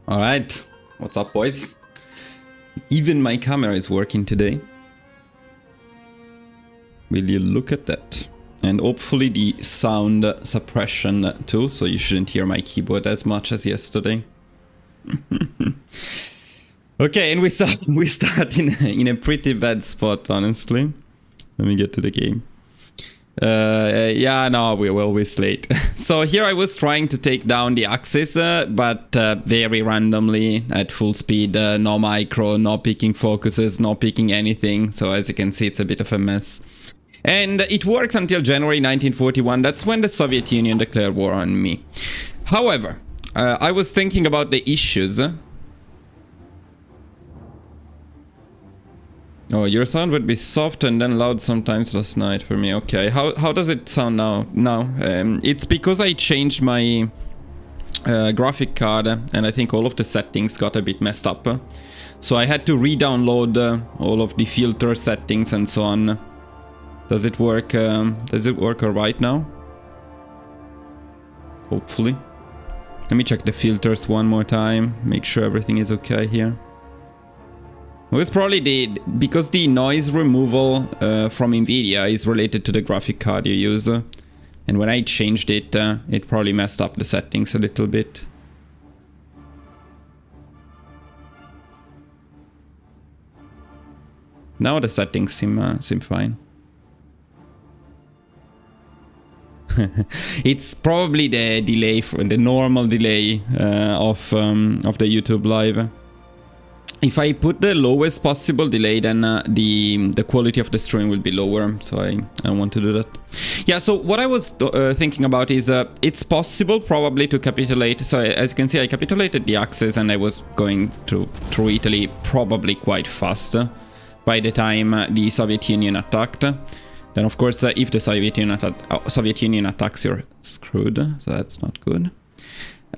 Alright, what's up boys? Even my camera is working today. Will you look at that? And hopefully the sound suppression too, so you shouldn't hear my keyboard as much as yesterday. Okay, and we start in a pretty bad spot, honestly. Let me get to the game. Yeah, no, we're always late. So here I was trying to take down the Axis, but very randomly at full speed, no micro, no picking focuses, no picking anything. So as you can see, it's a bit of a mess. And it worked until January 1941. That's when the Soviet Union declared war on me. However, I was thinking about the issues. Oh, your sound would be soft and then loud sometimes last night for me. Okay, how does it sound now? It's because I changed my graphic card and I think all of the settings got a bit messed up. So I had to re-download all of the filter settings and so on. Does it work? Does it work alright now? Hopefully. Let me check the filters one more time. Make sure everything is okay here. Well, it's probably because the noise removal from NVIDIA is related to the graphic card you use. And when I changed it, it probably messed up the settings a little bit. Now the settings seem fine. It's probably the delay, the normal delay of the YouTube live. If I put the lowest possible delay, then the quality of the stream will be lower, so I don't want to do that. Yeah, so what I was thinking about is it's possible probably to capitulate. So as you can see, I capitulated the Axis and I was going through Italy probably quite fast by the time the Soviet Union attacked. Then of course, if the Soviet Union attacks, you're screwed, so that's not good.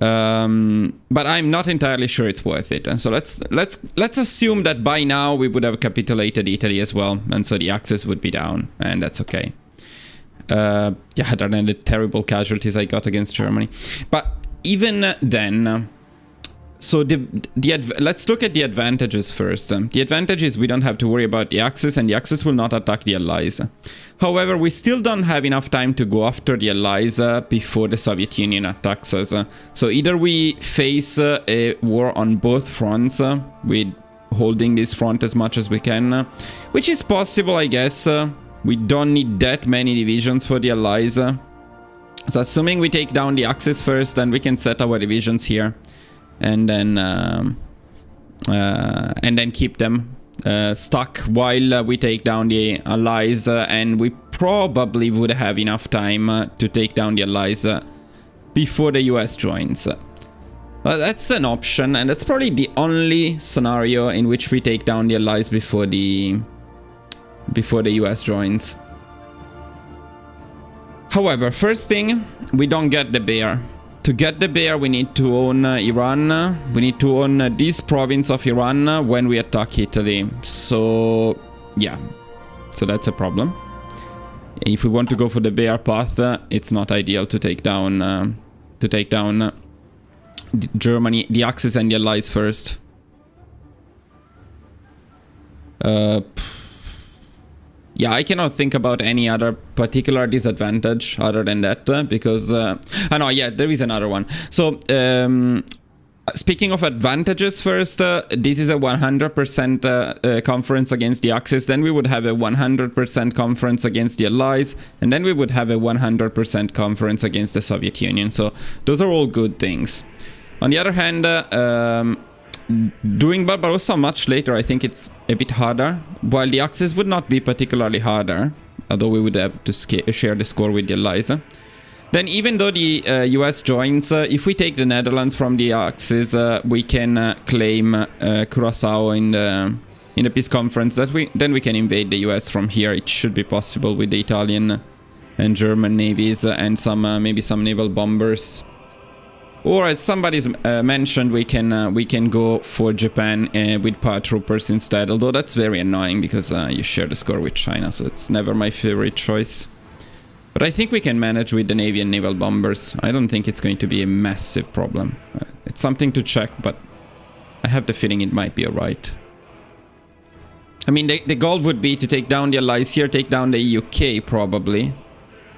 But I'm not entirely sure it's worth it. And so let's assume that by now we would have capitulated Italy as well, and so the Axis would be down, and that's okay. Yeah, other than the terrible casualties I got against Germany. But even then, so let's look at the advantages first. The advantage is we don't have to worry about the Axis, and the Axis will not attack the Allies. However, we still don't have enough time to go after the Allies before the Soviet Union attacks us. So either we face a war on both fronts, with holding this front as much as we can, which is possible, I guess. We don't need that many divisions for the Allies. So assuming we take down the Axis first, then we can set our divisions here. And then keep them stuck while we take down the Allies, and we probably would have enough time to take down the Allies before the US joins. That's an option, and that's probably the only scenario in which we take down the Allies before the US joins. However, first thing, we don't get the bear. To get the bear, we need to own Iran. We need to own this province of Iran when we attack Italy. So, yeah. So that's a problem. If we want to go for the bear path, it's not ideal to take down Germany, the Axis and the Allies first. Yeah, I cannot think about any other particular disadvantage other than that, because... no, yeah, there is another one. So, speaking of advantages first, this is a 100% conference against the Axis, then we would have a 100% conference against the Allies, and then we would have a 100% conference against the Soviet Union. So, those are all good things. On the other hand, doing Barbarossa much later, I think it's a bit harder. While the Axis would not be particularly harder, although we would have to share the score with the Allies. Then even though the US joins, if we take the Netherlands from the Axis, we can claim Curaçao in the peace conference. Then we can invade the US from here. It should be possible with the Italian and German navies and maybe some naval bombers. Or as somebody's mentioned, we can go for Japan with paratroopers instead. Although that's very annoying because you share the score with China, so it's never my favorite choice. But I think we can manage with the Navy and naval bombers. I don't think it's going to be a massive problem. It's something to check, but I have the feeling it might be alright. I mean, the goal would be to take down the allies here, take down the UK probably.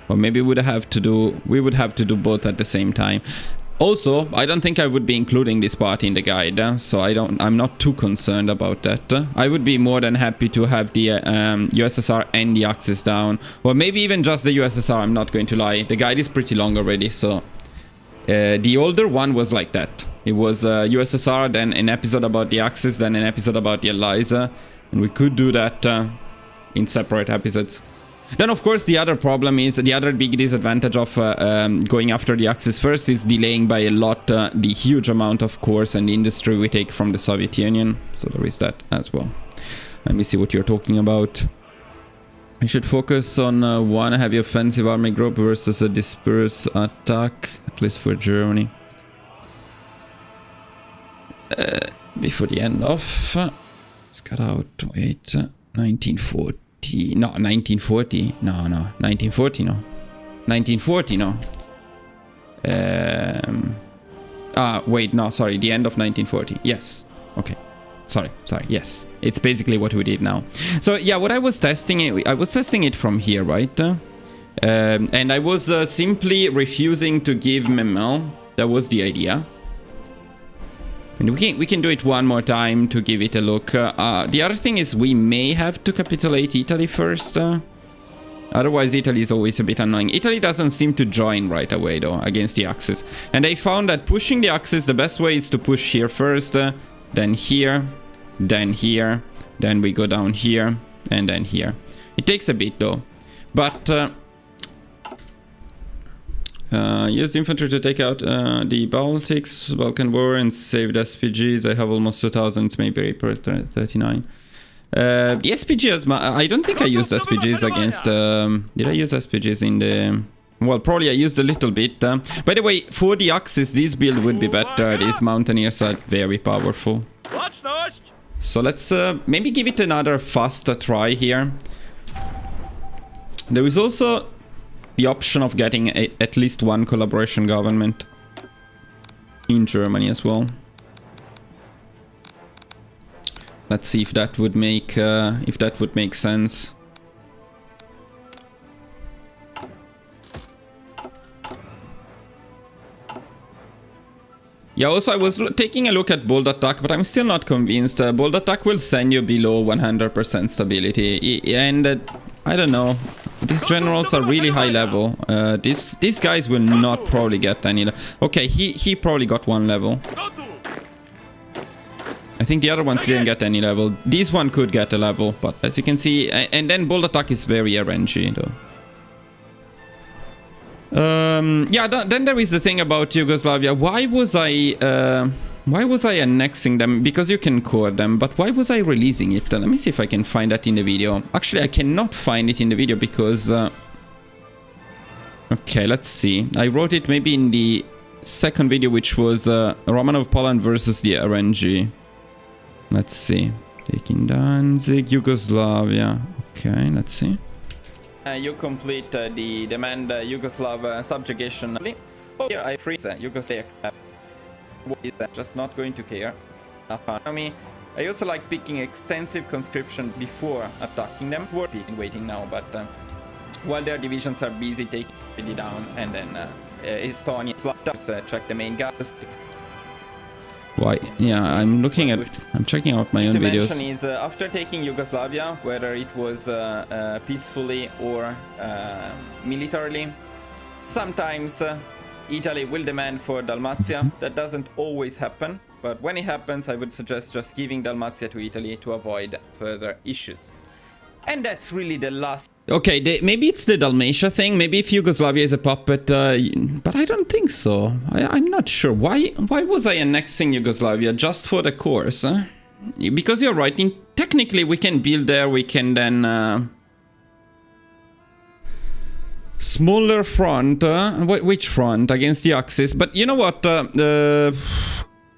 Or maybe we would have to do both at the same time. Also, I don't think I would be including this party in the guide, so I'm not too concerned about that. I would be more than happy to have the USSR and the Axis down, or maybe even just the USSR, I'm not going to lie. The guide is pretty long already, so the older one was like that. It was USSR, then an episode about the Axis, then an episode about the Allies, and we could do that in separate episodes. Then, of course, the other problem is, the other big disadvantage of going after the Axis first is delaying by a lot the huge amount of cores and industry we take from the Soviet Union. So there is that as well. Let me see what you're talking about. I should focus on one heavy offensive army group versus a dispersed attack, at least for Germany. Before the end of... let's cut out, wait, 1940. No, 1940. No, 1940, no. 1940, no. Wait, no, sorry. The end of 1940. Yes. Okay. Sorry, yes. It's basically what we did now. So, yeah, what I was testing it from here, right? And I was simply refusing to give Memel. That was the idea. And we can do it one more time to give it a look. The other thing is we may have to capitulate Italy first. Otherwise, Italy is always a bit annoying. Italy doesn't seem to join right away, though, against the Axis. And I found that pushing the Axis, the best way is to push here first, then here, then here, then we go down here, and then here. It takes a bit, though. But... use the infantry to take out the Baltics, Balkan War, and save the SPGs. I have almost 2,000, it's maybe April 39. The SPGs, I don't think I used SPGs against... did I use SPGs in the... Well, probably I used a little bit. By the way, for the Axis, this build would be better. These Mountaineers are very powerful. So let's maybe give it another faster try here. There is also... the option of getting at least one collaboration government in Germany as well. Let's see if that would make sense. Yeah, also I was taking a look at bold attack, but I'm still not convinced. Bold attack will send you below 100% stability, and I don't know. These generals are really high level. These guys will not probably get any... Okay, he probably got one level. I think the other ones didn't get any level. This one could get a level, but as you can see... And then bold attack is very RNG, though. Yeah, then there is the thing about Yugoslavia. Why was I annexing them? Because you can core them, but why was I releasing it? Let me see if I can find that in the video. Actually, I cannot find it in the video because... Okay, let's see. I wrote it maybe in the second video, which was Romanov Poland versus the RNG. Let's see. Taking Danzig, Yugoslavia. Okay, let's see. You complete the demand Yugoslav subjugation. Here I freeze Yugoslavia. Just not going to care. I also like picking extensive conscription before attacking them. We're waiting now, but while their divisions are busy taking it down, and then Estonia check the main guys. Why? Yeah, I'm checking out my own videos. The mention is after taking Yugoslavia, whether it was peacefully or militarily, sometimes Italy will demand for Dalmatia. That doesn't always happen, but when it happens, I would suggest just giving Dalmatia to Italy to avoid further issues. And that's really the last... Okay, maybe it's the Dalmatia thing. Maybe if Yugoslavia is a puppet, but I don't think so. I'm not sure. Why was I annexing Yugoslavia just for the course? Huh? Because you're right. Technically, we can build there. We can then... Smaller front. Which front? Against the Axis. But you know what?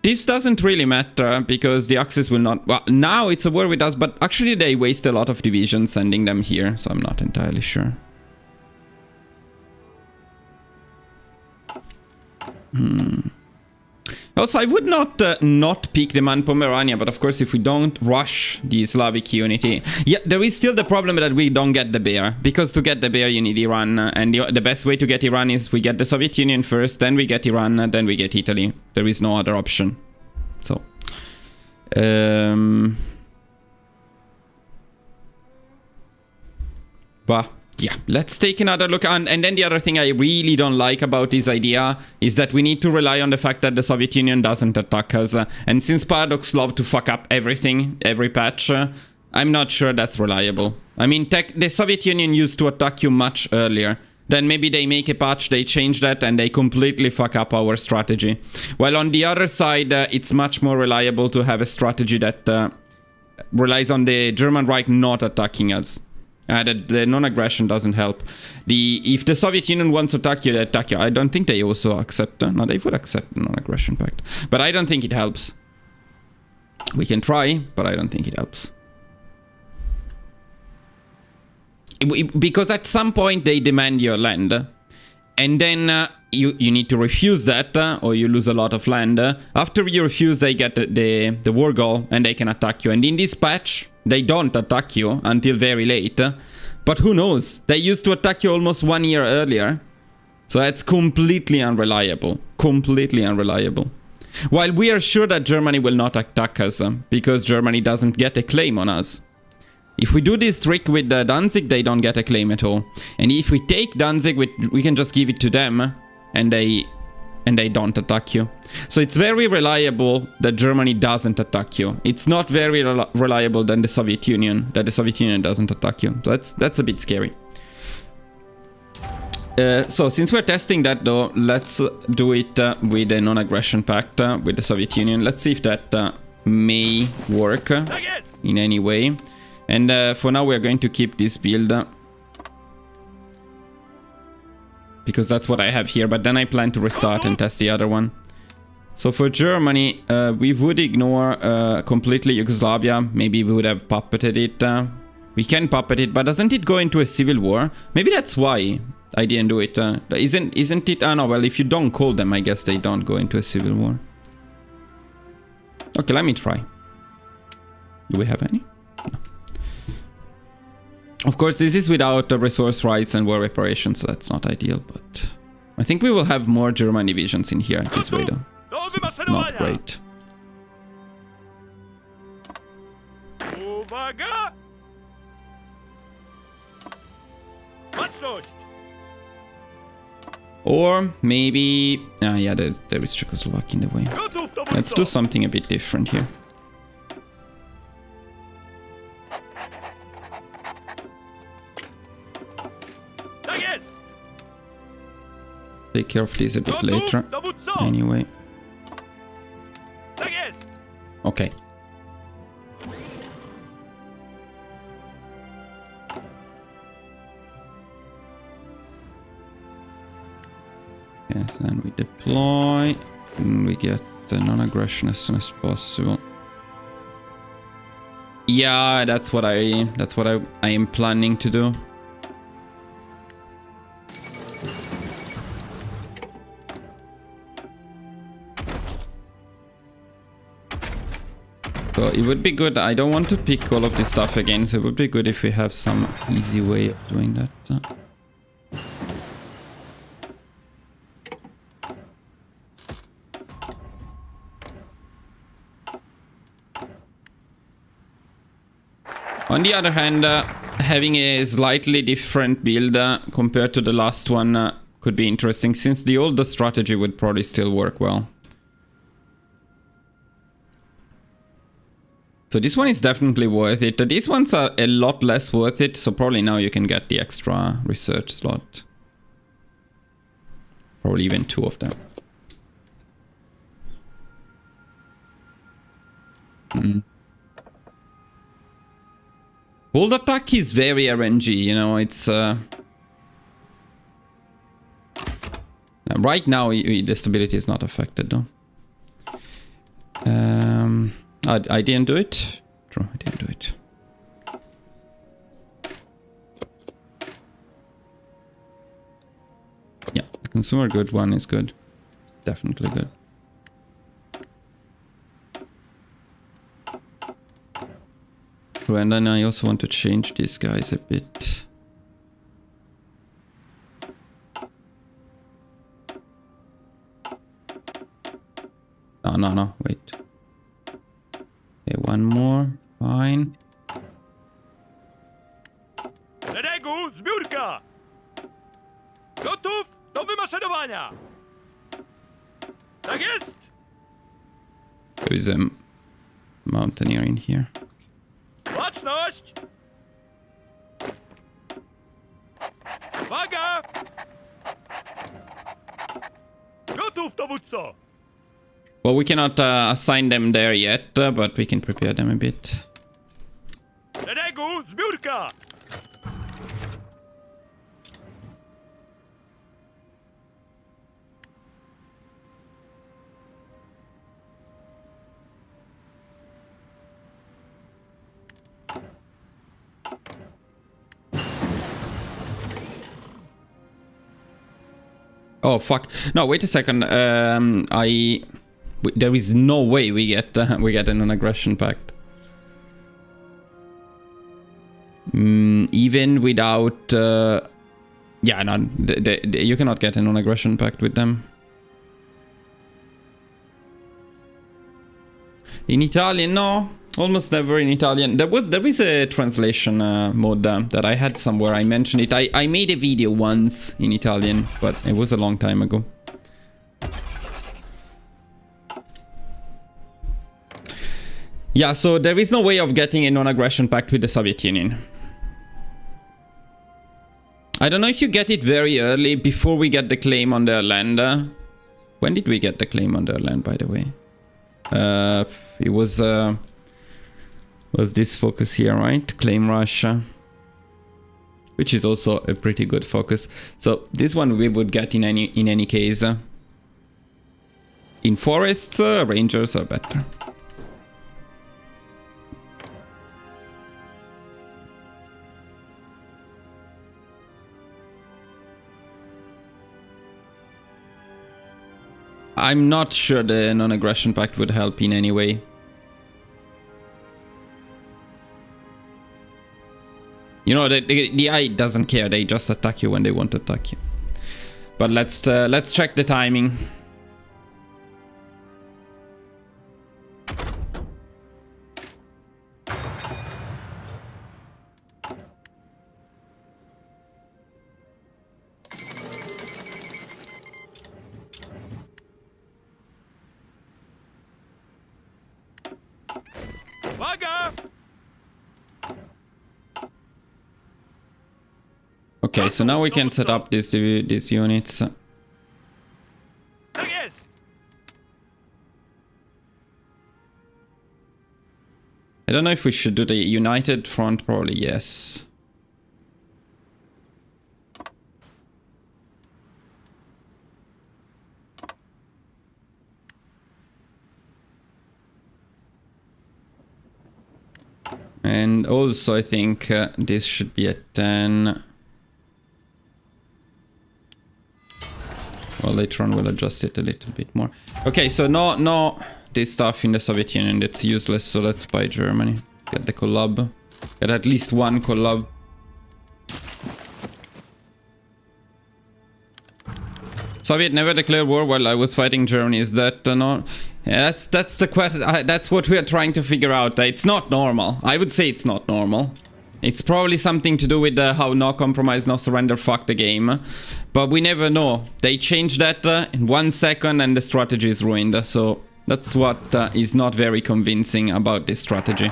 This doesn't really matter because the Axis will not... Well, now it's a war with us, but actually they waste a lot of divisions sending them here, so I'm not entirely sure. Also, I would not pick the Man Pomerania, but of course, if we don't rush the Slavic unity... Yeah, there is still the problem that we don't get the bear. Because to get the bear, you need Iran. And the best way to get Iran is we get the Soviet Union first, then we get Iran, then we get Italy. There is no other option. So... But... yeah, let's take another look. And then the other thing I really don't like about this idea is that we need to rely on the fact that the Soviet Union doesn't attack us. And since Paradox love to fuck up everything, every patch, I'm not sure that's reliable. I mean, the Soviet Union used to attack you much earlier. Then maybe they make a patch, they change that, and they completely fuck up our strategy. While on the other side, it's much more reliable to have a strategy that relies on the German Reich not attacking us. The non-aggression doesn't help. If the Soviet Union wants to attack you, they attack you. I don't think they also accept... no, they would accept the non-aggression pact. But I don't think it helps. We can try, but I don't think it helps. Because at some point they demand your land. And then you need to refuse that, or you lose a lot of land. After you refuse, they get the war goal, and they can attack you. And in this patch... they don't attack you until very late. But who knows? They used to attack you almost 1 year earlier. So that's completely unreliable. Completely unreliable. While we are sure that Germany will not attack us, because Germany doesn't get a claim on us. If we do this trick with Danzig, they don't get a claim at all. And if we take Danzig, we can just give it to them, and they don't attack you. So it's very reliable that Germany doesn't attack you. It's not very reliable than the Soviet Union, that the Soviet Union doesn't attack you. So that's a bit scary. So since we're testing that though, let's do it with a non-aggression pact with the Soviet Union. Let's see if that may work in any way. And for now we're going to keep this build. Because that's what I have here, but then I plan to restart and test the other one. So for Germany, we would ignore completely Yugoslavia. Maybe we would have puppeted it. We can puppet it, but doesn't it go into a civil war? Maybe that's why I didn't do it. Isn't it? Oh no, well, if you don't call them, I guess they don't go into a civil war. Okay, let me try. Do we have any? No. Of course, this is without resource rights and war reparations, so that's not ideal, but... I think we will have more German divisions in here this way, though. It's not great. Or maybe... yeah, there is Czechoslovakia in the way. Let's do something a bit different here. Take care of this a bit later. Anyway. Okay. Yes, then we deploy. And we get the non-aggression as soon as possible. Yeah, that's what I am planning to do. So it would be good. I don't want to pick all of this stuff again, so it would be good if we have some easy way of doing that. On the other hand, having a slightly different build compared to the last one could be interesting, since the older strategy would probably still work well. So this one is definitely worth it. These ones are a lot less worth it, so probably now you can get the extra research slot. Probably even 2 of them. Hold attack is very RNG, you know, it's... right now the stability is not affected though. I didn't do it. True, I didn't do it. Yeah, the consumer good one is good. Definitely good. true. And then I also want to change these guys a bit. No, wait. Okay, one more. Fine. Szeregu, zbiórka! Gotów do wymaszerowania! Tak jest! There is a mountaineer in here. Baczność! Uwaga! Gotów, dowódco! Well, we cannot assign them there yet, but we can prepare them a bit. Szeregu, zbiórka! Oh fuck! No, wait a second. There is no way we get a non-aggression pact. Even without, yeah, no, you cannot get a non-aggression pact with them. In Italian, no. Almost never in Italian. There is a translation mode that I had somewhere. I mentioned it. I made a video once in Italian, but it was a long time ago. Yeah, so there is no way of getting a non-aggression pact with the Soviet Union. I don't know if you get it very early before we get the claim on their land. When did we get the claim on their land, by the way? It was this focus here, right? Claim Russia. Which is also a pretty good focus. So this one we would get in any case. In forests, rangers are better. I'm not sure the non-aggression pact would help in any way. You know, the AI doesn't care. They just attack you when they want to attack you. But let's check the timing. Okay, so now we can set up these units. I don't know if we should do the United Front, probably yes. And also I think this should be at 10. Well, later on we'll adjust it a little bit more. Okay, so no this stuff in the Soviet Union, that's useless, so let's buy Germany. Get the collab. Get at least one collab. Soviet never declared war while I was fighting Germany. Is that no? Yeah, that's the question. That's what we are trying to figure out. It's not normal. I would say it's not normal. It's probably something to do with how no compromise, no surrender fucked the game. But we never know. They changed that in 1 second and the strategy is ruined. So that's what is not very convincing about this strategy.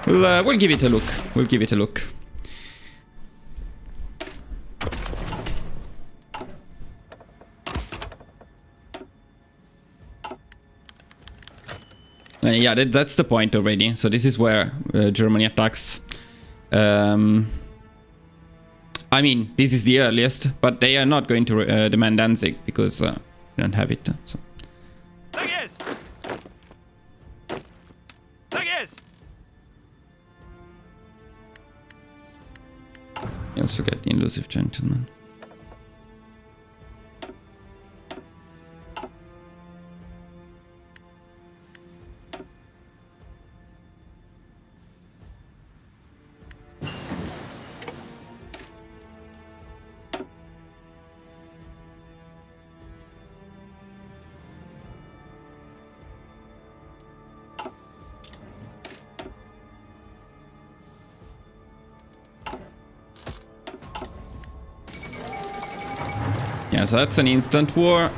We'll give it a look. We'll give it a look. Yeah, that's the point already. So this is where Germany attacks. I mean, this is the earliest, but they are not going to demand Danzig because we don't have it. So. You also get the Elusive Gentleman. Yeah, so that's an instant war.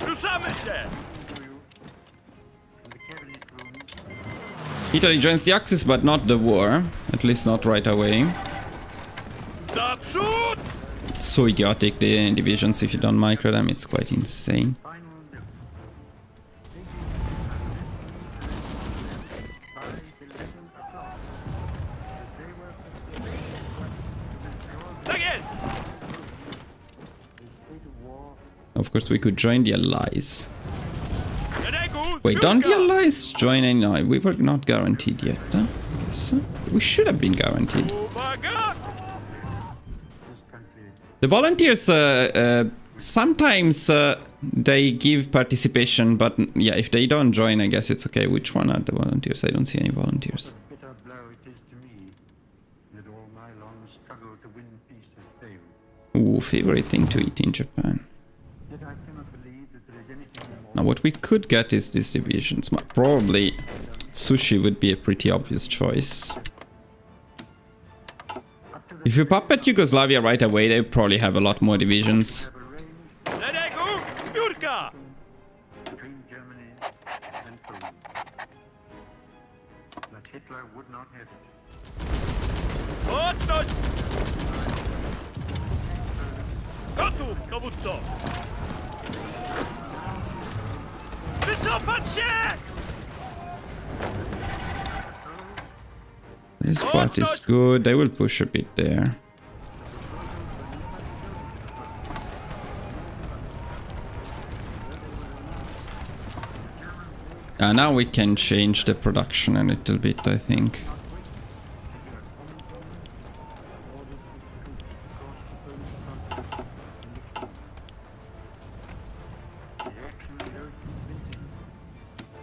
Ruszamy się! Italy joins the Axis, but not the war. At least not right away. Naprzód! It's so idiotic, the divisions, if you don't micro them, it's quite insane. Tak jest! Of course, we could join the Allies. Szeregu, Wait, don't the zbiórka! Allies join any? No, we were not guaranteed yet, huh? I guess so. We should have been guaranteed. Uwaga! The volunteers, sometimes they give participation, but yeah, if they don't join, I guess it's okay. Which one are the volunteers? I don't see any volunteers. Bitter blow it is to me that all my long struggle to win peace has failed. Ooh, favorite thing to eat in Japan. Yet I cannot believe that there is anything more. Now, what we could get is these divisions. Probably sushi would be a pretty obvious choice. If you puppet Yugoslavia right away, they probably have a lot more divisions. Szeregu, zbiórka! Between Germany and Poland. But Hitler would not have it. Łączność! Gotów, dowódco! Wycofać się! This part is good. They will push a bit there. Now we can change the production a little bit, I think. The action shows convincing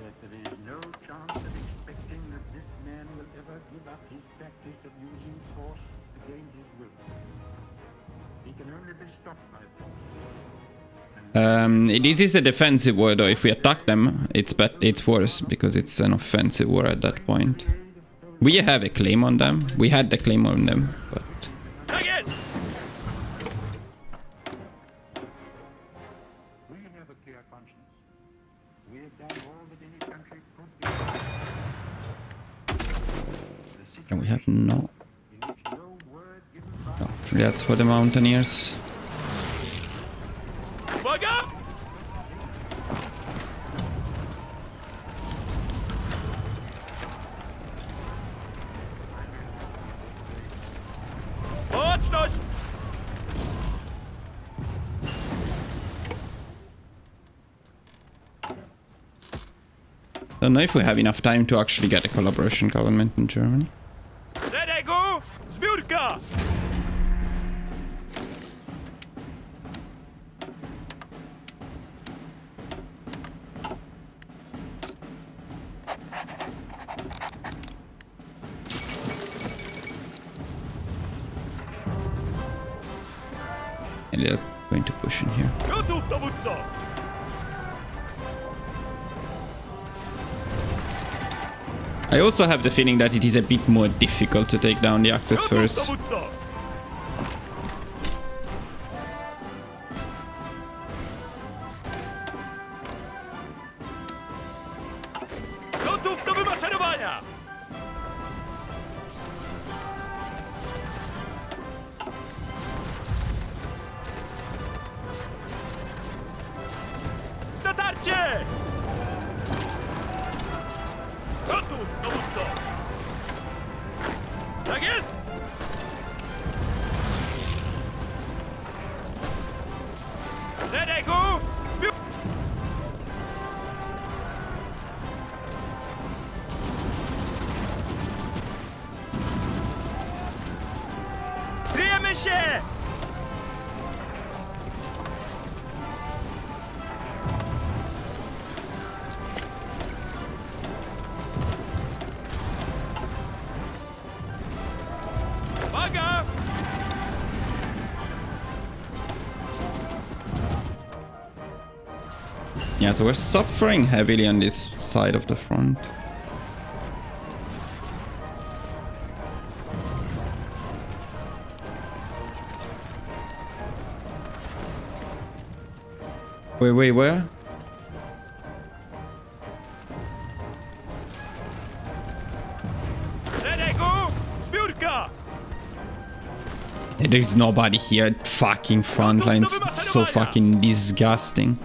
that there is no chance of expecting that this man will ever give up his practice of using force against his will. He can only be stopped by force. This is a defensive war, though. If we attack them, it's worse because it's an offensive war at that point. We have a claim on them. We had the claim on them, but Tak jest! We have a clear conscience. We have done all that any country could do. and we have no. In which no word given by No, that's for the mountaineers. Uwaga! Łączność! Don't know if we have enough time to actually get a collaboration government in Germany. Szeregu, zbiórka! And they're going to push in here. Gotów, dowódco! I also have the feeling that it is a bit more difficult to take down the Axis Gotów, first. dowódco! Gotów do wymaszerowania! Dotarcie! Gotów, dowódco! Tak jest! Szeregu! Zbiór... Kryjemy się! Uwaga! Yeah, so we're suffering heavily on this side of the front. Wait, where? Szeregu! Zbiórka! There is nobody here at fucking front lines. It's so fucking disgusting.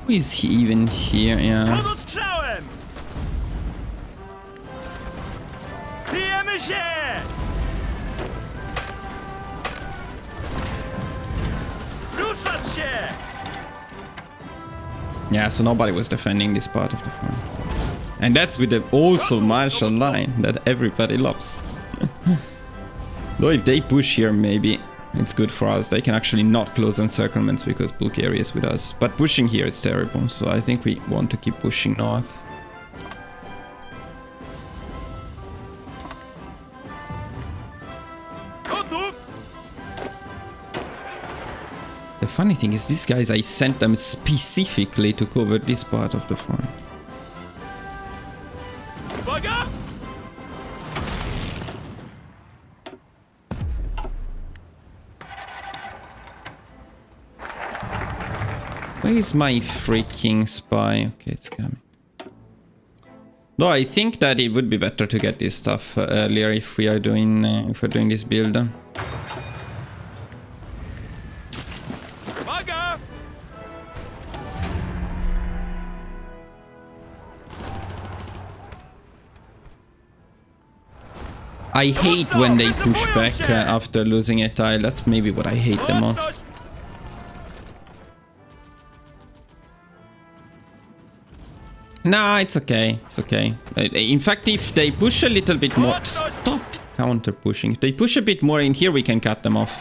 Who is he even here? Yeah. Pod ostrzałem! Bijemy się! Ruszać się! Yeah, so nobody was defending this part of the front. And that's with the also martial line that everybody loves. Though if they push here, maybe it's good for us. They can actually not close encirclements because Bulgaria is with us. But pushing here is terrible, so I think we want to keep pushing north. Gotów! The funny thing is, these guys, I sent them specifically to cover this part of the front. Uwaga! Where is my freaking spy? Okay, it's coming. No, I think that it would be better to get this stuff earlier if we are doing this build. Uwaga! I hate when they push back after losing a tile. That's maybe what I hate the most. Nah, it's okay. It's okay. In fact, if they push a little bit more... Stop counter pushing. If they push a bit more in here, we can cut them off.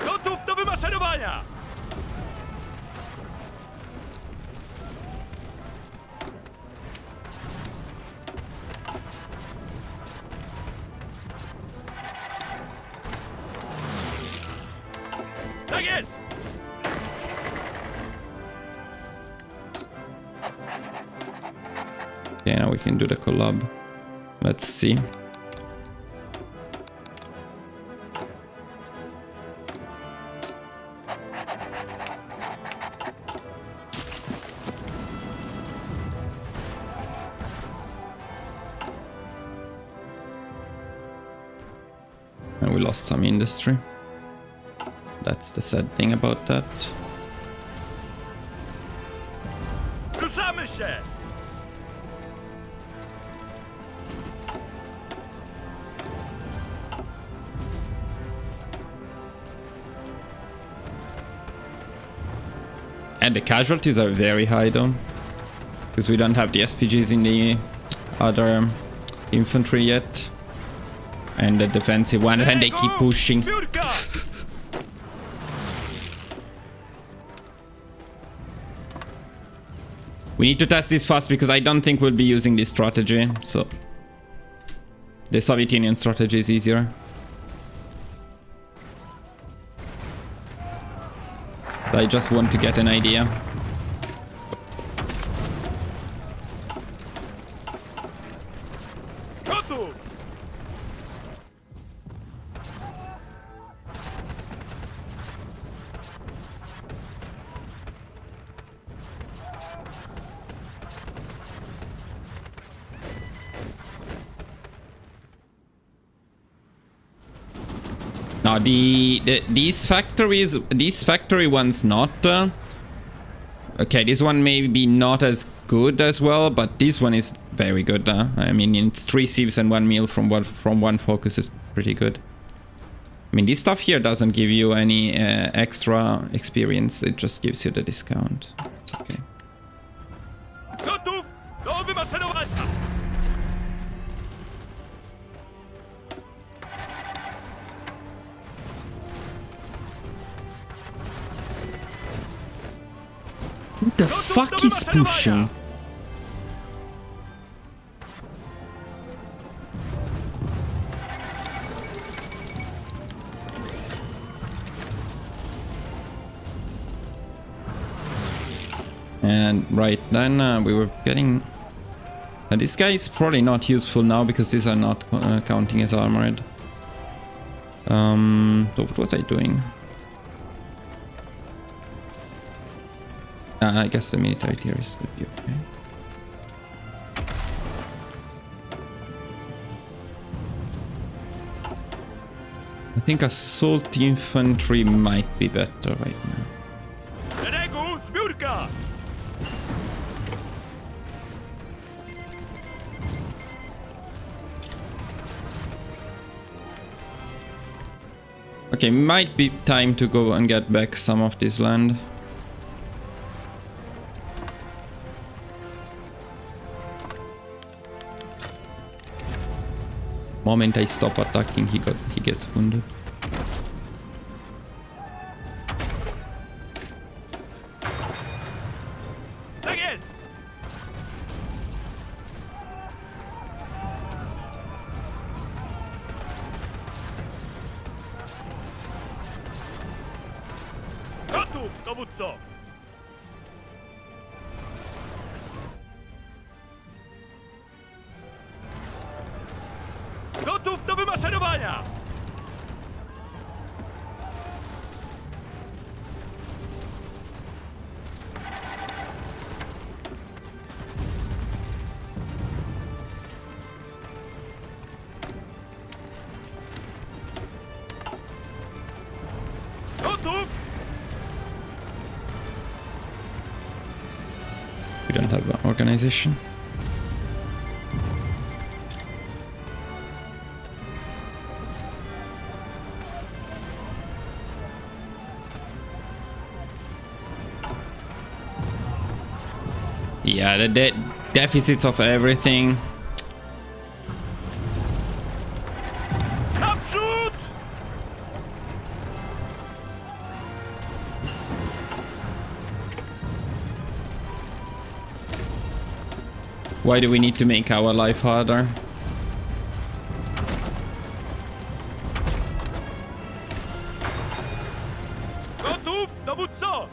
Gotów do wymaszerowania! Tak jest! Okay, now we can do the collab. Let's see. And we lost some industry. That's the sad thing about that. Ruszamy się! And the casualties are very high though. Because we don't have the SPGs in the other infantry yet. And the defensive one, and they keep pushing. Zbiórka! We need to test this fast because I don't think we'll be using this strategy. So the Soviet Union strategy is easier. I just want to get an idea. Gotów! Now these factory ones not. Okay, this one may be not as good as well, but this one is very good. I mean, it's 3 sieves and 1 meal from one focus is pretty good. I mean, this stuff here doesn't give you any extra experience. It just gives you the discount. It's okay. Gotów do wymaszerowania! Who the fuck is pushing? And right then we were getting And this guy is probably not useful now because these are not counting as armored. So what was I doing? I guess the military terrorist would be okay. I think assault infantry might be better right now. Okay, might be time to go and get back some of this land. Moment I stop attacking, he gets wounded. Gotów do wymaszerowania! Gotów! We don't have an organization. Yeah, the deficits of everything. Naprzód! Why do we need to make our life harder? Gotów, dowódco!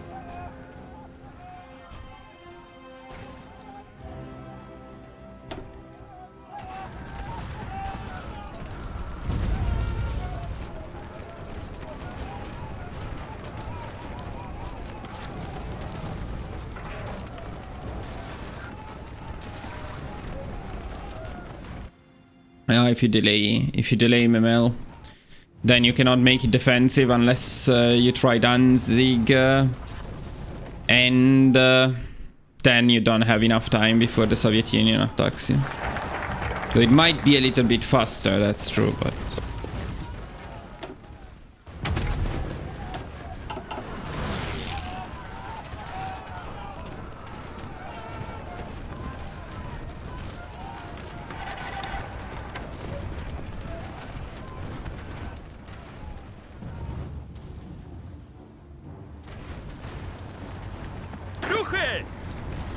If you delay MML, then you cannot make it defensive unless you try Danzig, and then you don't have enough time before the Soviet Union attacks you. So it might be a little bit faster, that's true, but...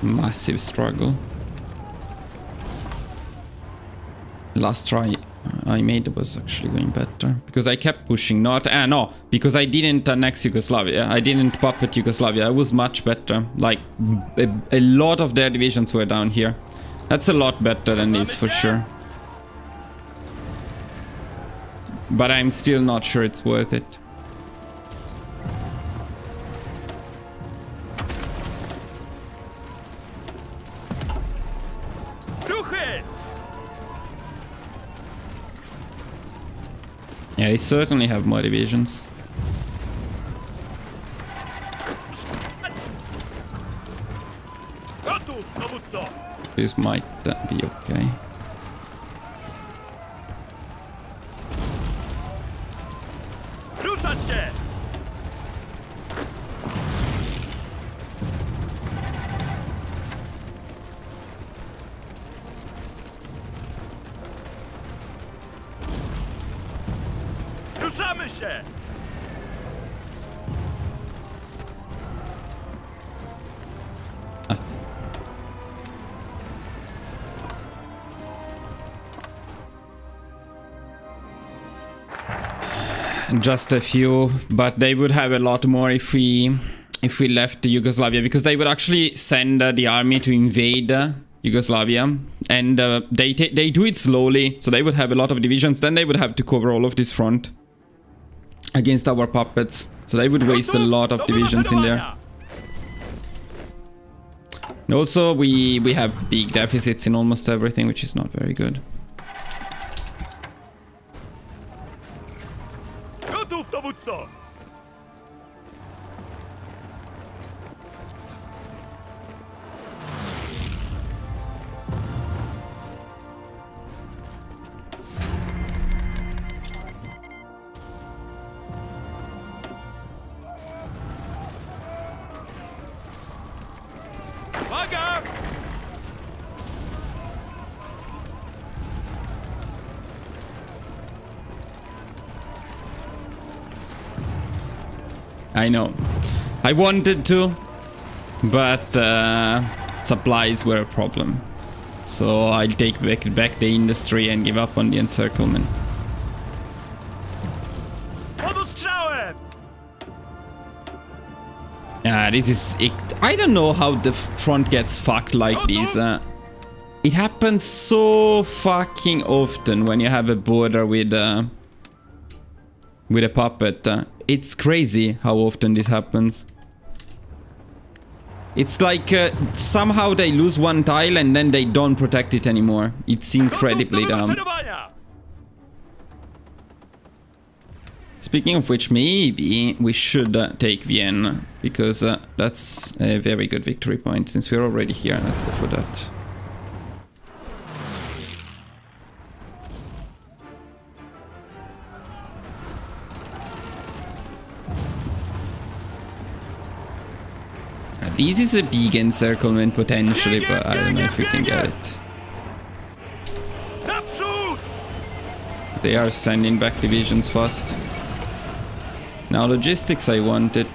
Massive struggle. Last try I made was actually going better because I kept pushing. No, because I didn't annex Yugoslavia. I didn't puppet Yugoslavia. I was much better. Like a lot of their divisions were down here. That's a lot better than this for sure. But I'm still not sure it's worth it. Yeah, they certainly have more divisions. This might be okay. Ruszać się! Ruszamy się! Just a few, but they would have a lot more if we left Yugoslavia, because they would actually send the army to invade Yugoslavia, and they do it slowly, so they would have a lot of divisions, then they would have to cover all of this front against our puppets, so they would waste a lot of divisions in there. And also we have big deficits in almost everything, which is not very good. Gotów, dowódco! Uwaga! I know. I wanted to, but supplies were a problem. So I'll take back the industry and give up on the encirclement. Pod ostrzałem! Yeah, this is... I don't know how the front gets fucked like this. It happens so fucking often when you have a border with a puppet. It's crazy how often this happens. It's like somehow they lose one tile and then they don't protect it anymore. It's incredibly dumb. Speaking of which, maybe we should take Vienna, because that's a very good victory point. Since we're already here, let's go for that. This is a big encirclement potentially, but I don't know if we can get it. They are sending back divisions fast. Now logistics I wanted.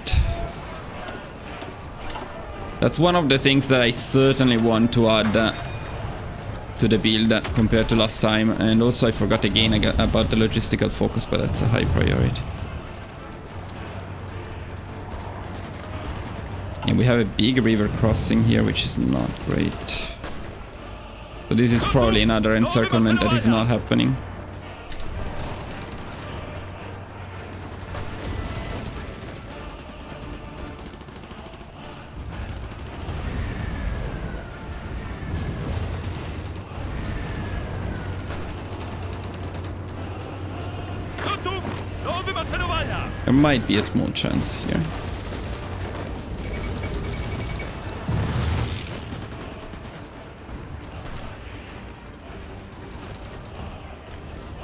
That's one of the things that I certainly want to add to the build compared to last time. And also I forgot again about the logistical focus, but that's a high priority. And we have a big river crossing here, which is not great. So this is probably another encirclement that is not happening. There might be a small chance here.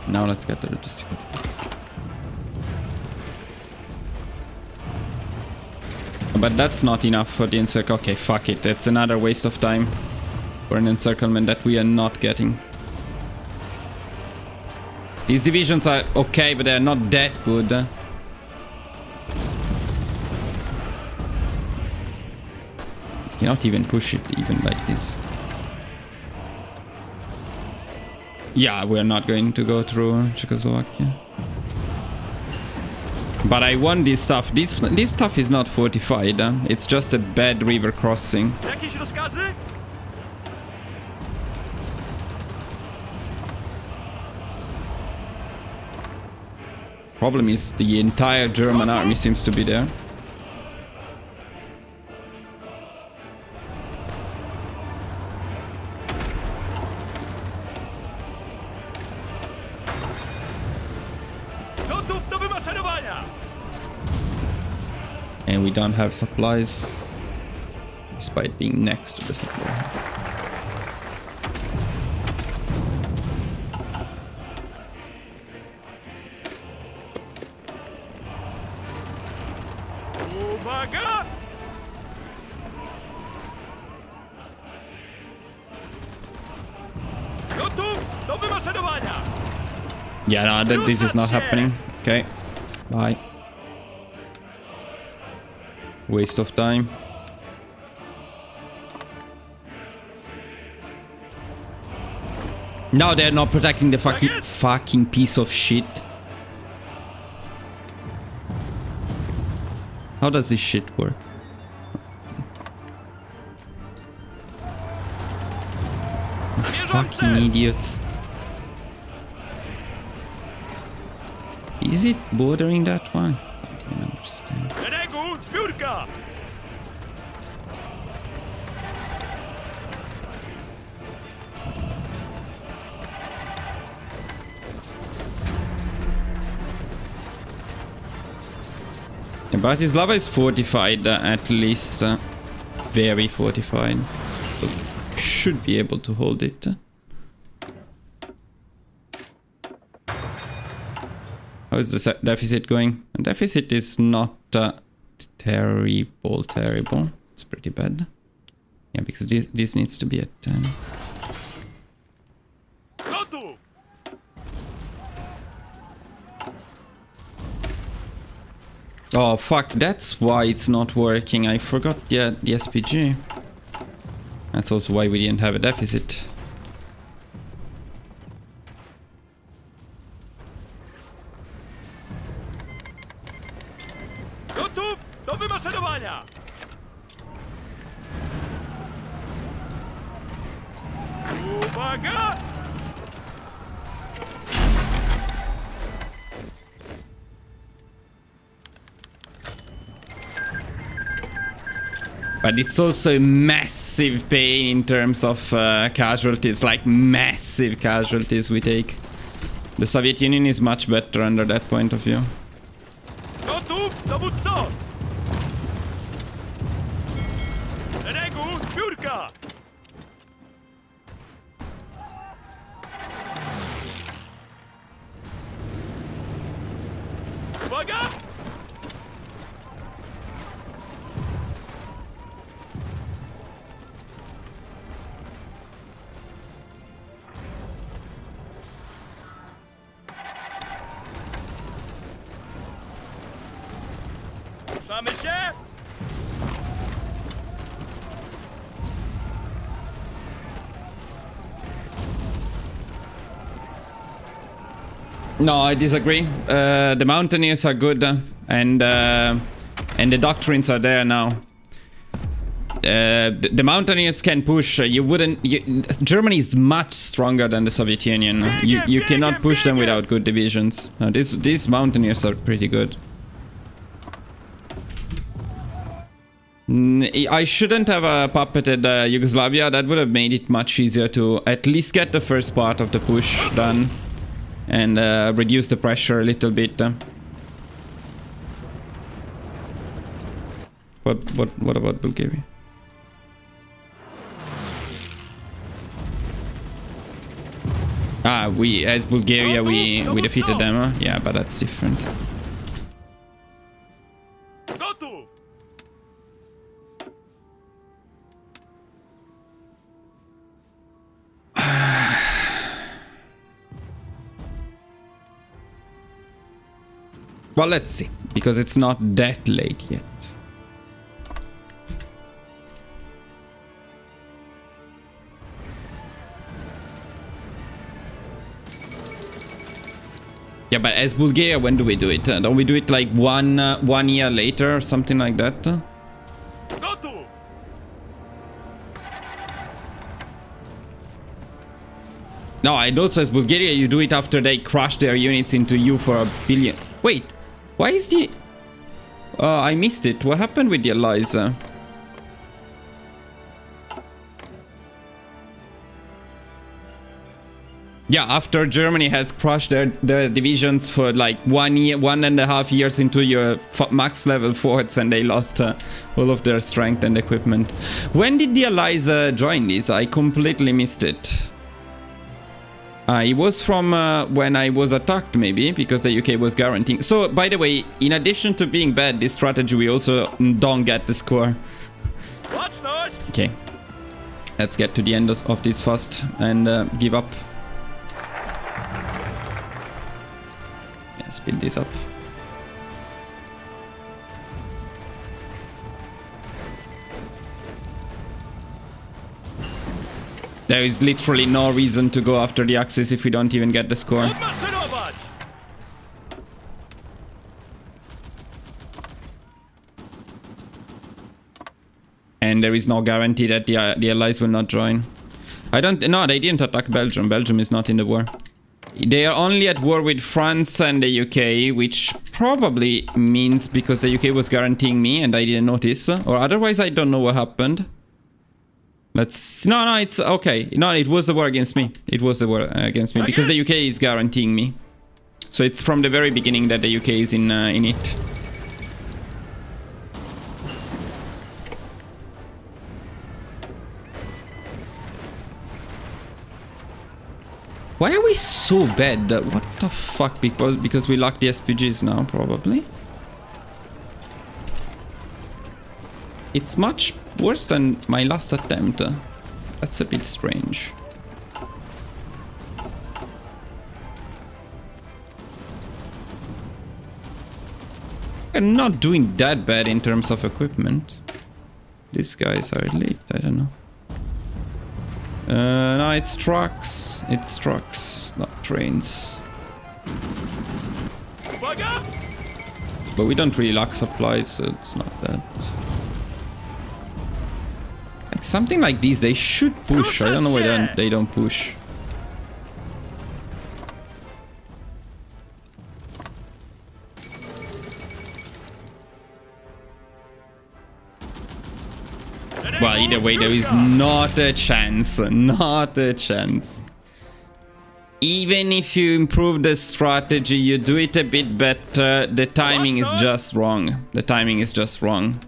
Now let's get the logistical. But that's not enough for the encirclement. Okay, fuck it. It's another waste of time for an encirclement that we are not getting. These divisions are okay, but they're not that good. You cannot even push it even like this. Yeah, we're not going to go through Czechoslovakia. But I want this stuff. This stuff is not fortified. It's just a bad river crossing. Jakieś rozkazy? Problem is the entire German army seems to be there. And we don't have supplies, despite being next to the supply. Uwaga! Gotów do wymaszerowania! Yeah, no, this is not happening. Okay, bye. Waste of time. No, they're not protecting the fucking piece of shit. How does this shit work? fucking idiots. Is it bordering that one? I don't understand. Szeregu, zbiórka! Yeah, Bratislava is fortified, at least. Very fortified. So should be able to hold it. How is the deficit going? The deficit is not terrible. It's pretty bad. Yeah, because this needs to be at 10. Gotów! Oh fuck, that's why it's not working. I forgot the SPG. That's also why we didn't have a deficit. Gotów do wymaszerowania! Uwaga! But it's also a massive pain in terms of casualties, like massive casualties we take. The Soviet Union is much better under that point of view. Gotów, dowódco! Szeregu, zbiórka! Uwaga! Ruszamy się! No, I disagree. The Mountaineers are good, and the Doctrines are there now. The Mountaineers can push. Germany is much stronger than the Soviet Union. You cannot push them without good divisions. No, these Mountaineers are pretty good. I shouldn't have puppeted Yugoslavia. That would have made it much easier to at least get the first part of the push done and reduce the pressure a little bit. What about Bulgaria? As Bulgaria, we defeated them. Huh? Yeah, but that's different. Gotów! Well, let's see, because it's not that late yet. Yeah, but as Bulgaria, when do we do it? Don't we do it like one year later or something like that? Gotów! No, and also as Bulgaria, you do it after they crush their units into you for a billion. Wait, why is the... I missed it. What happened with the allies? Yeah, after Germany has crushed their divisions for like 1.5 years into your max level forts, and they lost all of their strength and equipment. When did the allies join this? I completely missed it. It was from when I was attacked, maybe, because the UK was guaranteeing. So, by the way, in addition to being bad, this strategy, we also don't get the score. Okay. Let's get to the end of this fast and give up. Yeah, speed this up. There is literally no reason to go after the Axis if we don't even get the score. Odmaszerować! And there is no guarantee that the allies will not join. No, they didn't attack Belgium. Belgium is not in the war. They are only at war with France and the UK, which probably means because the UK was guaranteeing me and I didn't notice. Or otherwise, I don't know what happened. No, it's okay. No, it was the war against me. It was the war against me because the UK is guaranteeing me. So it's from the very beginning that the UK is in it. Why are we so bad? What the fuck? Because we lack the SPGs now, probably. It's much worse than my last attempt. That's a bit strange. We're not doing that bad in terms of equipment. These guys are elite, I don't know. No, it's trucks. It's trucks, not trains. But we don't really lack supplies, so it's not that. Like something like these, they should push. I don't know why they don't push. Well, either way, there is not a chance. Not a chance. Even if you improve the strategy, you do it a bit better, the timing is just wrong. The timing is just wrong.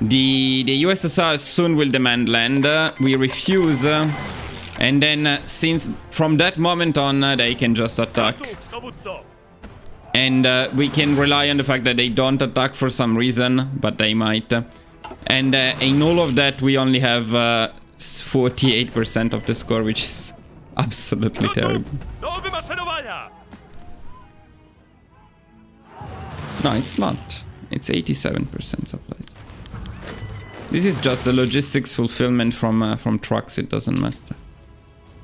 The USSR soon will demand land. We refuse. And then, since from that moment on, they can just attack. And we can rely on the fact that they don't attack for some reason, but they might. And in all of that, we only have 48% of the score, which is absolutely terrible. No, it's not. It's 87% supplies. This is just the logistics fulfillment from trucks. It doesn't matter.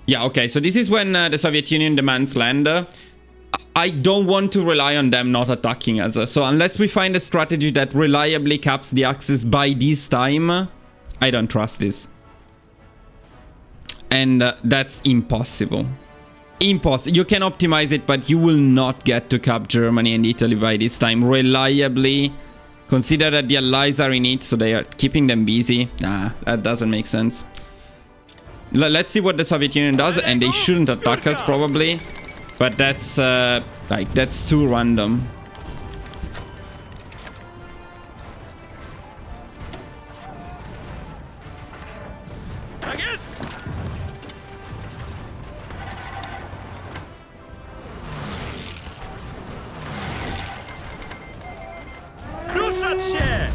Yeah, okay. So this is when the Soviet Union demands land. I don't want to rely on them not attacking us. So unless we find a strategy that reliably caps the Axis by this time, I don't trust this. And that's impossible. Impossible. You can optimize it, but you will not get to cap Germany and Italy by this time reliably. Consider that the allies are in it, so they are keeping them busy. Nah, that doesn't make sense. Let's see what the Soviet Union does, and they shouldn't attack us probably. But that's like that's too random. Ruszać się!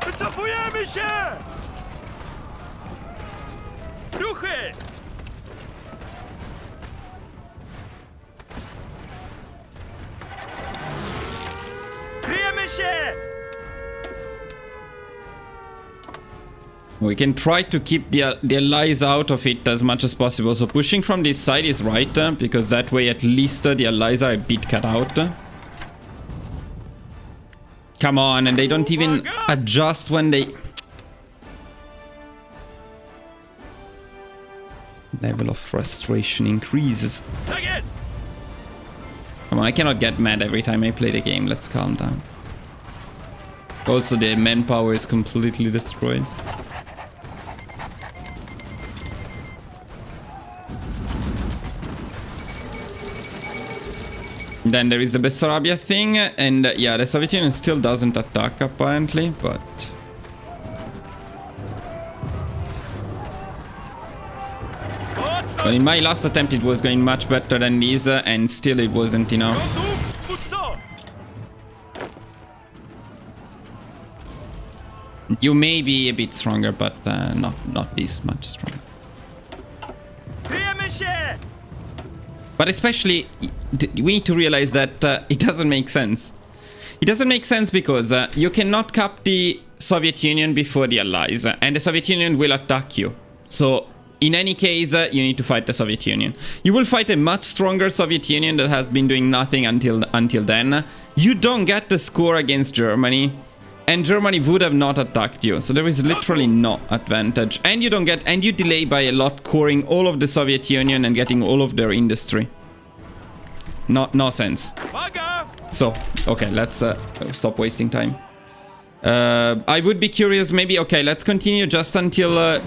Wycofujemy się! Ruchy! We can try to keep the allies out of it as much as possible. So pushing from this side is right, because that way at least the allies are a bit cut out. Come on, and they don't even adjust when they... Level of frustration increases. Come on, I cannot get mad every time I play the game. Let's calm down. Also, the manpower is completely destroyed. Then there is the Bessarabia thing, and yeah, the Soviet Union still doesn't attack apparently, but... Well, in my last attempt it was going much better than this, and still it wasn't enough. You may be a bit stronger, but not this much stronger. But especially, we need to realize that it doesn't make sense. It doesn't make sense because you cannot cap the Soviet Union before the Allies, and the Soviet Union will attack you. So, in any case, you need to fight the Soviet Union. You will fight a much stronger Soviet Union that has been doing nothing until then. You don't get the score against Germany. and Germany would have not attacked you. So there is literally no advantage. And you don't get, and you delay by a lot coring all of the Soviet Union and getting all of their industry. No sense. So, okay, let's stop wasting time. I would be curious, maybe, okay, let's continue just until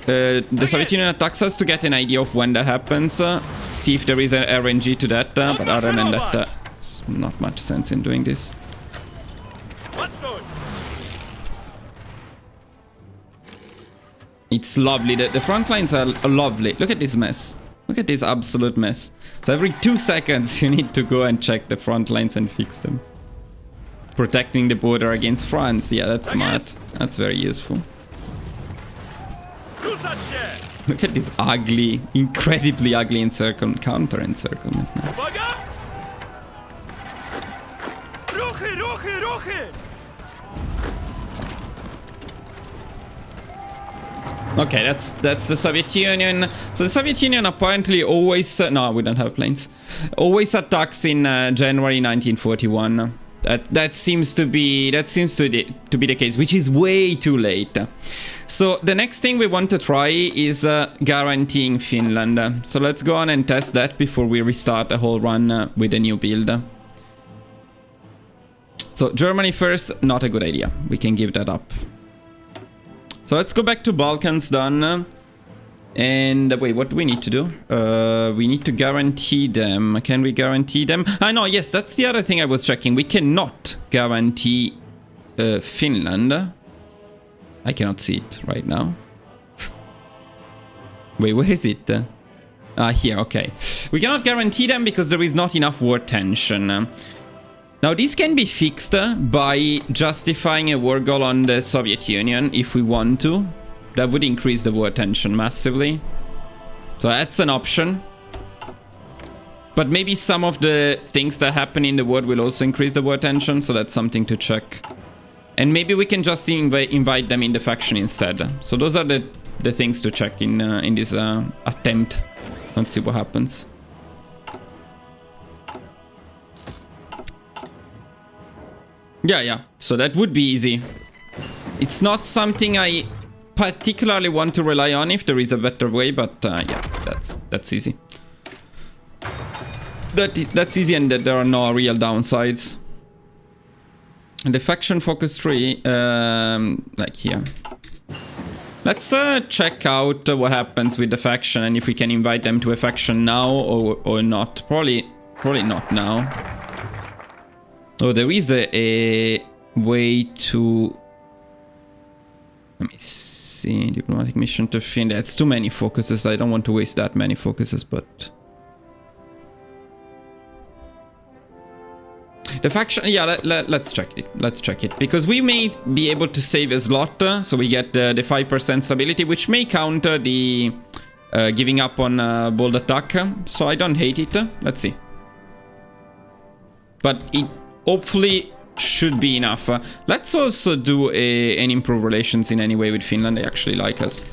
the Soviet Union attacks us to get an idea of when that happens. See if there is an RNG to that, but other than that, there's not much sense in doing this. It's lovely. The front lines are lovely. Look at this mess. Look at this absolute mess. So every 2 seconds you need to go and check the front lines and fix them. Protecting the border against France. Yeah, that's smart. That's very useful. Look at this ugly, incredibly ugly encirclement, counter encirclement now. Okay, that's the Soviet Union. So the Soviet Union apparently always no, we don't have planes. Always attacks in January 1941. That seems to be the case, which is way too late. So the next thing we want to try is guaranteeing Finland. So let's go on and test that before we restart the whole run with a new build. So Germany first, not a good idea. We can give that up. So let's go back to Balkans done. And wait, what do we need to do? We need to guarantee them. Can we guarantee them? No, yes, that's the other thing I was checking. We cannot guarantee Finland. I cannot see it right now. Wait, where is it? Here, okay. We cannot guarantee them because there is not enough war tension. Now, this can be fixed by justifying a war goal on the Soviet Union if we want to. That would increase the war tension massively. So that's an option. But maybe some of the things that happen in the world will also increase the war tension, so that's something to check. And maybe we can just invite them in the faction instead. So those are the things to check in this attempt. Let's see what happens. Yeah. So that would be easy. It's not something I particularly want to rely on if there is a better way, but yeah, that's easy. That's easy, and there are no real downsides. And the faction focus tree, like here. Let's check out what happens with the faction and if we can invite them to a faction now or not. Probably not now. Oh, there is a way to... Let me see. Diplomatic mission to Finland. It's too many focuses. I don't want to waste that many focuses, but... The faction... Yeah, let's check it. Let's check it. Because we may be able to save a slot. So we get the 5% stability, which may counter the giving up on bold attack. So I don't hate it. Let's see. But it hopefully should be enough. Let's also do an improve relations in any way with Finland. They actually like us.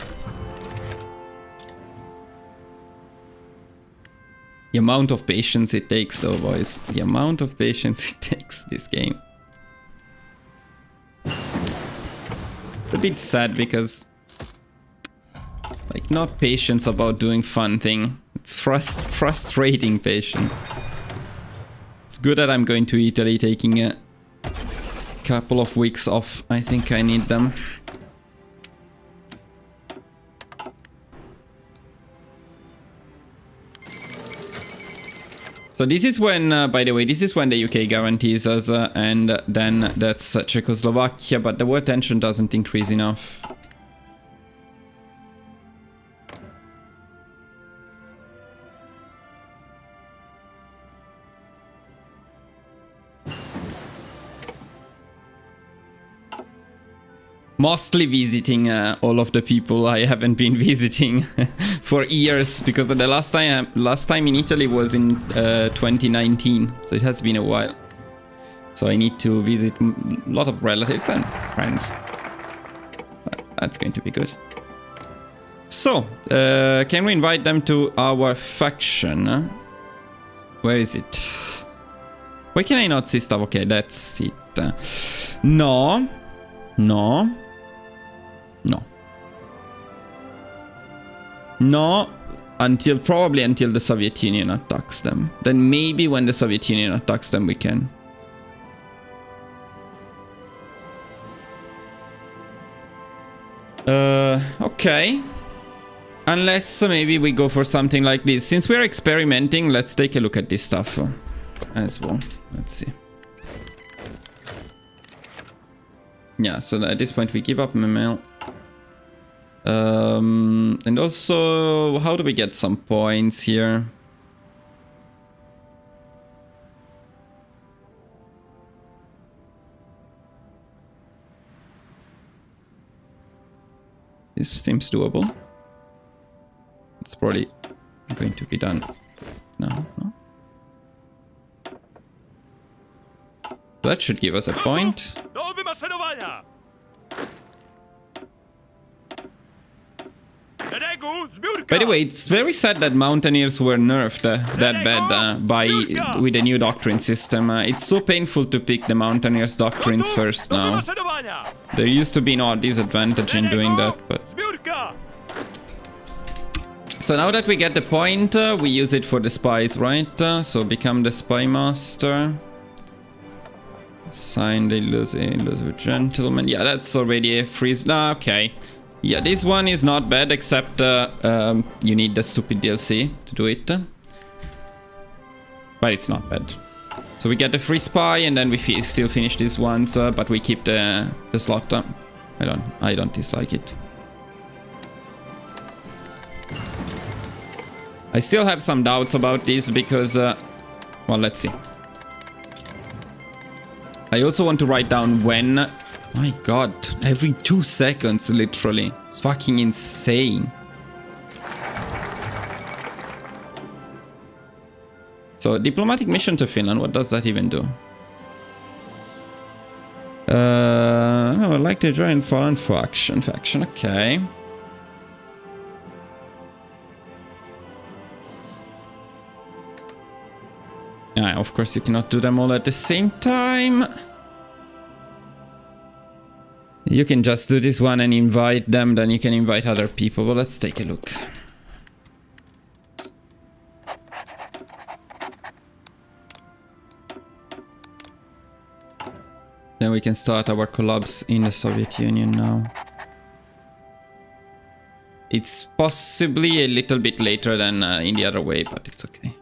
The amount of patience it takes though, boys. The amount of patience it takes this game. It's a bit sad because... like, not patience about doing fun thing. It's frustrating patience. It's good that I'm going to Italy, taking a couple of weeks off. I think I need them. So this is when, by the way, this is when the UK guarantees us, and then that's Czechoslovakia, but the war tension doesn't increase enough. Mostly visiting all of the people I haven't been visiting for years, because the last time in Italy was in 2019, so it has been a while. So I need to visit a lot of relatives and friends. That's going to be good. So, can we invite them to our faction? Where is it? Why can I not see stuff? Okay, that's it. No. No. No. No. Probably until the Soviet Union attacks them. Then maybe when the Soviet Union attacks them, we can. Okay. Unless maybe we go for something like this. Since we're experimenting, let's take a look at this stuff as well. Let's see. Yeah, so at this point we give up MML. And also, how do we get some points here? This seems doable. It's probably going to be done now. No? That should give us a point. By the way, it's very sad that Mountaineers were nerfed that bad with the new doctrine system. It's so painful to pick the Mountaineers doctrines first now. There used to be no disadvantage in doing that, but... So now that we get the point, we use it for the spies, right? So become the spy master. Sign the illusive gentleman. Yeah, that's already a freeze. Okay. Yeah, this one is not bad, except you need the stupid DLC to do it. But it's not bad. So we get the free spy, and then we still finish these ones, but we keep the slot. I don't dislike it. I still have some doubts about this because, well, let's see. I also want to write down when. My god, every 2 seconds, literally. It's fucking insane. So, diplomatic mission to Finland, what does that even do? I would like to join foreign faction, okay. Yeah, of course you cannot do them all at the same time. You can just do this one and invite them, then you can invite other people. But let's take a look. Then we can start our collabs in the Soviet Union now. It's possibly a little bit later than in the other way, but it's okay.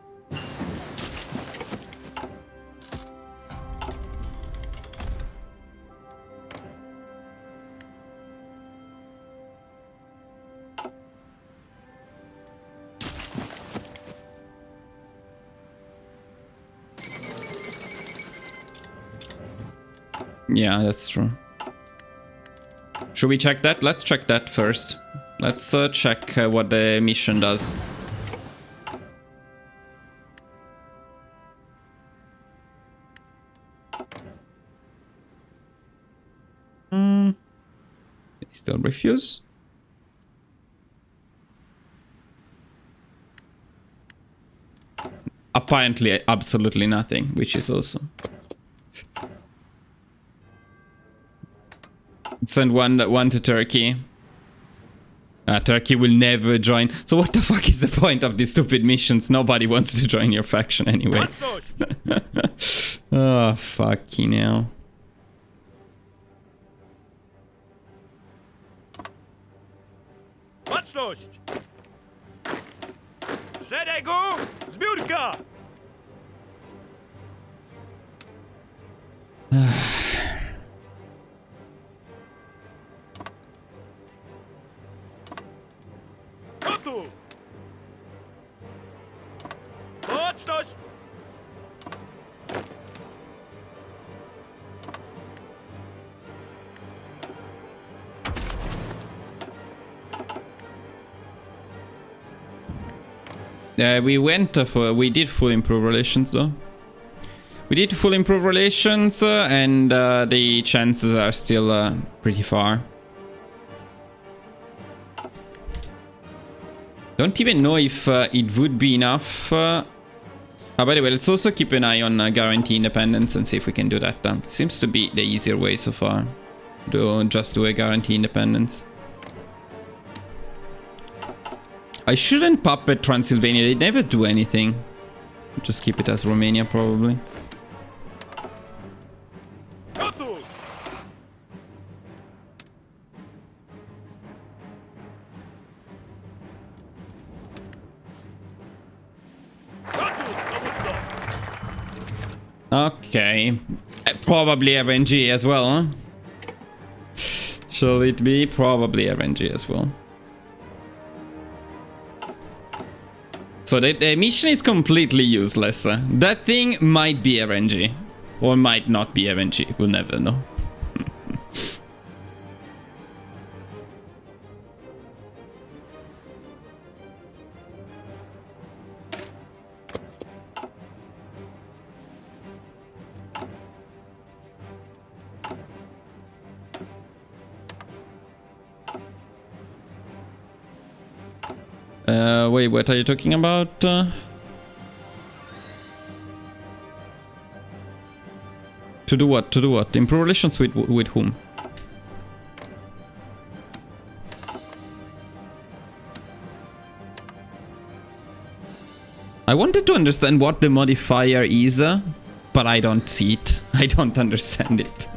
Yeah, that's true. Should we check that? Let's check that first. Let's check what the mission does. They still refuse. Apparently, absolutely nothing, which is awesome. Send one to Turkey. Turkey will never join. So what the fuck is the point of these stupid missions? Nobody wants to join your faction anyway. Oh, fucking hell. Baczność! Szeregu! Zbiórka! Gotów! Baczność! We did full improve relations though. We did full improve relations and the chances are still pretty far. Don't even know if it would be enough. By the way, let's also keep an eye on guarantee independence and see if we can do that. Seems to be the easier way so far. just do a guarantee independence. I shouldn't puppet Transylvania, they never do anything. Just keep it as Romania probably. Okay, probably RNG as well, huh? Shall it be? Probably RNG as well. So the mission is completely useless. That thing might be RNG, or might not be RNG, we'll never know. Wait, what are you talking about? To do what? To do what? Improve relations with whom? I wanted to understand what the modifier is, but I don't see it. I don't understand it.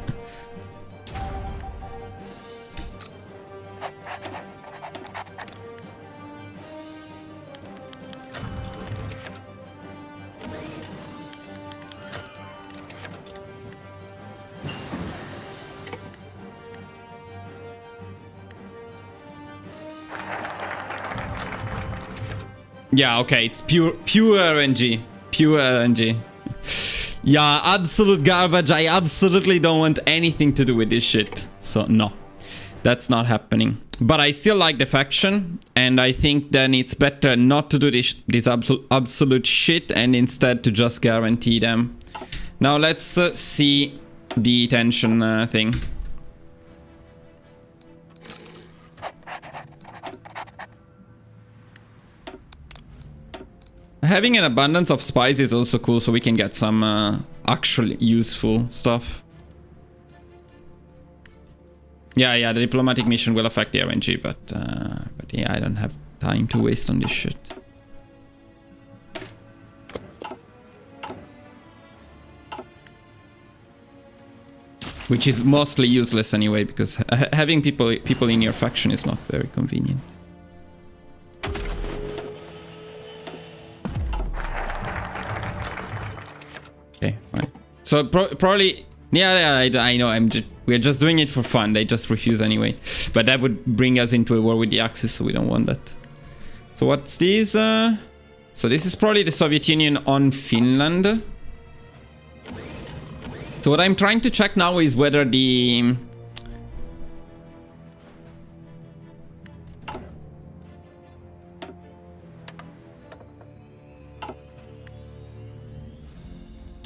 Yeah, okay, it's pure RNG. Pure RNG. Yeah, absolute garbage. I absolutely don't want anything to do with this shit. So, no. That's not happening. But I still like the faction. And I think then it's better not to do this absolute shit and instead to just guarantee them. Now, let's see the tension thing. Having an abundance of spies is also cool, so we can get some actually useful stuff. Yeah, the diplomatic mission will affect the RNG, but yeah, I don't have time to waste on this shit. Which is mostly useless anyway, because having people in your faction is not very convenient. Okay, fine. So probably, yeah, I know. We're just doing it for fun. They just refuse anyway. But that would bring us into a war with the Axis, so we don't want that. So what's this? So this is probably the Soviet Union on Finland. So what I'm trying to check now is whether the...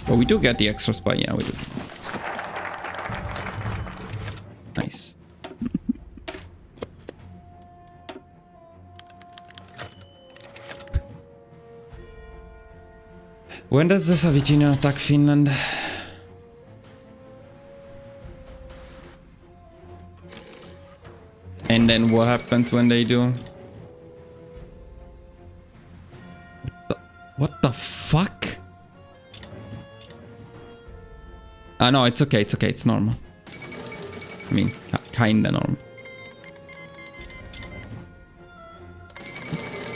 Well, we do get the extra spy. Yeah, we do. Nice. When does the Soviet Union attack Finland? And then what happens when they do? What the fuck? Ah, no, it's okay, it's normal. I mean, kinda normal.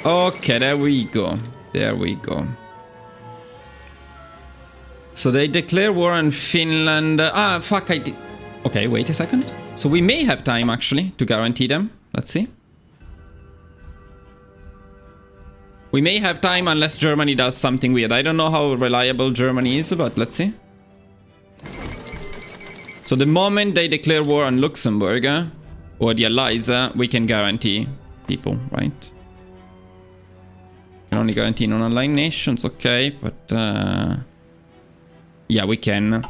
Okay, there we go. There we go. So they declare war on Finland. Ah, fuck, I did. Okay, wait a second. So we may have time, actually, to guarantee them. Let's see. We may have time unless Germany does something weird. I don't know how reliable Germany is, but let's see. So the moment they declare war on Luxembourg, or the Allies, we can guarantee people, right? Can only guarantee non-aligned nations, okay, but... yeah, we can.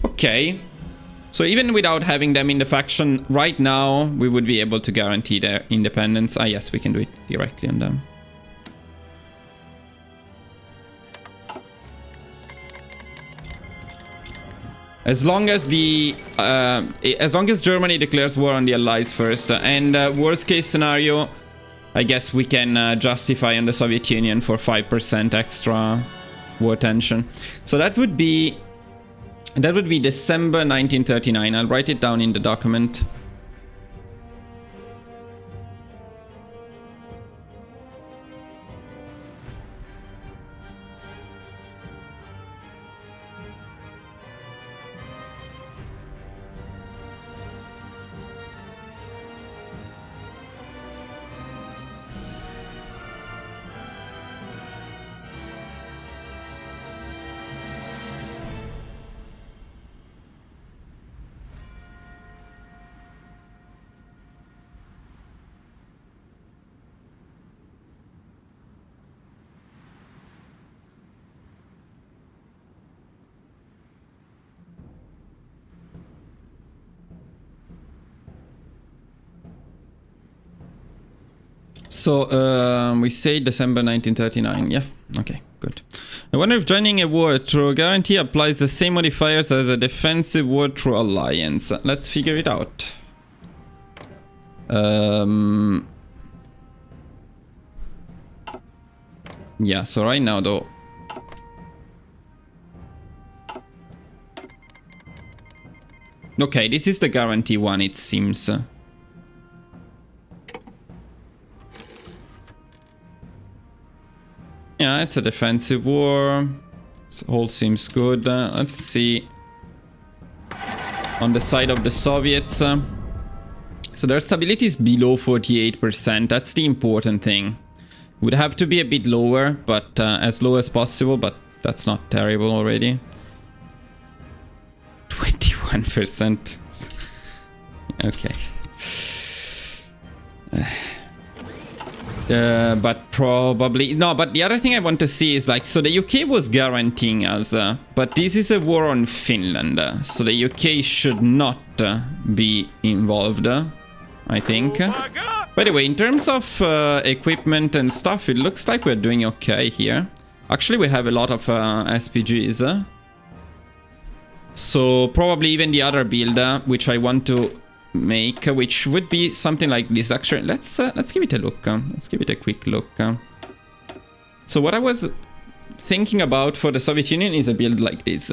Okay. So even without having them in the faction, right now, we would be able to guarantee their independence. Ah, yes, we can do it directly on them. As long as Germany declares war on the Allies first, and worst case scenario, I guess we can justify on the Soviet Union for 5% extra war tension. So that would be December 1939. I'll write it down in the document. So, we say December 1939, yeah? Okay, good. I wonder if joining a war through a guarantee applies the same modifiers as a defensive war through alliance. Let's figure it out. Yeah, so right now though... Okay, this is the guarantee one, it seems. Yeah, it's a defensive war. This all seems good. Let's see. On the side of the Soviets. So their stability is below 48%. That's the important thing. Would have to be a bit lower, but as low as possible, but that's not terrible already. 21%. Okay. But probably... No, but the other thing I want to see is like... So the UK was guaranteeing us, but this is a war on Finland. So the UK should not be involved, I think. By the way, in terms of equipment and stuff, it looks like we're doing okay here. Actually, we have a lot of SPGs. So probably even the other build, which I want to make, which would be something like this. Actually, let's give it a look. Let's give it a quick look. So what I was thinking about for the Soviet Union is a build like this.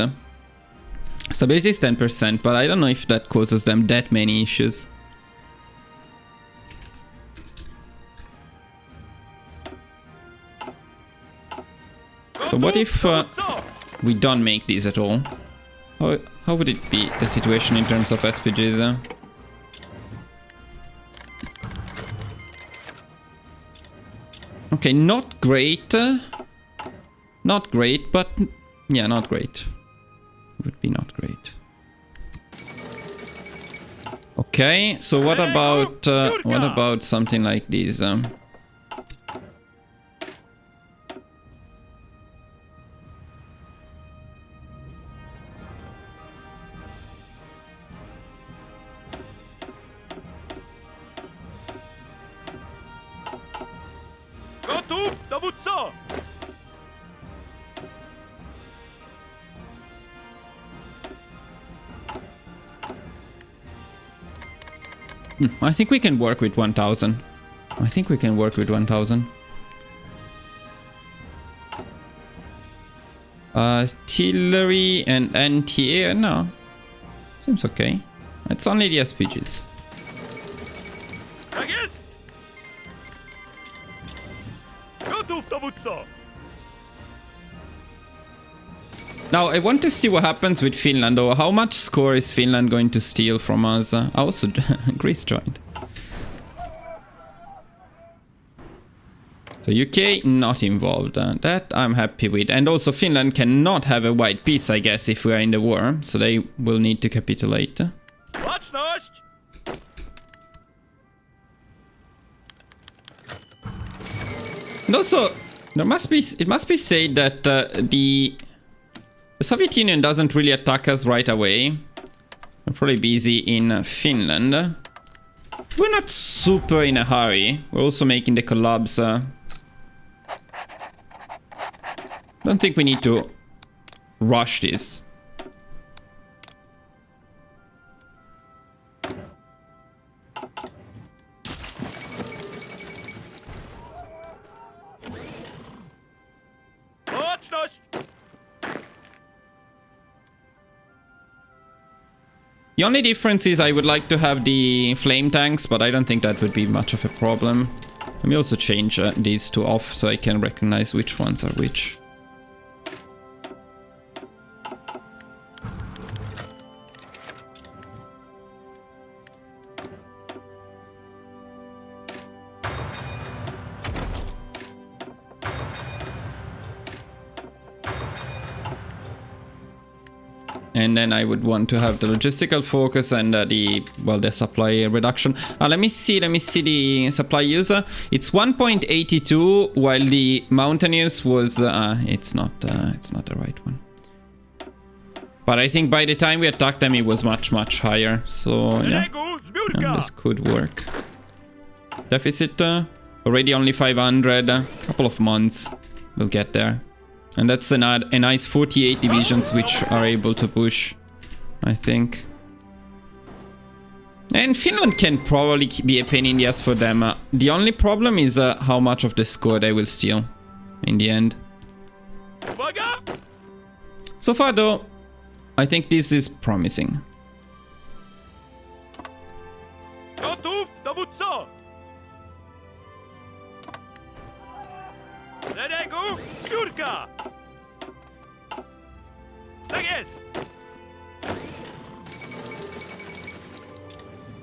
Stability is 10%, but I don't know if that causes them that many issues. So what if we don't make these at all? How would it be, the situation in terms of SPGs? Okay, not great. Not great, but... Yeah, not great. Would be not great. Okay, so what about something like this? I think we can work with 1000. I think we can work with 1000. Artillery and anti-air, no. Seems okay. It's only the SPGs. Now, I want to see what happens with Finland, or how much score is Finland going to steal from us? Also, Greece joined. So UK not involved. That I'm happy with. And also Finland cannot have a white peace, I guess, if we are in the war. So they will need to capitulate. And also, it must be said that the Soviet Union doesn't really attack us right away. We're probably busy in Finland. We're not super in a hurry. We're also making the collabs. Don't think we need to rush this. Точность! The only difference is I would like to have the flame tanks, but I don't think that would be much of a problem. Let me also change these two off so I can recognize which ones are which. And then I would want to have the logistical focus and the supply reduction. Let me see the supply user. It's 1.82, while the Mountaineers was it's not the right one. But I think by the time we attacked them, it was much higher. So yeah, this could work. Deficit already only 500. A couple of months, we'll get there. And that's a nice 48 divisions which are able to push, I think. And Finland can probably be a pain in the ass for them. The only problem is how much of the score they will steal in the end. So far though, I think this is promising.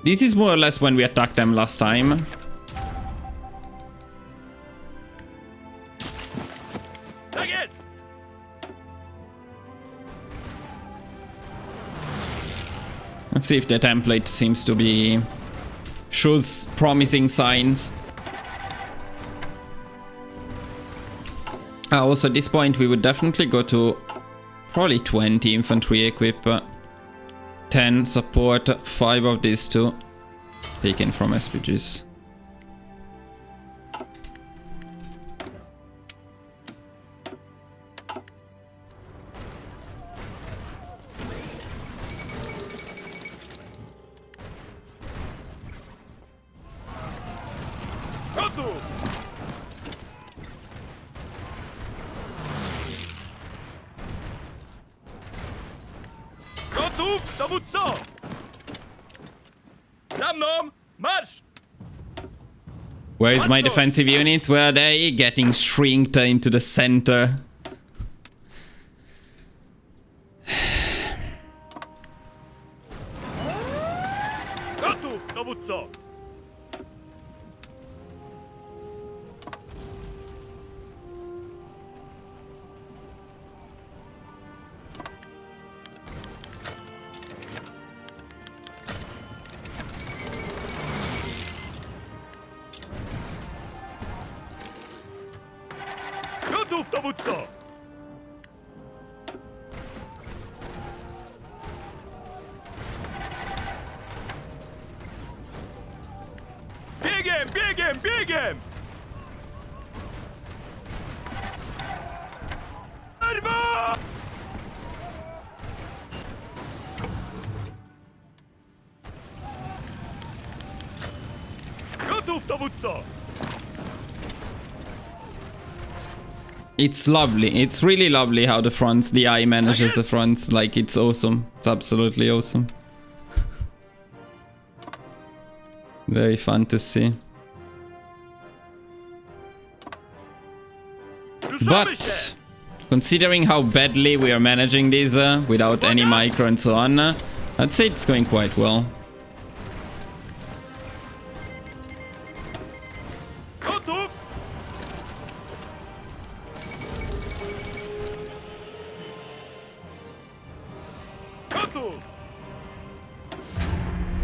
This is more or less when we attacked them last time. Let's see if the template seems to be... shows promising signs. Also at this point we would definitely go to probably 20 infantry equip, 10 support, 5 of these two taken from SPGs. Where is my defensive units? Where are they? Getting shrinked into the center. Biegiem! Arma! Gotów, dowódco! It's lovely. It's really lovely how the eye manages the fronts. Like, it's awesome. It's absolutely awesome. Very fun to see. But considering how badly we are managing these without any micro and so on, I'd say it's going quite well.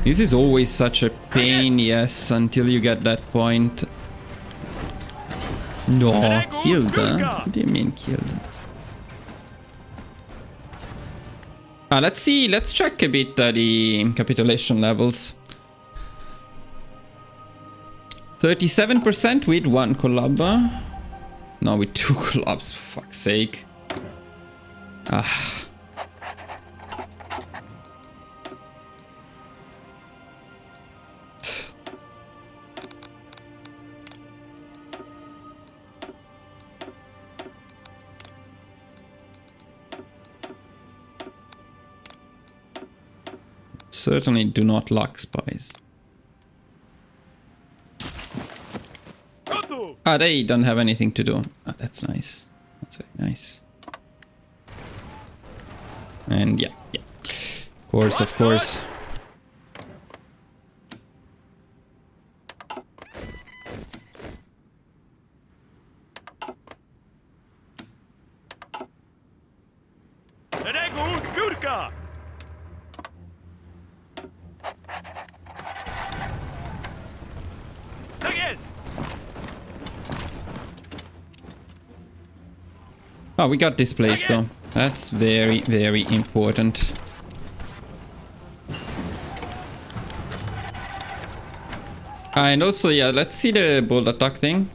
This is always such a pain, yes, until you get that point. No, killed, What do you mean killed? Let's see, let's check a bit the capitulation levels. 37% with 1 collab. No, with 2 collabs, for fuck's sake. Certainly do not lack spies. Готов! Ah, they don't have anything to do. Ah, that's nice. That's very nice. And yeah. Of course. Szeregu, zbiórka! Tak jest! Oh, we got this place, so that's very, very important. And also, yeah, let's see the bold attack thing.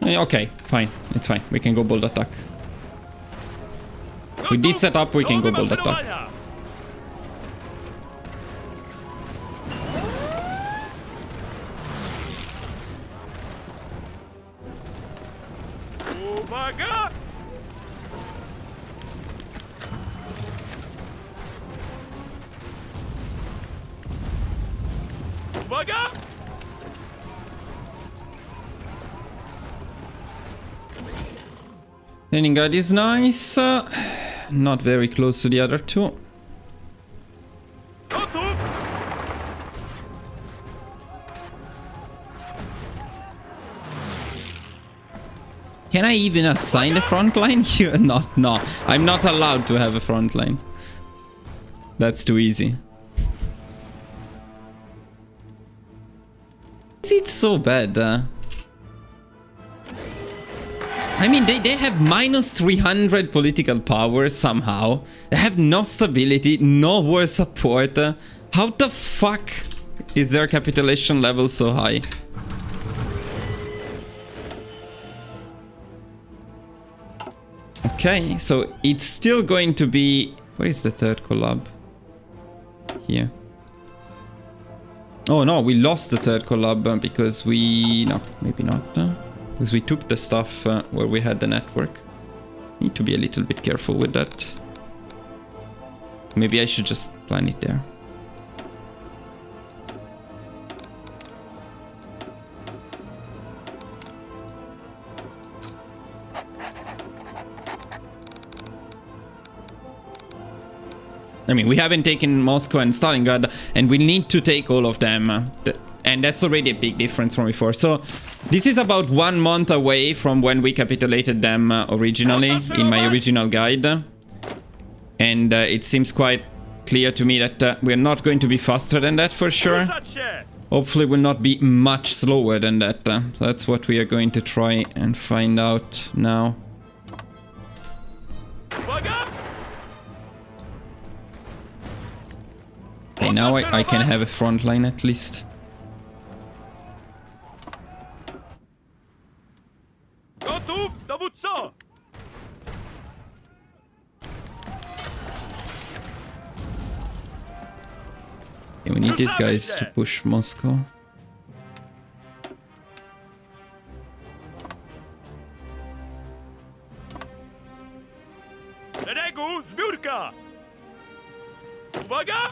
Okay, fine. It's fine. We can go bold attack. With this setup, we can go bold attack. Uwaga! Uwaga! Leningrad is nice. Not very close to the other two. Gotów! Can I even assign a front line? You're not. No, I'm not allowed to have a front line. That's too easy. Is it so bad? I mean, they have minus 300 political power somehow. They have no stability, no war support. How the fuck is their capitulation level so high? Okay, so it's still going to be... Where is the third collab? Here. Oh no, we lost the third collab because we... No, maybe not. Because we took the stuff where we had the network. Need to be a little bit careful with that. Maybe I should just plan it there. I mean, we haven't taken Moscow and Stalingrad, and we need to take all of them. And that's already a big difference from before. So this is about 1 month away from when we capitulated them originally, in my original guide. And it seems quite clear to me that we're not going to be faster than that for sure. Hopefully we'll not be much slower than that. That's what we are going to try and find out now. Okay, now I can have a front line at least. Gotów, dowódco! Okay, we need these guys to push Moscow. Szeregu, zbiórka! Uwaga!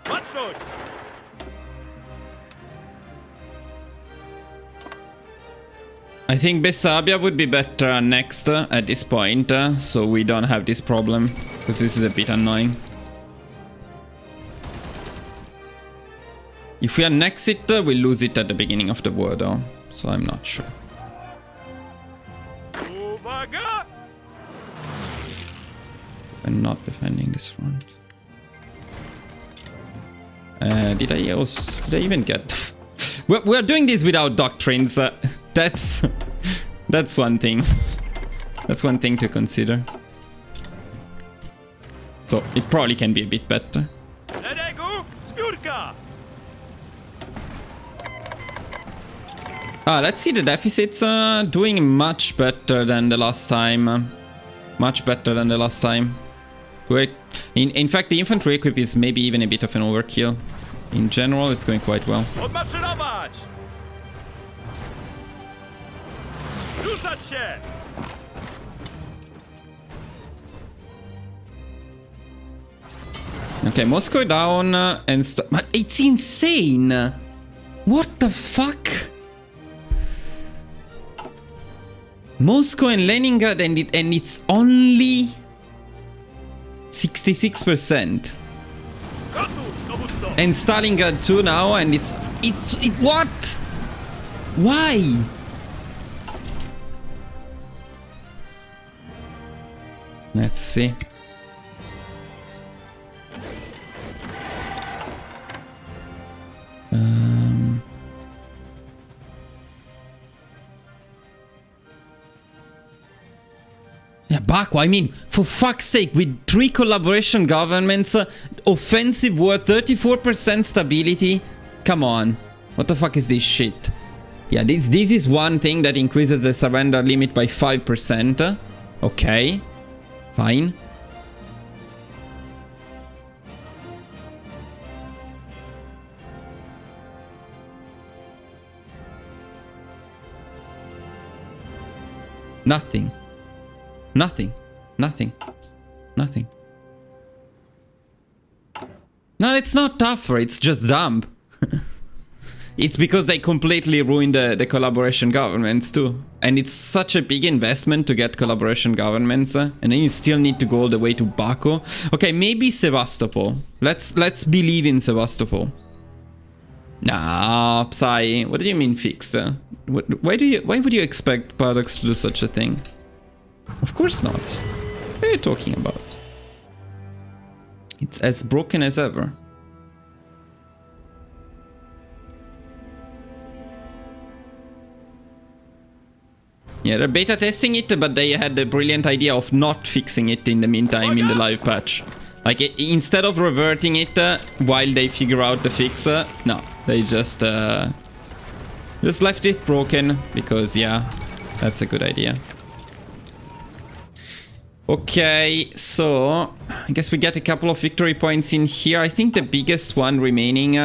Baczność! I think Bessarabia would be better next at this point, so we don't have this problem, because this is a bit annoying. If we annex it, we'll lose it at the beginning of the war though, so I'm not sure. Uwaga! We're not defending this front. Did I even get... We're doing this without doctrines. That's one thing. That's one thing to consider. So it probably can be a bit better. Szeregu, zbiórka! Let's see the deficits. Doing much better than the last time. Much better than the last time. In fact, the infantry equip is maybe even a bit of an overkill. In general, it's going quite well. Odmarszować! Ruszać się! Okay, Moscow down and but it's insane! What the fuck? Moscow and Leningrad and it's only 66%. Gotów, dowódco! And Stalingrad too now and it's what? Why? Let's see. Yeah, Baku, I mean, for fuck's sake, with 3 collaboration governments, offensive war, 34% stability. Come on. What the fuck is this shit? Yeah, this is one thing that increases the surrender limit by 5%. Okay. Fine. Nothing. Nothing. Nothing. Nothing. No, it's not tougher, it's just dumb. It's because they completely ruined the collaboration governments too. And it's such a big investment to get collaboration governments. And then you still need to go all the way to Baku. Okay, maybe Sevastopol. Let's believe in Sevastopol. Nah, Psy, what do you mean fixed? Why would you expect Paradox to do such a thing? Of course not. What are you talking about? It's as broken as ever. Yeah, they're beta testing it, but they had the brilliant idea of not fixing it in the meantime in the live patch. Like, instead of reverting it while they figure out the fix, no, they just left it broken, because, yeah, that's a good idea. Okay, so I guess we get a couple of victory points in here. I think the biggest one remaining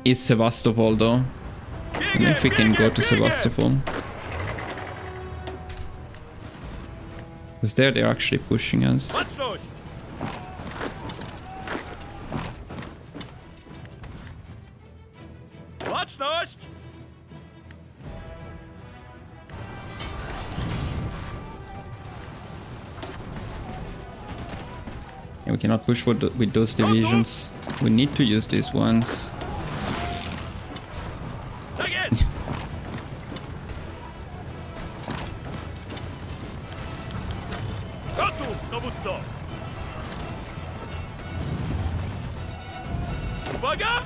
is Sevastopol, though. I don't know if we can go to Sevastopol. Because there they're actually pushing us. Baczność! Baczność! Yeah, we cannot push with those divisions. We need to use these ones. Tak jest! Gotów, dowódco! Uwaga!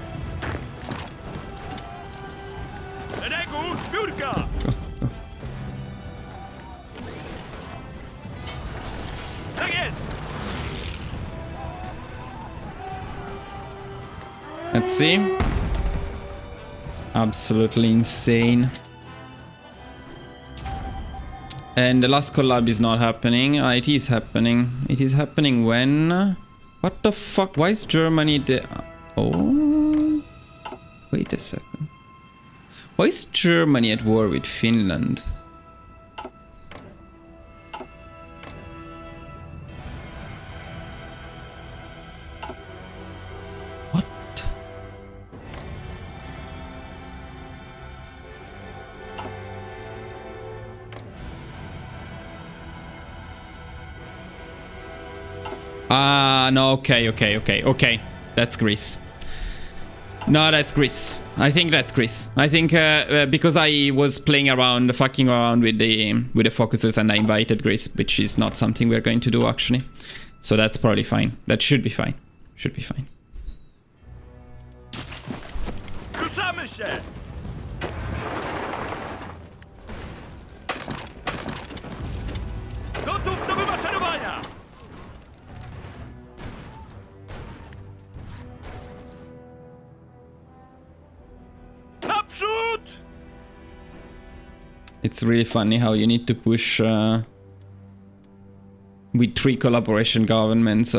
Szeregu, zbiórka! Tak jest! Let's see. Absolutely insane. And the last collab is not happening. It is happening. It is happening when? What the fuck? Why is Germany the... Oh. Wait a second. Why is Germany at war with Finland? No, okay. That's Greece. No, that's Greece. I think that's Greece. I think because I was playing around, fucking around with the focuses, and I invited Greece, which is not something we're going to do actually. So that's probably fine. That should be fine. Should be fine. Ruszamy się! Gotów do wymaszerowania! Naprzód! It's really funny how you need to push with 3 collaboration governments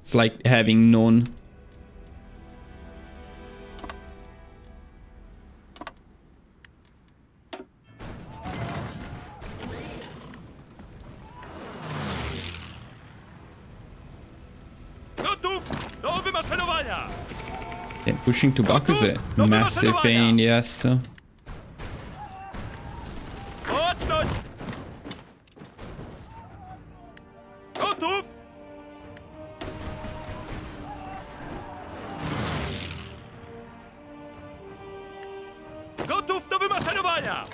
It's like having none. Gotów do wymaszerowania! Yeah, pushing to Baku is a massive pain in the ass though. Baczność! Gotów! Gotów do wymaszerowania!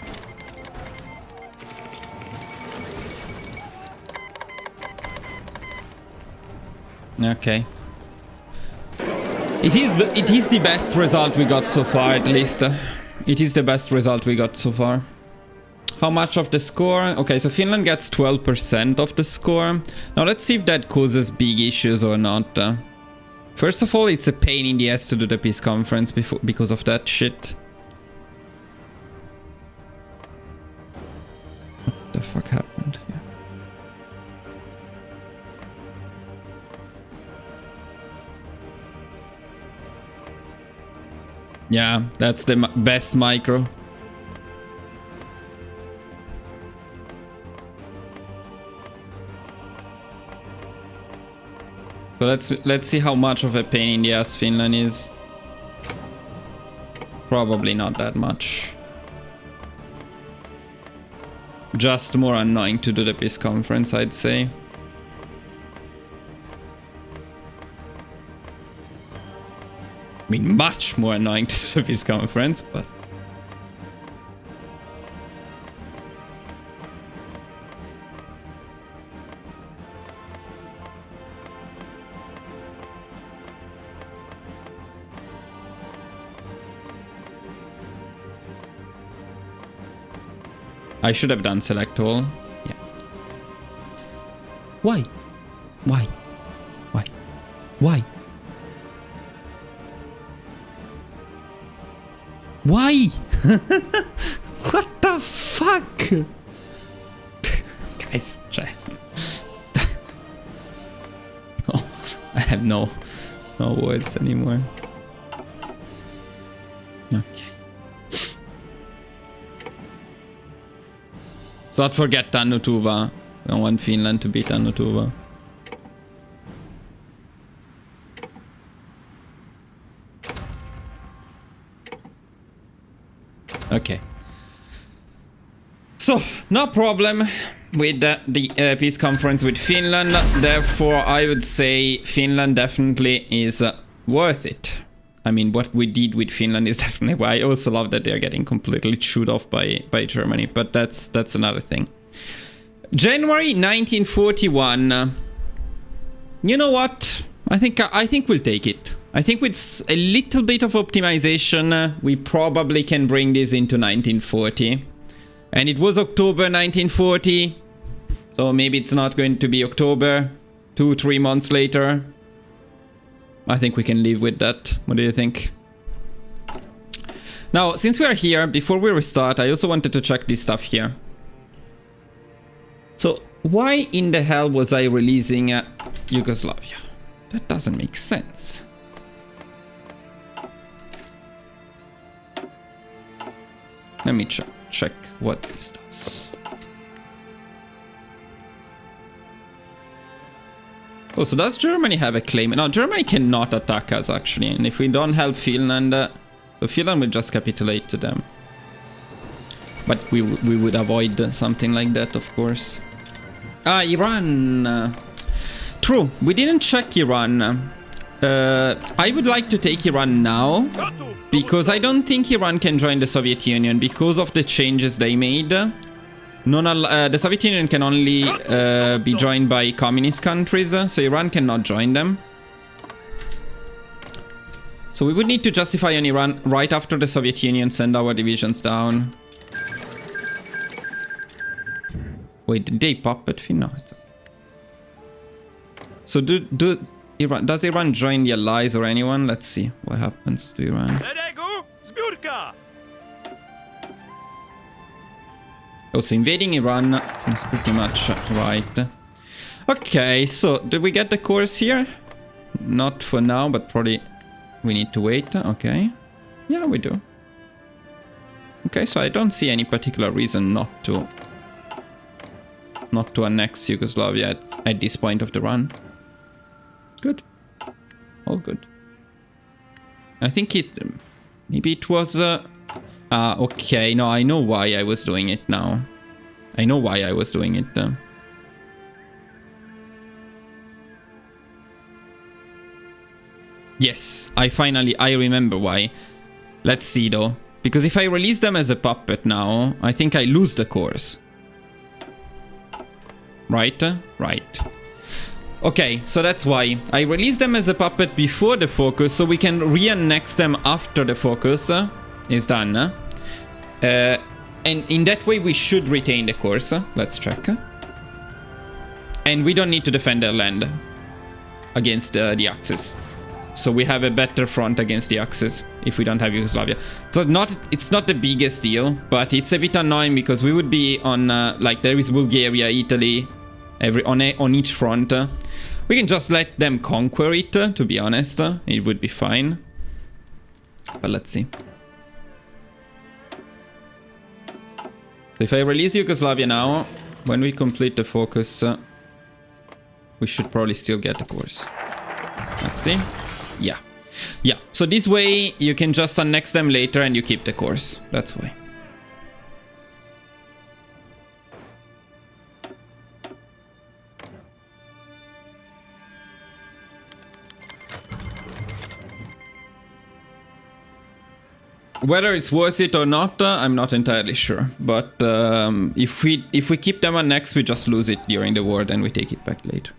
Okay. It is the best result we got so far, at least. It is the best result we got so far. How much of the score? Okay, so Finland gets 12% of the score. Now let's see if that causes big issues or not. First of all, it's a pain in the ass to do the peace conference because of that shit. What the fuck happened here? Yeah, that's the best micro. So let's see how much of a pain in the ass Finland is. Probably not that much. Just more annoying to do the peace conference, I'd say. I mean, much more annoying to do the peace conference, but... I should have done select all. Yeah. Why? Why? Why? Why? Why? What the fuck? Guys, try. No, I have no words anymore. Okay. Let's not forget Tannutuva. I want Finland to beat Tannutuva. Okay. So, no problem with the peace conference with Finland. Therefore, I would say Finland definitely is worth it. I mean, what we did with Finland is definitely why I also love that they're getting completely chewed off by Germany. But that's another thing. January 1941. You know what? I think we'll take it. I think with a little bit of optimization, we probably can bring this into 1940. And it was October 1940. So maybe it's not going to be October, 2-3 months later. I think we can live with that. What do you think? Now, since we are here, before we restart, I also wanted to check this stuff here. So, why in the hell was I releasing Yugoslavia? That doesn't make sense. Let me check what this does. Oh, so does Germany have a claim? No, Germany cannot attack us, actually. And if we don't help Finland, so Finland will just capitulate to them. But we would avoid something like that, of course. Ah, Iran. True, we didn't check Iran. I would like to take Iran now, because I don't think Iran can join the Soviet Union because of the changes they made. The Soviet Union can only be joined by communist countries, so Iran cannot join them. So we would need to justify on Iran right after the Soviet Union send our divisions down. Wait, did they puppet Finn? No, it's okay. So does Iran join the Allies or anyone? Let's see what happens to Iran. Also, invading Iran seems pretty much right. Okay, so did we get the course here? not for now, but probably we need to wait. Okay. Yeah, we do. Okay, so I don't see any particular reason not to annex Yugoslavia at this point of the run. Good. All good. I think maybe it was... okay, no, I know why I was doing it now. I know why I was doing it. Yes, I remember why. Let's see though. Because if I release them as a puppet now, I think I lose the course. Right? Right. Okay, so that's why. I release them as a puppet before the focus, so we can re-annex them after the focus is done. And in that way we should retain the course. Let's check. And we don't need to defend their land against the Axis. So we have a better front against the Axis if we don't have Yugoslavia. So it's not the biggest deal, but it's a bit annoying because we would be on like there is Bulgaria, Italy, on each front. We can just let them conquer it, to be honest. It would be fine. But let's see. So if I release Yugoslavia now, when we complete the focus, we should probably still get the course. Let's see. Yeah. Yeah. So this way you can just annex them later and you keep the course. That's why. Whether it's worth it or not, I'm not entirely sure. But if we keep them annexed, we just lose it during the war, then we take it back later.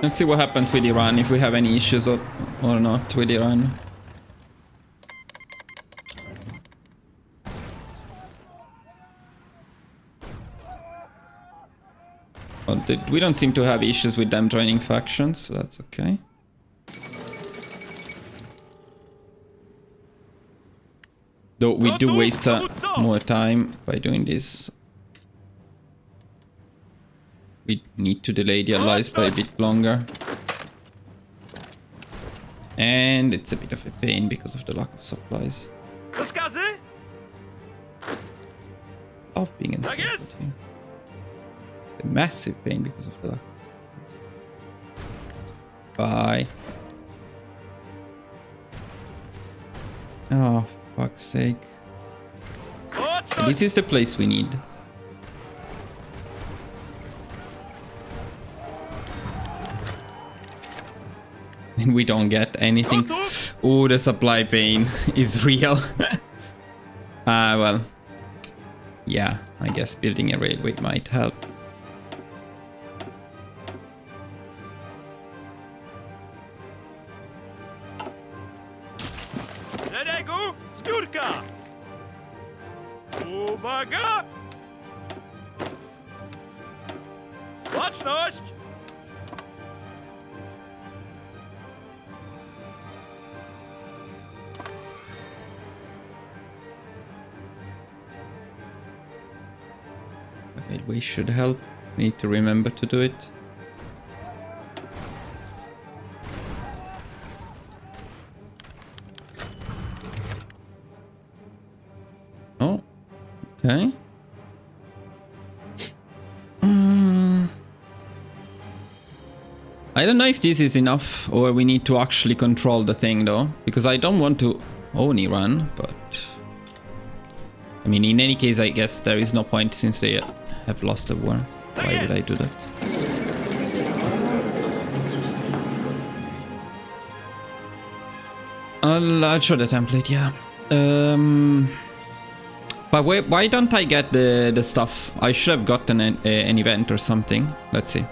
Let's see what happens with Iran, if we have any issues or not with Iran. Well, we don't seem to have issues with them joining factions, so that's okay. Though we do waste more time by doing this. We need to delay the allies by a bit longer. And it's a bit of a pain because of the lack of supplies. Of being in the support here. A massive pain because of the lack of supplies. Bye. Oh, for fuck's sake. This is the place we need. And we don't get anything. Oh, the supply pain is real. Well, yeah, I guess building a railway might help. Railway should help. We need to remember to do it. Oh, okay. I don't know if this is enough or we need to actually control the thing though, because I don't want to own Iran, but I mean, in any case, I guess there is no point since they have lost the war. Why would I do that? I'll show the template, yeah. But why don't I get the stuff? I should have gotten an event or something. Let's see.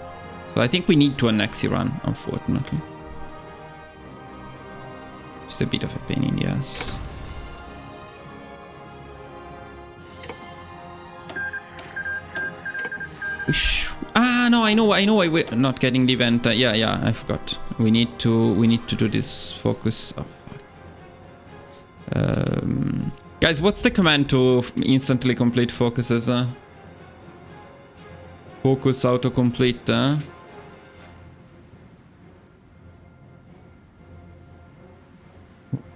So I think we need to annex Iran, unfortunately. It's a bit of a pain in the ass. no, I know why we're not getting the event. Yeah, I forgot. We need to do this focus. Oh, fuck. Guys, what's the command to instantly complete focuses? Focus autocomplete.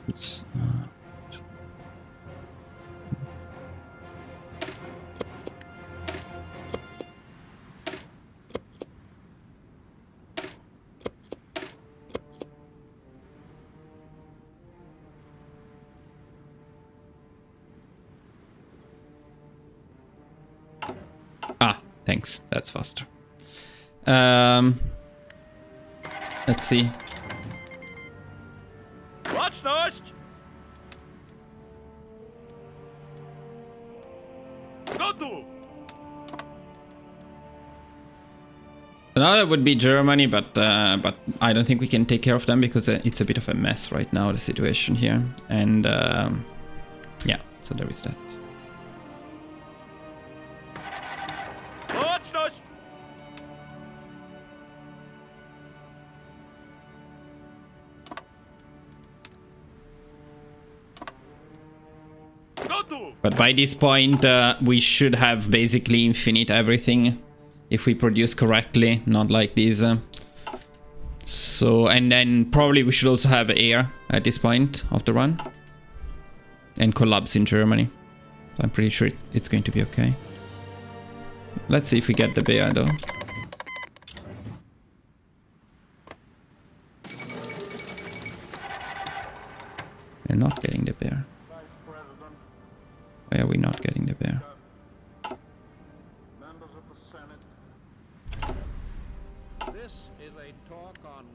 Oops. Thanks, that's faster. Let's see. Łączność! Gotów! Now that would be Germany, but I don't think we can take care of them because it's a bit of a mess right now, the situation here. And yeah, so there is that. Łączność! Gotów! But by this point, we should have basically infinite everything if we produce correctly, not like this. So, and then probably we should also have air at this point of the run. And collapse in Germany. I'm pretty sure it's going to be okay. Let's see if we get the bear though. We're not getting the bear. Why are we not getting the bear?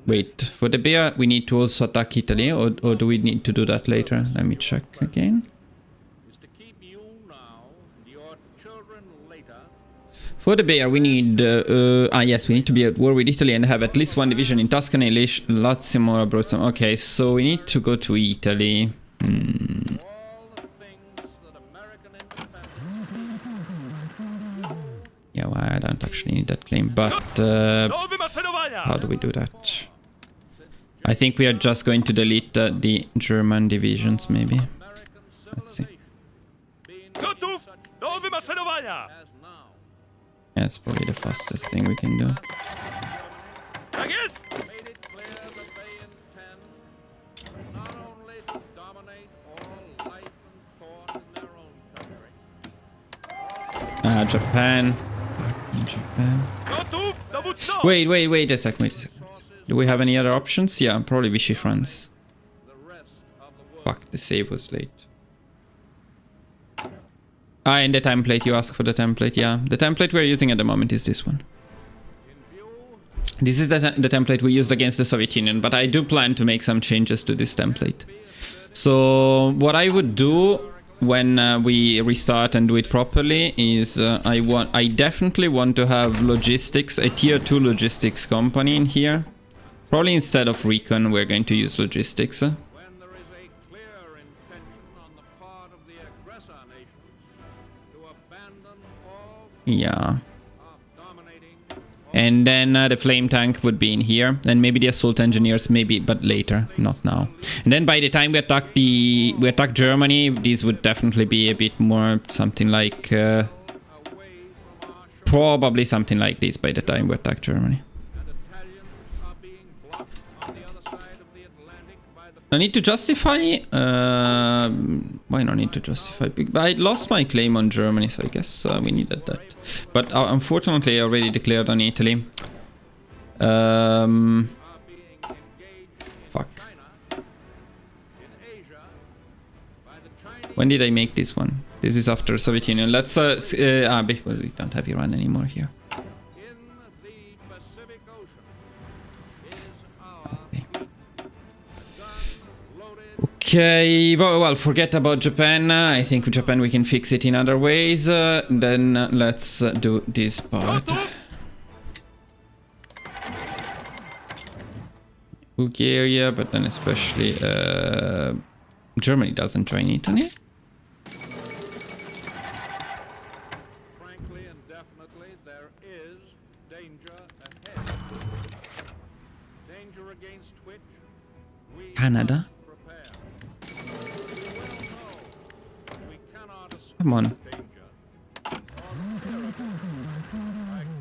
Wait, for the bear we need to also attack Italy, or do we need to do that later? Let me check again. For the bear we need, yes, we need to be at war with Italy and have at least one division in Tuscany, Lazio, more abroad. Okay, so we need to go to Italy. Yeah, well, I don't actually need that claim, but how do we do that? I think we are just going to delete the German divisions, maybe. Let's see. Gotów do wymaszerowania! Yeah, it's probably the fastest thing we can do. Tak jest! Japan. Fucking Japan. Gotów, dowódco! Wait a second. Do we have any other options? Yeah, probably Vichy France. Fuck, the save was late. And the template, you asked for the template, yeah. The template we're using at the moment is this one. This is the template we used against the Soviet Union, but I do plan to make some changes to this template. So what I would do when we restart and do it properly is I definitely want to have logistics, a tier 2 logistics company in here. Probably instead of recon, we're going to use logistics. Yeah. And then the flame tank would be in here, and maybe the assault engineers, maybe, but later, not now. And then by the time we attack Germany, these would definitely be a bit more something like probably something like this by the time we attack Germany. I need to justify. Why not need to justify? I lost my claim on Germany, so I guess we needed that. But unfortunately, I already declared on Italy. Fuck. When did I make this one? This is after Soviet Union. Let's well, we don't have Iran anymore here. Okay, well, forget about Japan. I think with Japan we can fix it in other ways. Then let's do this part. Bulgaria, but then especially Germany doesn't join Italy. Frankly and definitely, there is danger against which we Canada? prepare. We well know we cannot escape Come on. danger or fear of it by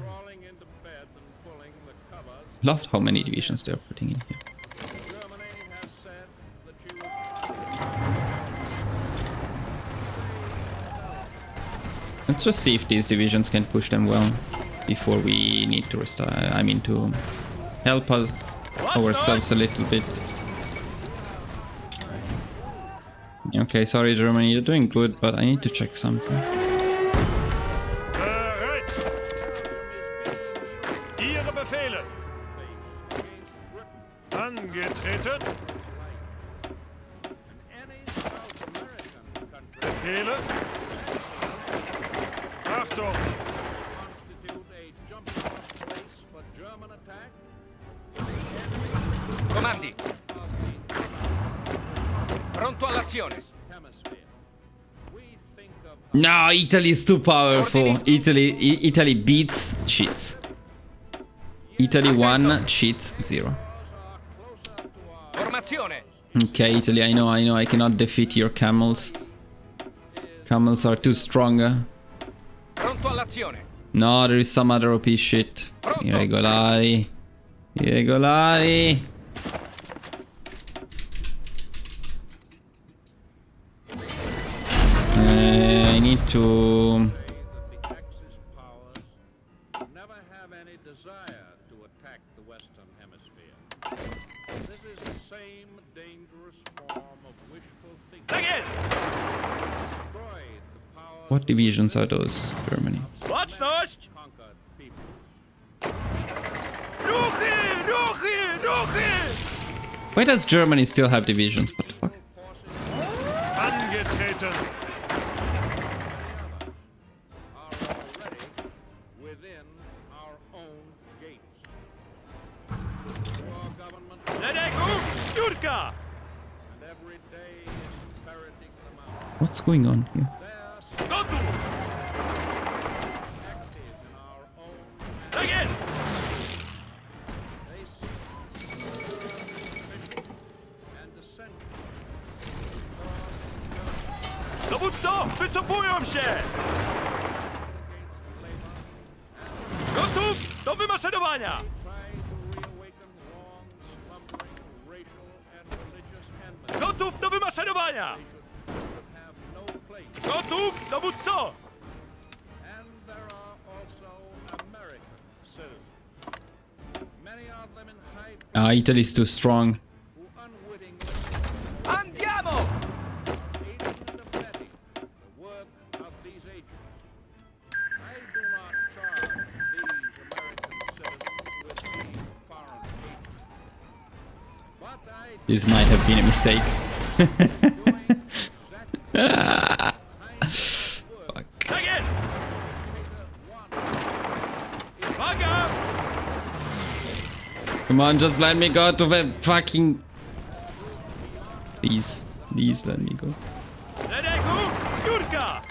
crawling into bed and pulling the covers. Loved how many divisions they're putting in here. Germany has said that she will Let's just see if these divisions can push them well before we need to restart. I mean, to help us ourselves a little bit. Okay, sorry Germany, you're doing good, but I need to check something. Bereit! Ihre Befehle! Angetreten! Befehle! Achtung! constitute a jumping-off place for German attack. Comandi. Pronto all'azione. Hemisphere. We think of No, Italy is too powerful. Italy beats cheats. Italy 1, cheats 0. Formazione. Okay, Italy, I know, I cannot defeat your camels. Camels are too strong. Pronto all'azione. No, there is some other OP shit. Irregolari. Irregolari. I need to... that the Axis powers never have any desire to attack the Western Hemisphere. This is the same dangerous form of wishful thinking. Vergiss! Destroyed the power What divisions are those, Germany? Baczność! conquered people. Ruchy! Ruchy! Ruchy! Why does Germany still have divisions? What the fuck? Angetreten! Are already within our own gates. War government Zedek! Jurka! and every day is ferreting them out. What's going on here? They're Gotów! active in our own Vergiss! They seek and dissension. Dowódco! Wycofują się! Gotów do wymaszerowania! Try to reawaken long slumbering racial and religious enmity. Gotów do wymaszerowania! Should have no place. Gotów, dowódco! And there are also American citizens. Many of them in high Ah, Italy is too strong. who unwittingly Andiamo! aiding and abetting the work of these agents. I do not charge these American citizens with being foreign agents. But I This might have been a mistake. Fuck. Vergiss! Uwaga! Come on, just let me go to the fucking... Please, please let me go. Zedek! Jurka!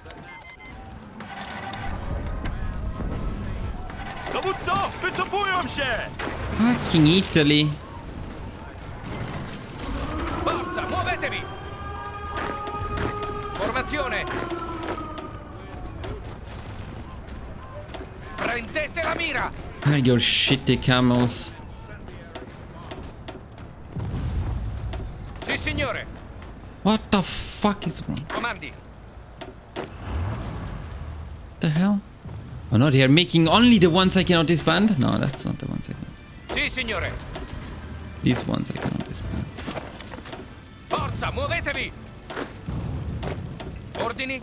Dowódco! Wycofują się! Fucking Italy. Forza, muovetevi! Formazione! Prendete la mira! Ah, your shitty camels. Sì, signore! What the fuck is wrong? Comandi! What the hell? Oh no, they are making only the ones I cannot disband? No, that's not the ones I cannot. Sì, signore! These ones I cannot disband. Forza, muovetevi! Ordini?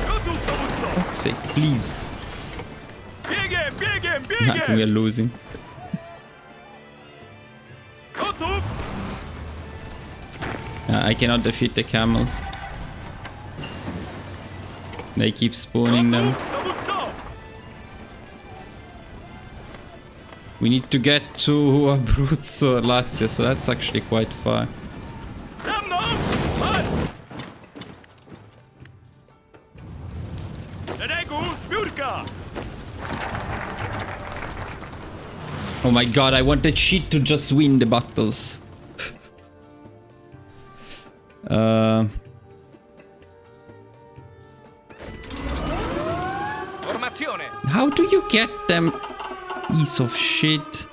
Gotów, dowódco! Fuck's sake, please. Biegiem, biegiem, I think we are biegiem! losing. Gotów! I cannot defeat the camels. They keep spawning them. Gotów, dowódco! We need to get to Abruzzo, Lazio, so that's actually quite far. Za mną! Marsz! Regu, zbiórka! Oh my god, I want the cheat to just win the battles. Formazione. How do you get them? Piece of shit.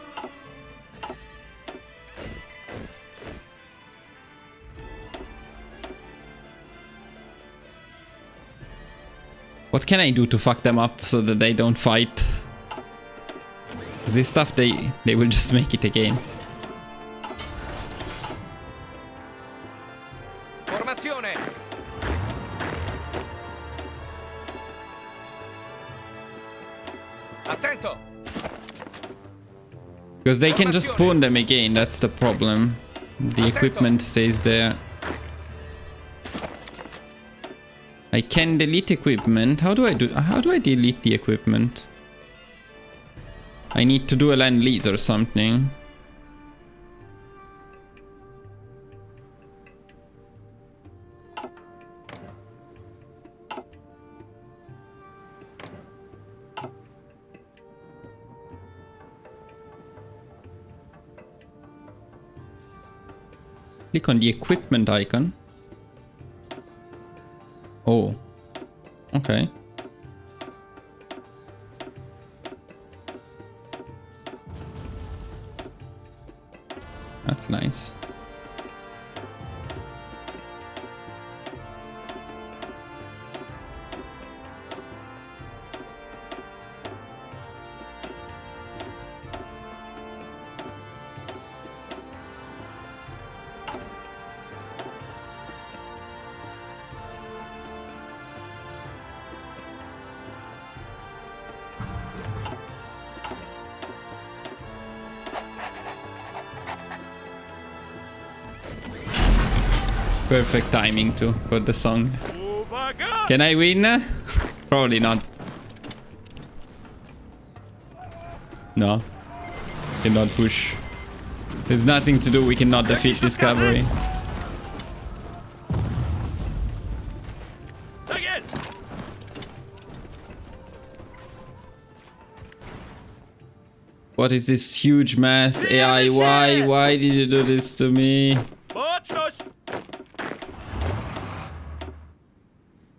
What can I do to fuck them up so that they don't fight? 'Cause this stuff, they will just make it again. Formazione. Attento. Because they can just spawn them again, that's the problem. The equipment stays there. I can delete equipment. How do I delete the equipment? I need to do a land lease or something. Click on the equipment icon. Oh, okay. That's nice. Perfect timing too for the song. Uwaga! Can I win? Probably not. No. Cannot push. There's nothing to do. We cannot defeat Discovery. Tak jest! What is this huge mass AI? Why did you do this to me? Baczność!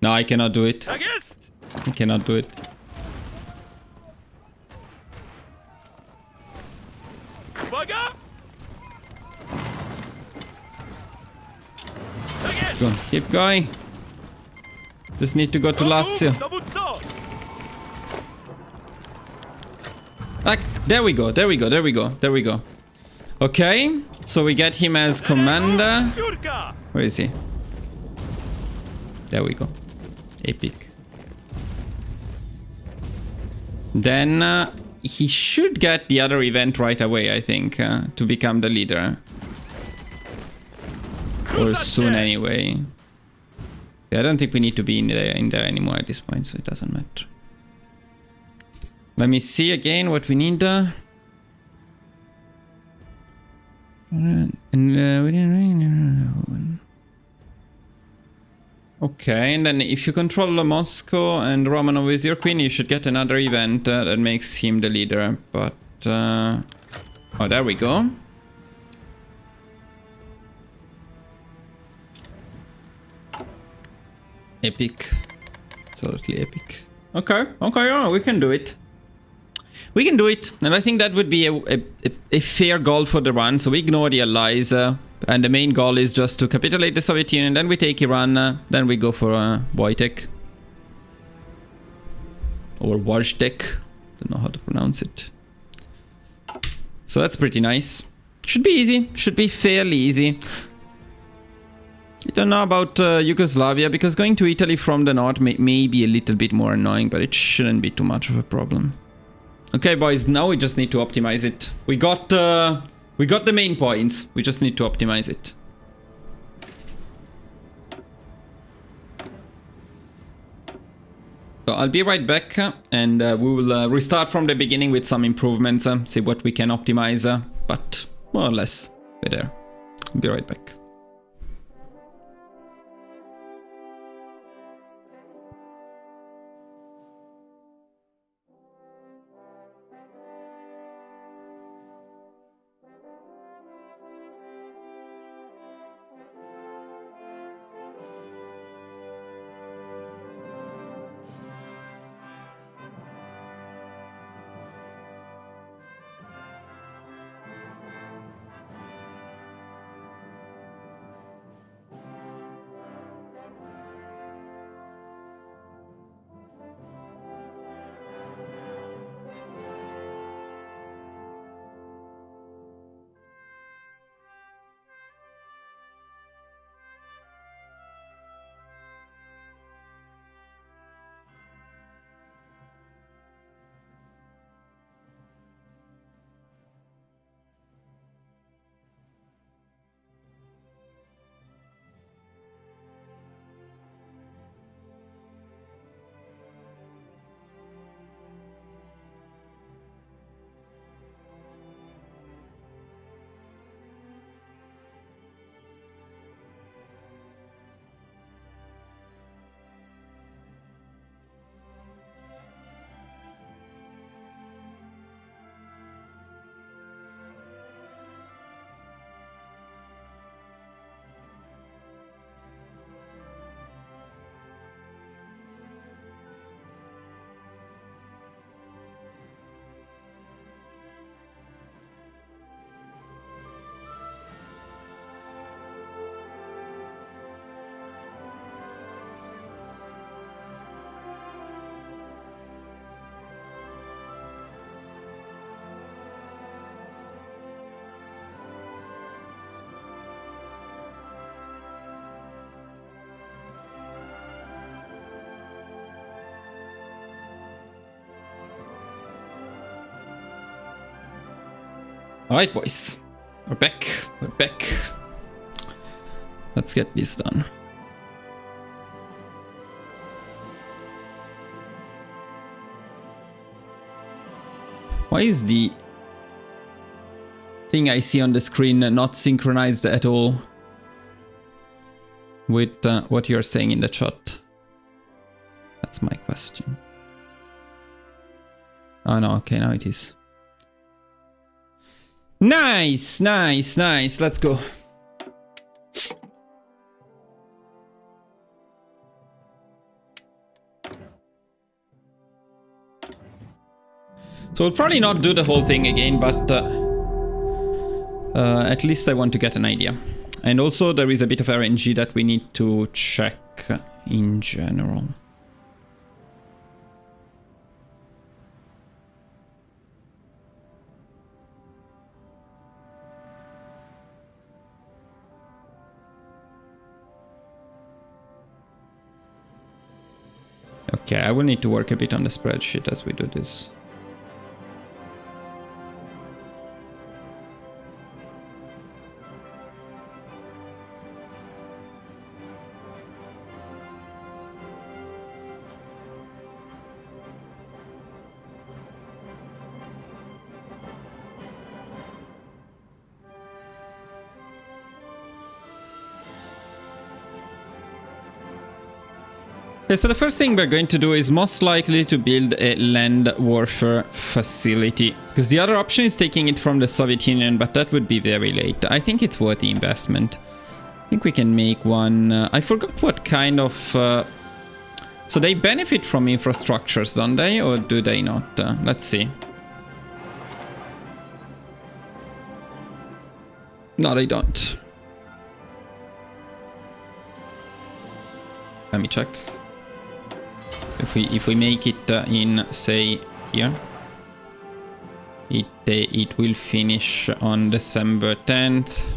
No, I cannot do it. Tak jest! I cannot do it. Uwaga! Tak jest! Go on, keep going. Just need to go to Lazio. Dowódco! Ah, there we go. Okay, so we get him as commander. Zbiórka! Where is he? There we go. Epic. Then he should get the other event right away, I think, to become the leader. Or soon anyway. Yeah, I don't think we need to be in there anymore at this point, so it doesn't matter. Let me see again what we need. Okay, and then if you control Moscow and Romanov is your queen, you should get another event that makes him the leader. But oh, there we go. Epic. Absolutely epic. Okay, oh, we can do it. We can do it, and I think that would be a fair goal for the run. So we ignore the allies, and the main goal is just to capitulate the Soviet Union. Then we take Iran, then we go for Wojtek. Or Wojtek, don't know how to pronounce it. So that's pretty nice. Should be easy, should be fairly easy. I don't know about Yugoslavia, because going to Italy from the north may be a little bit more annoying, but it shouldn't be too much of a problem. Okay, boys, now we just need to optimize it. We got the main points. We just need to optimize it. So I'll be right back, and we will restart from the beginning with some improvements, see what we can optimize, but more or less we're there. I'll be right back. Alright, boys. We're back. We're back. Let's get this done. Why is the thing I see on the screen not synchronized at all with what you're saying in the chat? That's my question. Oh no, okay, now it is. Nice, nice, nice. Let's go. So we'll probably not do the whole thing again, but at least I want to get an idea. And also there is a bit of RNG that we need to check in general. Okay, I will need to work a bit on the spreadsheet as we do this. Okay, so the first thing we're going to do is most likely to build a land warfare facility, because the other option is taking it from the Soviet Union, but that would be very late. I think it's worth the investment. I think we can make one. I forgot what kind of... So they benefit from infrastructures, don't they? Or do they not? Let's see. No, they don't. Let me check. If we make it in, say, here, it will finish on December 10th.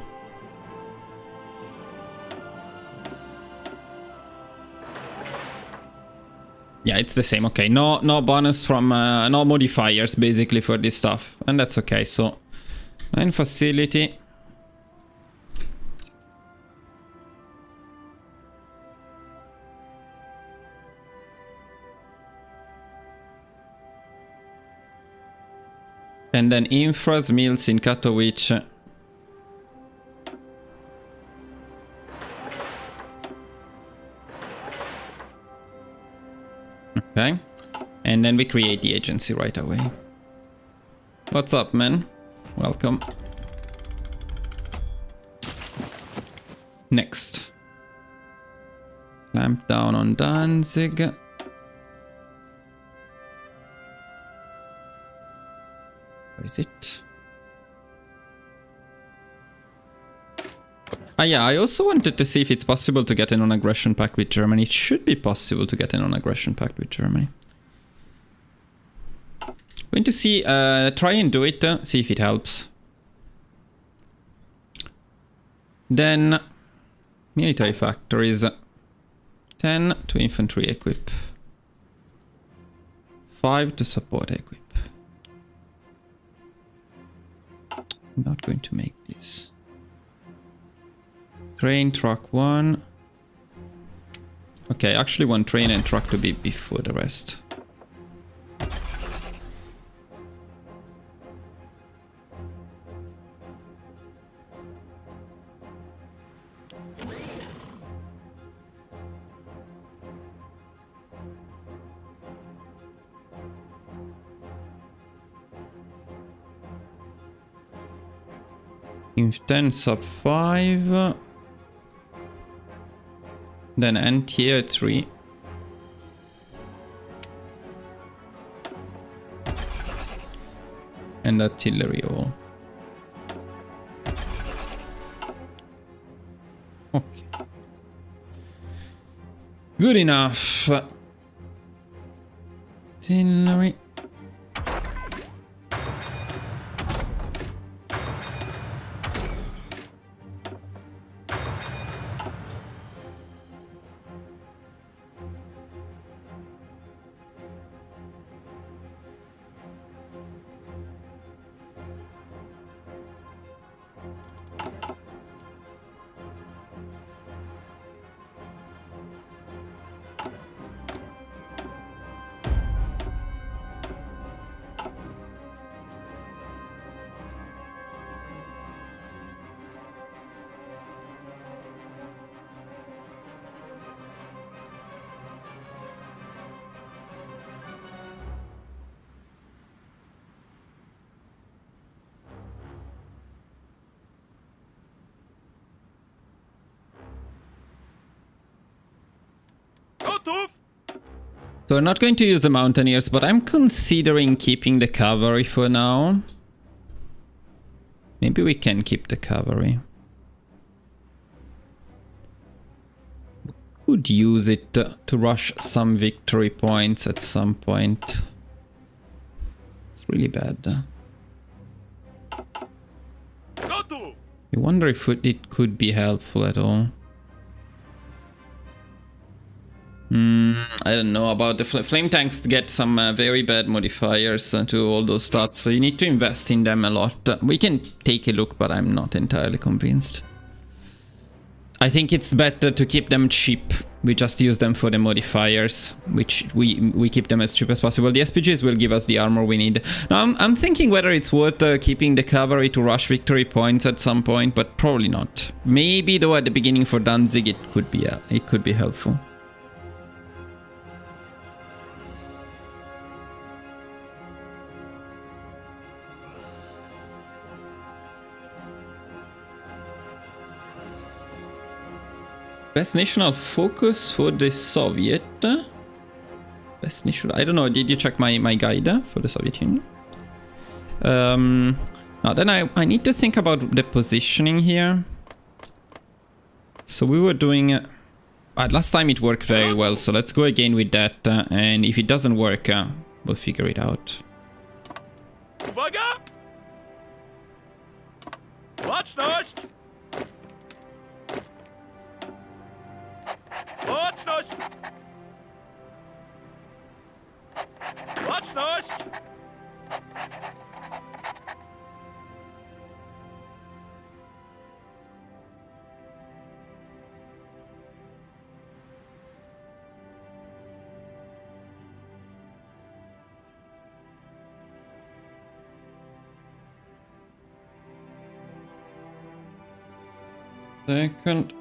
Yeah, it's the same. Okay, no bonus from no modifiers basically for this stuff, and that's okay. So 9 facility. And then infras mills in Katowice. Okay. And then we create the agency right away. What's up, man? Welcome. Next. Clamp down on Danzig. Where is it? Ah yeah, I also wanted to see if it's possible to get a non-aggression pact with Germany. It should be possible to get a non-aggression pact with Germany. Going to see, try and do it, see if it helps. Then, military factories. 10 to infantry equip. 5 to support equip. I'm not going to make this. Train, truck 1. Okay, actually want train and truck to be before the rest. Inf 10 sub 5. Then N tier 3. And artillery all. Okay. Good enough. Artillery. So we're not going to use the Mountaineers, but I'm considering keeping the cavalry for now. Maybe we can keep the cavalry. Could use it to rush some victory points at some point. It's really bad. Готов! I wonder if it could be helpful at all. I don't know about the flame tanks. Get some very bad modifiers to all those stats, so you need to invest in them a lot. We can take a look, but I'm not entirely convinced. I think it's better to keep them cheap. We just use them for the modifiers, which we keep them as cheap as possible. The SPGs will give us the armor we need. Now, I'm thinking whether it's worth keeping the cavalry to rush victory points at some point, but probably not. Maybe though at the beginning for Danzig it could be helpful. Best national focus for the Soviet. Best national. I don't know. Did you check my guide for the Soviet Union? Now then I need to think about the positioning here. So we were doing. Last time it worked very well. So let's go again with that. And if it doesn't work, we'll figure it out. Uwaga! Baczność! Baczność! Baczność! Second.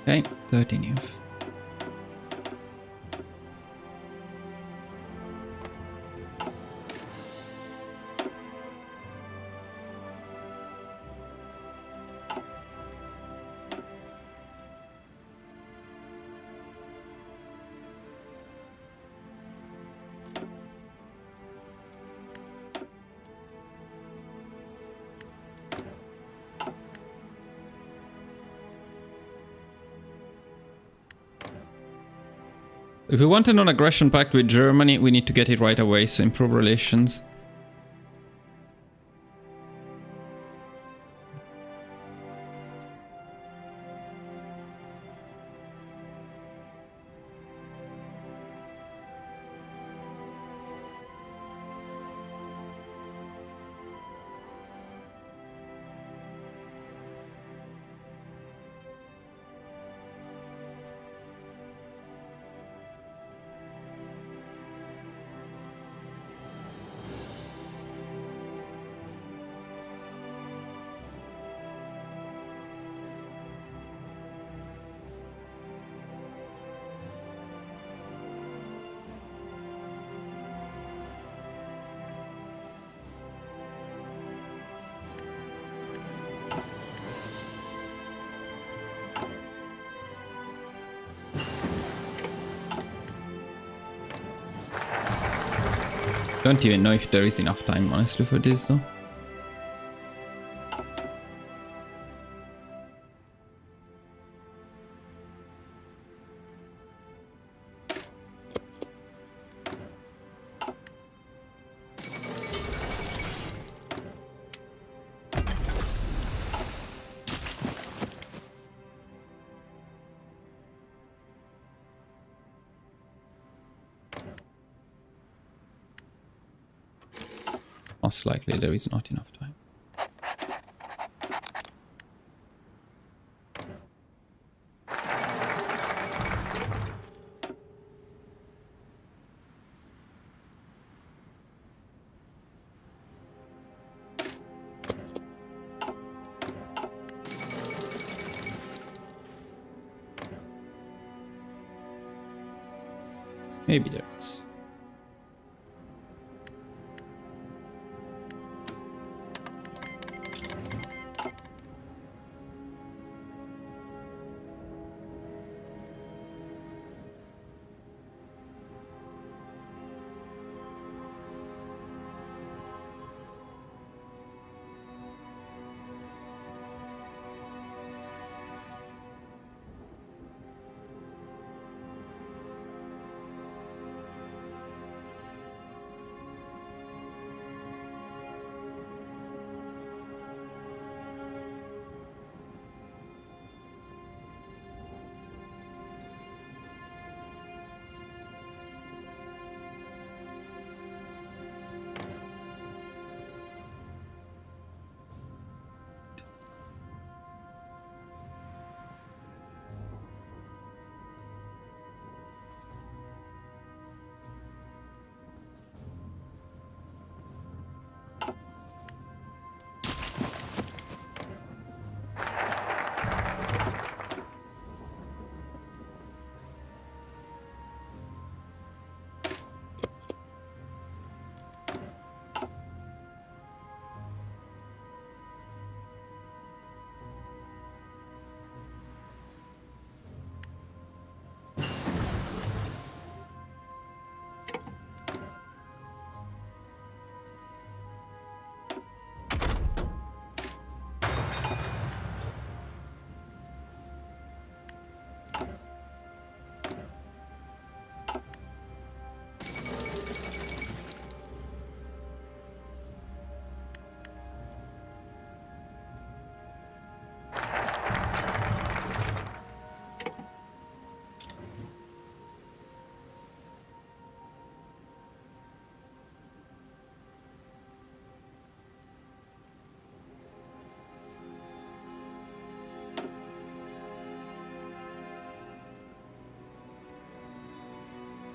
Okay, 13 youth. If we want a non-aggression pact with Germany, we need to get it right away, so improve relations. Don't even know if there is enough time, honestly, for this, though. Most likely there is not enough time. Maybe there is.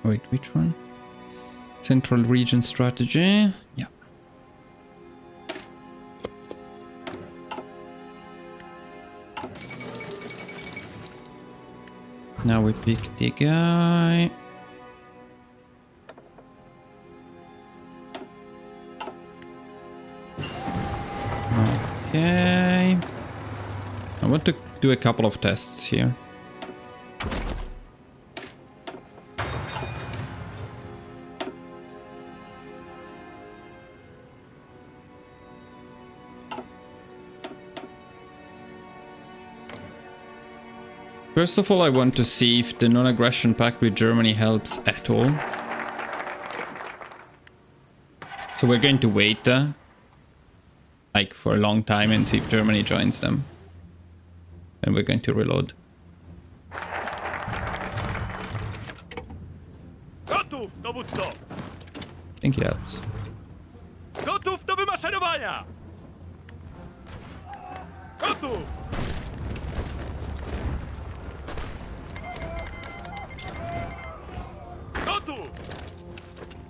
Wait, which one? Central region strategy. Yeah. Now we pick the guy. Okay. I want to do a couple of tests here. First of all, I want to see if the non-aggression pact with Germany helps at all. So we're going to wait like for a long time and see if Germany joins them. And we're going to reload. Gotów, dowódco! I think it helps. Gotów do wymaszerowania! Gotów! Gotów!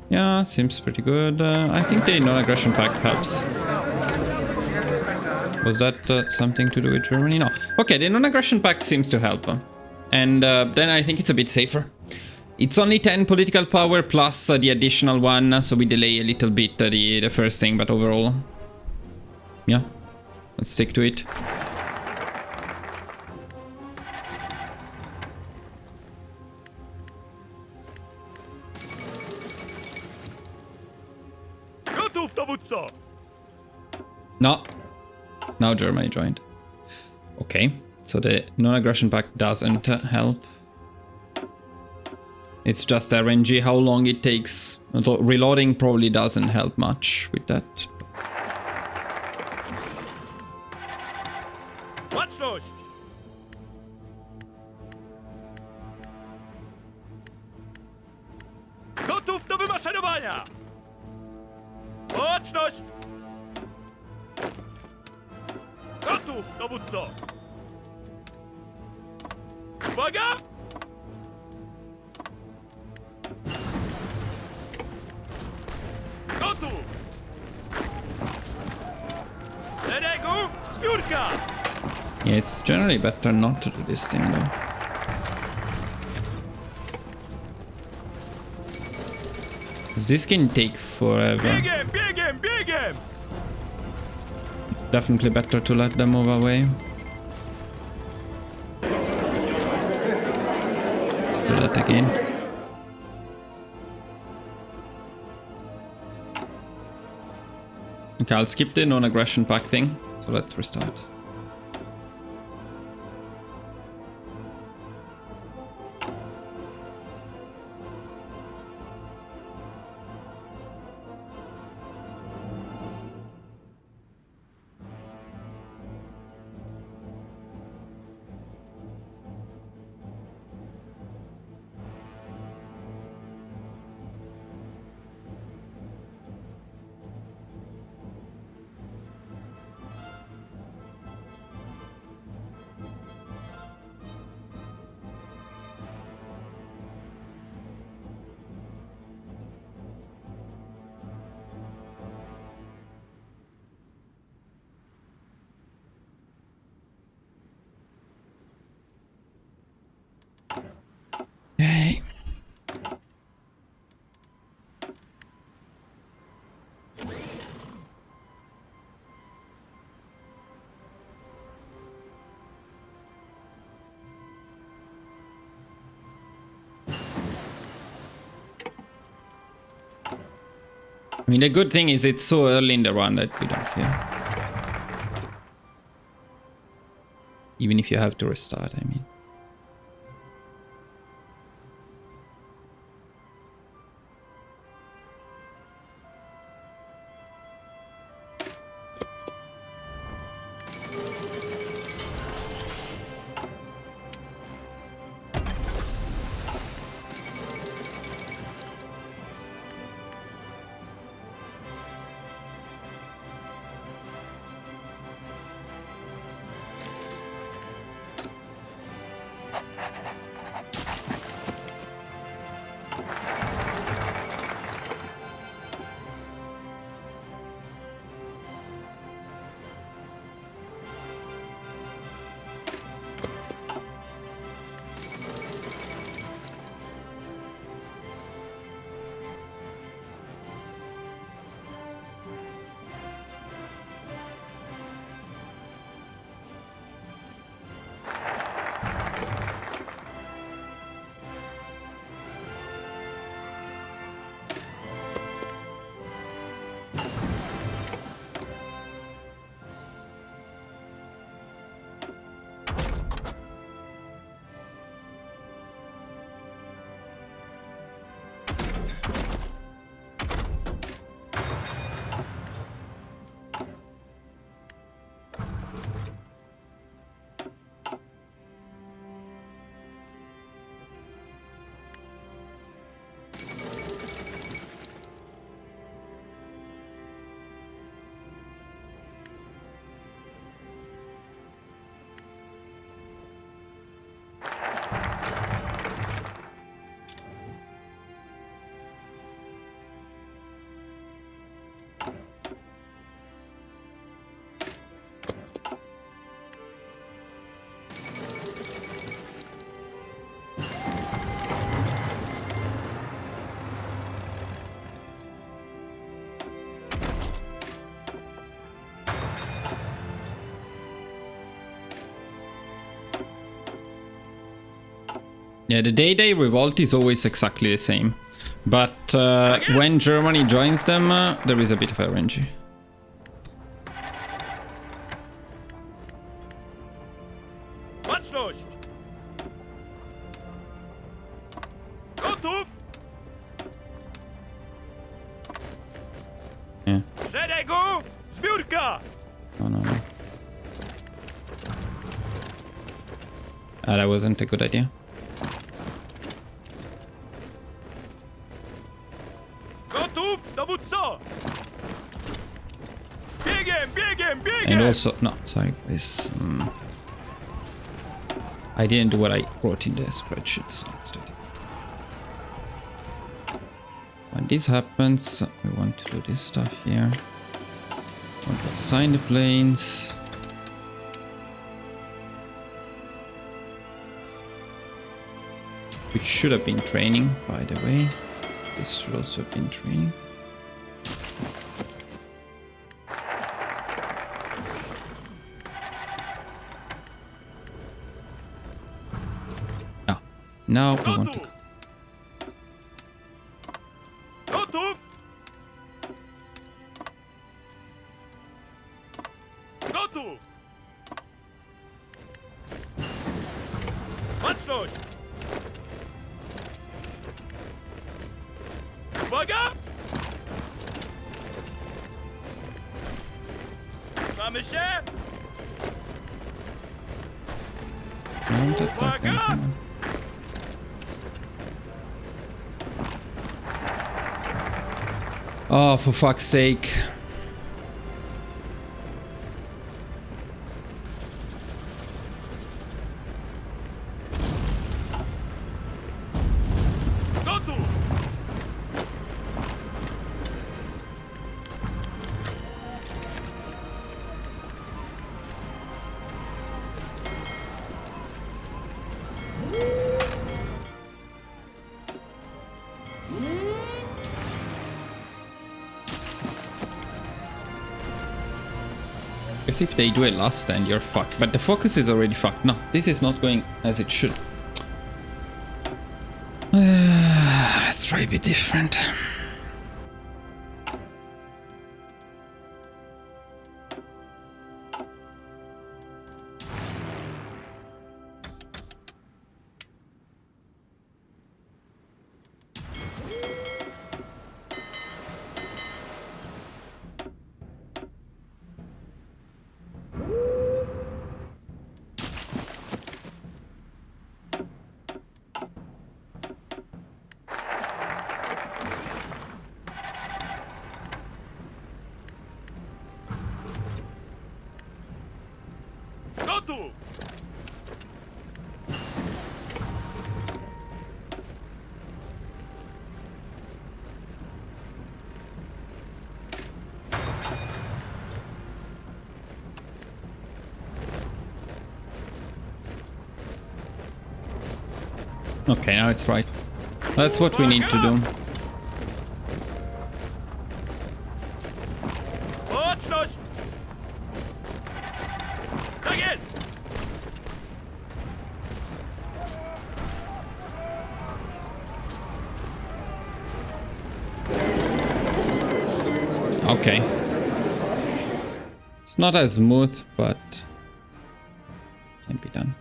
Yeah, seems pretty good. I think the non-aggression pact helps. Was that something to do with Germany? No. Okay, the non-aggression pact seems to help. And then I think it's a bit safer. It's only 10 political power plus the additional one, so we delay a little bit the first thing, but overall, yeah, let's stick to it. dowódco! No. Now Germany joined. Okay. So the non-aggression pact doesn't help. It's just RNG how long it takes. So reloading probably doesn't help much with that. Baczność! Gotów do wymaszerowania! Baczność! Gotów, dowódco! Uwaga! Gotów! Szeregu, zbiórka! Yeah, it's generally better not to do this thing though. This can take forever. Biegiem, biegiem, biegiem! Definitely better to let them move away. Do that again. Okay, I'll skip the non-aggression pact thing. So let's restart. Okay. I mean, the good thing is it's so early in the run that we don't care. Even if you have to restart, I mean. Yeah, the day-day revolt is always exactly the same. But when Germany joins them, there is a bit of RNG. Baczność! Gotów! Yeah. Szeregu! Zbiórka! No. That wasn't a good idea. Gotów, dowódco! Biegiem, biegiem, biegiem! And also, no, sorry guys. I didn't do what I wrote in the spreadsheet, so let's do it. When this happens, we want to do this stuff here. We want to assign the planes. Which should have been training, by the way. This should also have been training. Now we want to... Gotów! Gotów! Baczność! Uwaga! Ruszamy się! Uwaga! Oh, for fuck's sake. Gotów! Guess if they do a last stand, you're fucked. But the focus is already fucked. No, this is not going as it should. Let's try a bit different. Gotów! Okay, now it's right. That's what we need to do. Baczność! Tak jest! Okay. It's not as smooth, but can be done.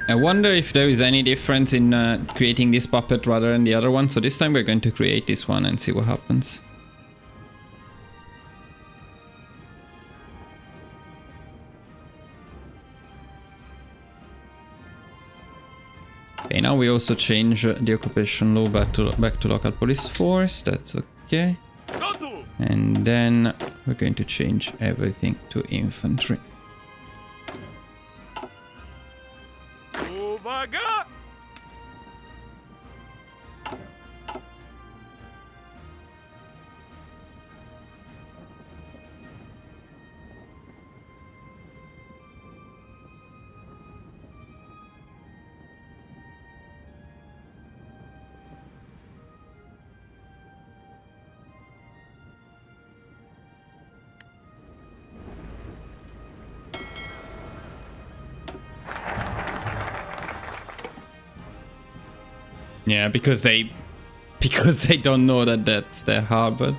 I wonder if there is any difference in creating this puppet rather than the other one. So this time we're going to create this one and see what happens. Okay, now we also change the occupation law back to local police force. That's okay. Gotów! And then we're going to change everything to infantry. Uwaga! Yeah, because they don't know that that's their harbor.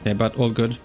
Okay, but all good.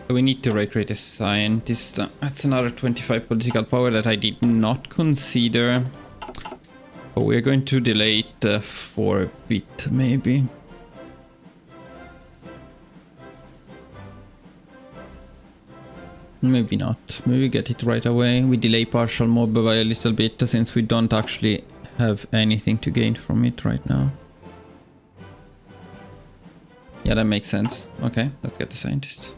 We need to recruit a scientist. That's another 25 political power that I did not consider. But we're going to delay it for a bit, maybe. Maybe not. Maybe get it right away. We delay partial mob by a little bit since we don't actually have anything to gain from it right now. Yeah, that makes sense. Okay, let's get the scientist.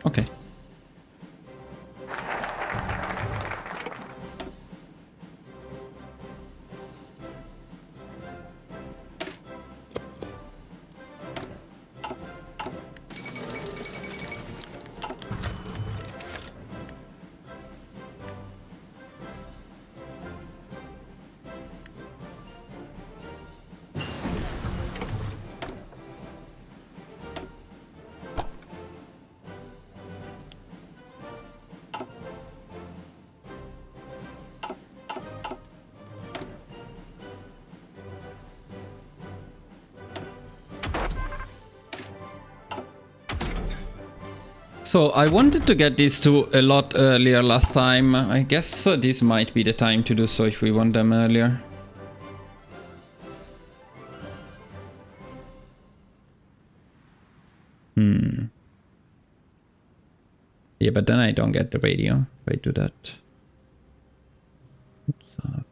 Okay. So I wanted to get these two a lot earlier last time. I guess this might be the time to do so if we want them earlier. Yeah, but then I don't get the radio if I do that. What's up?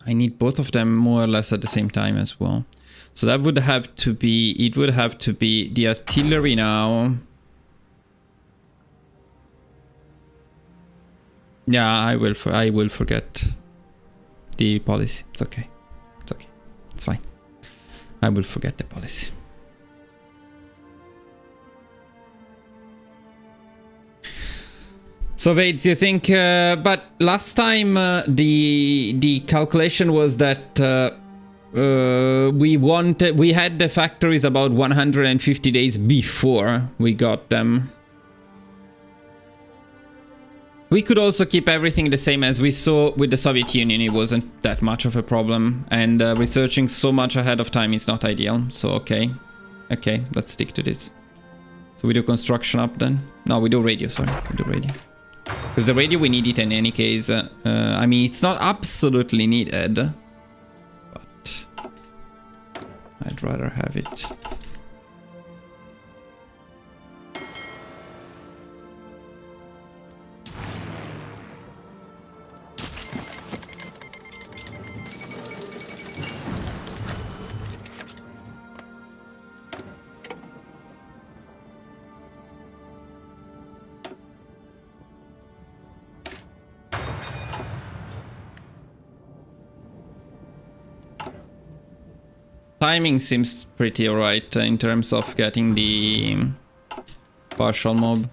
I need both of them more or less at the same time as well. So that would have to be, it would have to be the artillery now. Yeah, I will forget the policy. It's okay. It's okay. It's fine. I will forget the policy. So Vades, you think, but last time the calculation was that we had the factories about 150 days before we got them. We could also keep everything the same as we saw with the Soviet Union. It wasn't that much of a problem, and researching so much ahead of time is not ideal. So okay, let's stick to this. So we do construction up then. No, we do radio. Sorry, we do radio. Because the radio, we need it in any case. I mean, it's not absolutely needed, but I'd rather have it. Timing seems pretty alright in terms of getting the partial mob.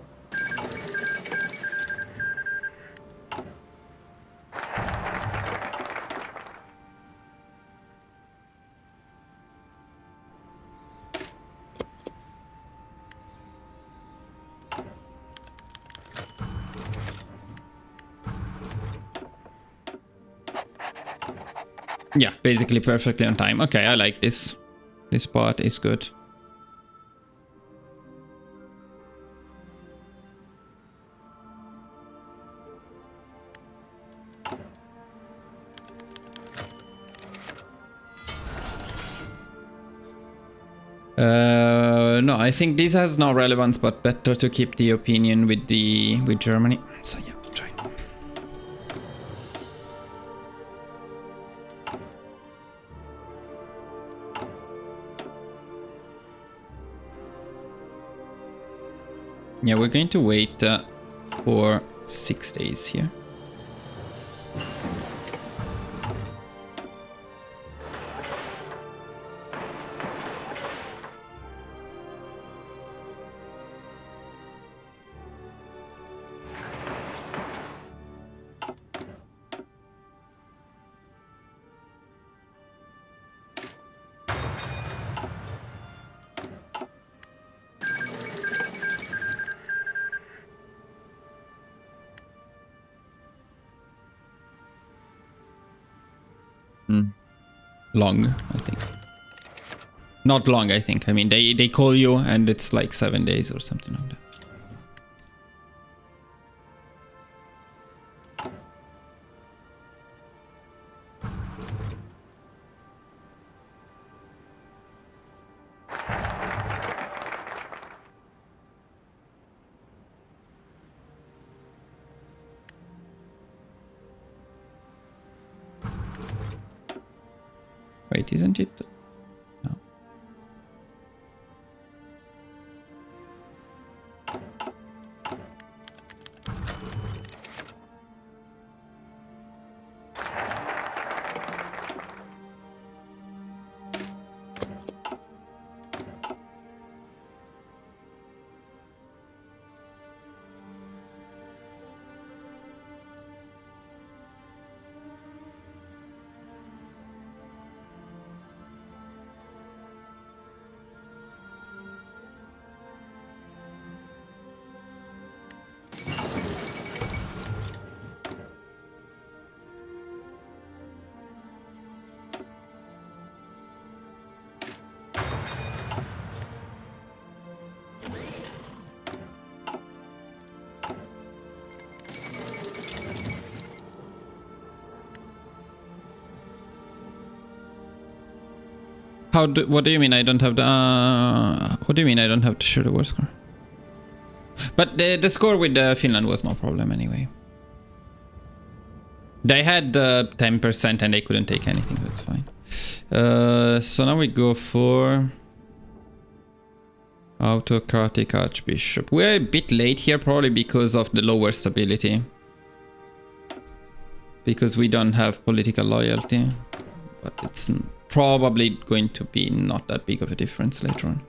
Yeah, basically perfectly on time. Okay, I like this. This part is good. No, I think this has no relevance, but better to keep the opinion with Germany. So yeah, join. Yeah, we're going to wait for 6 days here. Long, I think. Not long, I think. I mean, they call you and it's like 7 days or something like that. Wait, isn't it? No. What do you mean I don't have the... what do you mean I don't have to share the war score? But the score with Finland was no problem anyway. They had 10% and they couldn't take anything, that's fine. So now we go for... Autocratic Archbishop. We're a bit late here probably because of the lower stability. Because we don't have political loyalty. But it's probably going to be not that big of a difference later on.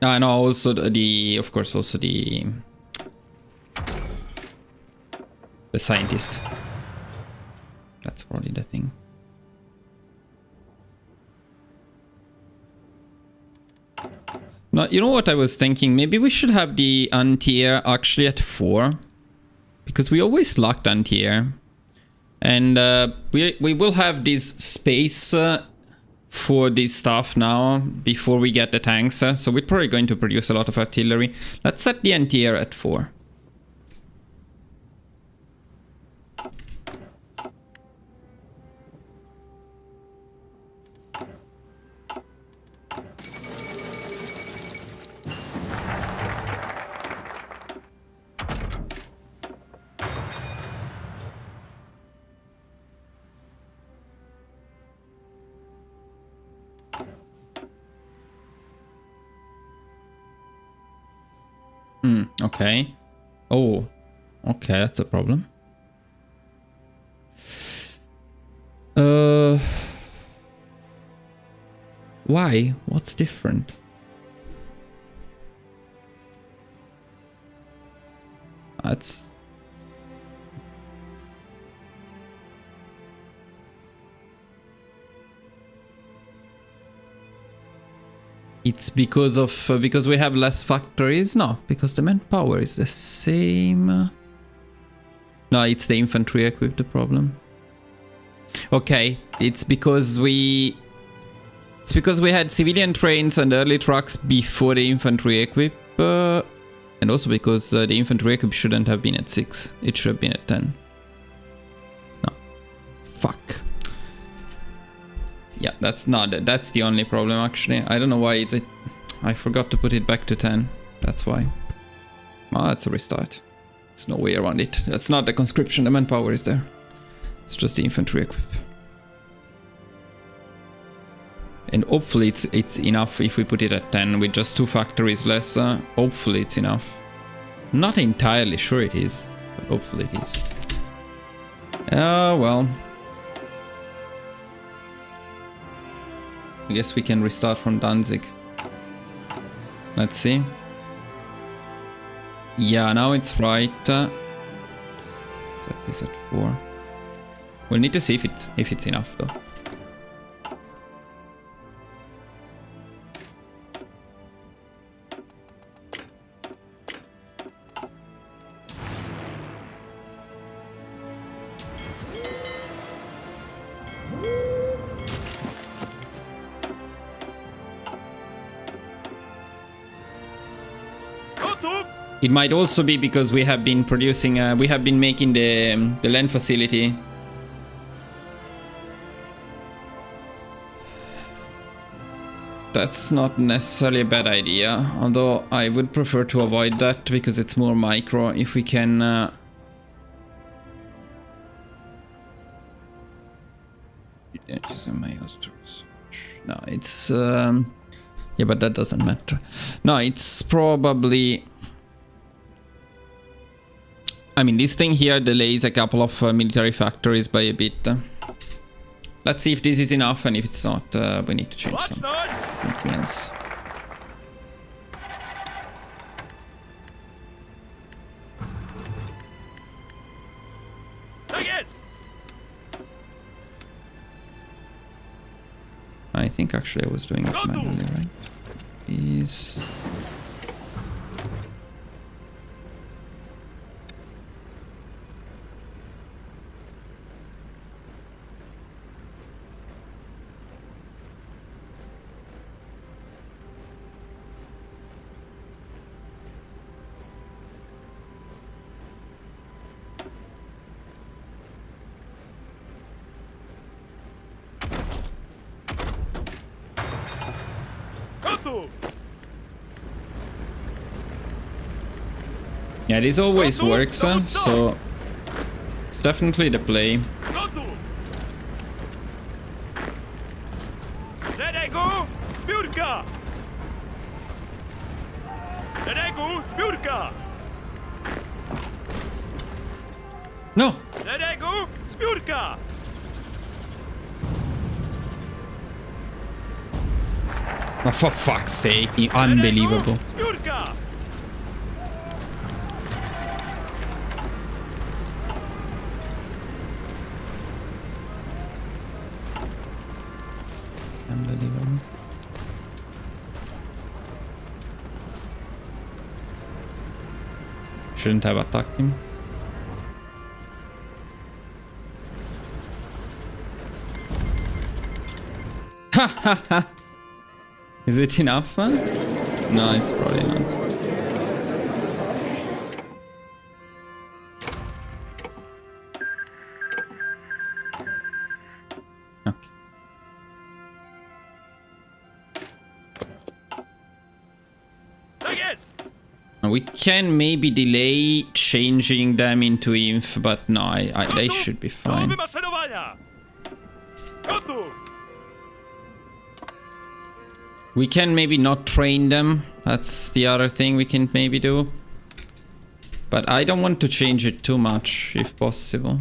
And also of course, also the scientist. That's probably the thing. Now, you know what I was thinking? Maybe we should have the anti-air actually at 4. Because we always locked anti-air. And we will have this space for this stuff now before we get the tanks. So we're probably going to produce a lot of artillery. Let's set the anti-air at 4. Okay. Oh, okay, that's a problem. Why? What's different? That's... It's because of because we have less factories? No, because the manpower is the same. No, it's the infantry equipped the problem. Okay, it's because we had civilian trains and early trucks before the infantry equip, and also because the infantry equip shouldn't have been at 6. It should have been at 10. No, fuck. Yeah, that's the only problem actually. I don't know why it's I forgot to put it back to 10. That's why. Well, that's a restart. There's no way around it. That's not the conscription, the manpower is there. It's just the infantry equip. And hopefully it's enough if we put it at 10 with just 2 factories less. Hopefully it's enough. Not entirely sure it is, but hopefully it is. Well. I guess we can restart from Danzig. Let's see. Yeah, now it's right. Set this at 4. We'll need to see if it's enough though. It might also be because we have been producing, we have been making the land facility. That's not necessarily a bad idea, although I would prefer to avoid that because it's more micro. If we can... No, it's... yeah, but that doesn't matter. No, it's probably... I mean, this thing here delays a couple of military factories by a bit. Let's see if this is enough, and if it's not, we need to change something else. I think actually I was doing it manually, right? Is... Yeah, this always works, so it's definitely the play. No! Oh, for fuck's sake, unbelievable. Unbelievable. Shouldn't have attacked him. Is it enough? Huh? No, it's probably not. Okay. Strategist! We can maybe delay changing them into inf, but no, they should be fine. We can maybe not train them. That's the other thing we can maybe do. But I don't want to change it too much, if possible.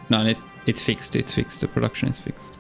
No, it's fixed. It's fixed. The production is fixed.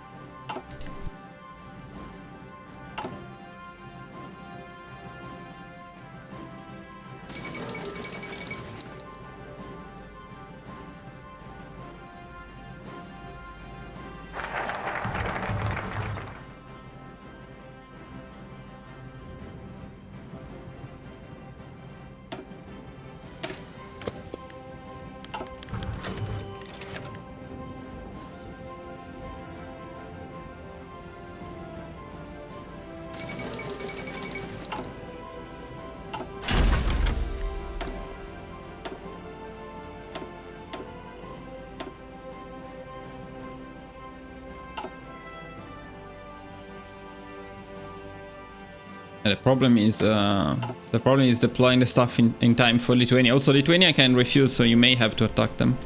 The problem is deploying the stuff in time for Lithuania. Also, Lithuania can refuse, so you may have to attack them.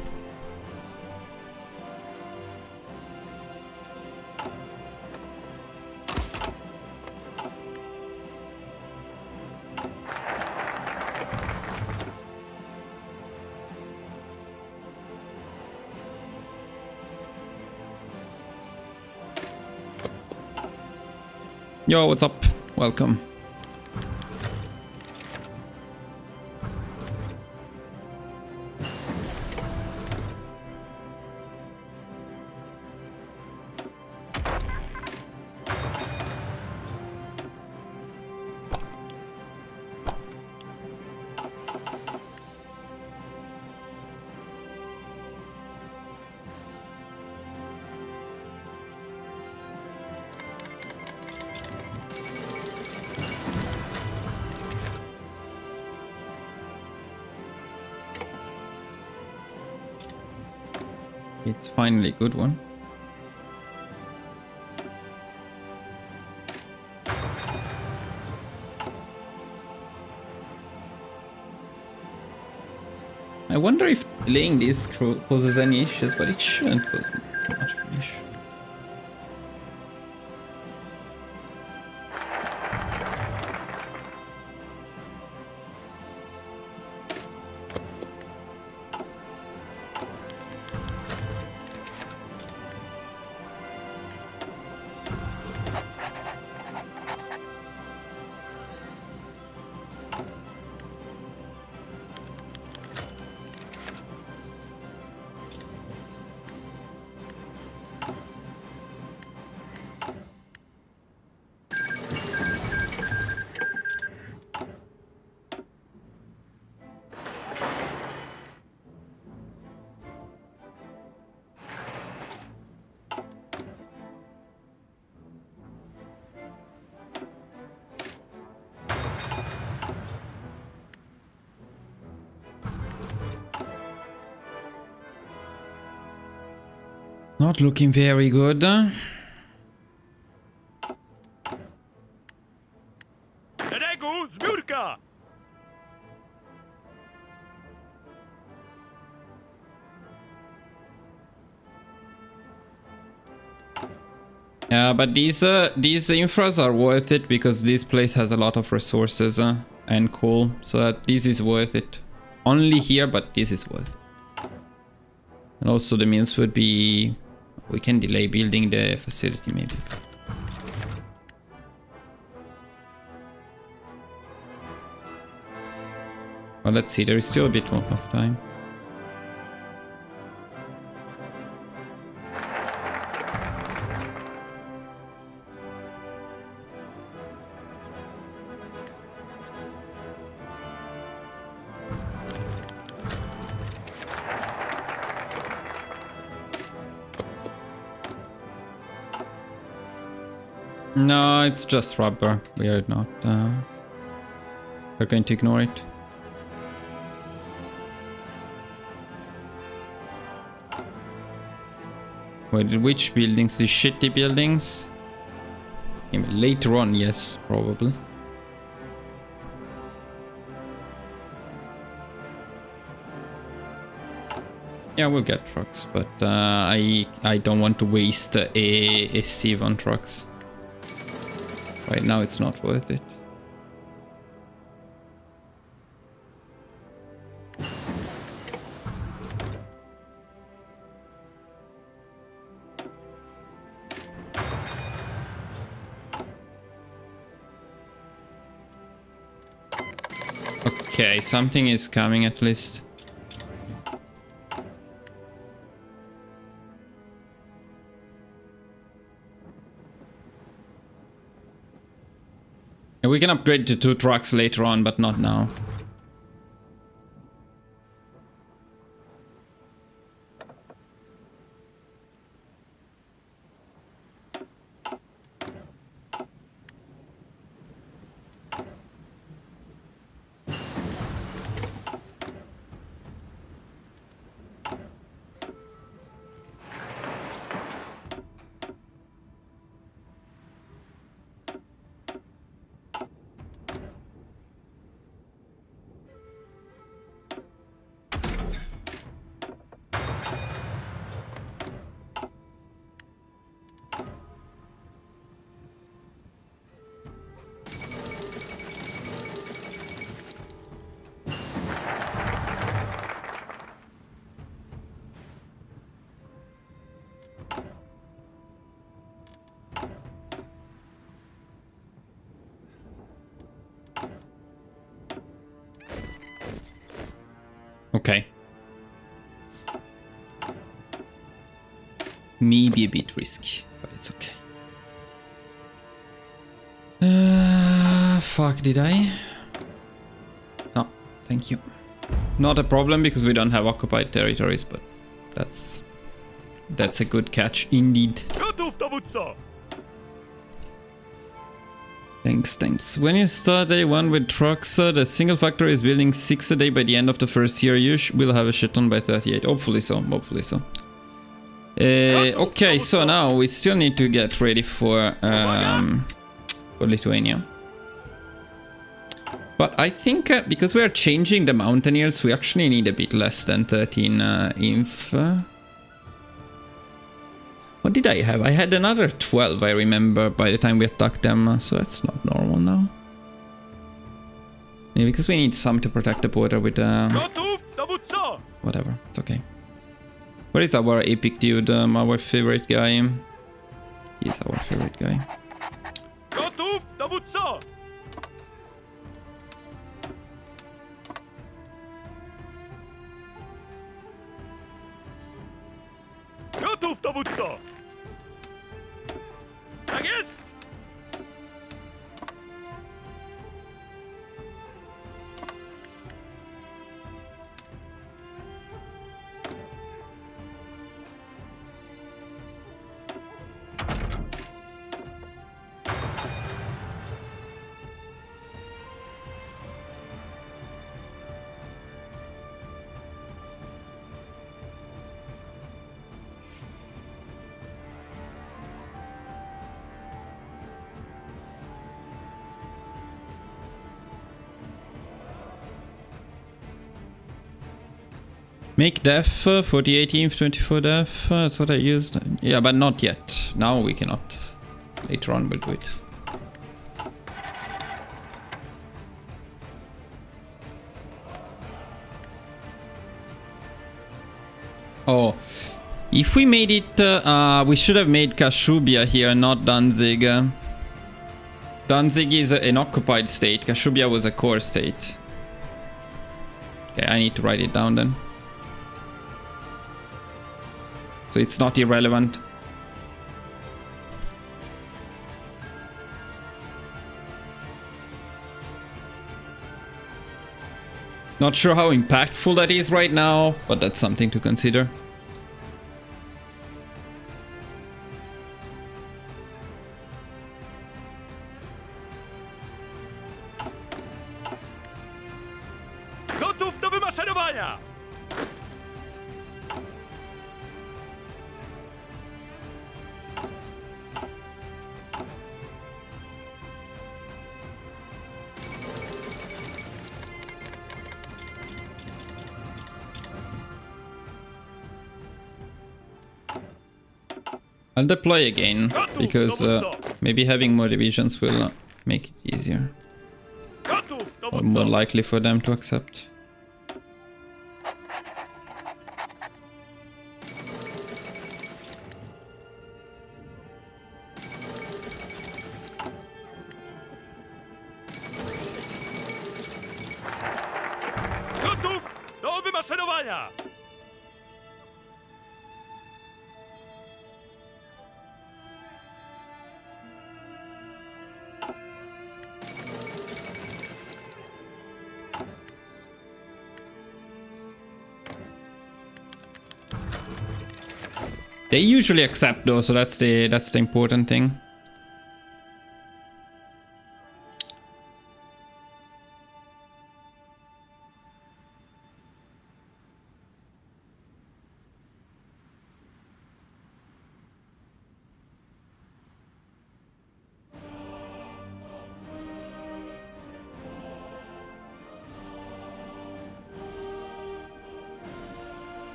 Yo, what's up? Welcome. It's finally a good one. I wonder if delaying this causes any issues, but it shouldn't cause much of an issue. Not looking very good. Yeah, but these infras are worth it because this place has a lot of resources. and coal, so that this is worth it. Only here, but this is worth it. And also the mills would be... We can delay building the facility maybe. Well, let's see, there is still a bit more of time. No, it's just rubber. We are not... we're going to ignore it. Wait, which buildings? The shitty buildings? Later on, yes, probably. Yeah, we'll get trucks, but I don't want to waste a sieve on trucks. Right now it's not worth it. Okay, something is coming at least. Yeah, we can upgrade to 2 trucks later on, but not now. Okay. Maybe a bit risky, but it's okay. Fuck, did I? No, thank you. Not a problem because we don't have occupied territories, but that's a good catch indeed. Готов, dowódco! Thanks. When you start day 1 with trucks, the single factory is building 6 a day by the end of the first year. You will have a shit ton by 38. Hopefully so. Okay, so now we still need to get ready for Lithuania. But I think because we are changing the mountaineers, we actually need a bit less than 13 inf. What did I have? I had another 12, I remember, by the time we attacked them, so that's not normal now. Yeah, because we need some to protect the border with... Готов, dowódco! Whatever, it's okay. Where is our epic dude, our favorite guy? He's our favorite guy. Готов, dowódco! Готов, dowódco! Tak jest! Make def for the 18th, 24 def, that's what I used. Yeah, but not yet. Now we cannot. Later on we'll do it. Oh, if we made it, we should have made Kashubia here, not Danzig. Danzig is an occupied state. Kashubia was a core state. Okay, I need to write it down then. So it's not irrelevant. Not sure how impactful that is right now, but that's something to consider. Gotów do wymaszerowania! I'll deploy again, because maybe having more divisions will make it easier. Gotów, Or more dowódco! likely for them to accept. Gotów do wymaszerowania! They usually accept though, so that's the important thing.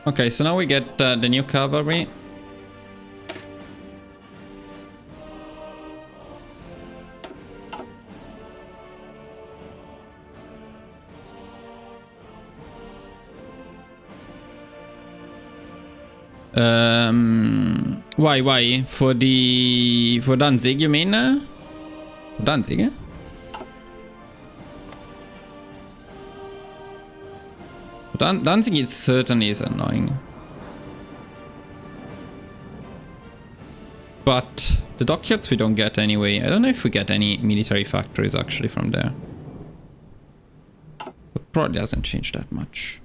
Okay, so now we get the new cavalry. Why? For Danzig, you mean? Danzig, eh? Danzig is certainly is annoying. But the dockyards we don't get anyway. I don't know if we get any military factories actually from there. But probably doesn't change that much.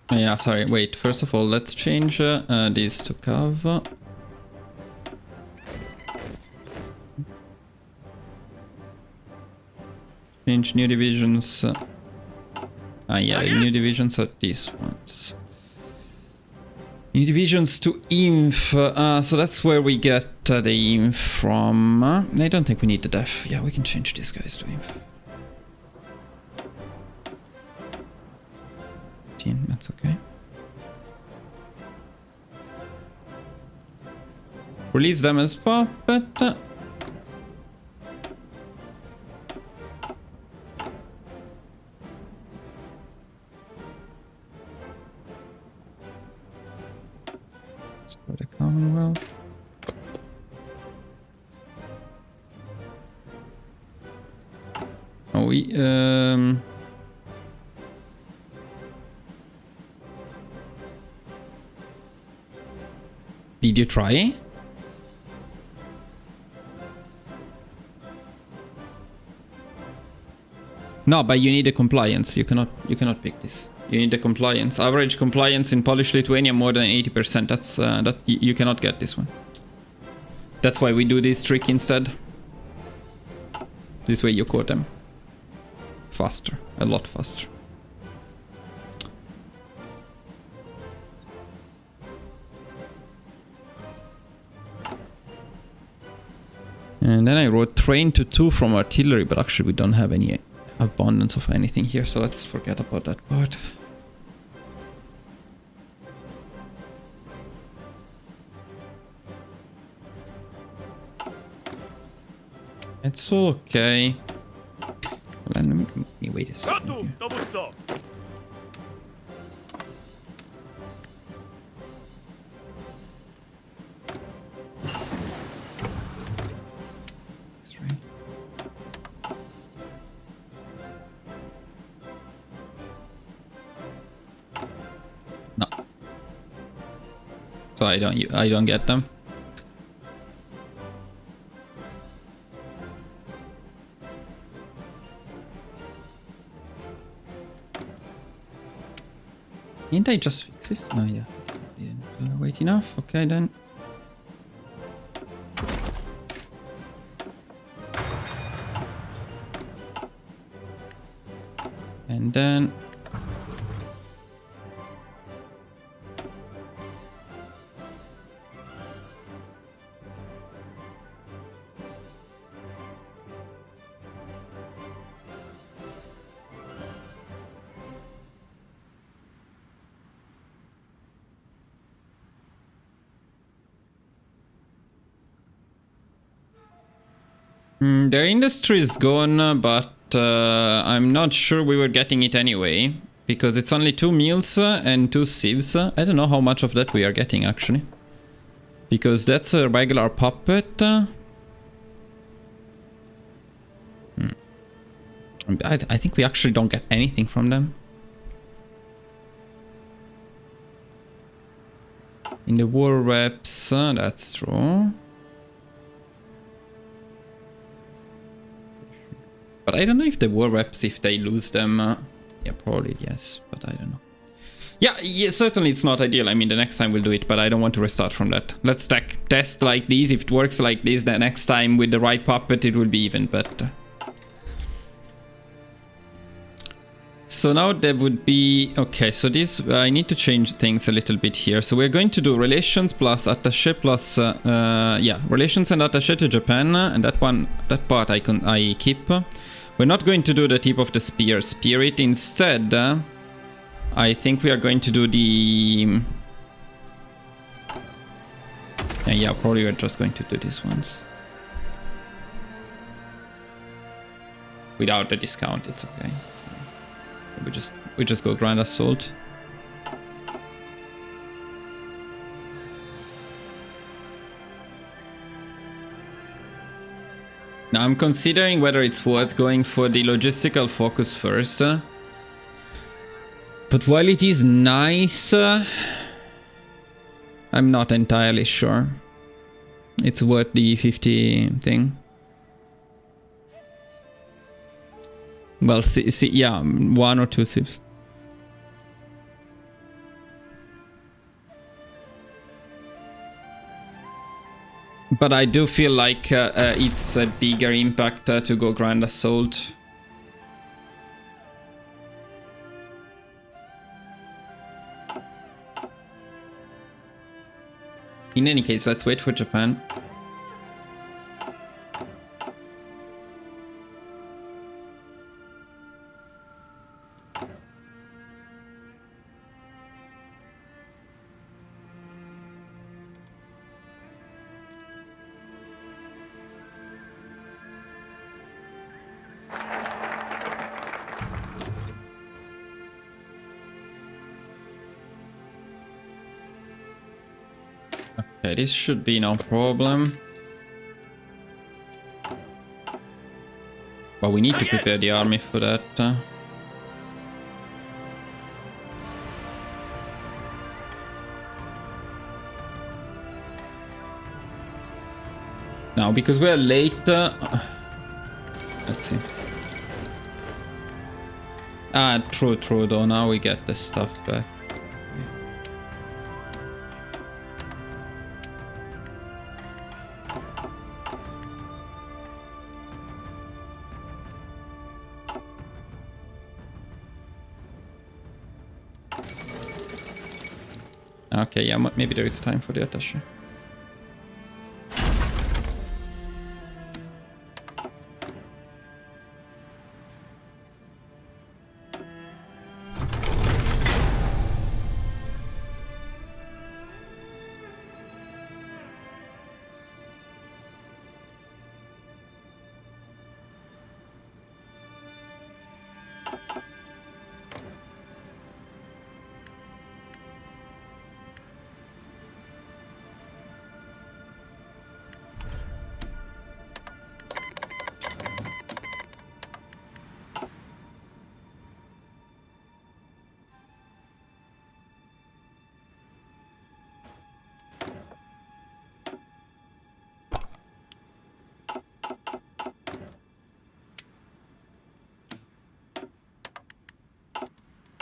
Oh, yeah, sorry, wait. First of all, let's change these to Cav. Change new divisions. Yeah, the new divisions are these ones. New divisions to Inf. So that's where we get the Inf from. I don't think we need the def. Yeah, we can change these guys to Inf. That's okay. Release them as puppet. For the Commonwealth. Oh, we did you try? No, but you need a compliance. You cannot pick this. You need a compliance. Average compliance in Polish Lithuania more than 80%. That's that you cannot get this one. That's why we do this trick instead. This way you caught them faster, a lot faster. And then I wrote train to 2 from artillery, but actually we don't have any abundance of anything here, so let's forget about that part. It's okay. wait a second. Gotów, dowódco! That's right. No. So I don't get them. Didn't I just fix this? Oh yeah. Didn't wait enough. Okay then. And then their industry is gone, but I'm not sure we were getting it anyway, because it's only 2 meals and 2 sieves. I don't know how much of that we are getting actually, because that's a regular puppet. I think we actually don't get anything from them. In the war reps, that's true. But I don't know if the war reps, if they lose them, yeah, probably yes, but I don't know. Yeah, certainly it's not ideal. I mean, the next time we'll do it, but I don't want to restart from that. Let's test like this. If it works like this, the next time with the right puppet, it will be even better. So now there would be, okay, so this, I need to change things a little bit here. So we're going to do relations plus attaché plus, yeah, relations and attaché to Japan, and that part I keep. We're not going to do the tip of the spear spirit. Instead, I think we are going to do the... yeah, probably we're just going to do these ones. Without the discount, it's okay. We just go Grand Assault. Now I'm considering whether it's worth going for the logistical focus first. But while it is nice, I'm not entirely sure it's worth the 50 thing. Well, see, yeah, 1 or 2 sips. But I do feel like it's a bigger impact to go Grand Assault. In any case, let's wait for Japan. Okay, this should be no problem. But we need to prepare the army for that. Now, because we are late... let's see. Ah, true, though. Now we get the stuff back. Okay, yeah, maybe there is time for the attaché.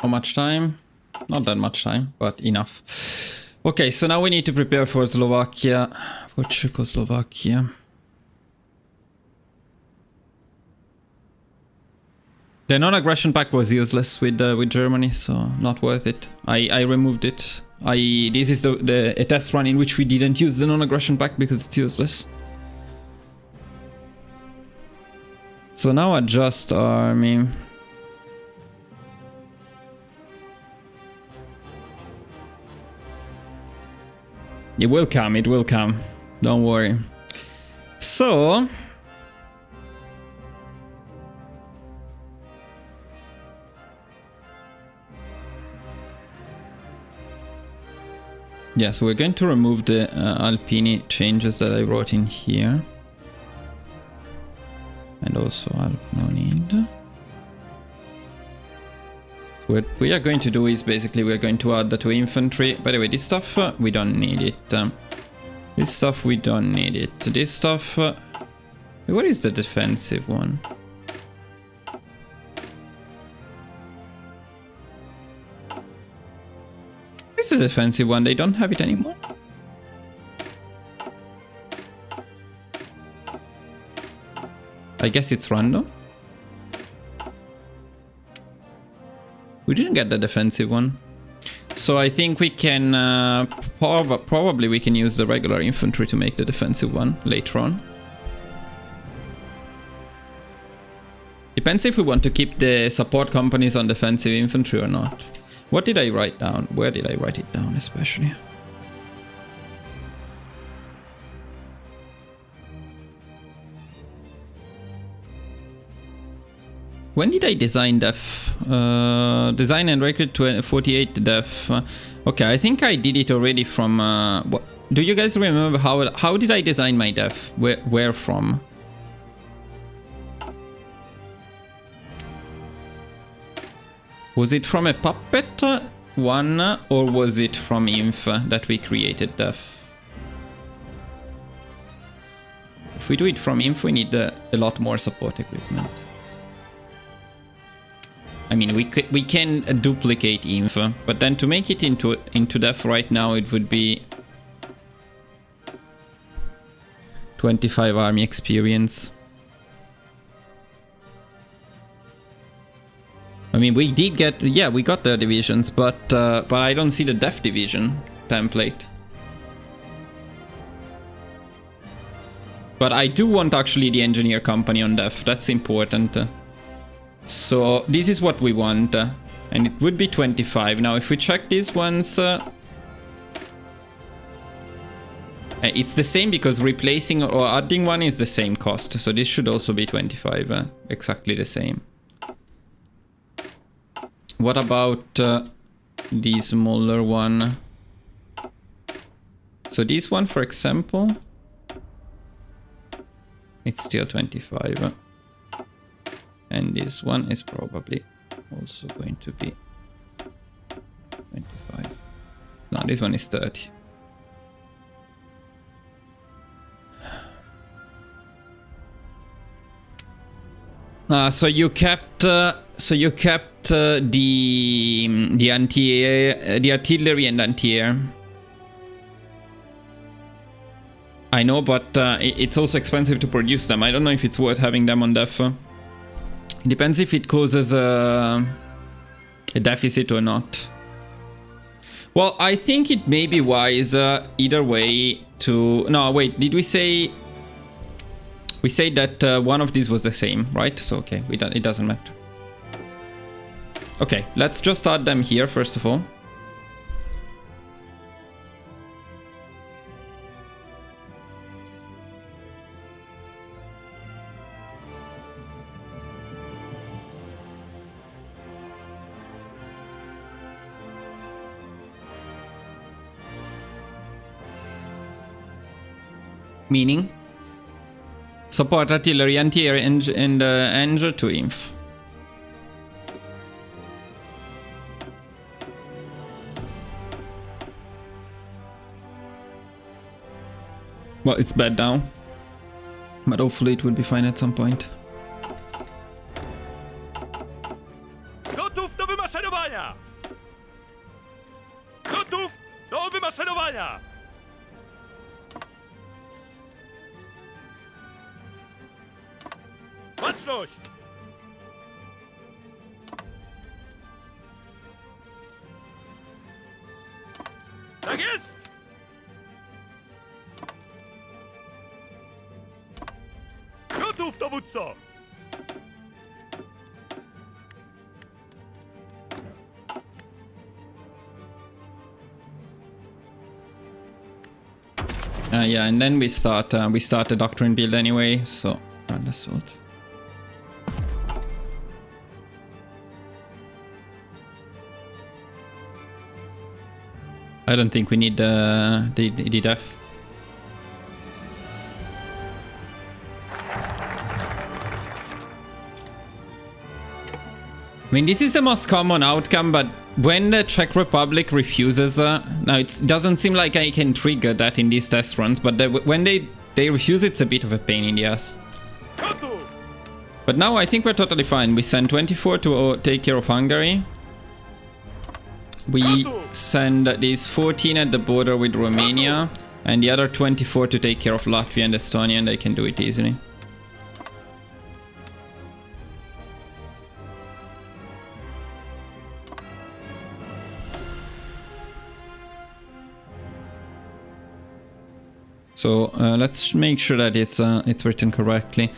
How much time? Not that much time, but enough. Okay, so now we need to prepare for Slovakia, for Czechoslovakia. The non-aggression pact was useless with Germany, so not worth it. I removed it. This is a test run in which we didn't use the non-aggression pact because it's useless. So now adjust army. It will come, it will come. Don't worry. So... yes, we're going to remove the Alpini changes that I wrote in here. And also Alp no need. So what we are going to do is basically we're going to add that to infantry. By the way, this stuff, we don't need it. This stuff, we don't need it. This stuff... what is the defensive one? Where's the defensive one? They don't have it anymore? I guess it's random. We didn't get the defensive one. So I think we can... probably we can use the regular infantry to make the defensive one later on. Depends if we want to keep the support companies on defensive infantry or not. What did I write down? Where did I write it down especially? When did I design def? Design and recruit to 48 def. Okay, I think I did it already from... what? Do you guys remember how did I design my def? Where from? Was it from a puppet one or was it from inf that we created def? If we do it from inf, we need a lot more support equipment. I mean, we can duplicate inf, but then to make it into def right now, it would be 25 army experience. I mean, we did get, yeah, we got the divisions, but I don't see the def division template. But I do want actually the engineer company on def. That's important. So this is what we want, and it would be 25. Now, if we check these ones, it's the same because replacing or adding one is the same cost. So this should also be 25, exactly the same. What about the smaller one? So this one, for example, it's still 25. And this one is probably also going to be 25. No, this one is 30. So you kept the anti-air, the artillery and anti-air. I know, but it's also expensive to produce them. I don't know if it's worth having them on def. It depends if it causes a deficit or not. Well, I think it may be wise either way to... No, wait, did we say... We say that one of these was the same, right? So, okay, it doesn't matter. Okay, let's just add them here, first of all. Meaning? Support artillery, anti-air, and to inf. Well, it's bad now, but hopefully it will be fine at some point. Gotów do wymaszerowania! Baczność! Tak jest! Gotów, dowódco! Yeah, and then we start the doctrine build anyway, so run assault. I don't think we need the def. I mean, this is the most common outcome, but when the Czech Republic refuses, now it doesn't seem like I can trigger that in these test runs, but when they refuse, it's a bit of a pain in the ass. But now I think we're totally fine. We send 24 to take care of Hungary. We send these 14 at the border with Romania, and the other 24 to take care of Latvia and Estonia, and they can do it easily. So let's make sure that it's written correctly.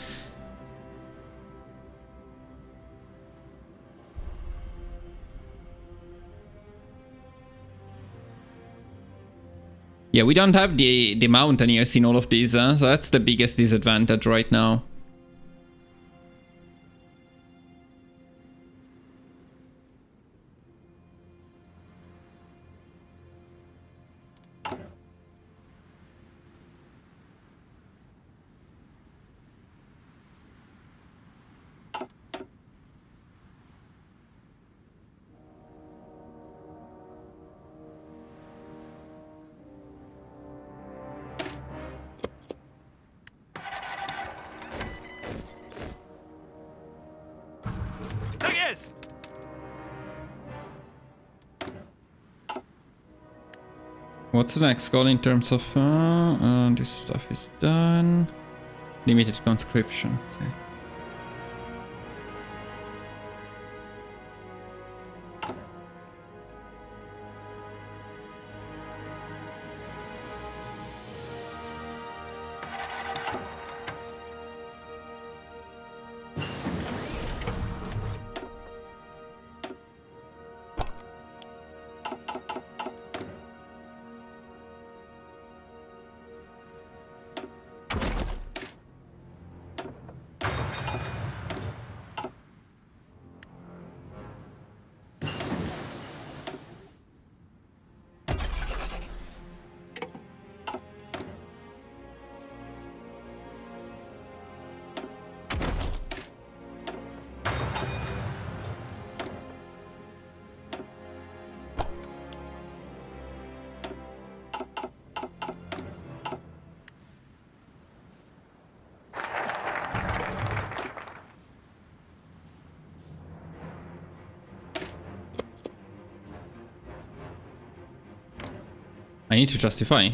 Yeah, we don't have the mountaineers in all of these, so that's the biggest disadvantage right now. What's the next goal in terms of... this stuff is done. Limited conscription. Okay. I need to justify.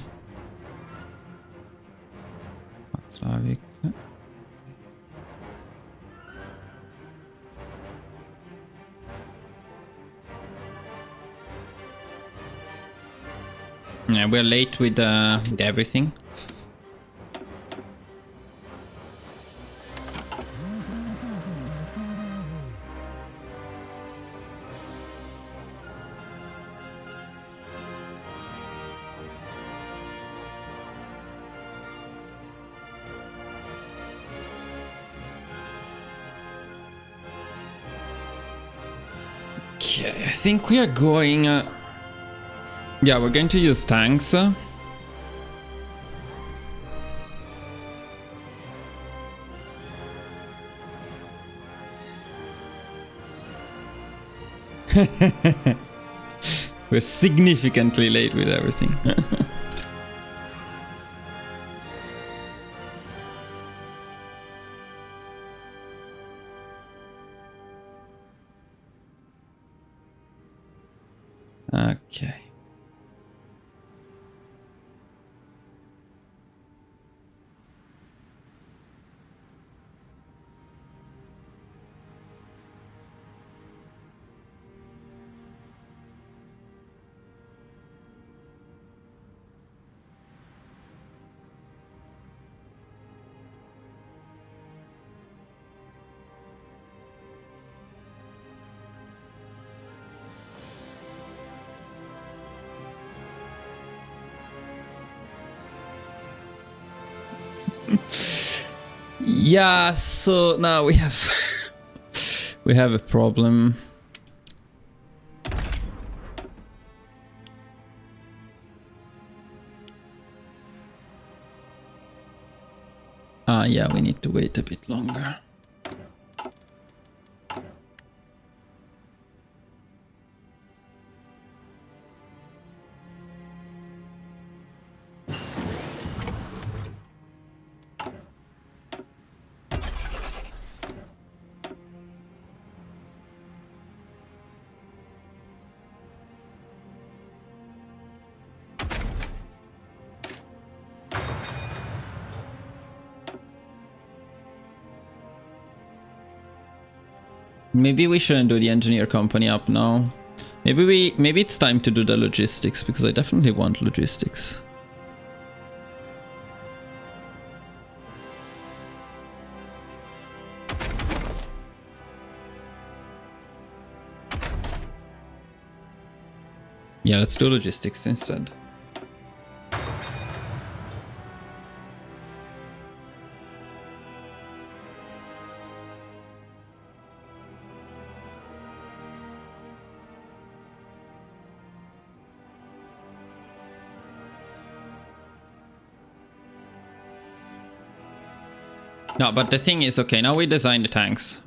Slavic. Yeah, we're late with everything. Okay, I think we are going... yeah, we're going to use tanks. We're significantly late with everything. Okay. Yeah, so now we have a problem. Yeah, we need to wait a bit longer. Maybe we shouldn't do the engineer company up now. Maybe it's time to do the logistics, because I definitely want logistics. Yeah, let's do logistics instead. No, but the thing is, okay, now we design the tanks.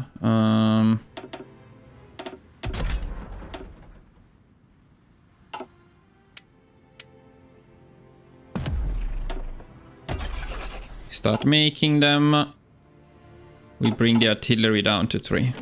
Start making them. We bring the artillery down to 3.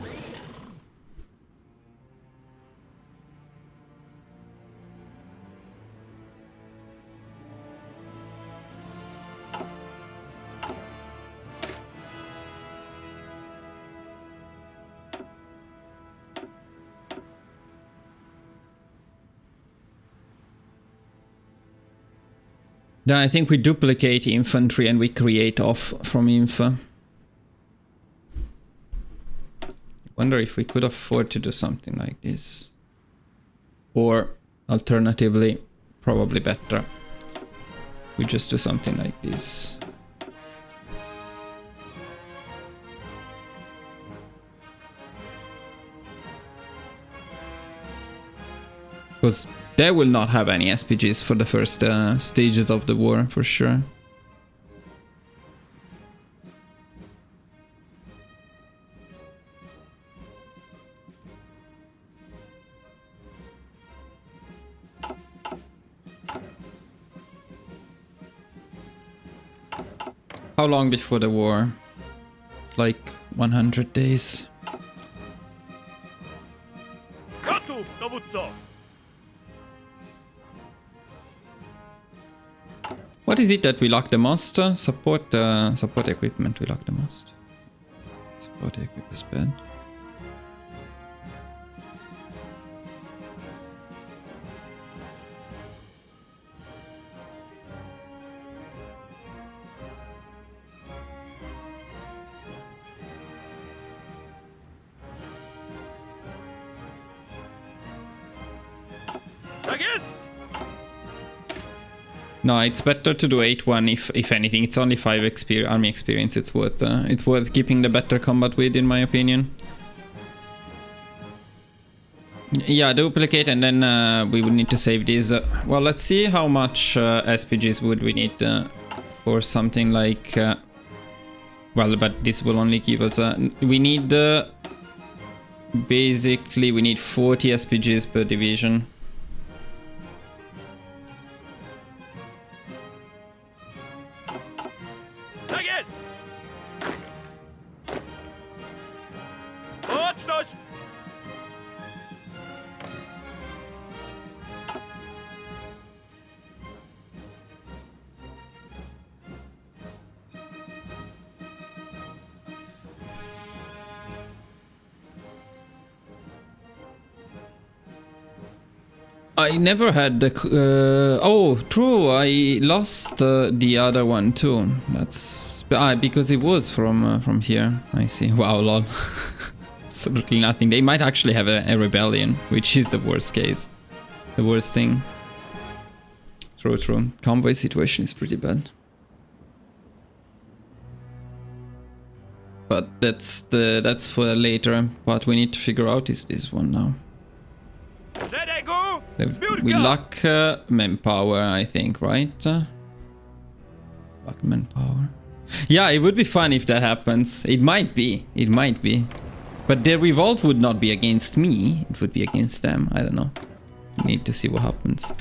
Then I think we duplicate infantry and we create off from info. Wonder if we could afford to do something like this. Or alternatively, probably better, we just do something like this. Because they will not have any SPGs for the first stages of the war, for sure. How long before the war? It's like 100 days. Готов, доводца! What is it that we lock the most? Support equipment we lock the most. Support equipment is bad. Strategist! No, it's better to do 8-1 if anything. It's only 5 army experience. It's worth keeping the better combat with, in my opinion. Yeah, duplicate, and then we would need to save these. Well, let's see how much SPGs would we need for something like. Well, but this will only give us. We need basically we need 40 SPGs per division. I never had the... oh, true, I lost the other one too. That's... because it was from here. I see. Wow, lol. Absolutely nothing. They might actually have a rebellion, which is the worst case. The worst thing. True, true. Convoy situation is pretty bad. but that's for later. What we need to figure out is this one now. Szeregu! We Zbiórka! lack manpower, I think, right? Lack manpower. Yeah, it would be fun if that happens. It might be. It might be. But their revolt would not be against me. It would be against them. I don't know. We need to see what happens.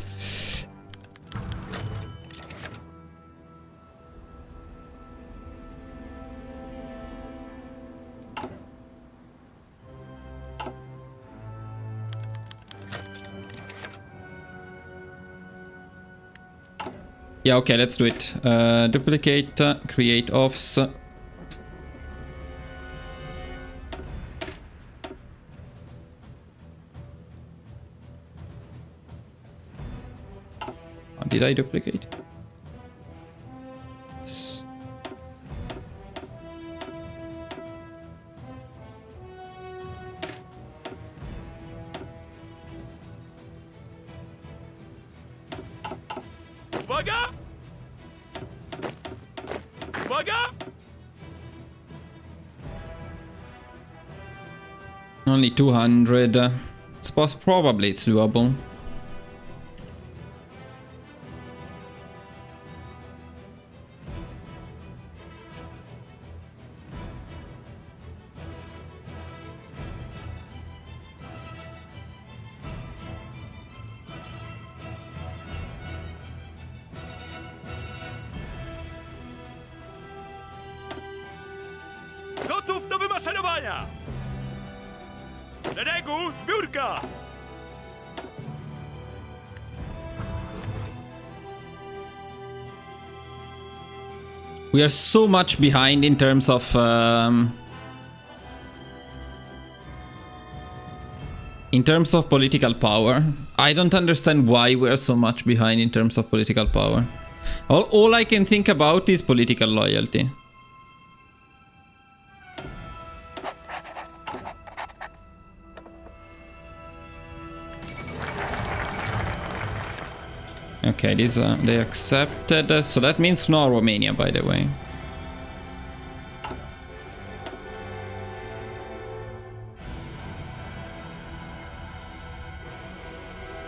Yeah, okay, let's do it. Duplicate, create offs. Did I duplicate? Yes. Uwaga! Uwaga! Only 200. Probably it's doable. Gotów do wymaszerowania! Szeregu! Zbiórka! We are so much behind in terms of political power. I don't understand why we are so much behind in terms of political power. All I can think about is political loyalty. Okay, these they accepted, so that means no Romania, by the way.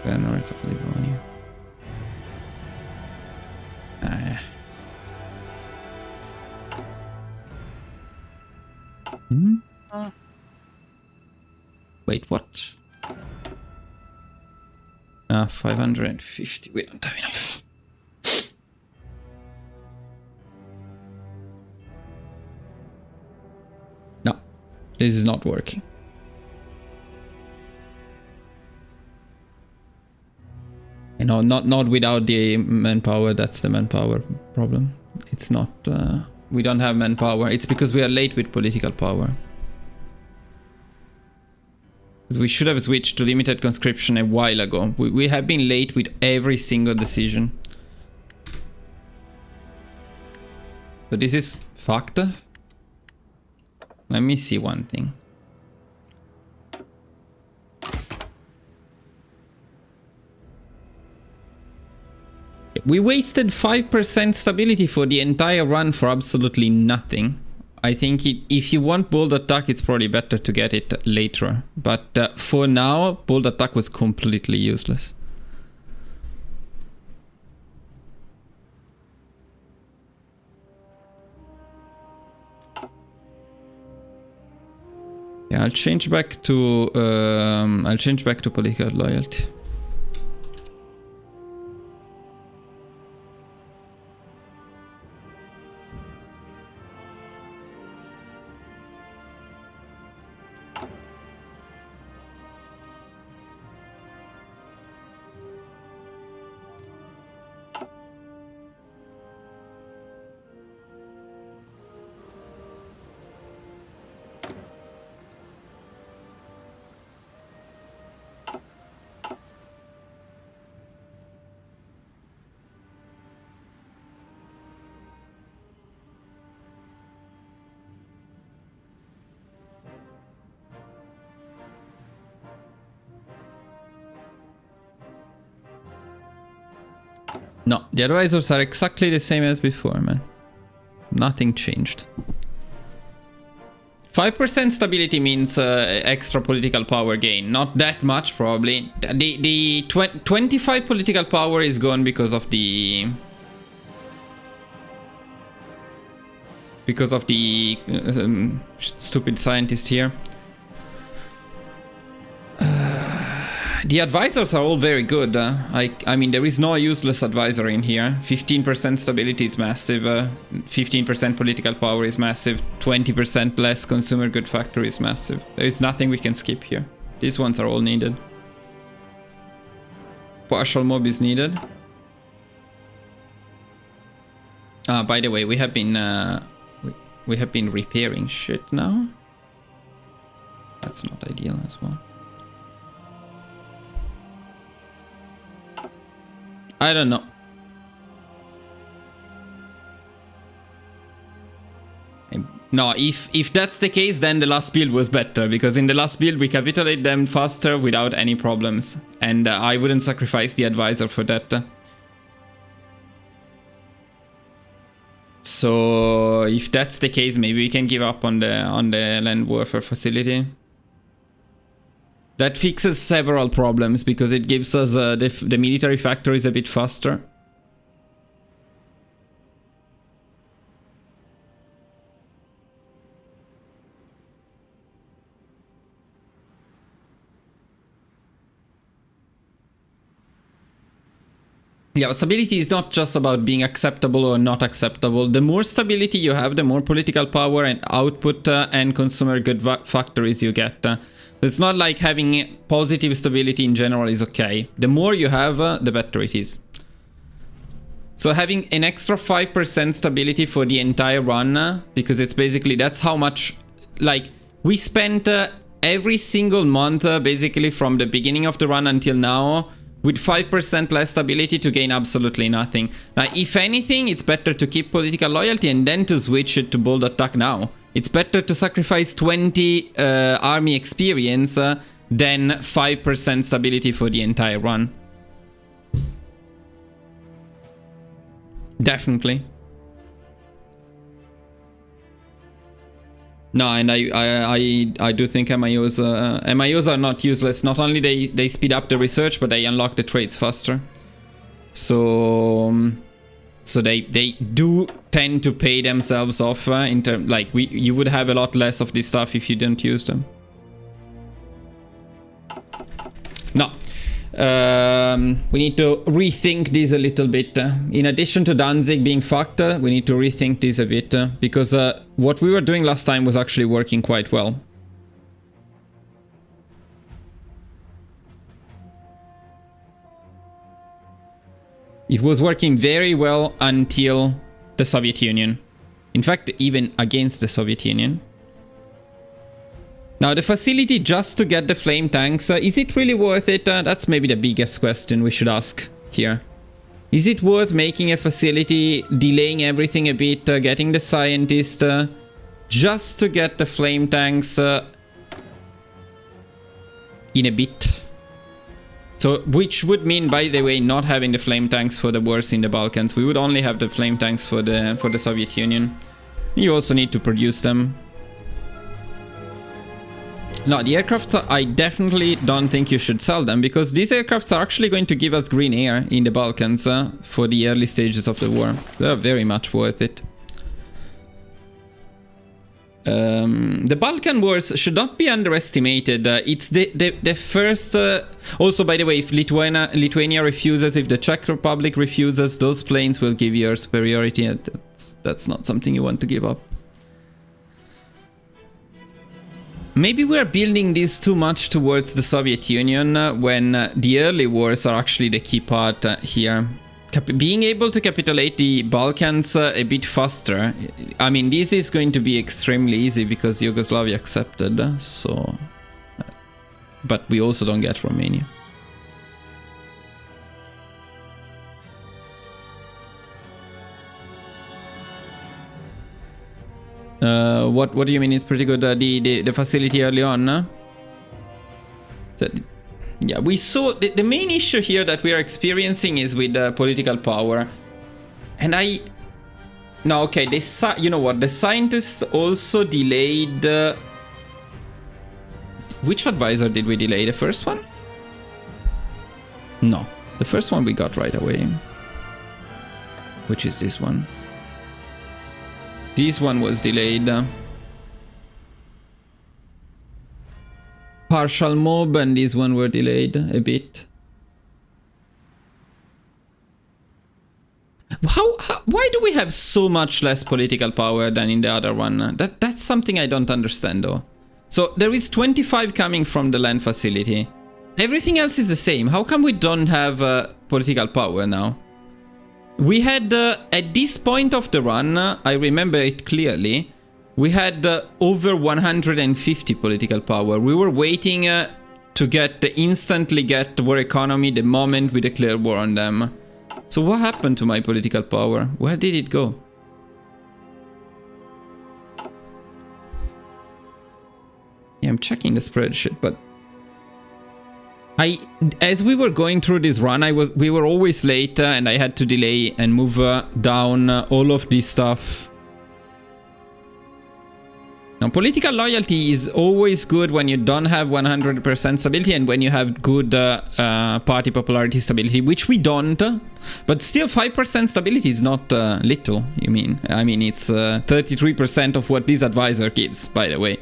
North of Livonia. Wait, what? 550. We don't have enough. No, this is not working. You know, not without the manpower. That's the manpower problem. It's not. We don't have manpower. It's because we are late with political power. Because we should have switched to limited conscription a while ago. We have been late with every single decision. But this is fucked. Let me see one thing. We wasted 5% stability for the entire run for absolutely nothing. I think if you want bold attack, it's probably better to get it later. But for now, bold attack was completely useless. Yeah, I'll change back to political loyalty. No, the advisors are exactly the same as before, man. Nothing changed. 5% stability means extra political power gain. Not that much, probably. The 25 political power is gone because of the... stupid scientist here. The advisors are all very good. I mean, there is no useless advisor in here. 15% stability is massive. 15% political power is massive. 20% less consumer good factor is massive. There is nothing we can skip here. These ones are all needed. Partial mob is needed. By the way, we have been repairing shit now. That's not ideal as well. I don't know. No, if that's the case, then the last build was better, because in the last build we capitulate them faster without any problems, and I wouldn't sacrifice the advisor for that. So if that's the case, maybe we can give up on the land warfare facility. That fixes several problems because it gives us the military factories a bit faster. Yeah, stability is not just about being acceptable or not acceptable. The more stability you have, the more political power and output and consumer good factories you get. It's not like having positive stability in general is okay. The more you have, the better it is. So having an extra 5% stability for the entire run, because it's basically, that's how much, like, we spent every single month, basically from the beginning of the run until now, with 5% less stability to gain absolutely nothing. Now, if anything, it's better to keep political loyalty and then to switch it to bold attack now. It's better to sacrifice 20 army experience than 5% stability for the entire run. Definitely. No, and I do think MIOs are not useless. Not only they speed up the research, but they unlock the trades faster. So they do tend to pay themselves off in terms, like, you would have a lot less of this stuff if you didn't use them. No. We need to rethink this a little bit. In addition to Danzig being fucked, we need to rethink this a bit, because what we were doing last time was actually working quite well. It was working very well until the Soviet Union. In fact, even against the Soviet Union. Now, the facility just to get the flame tanks, is it really worth it? That's maybe the biggest question we should ask here. Is it worth making a facility, delaying everything a bit, getting the scientist, just to get the flame tanks in a bit? So, which would mean, by the way, not having the flame tanks for the wars in the Balkans. We would only have the flame tanks for the Soviet Union. You also need to produce them. No, the aircrafts, I definitely don't think you should sell them, because these aircrafts are actually going to give us green air in the Balkans for the early stages of the war. They're very much worth it. The Balkan wars should not be underestimated. It's the first... also, by the way, if Lithuania refuses, if the Czech Republic refuses, those planes will give you air superiority. That's not something you want to give up. Maybe we're building this too much towards the Soviet Union when the early wars are actually the key part here. Being able to capitulate the Balkans a bit faster, I mean, this is going to be extremely easy because Yugoslavia accepted, so... But we also don't get Romania. What do you mean it's pretty good? The facility early on? Yeah, we saw the main issue here that we are experiencing is with political power, and No, okay, you know what? The scientists also delayed... which advisor did we delay? The first one? No, the first one we got right away. Which is this one? This one was delayed. Partial mob and this one were delayed a bit. Why do we have so much less political power than in the other one? That's something I don't understand though. So there is 25 coming from the land facility. Everything else is the same. How come we don't have political power now? We had, at this point of the run, I remember it clearly, we had over 150 political power. We were waiting to instantly get war economy the moment we declare war on them. So what happened to my political power? Where did it go? Yeah, I'm checking the spreadsheet, but as we were going through this run, we were always late and I had to delay and move down all of this stuff. Now, political loyalty is always good when you don't have 100% stability and when you have good party popularity stability, which we don't. But still, 5% stability is not little, you mean? I mean, it's 33% of what this advisor gives, by the way,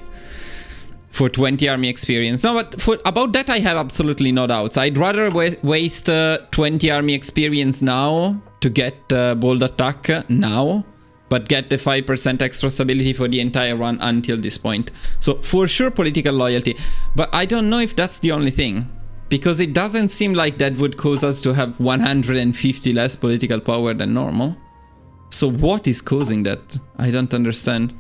for 20 army experience. No, but about that, I have absolutely no doubts. I'd rather waste 20 army experience now to get bold attack now, but get the 5% extra stability for the entire run until this point. So for sure political loyalty, but I don't know if that's the only thing, because it doesn't seem like that would cause us to have 150 less political power than normal. So what is causing that? I don't understand.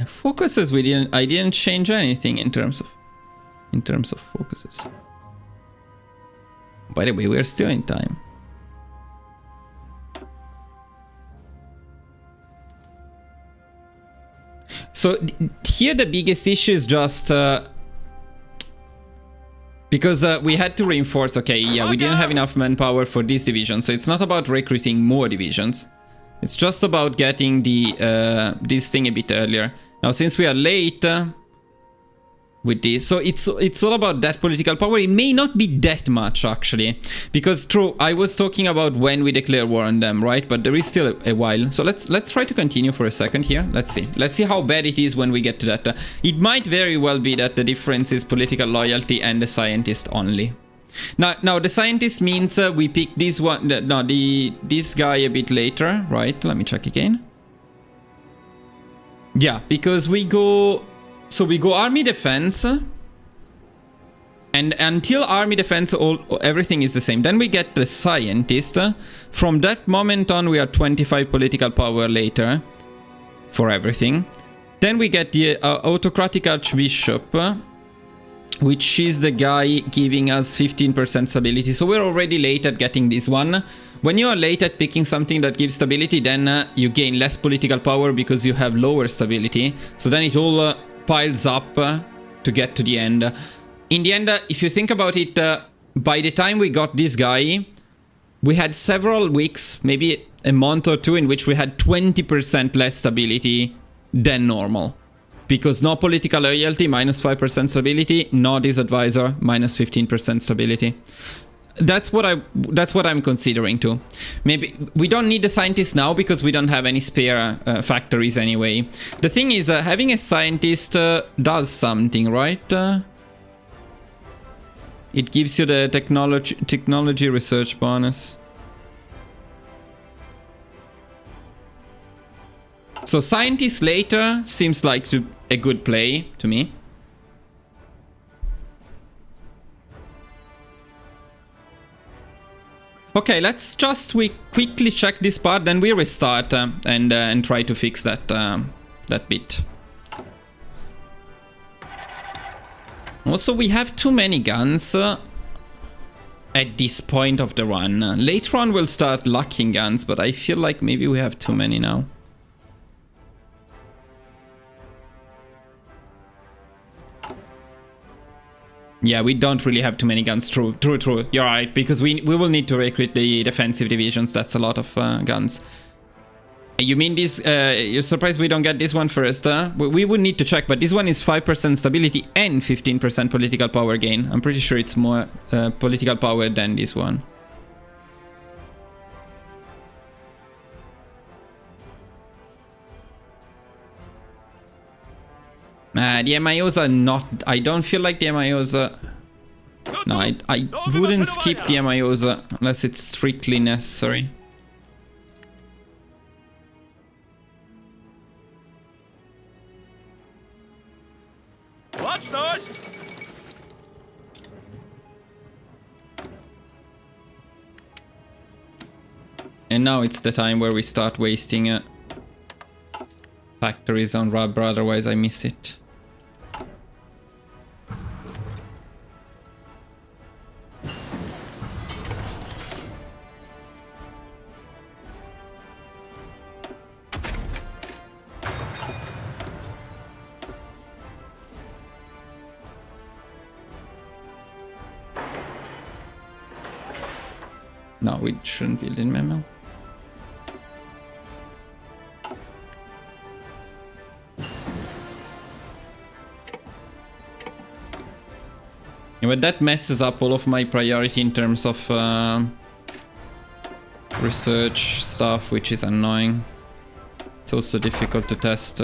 Focuses, I didn't change anything in terms of focuses. By the way, we're still in time. So here the biggest issue is just because we had to reinforce. Okay, yeah, we didn't have enough manpower for this division, so it's not about recruiting more divisions. It's just about getting the this thing a bit earlier. Now, since we are late with this, so it's all about that political power. It may not be that much actually, because true, I was talking about when we declare war on them, right? But there is still a while. So let's try to continue for a second here. Let's see how bad it is when we get to that. It might very well be that the difference is political loyalty and the scientist only. Now the scientist means we pick this one, this guy a bit later, right? Let me check again. Yeah, because we go army defense, and until army defense, everything is the same. Then we get the scientist. From that moment on, we are 25 political power later for everything. Then we get the autocratic archbishop, which is the guy giving us 15% stability. So we're already late at getting this one. When you are late at picking something that gives stability, then you gain less political power because you have lower stability. So then it all piles up to get to the end. In the end, if you think about it, by the time we got this guy, we had several weeks, maybe a month or two, in which we had 20% less stability than normal. Because no political loyalty, minus 5% stability, no this advisor, minus 15% stability. That's what I'm considering too. Maybe we don't need the scientist now because we don't have any spare factories anyway. The thing is, having a scientist does something, right? It gives you the technology research bonus. So scientist later seems like a good play to me. Okay, let's just quickly check this part, then we restart and try to fix that that bit. Also, we have too many guns at this point of the run. Later on, we'll start locking guns, but I feel like maybe we have too many now. Yeah, we don't really have too many guns. True. You're right, because we will need to recruit the defensive divisions. That's a lot of guns. You mean this? You're surprised we don't get this one first? We would need to check, but this one is 5% stability and 15% political power gain. I'm pretty sure it's more political power than this one. The MIOs are not... I don't feel like the MIOs are... No, I wouldn't skip the MIOs unless it's strictly necessary. What's this? And now it's the time where we start wasting factories on rubber, otherwise I miss it. No, we shouldn't build in Memo. Yeah, but that messes up all of my priority in terms of research stuff, which is annoying. It's also difficult to test.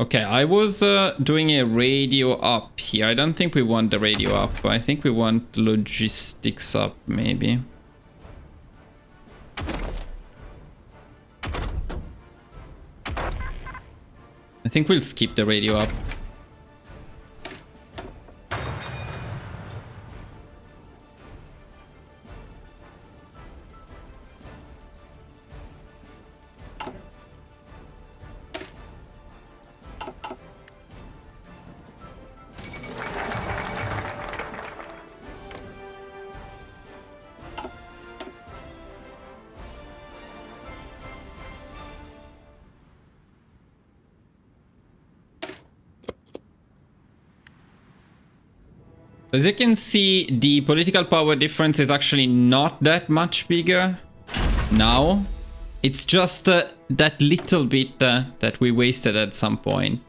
Okay, I was doing a radio up here. I don't think we want the radio up. I think we want logistics up, maybe. I think we'll skip the radio up. As you can see, the political power difference is actually not that much bigger now. It's just that little bit that we wasted at some point.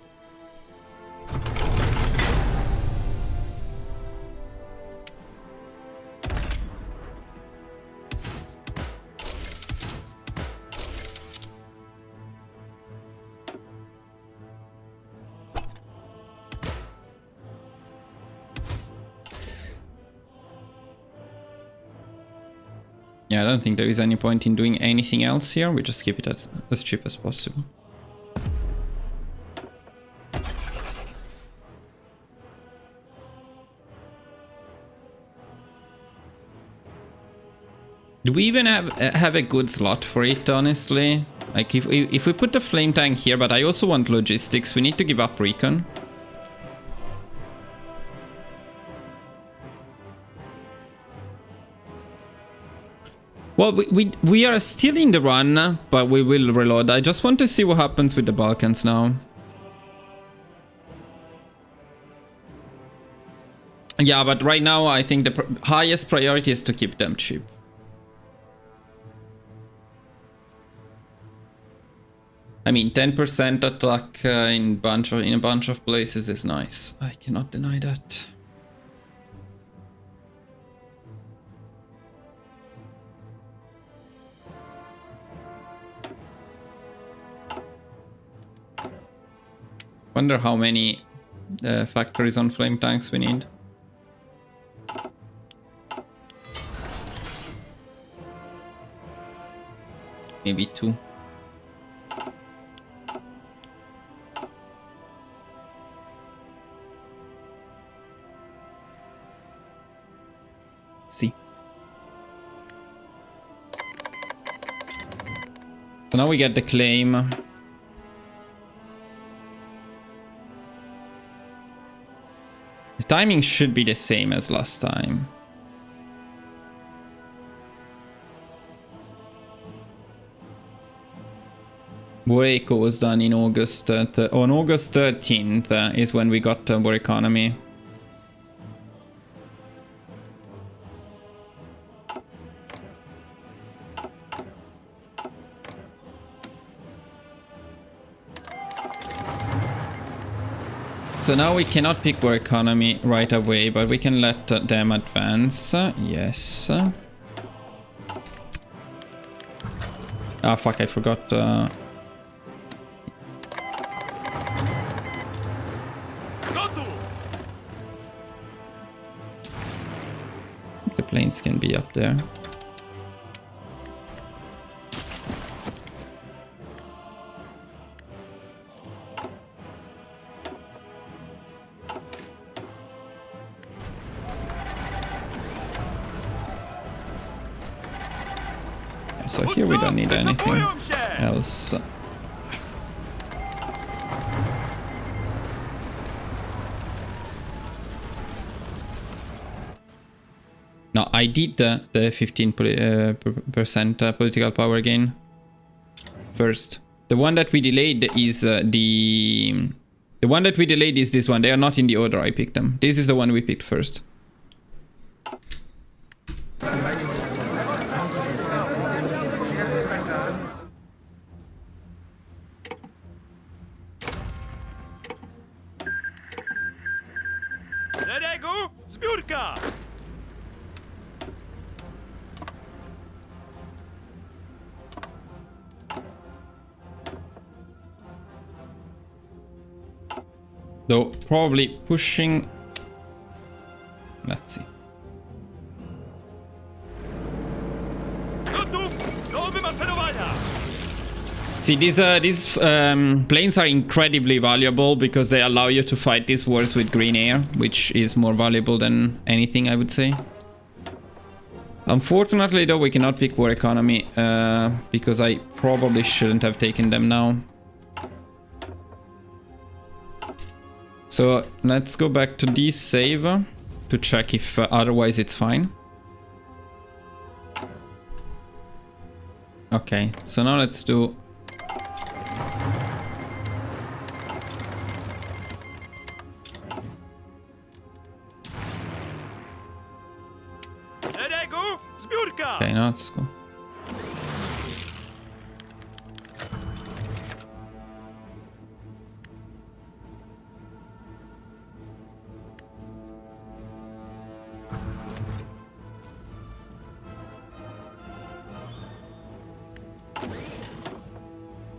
Yeah, I don't think there is any point in doing anything else here. We just keep it as cheap as possible. Do we even have a good slot for it, honestly? Like, if we put the flame tank here, but I also want logistics, we need to give up recon. Well, we are still in the run, but we will reload. I just want to see what happens with the Balkans now. Yeah, but right now I think the highest priority is to keep them cheap. I mean, 10% attack in a bunch of places is nice. I cannot deny that. Wonder how many factories on flame tanks we need. Maybe 2. Let's see. So now we get the claim. The timing should be the same as last time. Boreco was done in August. On August 13th is when we got War Economy. So now we cannot pick war economy right away, but we can let them advance. Yes. Ah, fuck, I forgot. Go to! The planes can be up there. So here we don't need anything else. No, I did the 15% political power gain first. The one that we delayed is the one that we delayed is this one. They are not in the order I picked them. This is the one we picked first. Szeregu, zbiórka! Though probably pushing. Let's see. Gotów do wymaszerowania! See, these planes are incredibly valuable because they allow you to fight these wars with green air, which is more valuable than anything, I would say. Unfortunately, though, we cannot pick war economy because I probably shouldn't have taken them now. So let's go back to this save to check if otherwise it's fine. Okay, so now let's do... Szeregu, zbiórka! Okay, now let's go.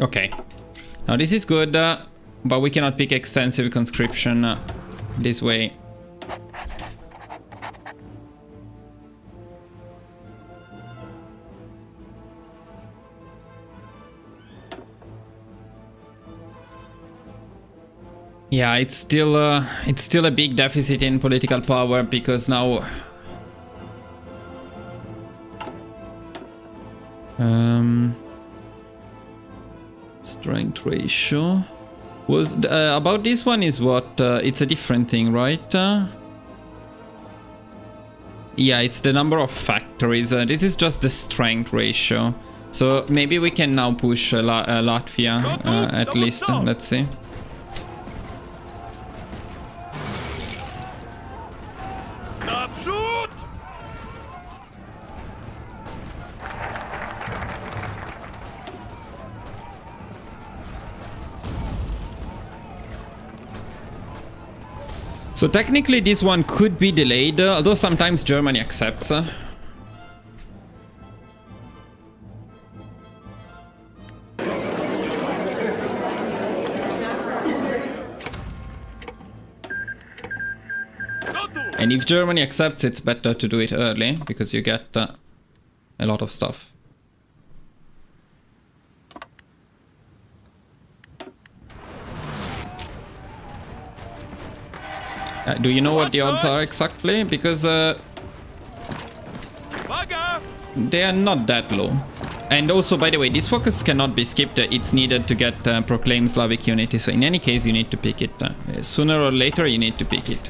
Okay, now this is good, but we cannot pick extensive conscription this way. Yeah, it's still a big deficit in political power because now strength ratio was about this one is what it's a different thing, right? Yeah, it's the number of factories. This is just the strength ratio, so maybe we can now push Latvia at least. Let's see. Naprzód! So technically this one could be delayed, although sometimes Germany accepts. And if Germany accepts, it's better to do it early, because you get a lot of stuff. Do you know what the odds are exactly? Because they are not that low. And also, by the way, this focus cannot be skipped. It's needed to get proclaimed Slavic unity. So in any case, you need to pick it. Sooner or later, you need to pick it.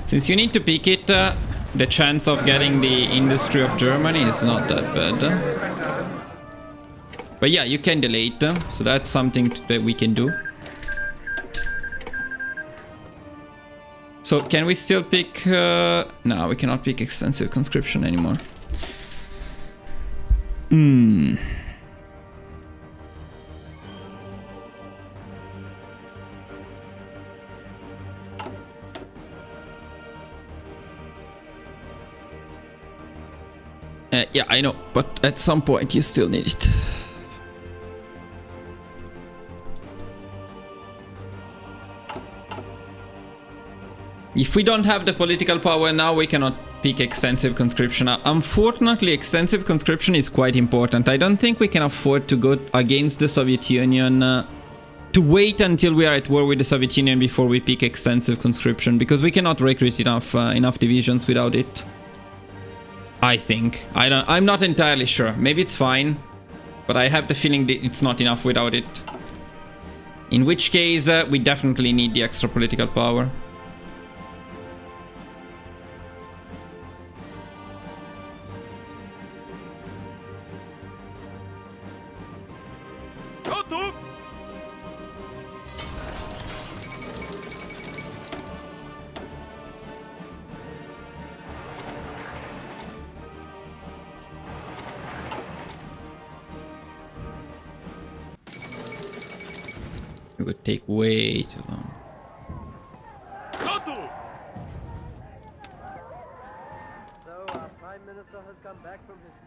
Since you need to pick it, the chance of getting the industry of Germany is not that bad. But yeah, you can delay it. So that's something that we can do. So can we still pick... no, we cannot pick extensive conscription anymore. Yeah, I know, but at some point you still need it. If we don't have the political power now, we cannot pick extensive conscription. Unfortunately, extensive conscription is quite important. I don't think we can afford to go against the Soviet Union, to wait until we are at war with the Soviet Union before we pick extensive conscription, because we cannot recruit enough divisions without it. I think. I'm not entirely sure. Maybe it's fine, but I have the feeling that it's not enough without it. In which case, we definitely need the extra political power. Gotów! It would take way too long. Gotów!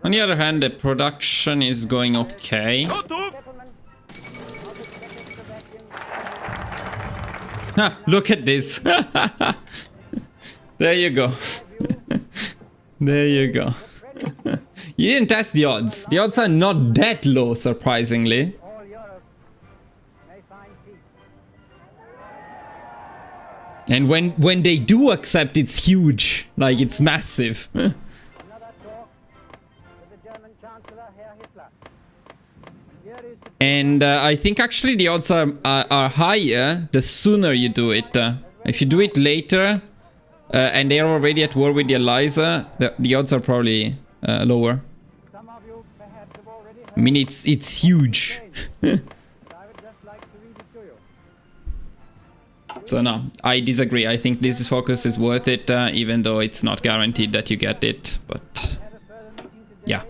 On the other hand, the production is going okay. Gotów! Ha, look at this. There you go. There you go. You didn't test the odds. The odds are not that low, surprisingly. And when they do accept, it's huge. Like, it's massive. And I think actually the odds are higher the sooner you do it. If you do it later and they are already at war with the Allies, the odds are probably lower. I mean, it's huge. So no, I disagree. I think this focus is worth it, even though it's not guaranteed that you get it. But yeah.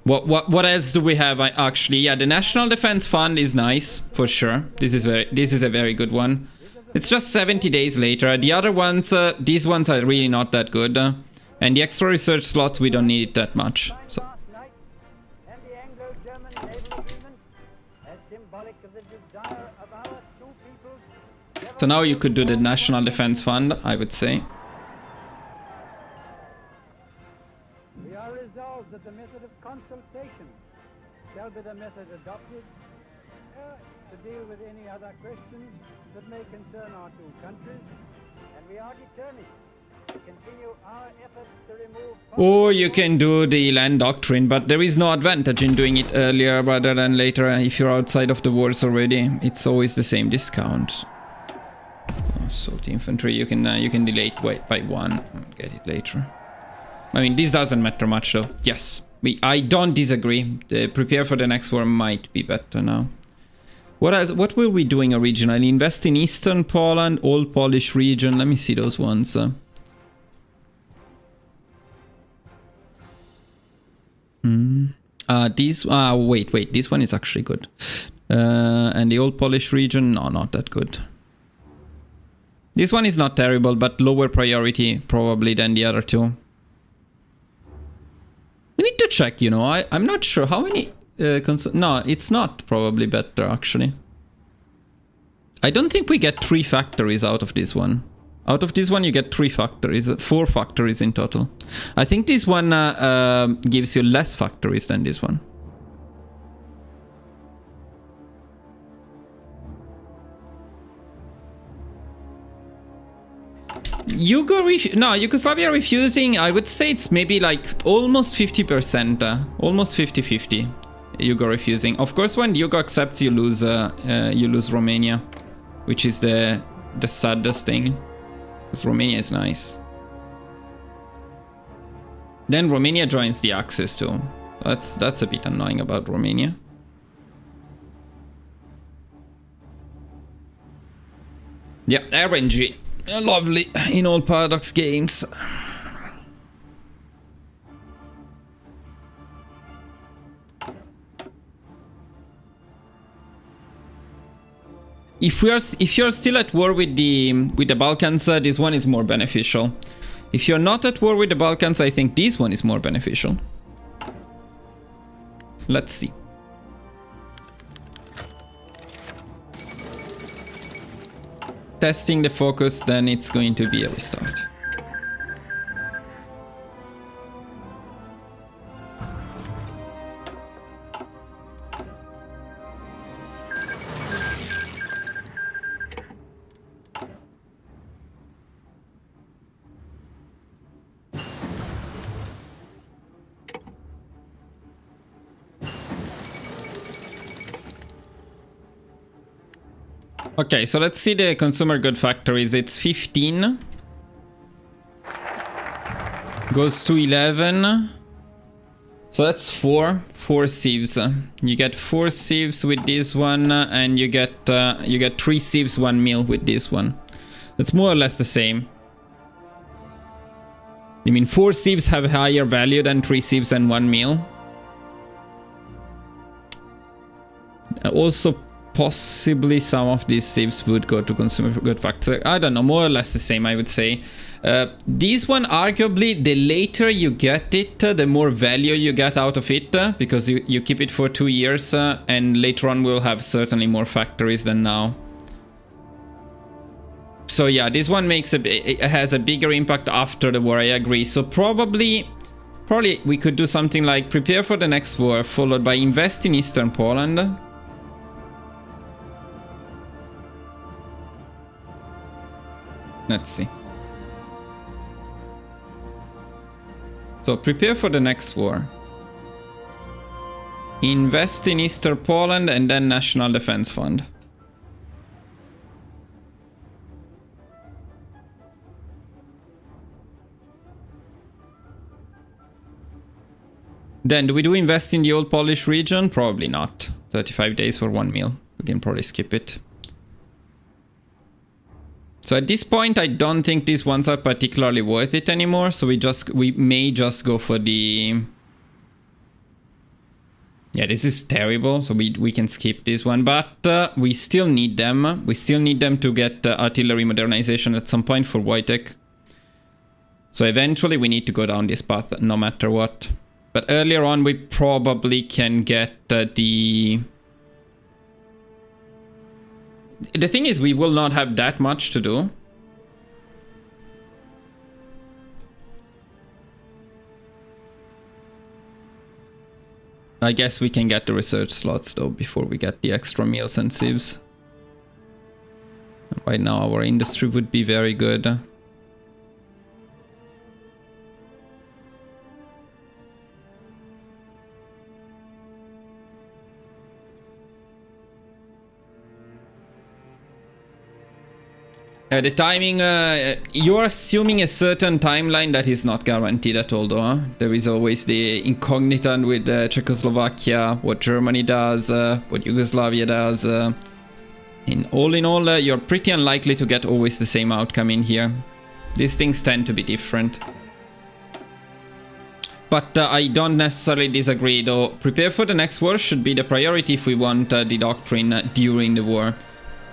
What else do we have? Actually, yeah, the National Defense Fund is nice for sure. This is a very good one. It's just 70 days later. The other ones, these ones are really not that good. And the extra research slots, we don't need it that much. So now you could do the National Defense Fund, I would say. We are resolved that the method of consultation shall be the method adopted to deal with any other questions that may concern our two countries, and we are determined to continue our efforts to remove... Or you can do the land doctrine, but there is no advantage in doing it earlier rather than later. If you're outside of the wars already, it's always the same discount. Assault infantry, you can delay it by 1 and get it later. I mean, this doesn't matter much though. Yes, I don't disagree. The prepare for the next war might be better now. What were we doing originally? Invest in Eastern Poland, Old Polish region. Let me see those ones. Wait, this one is actually good. And the Old Polish region, no, not that good. This one is not terrible, but lower priority probably than the other two. We need to check, you know, I'm not sure how many... no, it's not probably better, actually. I don't think we get 3 factories out of this one. Out of this one you get 3 factories, 4 factories in total. I think this one gives you less factories than this one. Yugoslavia refusing, I would say it's maybe like almost 50%, almost 50-50. Yugo refusing. Of course, when Yugo accepts, you lose Romania, which is the saddest thing, because Romania is nice. Then Romania joins the Axis too. That's a bit annoying about Romania. Yeah, RNG. Lovely in all Paradox games. If you're still at war with the Balkans, this one is more beneficial. If you're not at war with the Balkans, I think this one is more beneficial. Let's see. Testing the focus, then it's going to be a restart. Okay, so let's see the consumer good factories. It's 15. Goes to 11. So that's 4 sieves. You get 4 sieves with this one, and you get 3 sieves, 1 mil with this one. That's more or less the same. I mean, 4 sieves have a higher value than 3 sieves and 1 mil. Also, possibly some of these sieves would go to consumer good factor. I don't know, more or less the same, I would say. This one, arguably, the later you get it, the more value you get out of it, because you keep it for 2 years, and later on we'll have certainly more factories than now. So yeah, this one has a bigger impact after the war, I agree. So probably we could do something like prepare for the next war, followed by invest in Eastern Poland. Let's see. So prepare for the next war. Invest in Eastern Poland and then National Defense Fund. Then do we invest in the old Polish region? Probably not. 35 days for 1 mil. We can probably skip it. So at this point, I don't think these ones are particularly worth it anymore. So we may just go for the... Yeah, this is terrible. So we can skip this one, but we still need them. We still need them to get artillery modernization at some point for Wojtek. So eventually we need to go down this path no matter what. But earlier on, we probably can get the... The thing is, we will not have that much to do. I guess we can get the research slots though before we get the extra meals and sieves. Right now our industry would be very good. The timing, you're assuming a certain timeline that is not guaranteed at all though, huh? There is always the incognita with Czechoslovakia, what Germany does, what Yugoslavia does. In all, you're pretty unlikely to get always the same outcome in here. These things tend to be different. But I don't necessarily disagree though. Prepare for the next war should be the priority if we want the doctrine during the war.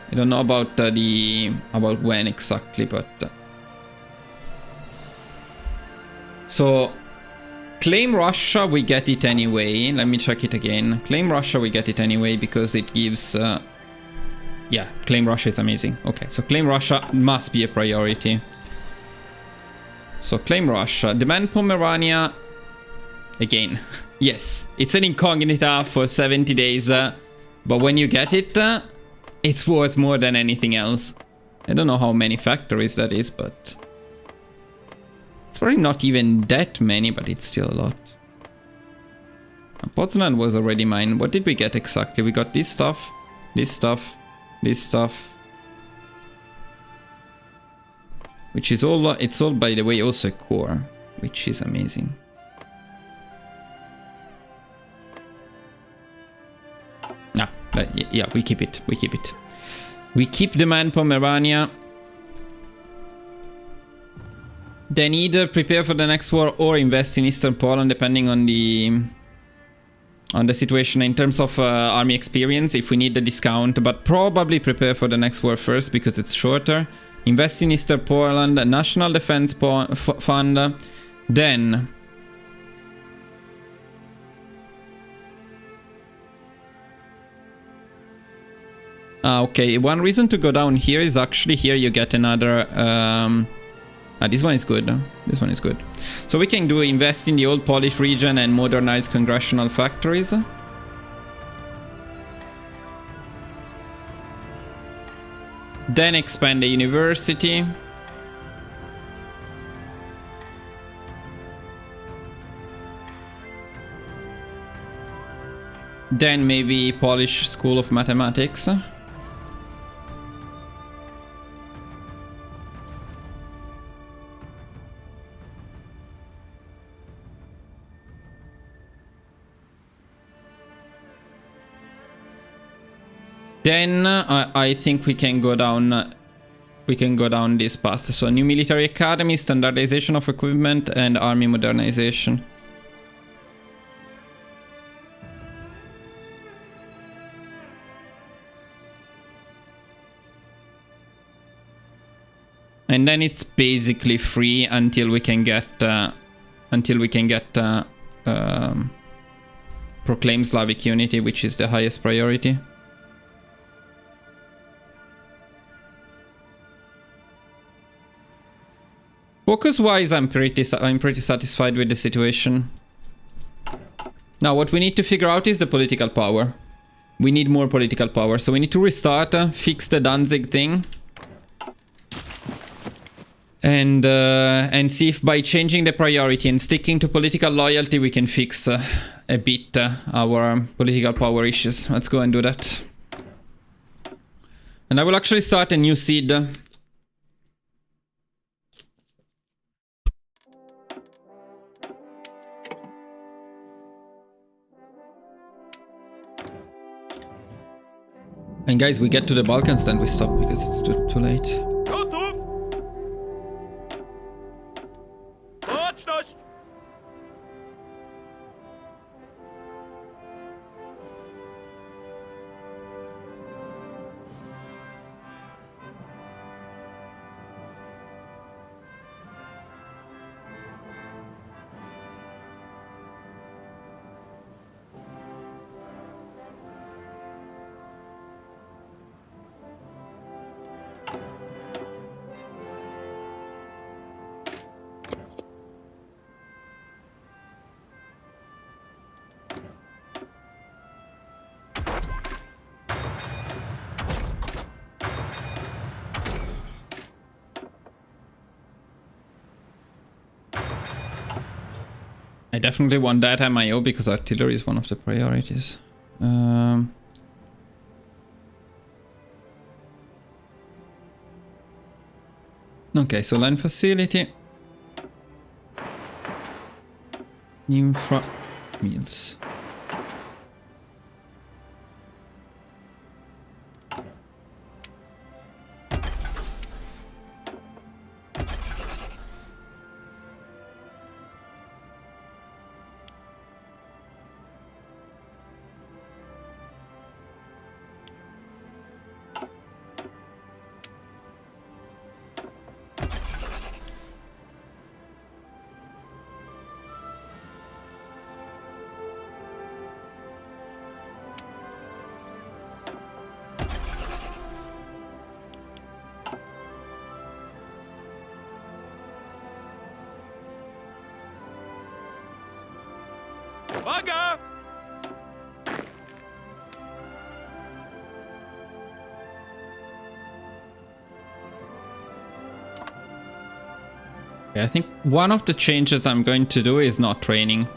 I don't know about about when exactly, but so claim Russia, we get it anyway. Let me check it again. Claim Russia, we get it anyway because it gives yeah, claim Russia is amazing. Okay, so claim Russia must be a priority. So claim Russia, demand Pomerania again. Yes, it's an incognita for 70 days, but when you get it, it's worth more than anything else. I don't know how many factories that is, but it's probably not even that many, but it's still a lot. Poznan was already mine. What did we get exactly? We got this stuff, this stuff, this stuff. Which is all, it's all, by the way, also a core, which is amazing. Yeah, we keep it. We keep it. We keep the man Pomerania. Then either prepare for the next war or invest in Eastern Poland, depending on the situation in terms of army experience, if we need the discount. But probably prepare for the next war first because it's shorter. Invest in Eastern Poland, National Defense Fund. Then Okay, one reason to go down here is actually here you get another... this one is good. This one is good. So we can invest in the old Polish region and modernize congressional factories. Then expand the university. Then maybe Polish School of Mathematics. Then I think we can go down. We can go down this path. So new military academy, standardization of equipment, and army modernization. And then it's basically free until we can get proclaim Slavic unity, which is the highest priority. Focus-wise, I'm pretty satisfied with the situation. Now, what we need to figure out is the political power. We need more political power, so we need to restart, fix the Danzig thing, and see if by changing the priority and sticking to political loyalty, we can fix a bit our political power issues. Let's go and do that. And I will actually start a new seed. And guys, we get to the Balkans, then we stop because it's too late. Gotów! Baczność! I definitely want that MIO because artillery is one of the priorities. Okay, so land facility. Infra meals. Uwaga! Okay, I think one of the changes I'm going to do is not training.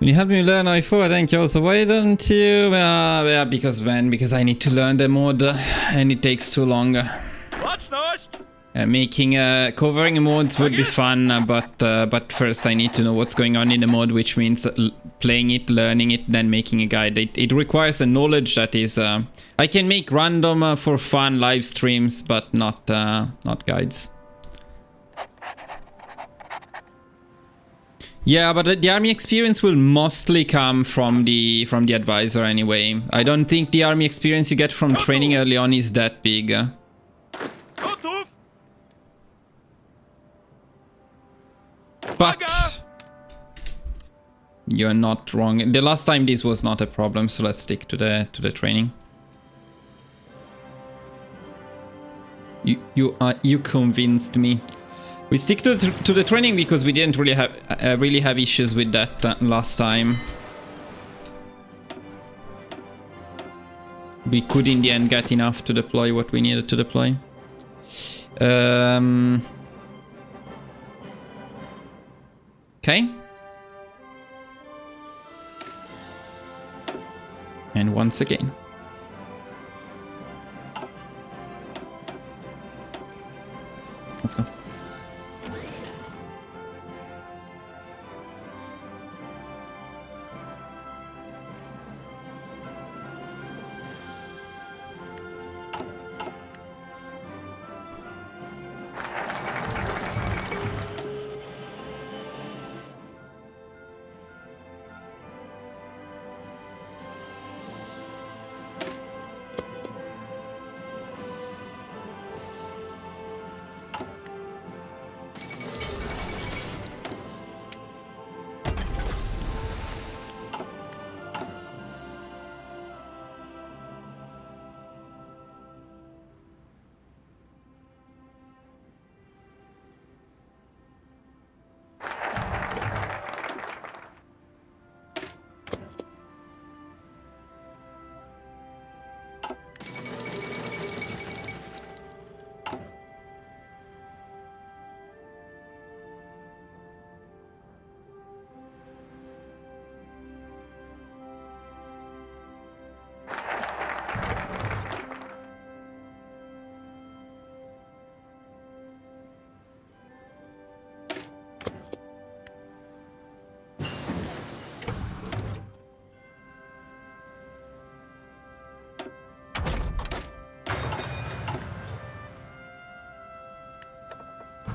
You helped me learn HOI4, thank you also. Why don't you? Yeah, because I need to learn the mod and it takes too long. Baczność! Covering mods would be fun, but first I need to know what's going on in the mod, which means playing it, learning it, then making a guide. It requires a knowledge that is... I can make random for fun live streams, but not guides. Yeah, but the army experience will mostly come from the advisor anyway. I don't think the army experience you get from training early on is that big. Gotów! But you're not wrong. The last time this was not a problem, so let's stick to the training. You convinced me. We stick to the training because we didn't really have issues with that last time. We could in the end get enough to deploy what we needed to deploy. Okay. And once again. Let's go.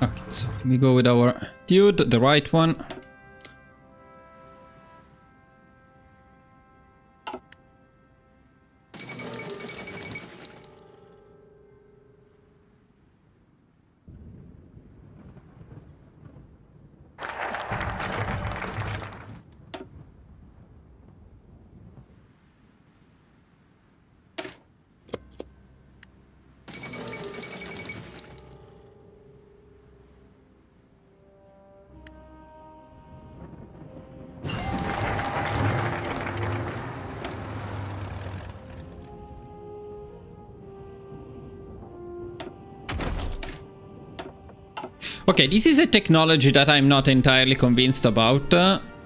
Okay, so we go with our dude, the right one. Okay, this is a technology that I'm not entirely convinced about,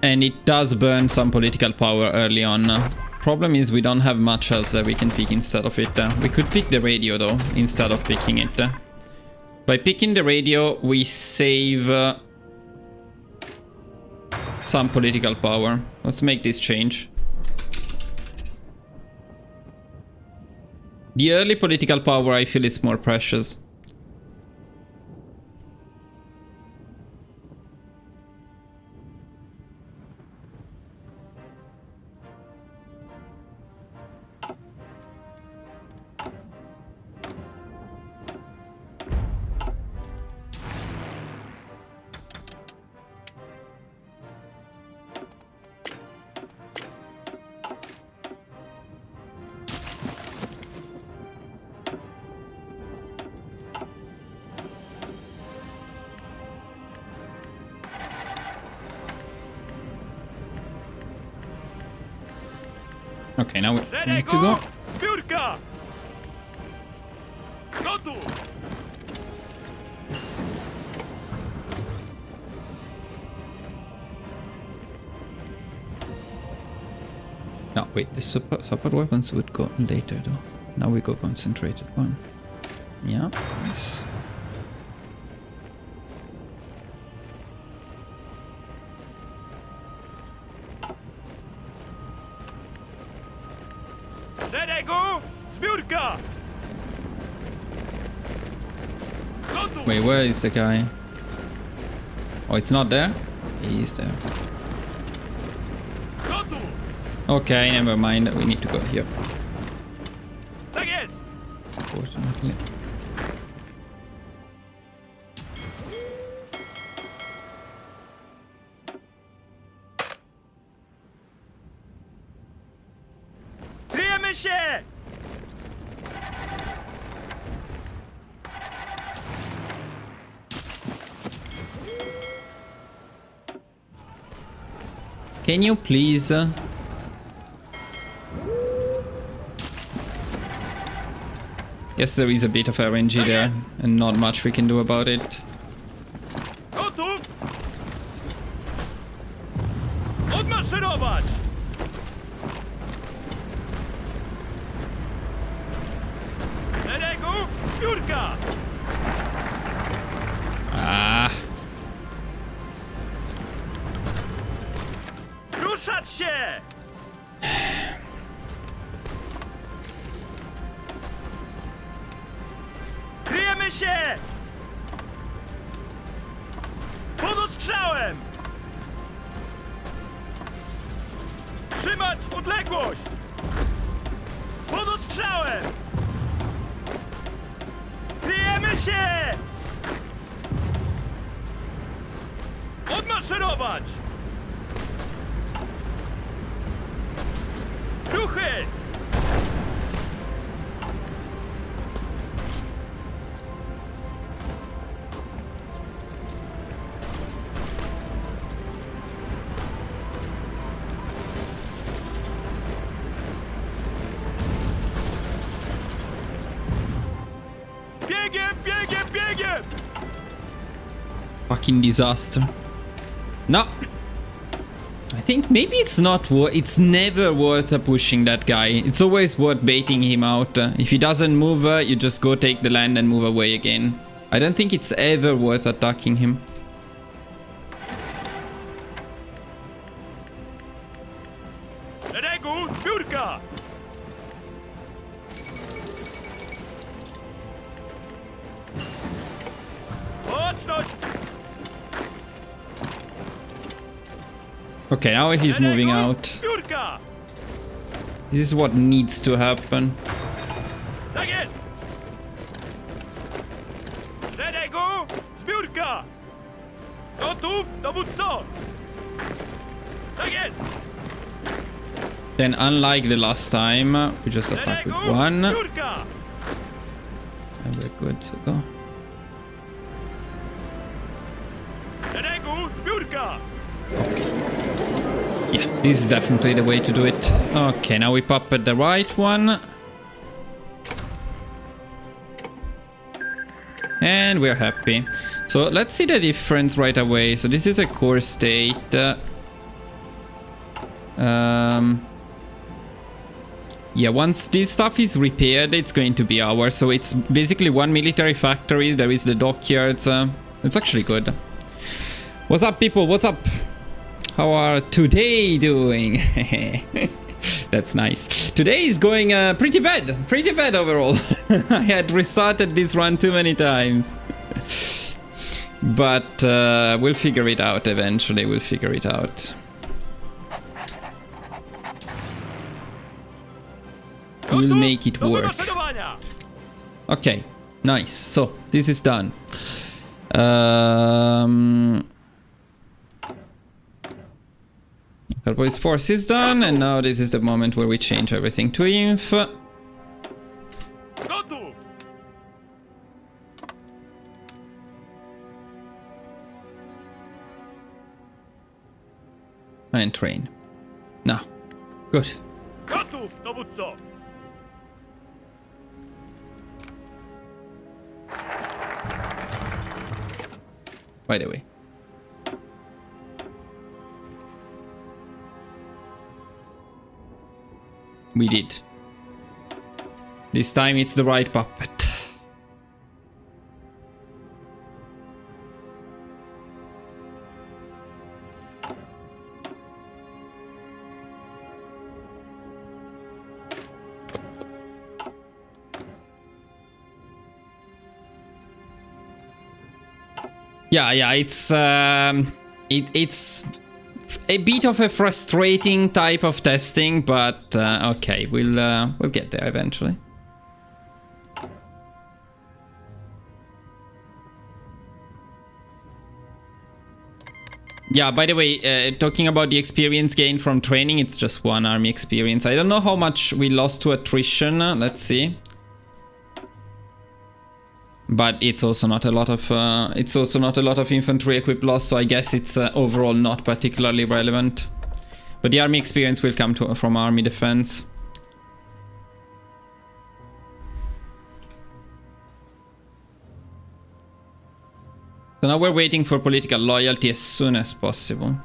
and it does burn some political power early on. Problem is we don't have much else that we can pick instead of it. We could pick the radio though, instead of picking it. By picking the radio, we save some political power. Let's make this change. The early political power, I feel, is more precious. Okay, now we need to go. Zbiórka! Gotów! No, wait, the support weapons would go later though. Now we go concentrated one. Yeah, nice. Szeregu! Zbiórka! Gotów! Wait, where is the guy? Oh, it's not there? He's there. Gotów! Okay, never mind. We need to go here. Tak jest! Fortunately. Kryjemy się! Can you please? Yes, there is a bit of RNG there, and not much we can do about it. Gotów! Odmaszerować! Szeregu, zbiórka! Ah, Ruszać się! Kryjemy się! Pod ostrzałem! Trzymać odległość! Pod ostrzałem! Kryjemy się! Odmaszerować! Ruchy! Biegiem, biegiem, biegiem! fucking disaster. No. I think maybe it's not it's never worth pushing that guy. It's always worth baiting him out. If he doesn't move, you just go take the land and move away again. I don't think it's ever worth attacking him. Szeregu, zbiórka! Łączność! Okay, now he's moving Szeregu, out. zbiórka! This is what needs to happen. Tak jest! Szeregu, zbiórka! Gotów, dowódco! Tak jest! Then, unlike the last time, we just attack with Szeregu, one. zbiórka! And we're good to go. Szeregu, zbiórka! Yeah, this is definitely the way to do it. Okay, now we pop at the right one. And we're happy. So let's see the difference right away. So this is a core state. Yeah, once this stuff is repaired, it's going to be ours. So it's basically one military factory. There is the dockyards. It's actually good. What's up, people? What's up? How are today doing? That's nice. Today is going pretty bad overall. I had restarted this run too many times. But we'll figure it out eventually. We'll figure it out. We'll make it Do work. wymaszerowania! Okay, nice. So this is done. Boys force is done, and now this is the moment where we change everything to inf. Gotów! And train. Now. Good. Gotów, dowódco! By the way. We did. This time it's the right puppet. Yeah, it's It's a bit of a frustrating type of testing, but okay, we'll get there eventually. Yeah, by the way, talking about the experience gain from training, it's just 1 army experience. I don't know how much we lost to attrition. Let's see. But it's also not a lot of infantry equip loss, so I guess it's overall not particularly relevant. But the army experience will come from army defense. So now we're waiting for political loyalty as soon as possible.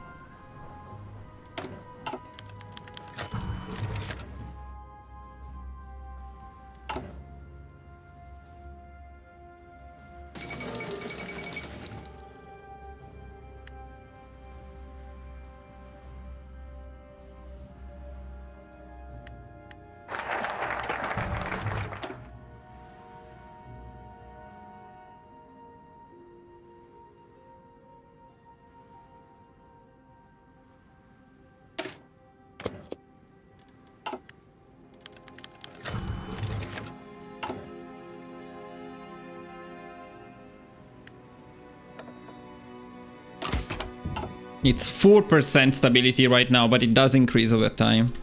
It's 4% stability right now, but it does increase over time.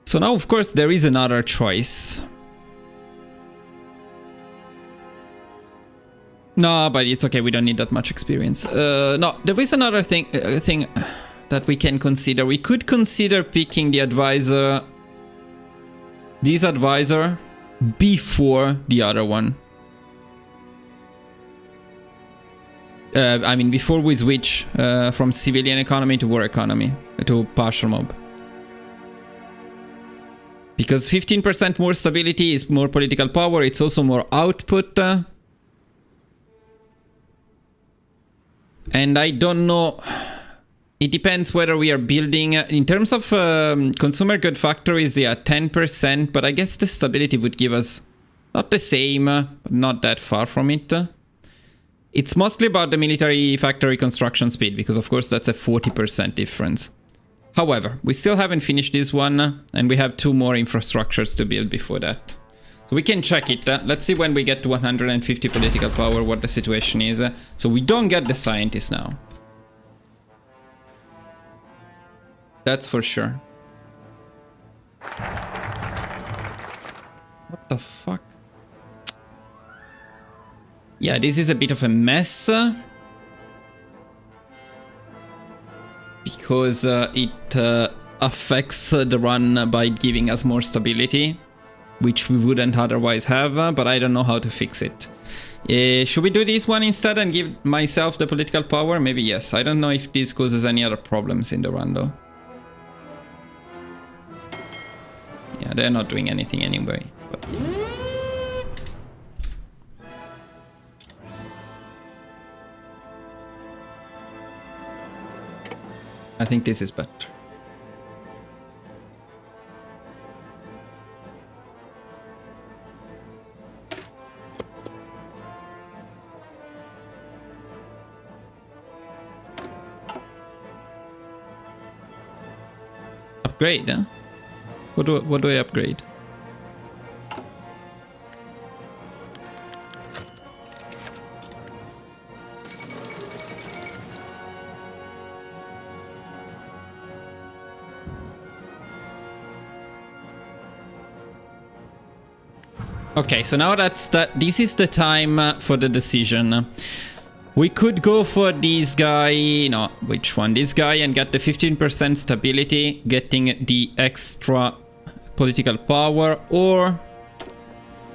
So now, of course, there is another choice. No, but it's okay, we don't need that much experience. No, there is another thing that we can consider. We could consider picking the advisor... this advisor before the other one. I mean, before we switch from civilian economy to war economy, to partial mob. Because 15% more stability is more political power, it's also more output. And I don't know... It depends whether we are building... in terms of consumer good factories, yeah, 10%, but I guess the stability would give us not the same, but not that far from it. It's mostly about the military factory construction speed, because of course that's a 40% difference. However, we still haven't finished this one, and we have 2 more infrastructures to build before that. So we can check it. Let's see when we get to 150 political power what the situation is. So we don't get the scientists now. That's for sure. What the fuck? Yeah, this is a bit of a mess. Because it affects the run by giving us more stability, which we wouldn't otherwise have, but I don't know how to fix it. Should we do this one instead and give myself the political power? Maybe yes. I don't know if this causes any other problems in the run though. Yeah, they're not doing anything anyway. But yeah. I think this is better. Upgrade, huh? What do I upgrade? Okay, so now this is the time for the decision. We could go for this guy, no, which one? This guy, and get the 15% stability, getting the extra political power, or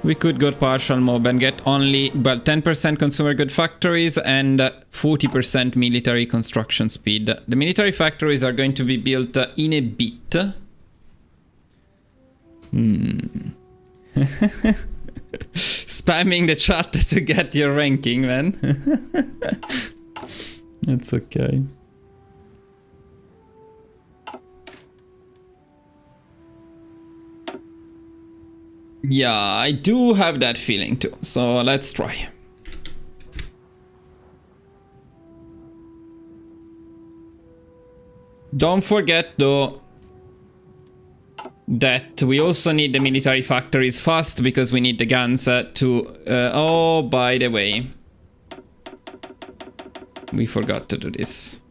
we could go partial mob and get only, well, 10% consumer good factories and 40% military construction speed. The military factories are going to be built in a bit. Spamming the chat to get your ranking, man. It's okay. Yeah, I do have that feeling too. So let's try. Don't forget though that we also need the military factories fast because we need the guns to... oh, by the way. We forgot to do this.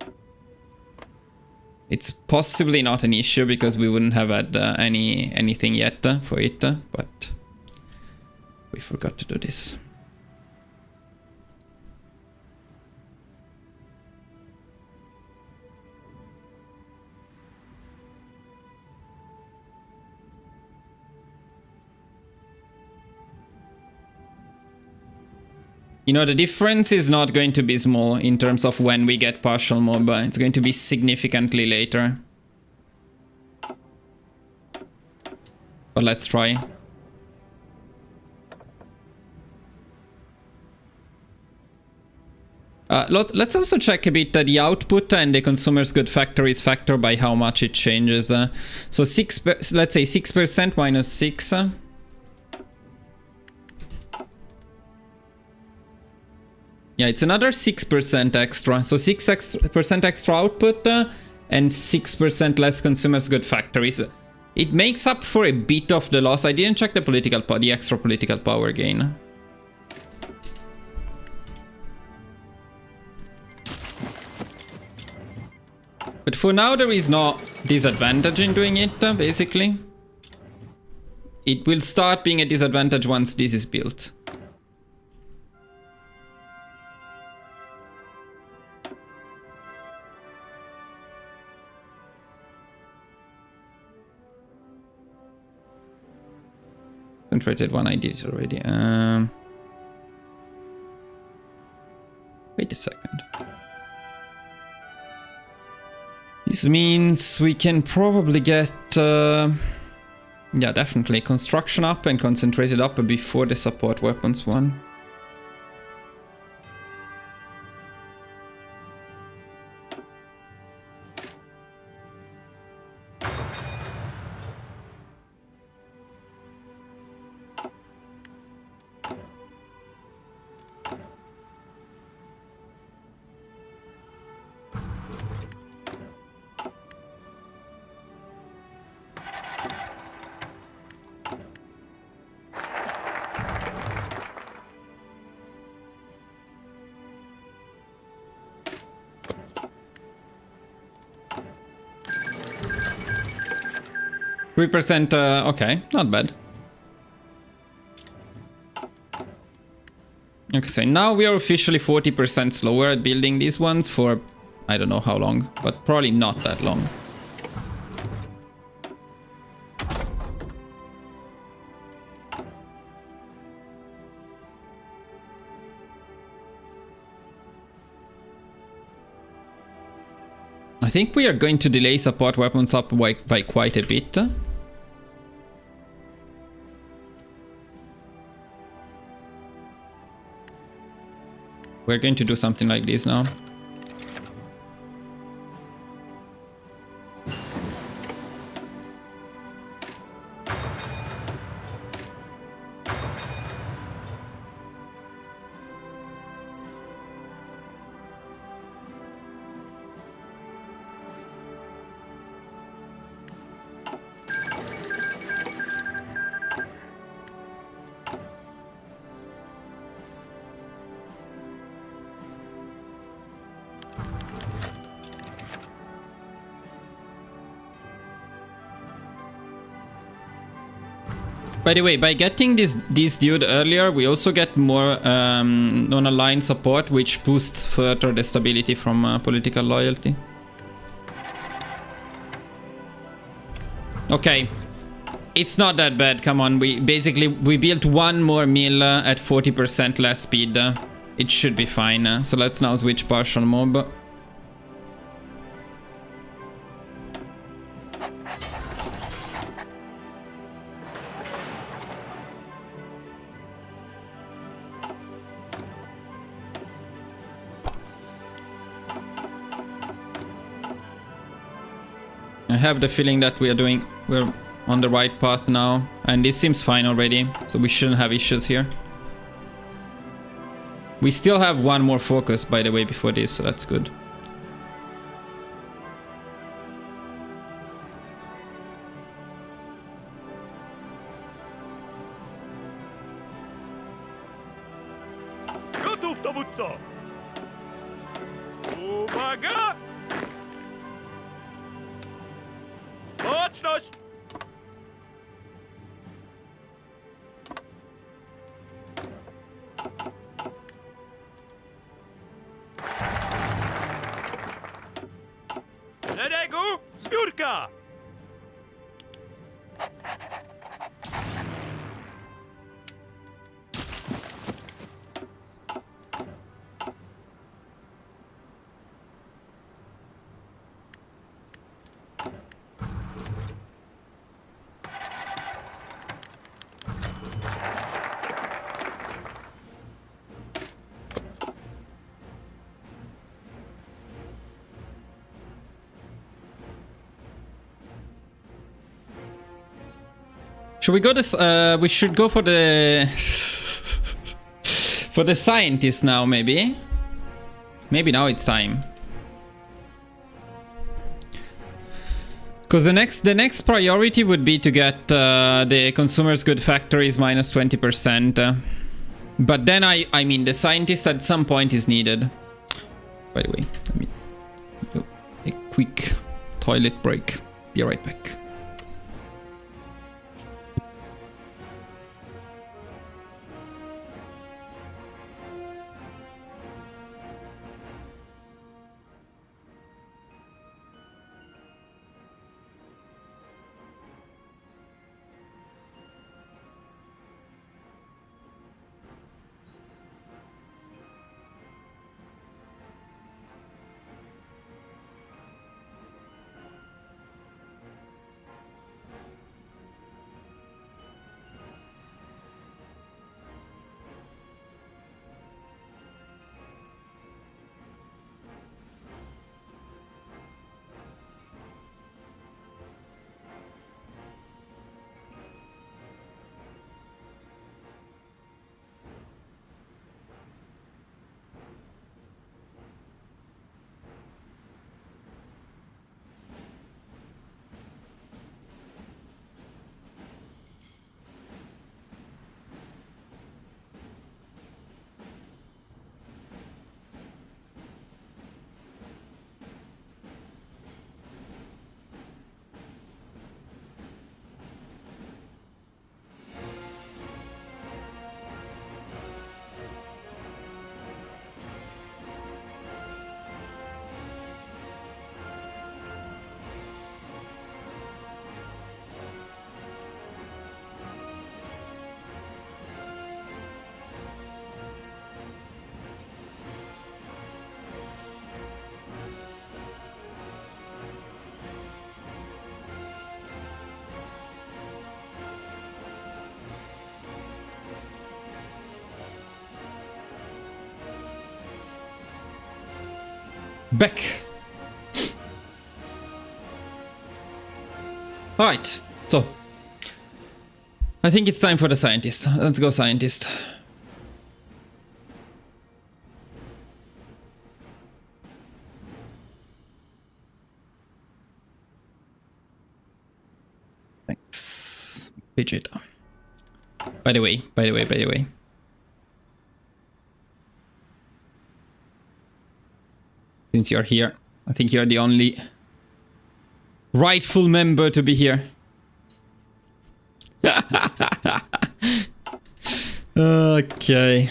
It's possibly not an issue because we wouldn't have had anything yet for it, but we forgot to do this. You know, the difference is not going to be small in terms of when we get partial mob. It's going to be significantly later. But let's try. Let's also check a bit the output and the consumer's good factories factor by how much it changes. So let's say 6% minus 6. Yeah, it's another 6% extra. So 6% extra output and 6% less consumers good factories. It makes up for a bit of the loss. I didn't check the extra political power gain. But for now there is no disadvantage in doing it, basically. It will start being a disadvantage once this is built. Concentrated one, I did it already. Wait a second. This means we can probably get... yeah, definitely. Construction up and concentrated up before the support weapons one. %, okay, not bad. Okay, so now we are officially 40% slower at building these ones for I don't know how long, but probably not that long. I think we are going to delay support weapons up by quite a bit. We're going to do something like this now. By the way, by getting this dude earlier, we also get more non-aligned support, which boosts further the stability from political loyalty. Okay, it's not that bad. Come on, we built one more mill at 40% less speed. It should be fine. So let's now switch partial mob. I have the feeling that we're on the right path now. And this seems fine already, so we shouldn't have issues here. We still have one more focus, by the way, before this, so that's good. Gotów, dowódco! Uwaga! Baczność! Szeregu, zbiórka! Should we go this? We should go for the for the scientist now, maybe. Maybe now it's time. Because the next priority would be to get the consumer's good factories minus 20%. But then I mean the scientist at some point is needed. By the way, let me do a quick toilet break. Be right back. Back. Alright, so I think it's time for the scientist. Let's go, scientist. Thanks, Vegeta. By the way. Since you're here, I think you're the only rightful member to be here. Okay.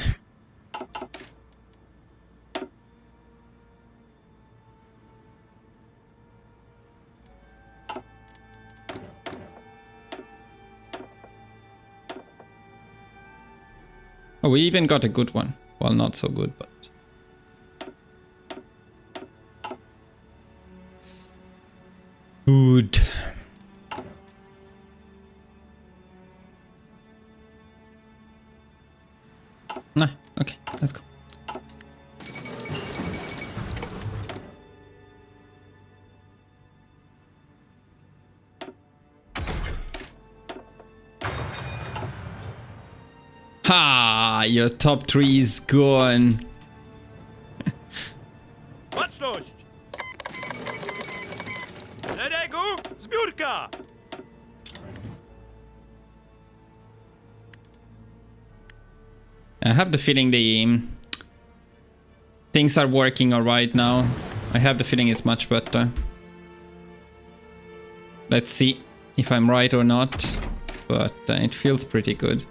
Oh, we even got a good one. Well, not so good, but... Good. Nah, okay, let's go. Ha! Your top 3 is gone. Baczność! Szeregu, zbiórka! I have the feeling the things are working alright now. I have the feeling it's much better. Let's see if I'm right or not, but it feels pretty good.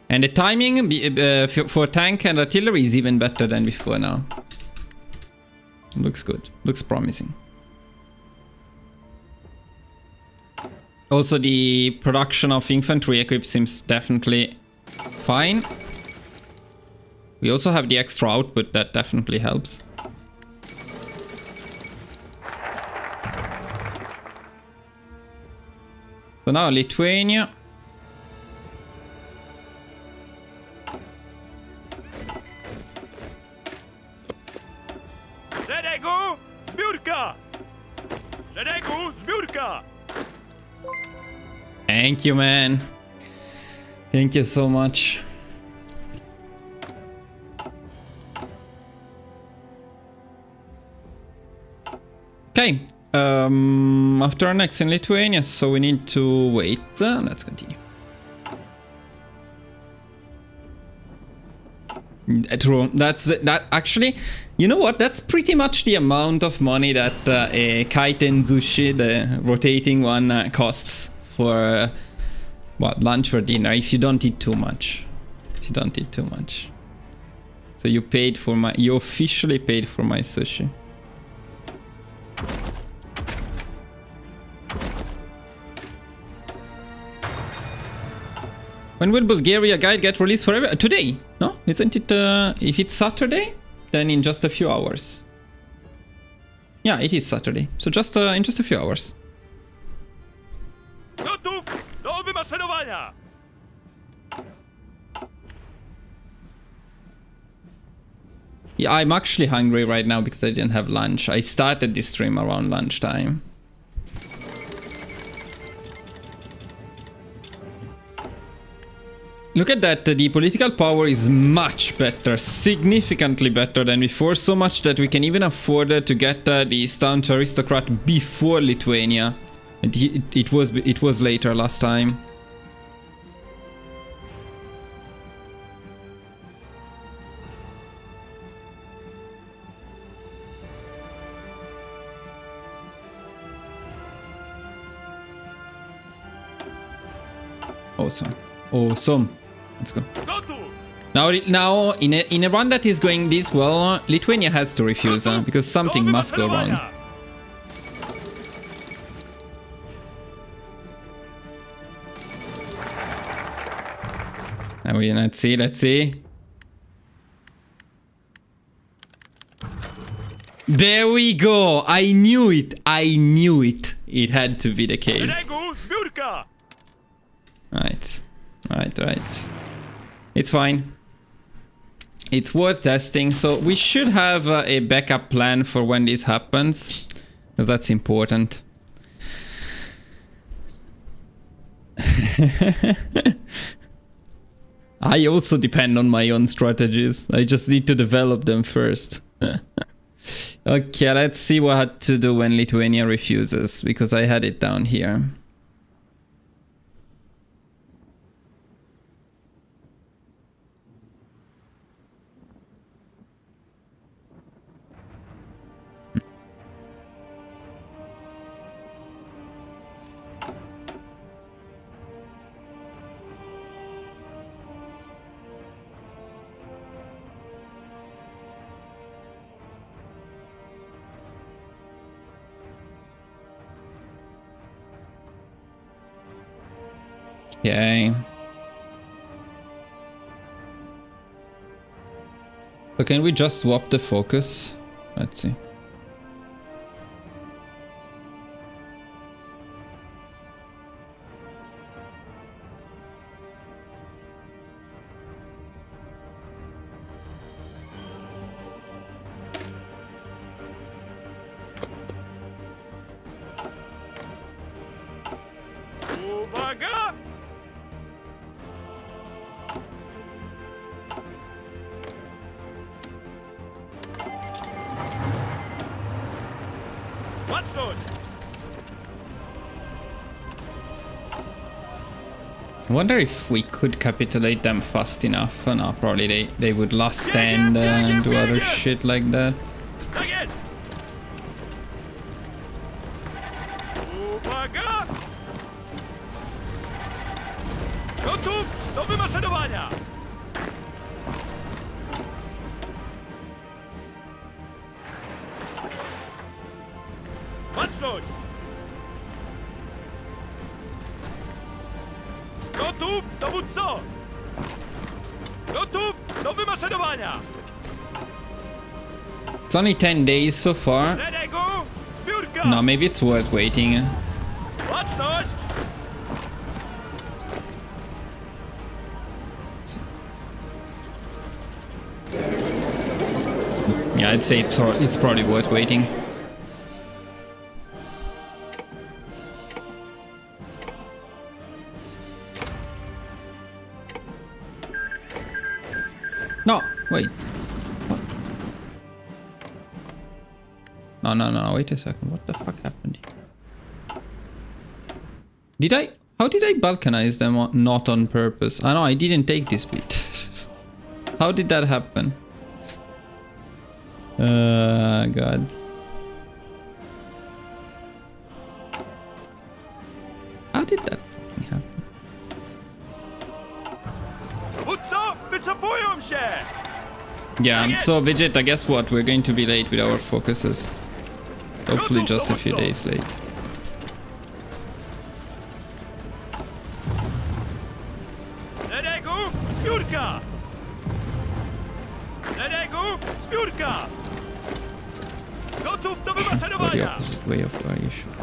And the timing for tank and artillery is even better than before now. Looks good, looks promising. Also the production of infantry equip seems definitely fine. We also have the extra output that definitely helps. So now Lithuania. Szeregu, zbiórka! Szeregu, zbiórka! Thank you, man. Thank you so much. Okay. After our next in Lithuania, so we need to wait. Let's continue. True. That actually, you know what? That's pretty much the amount of money that a Kaiten Zushi, the rotating one, costs for what, lunch or dinner if you don't eat too much. If you don't eat too much. So you officially paid for my sushi. When will Bulgaria guide get released forever? Today? No? Isn't it? If it's Saturday, then in just a few hours. Yeah, it is Saturday. So just in just a few hours. Gotów do wymaszerowania! Yeah, I'm actually hungry right now because I didn't have lunch. I started this stream around lunchtime. Look at that, the political power is much better, significantly better than before, so much that we can even afford to get the staunch aristocrat before Lithuania. And it was later last time. Awesome. Awesome. Let's go. Now in a run that is going this well, Lithuania has to refuse because something must go wrong. Now let's see. There we go. I knew it. It had to be the case. Right. It's fine. It's worth testing. So we should have a backup plan for when this happens, because that's important. I also depend on my own strategies. I just need to develop them first. Okay, let's see what to do when Lithuania refuses, because I had it down here. Okay. So can we just swap the focus? Let's see. Uwaga! I wonder if we could capitulate them fast enough. No, probably they would last stand and do other shit like that. Tak jest! Uwaga! Gotów do wymaszerowania! Baczność! Gotów, dowódco! Gotów do wymaszerowania! It's only 10 days so far. Szeregu! Zbiórka! No, maybe it's worth waiting. Baczność! Yeah, I'd say it's probably worth waiting. No, wait. No, wait a second. What the fuck happened here? How did I balkanize them not on purpose? I know, I didn't take this bit. How did that happen? God. How did that fucking happen? Dowódco, wycofują się! Yeah, so Vegeta, guess what? We're going to be late with our focuses. Hopefully just a few days late. Szeregu! Zbiórka! Szeregu! Zbiórka! Gotów do Or the wymaszerowania! opposite way of where you should.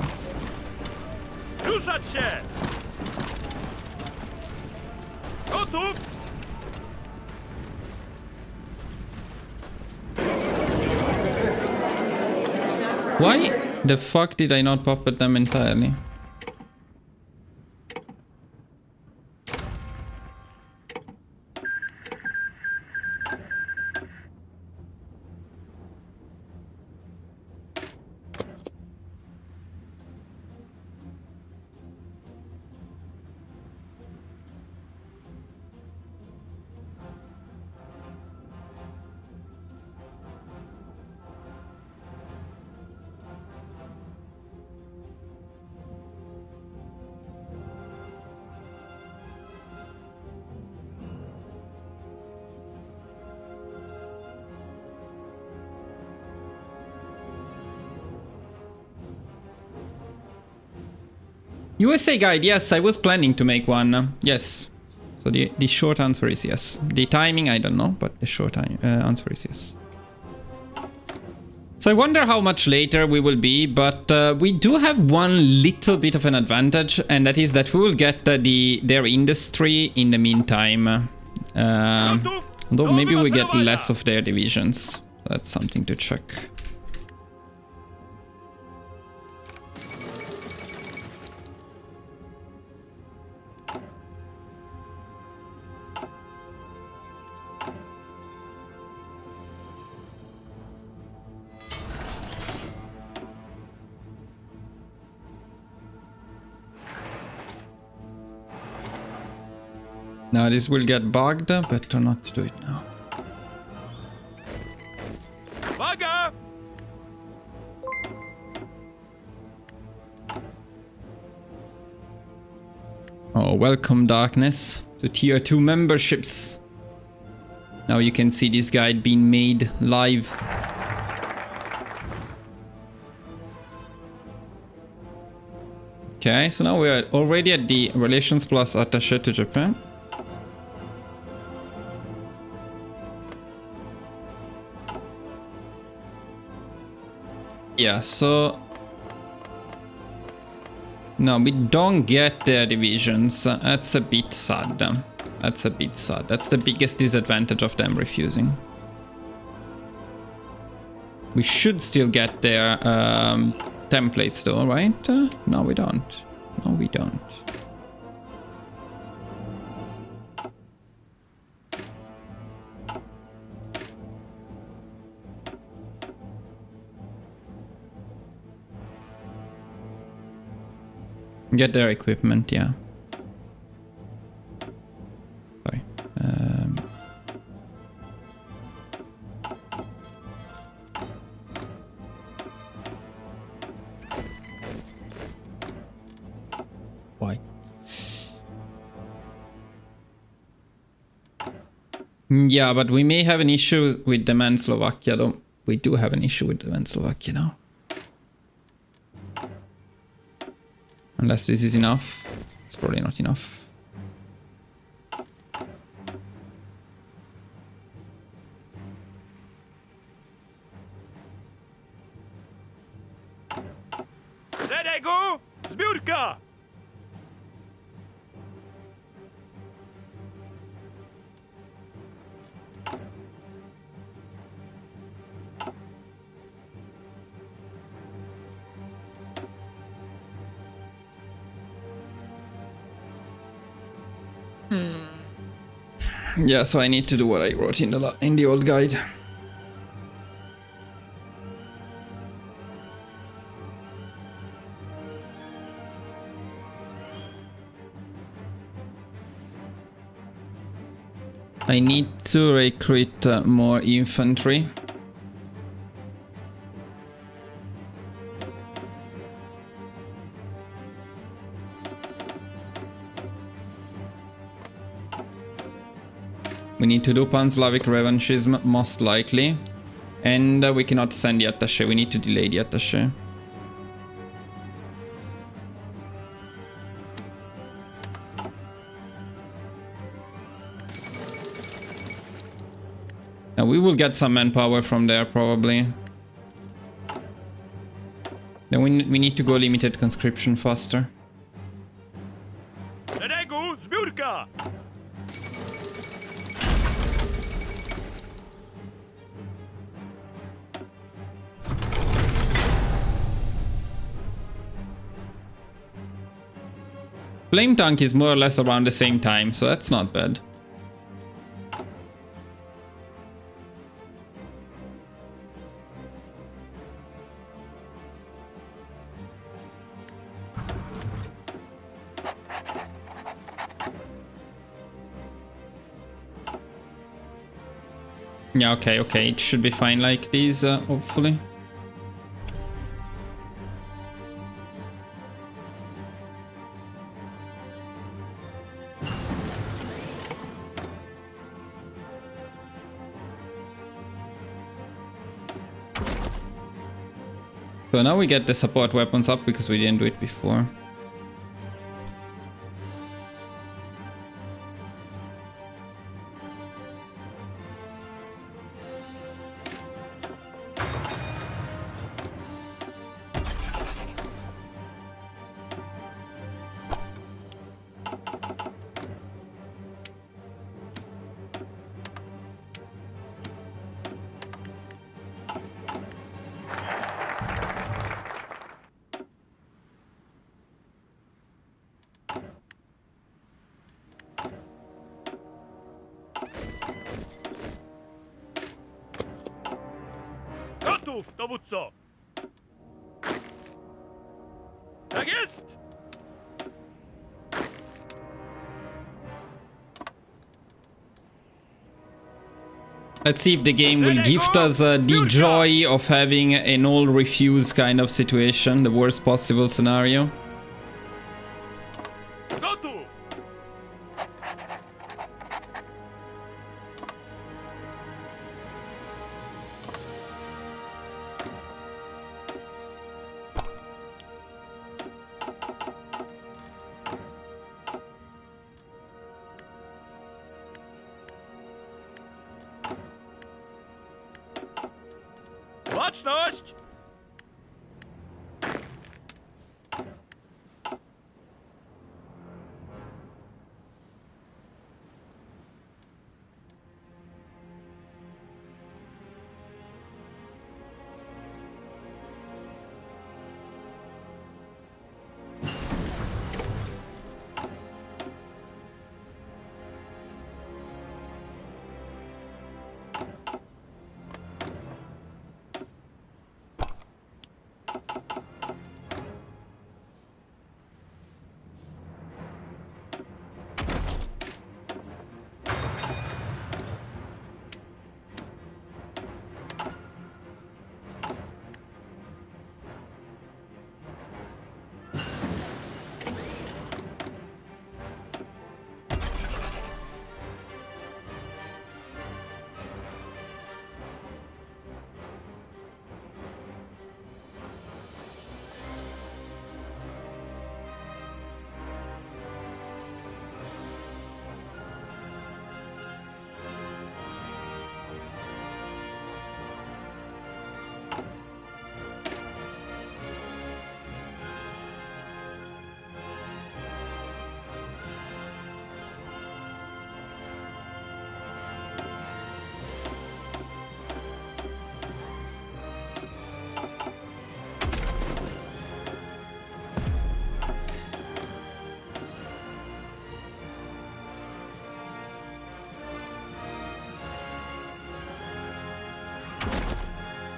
Ruszać się! Gotów! Why the fuck did I not puppet them entirely? USA guide, yes, I was planning to make one. Yes. So the short answer is yes. The timing, I don't know, but the short answer is yes. So I wonder how much later we will be, but we do have one little bit of an advantage, and that is that we will get their industry in the meantime. Although maybe we get less of their divisions. That's something to check. Now this will get bugged, better not to do it now. Uwaga! Oh, welcome darkness to tier 2 memberships. Now you can see this guide being made live. Okay, so now we're already at the Relations Plus Attaché to Japan. Yeah, so... No, we don't get their divisions. That's a bit sad. That's a bit sad. That's the biggest disadvantage of them refusing. We should still get their templates though, right? No, we don't. No, we don't. Get their equipment, yeah. Yeah, but we may have an issue with demand Slovakia though. We do have an issue with demand Slovakia now. Unless this is enough. It's probably not enough. Zedegu, zbiórka! Yeah, so I need to do what I wrote in the old guide. I need to recruit more infantry. We need to do Pan-Slavic revanchism, most likely. And we cannot send the attaché, we need to delay the attaché. Now we will get some manpower from there, probably. Then we need to go limited conscription faster. Zedegu, zbiórka! Flame tank is more or less around the same time, so that's not bad. Yeah, okay, it should be fine like this, hopefully. So now we get the support weapons up because we didn't do it before. Gotów, dowódco! Tak jest! Let's see if the game will gift us the joy of having a null refuse kind of situation, the worst possible scenario. Gotów! Baczność!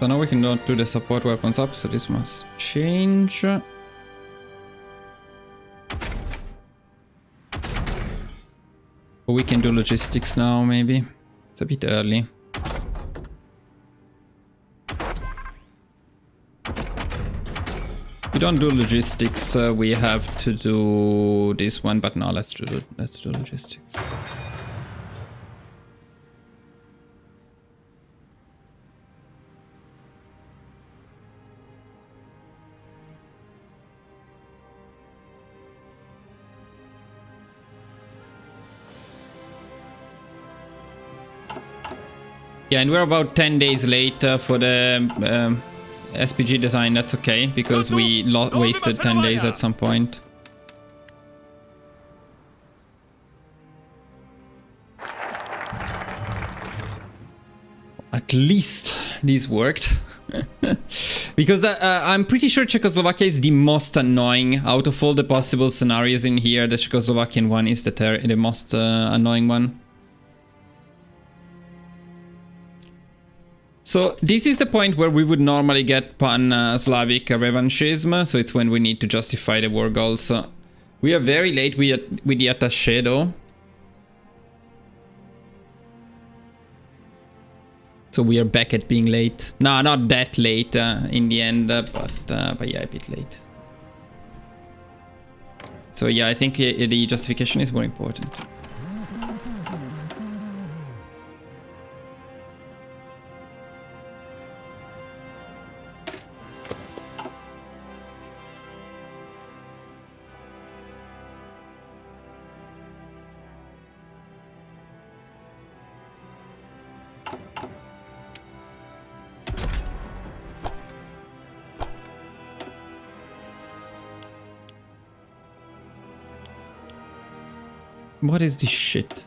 So now we cannot do the support weapons up, so this must change. But we can do logistics now, maybe. It's a bit early. We don't do logistics, we have to do this one, but no, let's do logistics. Yeah, and we're about 10 days late for the SPG design. That's okay, because we wasted 10 days at some point. At least these worked. Because I'm pretty sure Czechoslovakia is the most annoying out of all the possible scenarios in here. The Czechoslovakian one is the most annoying one. So this is the point where we would normally get pan-Slavic revanchism, so it's when we need to justify the war goals. We are very late with the attaché though. So we are back at being late. No, not that late in the end, but yeah, a bit late. So yeah, I think the justification is more important. What is this shit?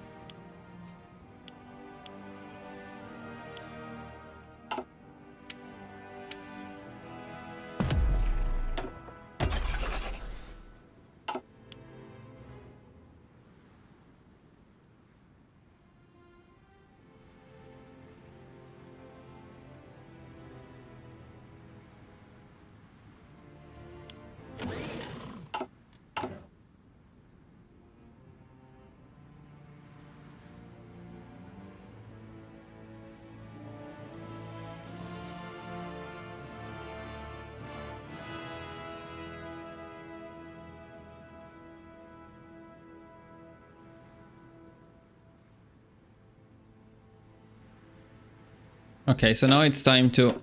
Okay, so now it's time to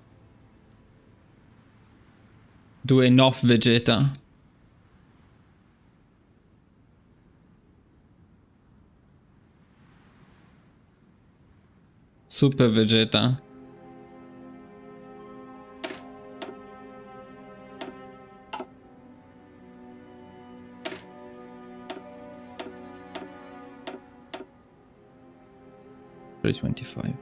do enough Vegeta. Super Vegeta. $325.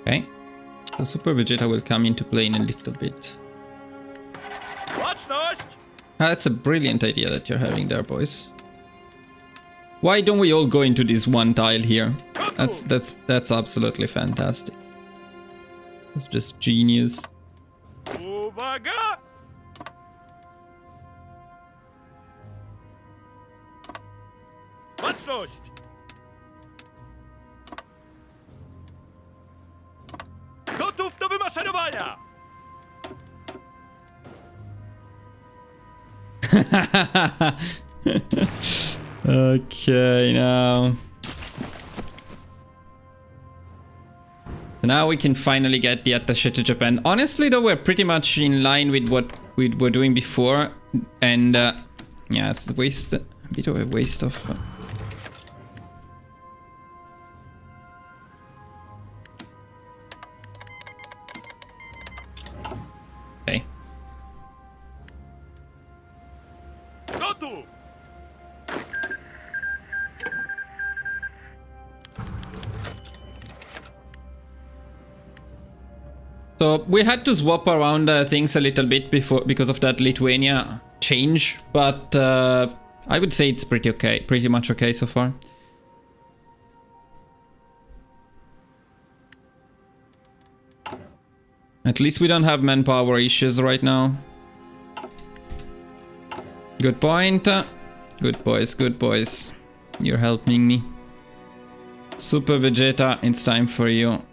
Okay, so Super Vegeta will come into play in a little bit. That's a brilliant idea that you're having there, boys. Why don't we all go into this one tile here? That's absolutely fantastic. It's just genius. Uwaga! Baczność! Gotów do wymaszerowania! Okay, now we can finally get the attaché to Japan. Honestly though, we're pretty much in line with what we were doing before, and yeah, it's a bit of a waste of okay. Gotów! So we had to swap around things a little bit before because of that Lithuania change, but I would say it's pretty much okay so far. At least we don't have manpower issues right now. Good point. Good boys, good boys. You're helping me. Super Vegeta, it's time for you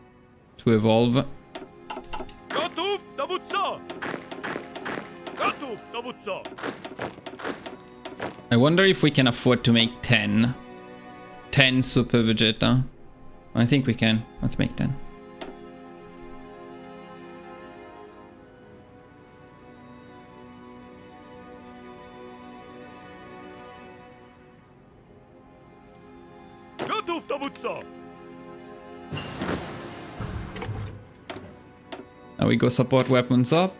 to evolve. Gotów, dowódco! Gotów, dowódco! I wonder if we can afford to make 10. 10 Super Vegeta. I think we can. Let's make 10. Gotów, dowódco! Now we go support weapons up.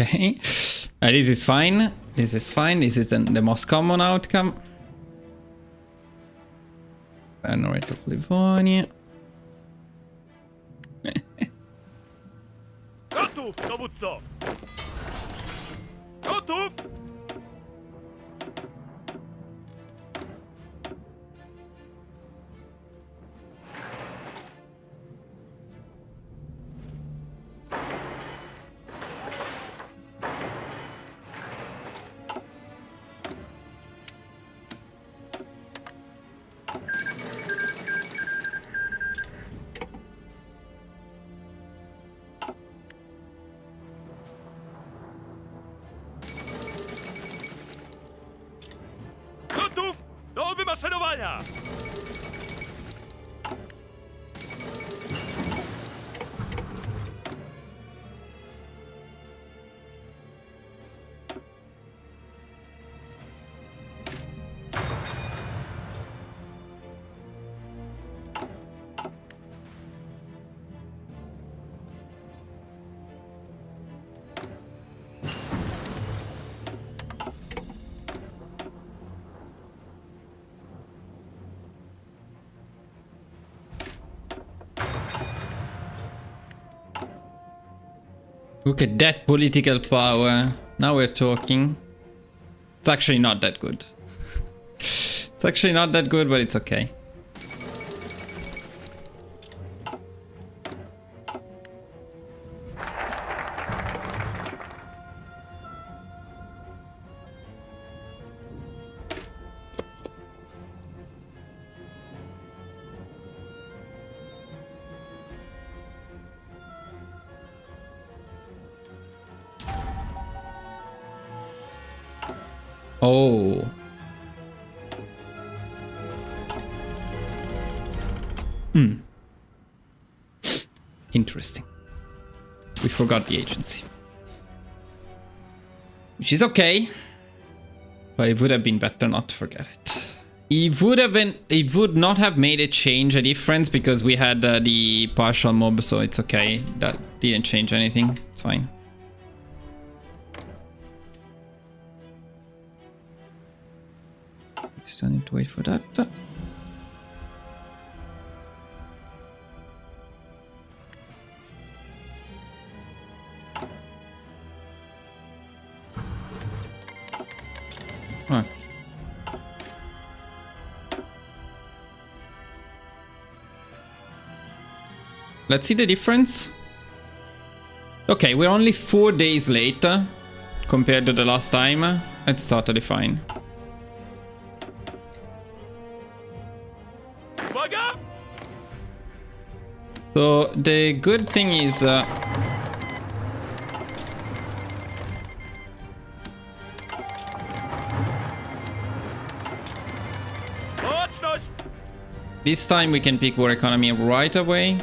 Okay, this is fine. This is fine. This is the most common outcome. Panorate of Livonia. Gotów, dowódco! Gotów! Gotów do wymaszerowania! Look at that political power. Now we're talking. It's actually not that good. It's actually not that good, but it's okay. Oh. Interesting. We forgot the agency. Which is okay. But it would have been better not to forget it. It would not have made a difference because we had the partial mob, so it's okay. That didn't change anything. It's fine. Still need to wait for that. Okay. Let's see the difference. Okay, we're only 4 days later compared to the last time. It's totally fine. Uwaga! So the good thing is Baczność! this time we can pick war economy right away.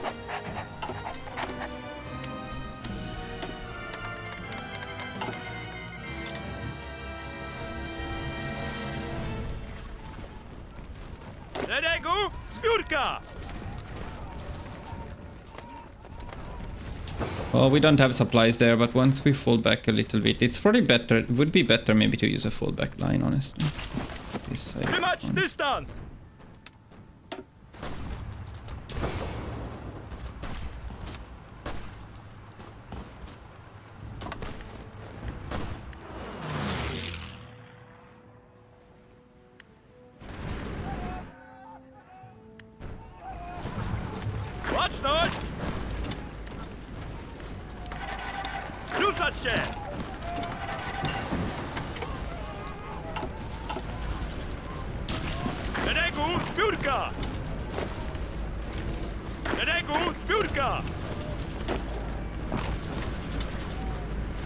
Well, we don't have supplies there, but once we fall back a little bit, it's probably better. It would be better maybe to use a full back line, honestly. This side Trzymać one. dystans! Baczność! Ruszać się! Szeregu, zbiórka! Szeregu, zbiórka!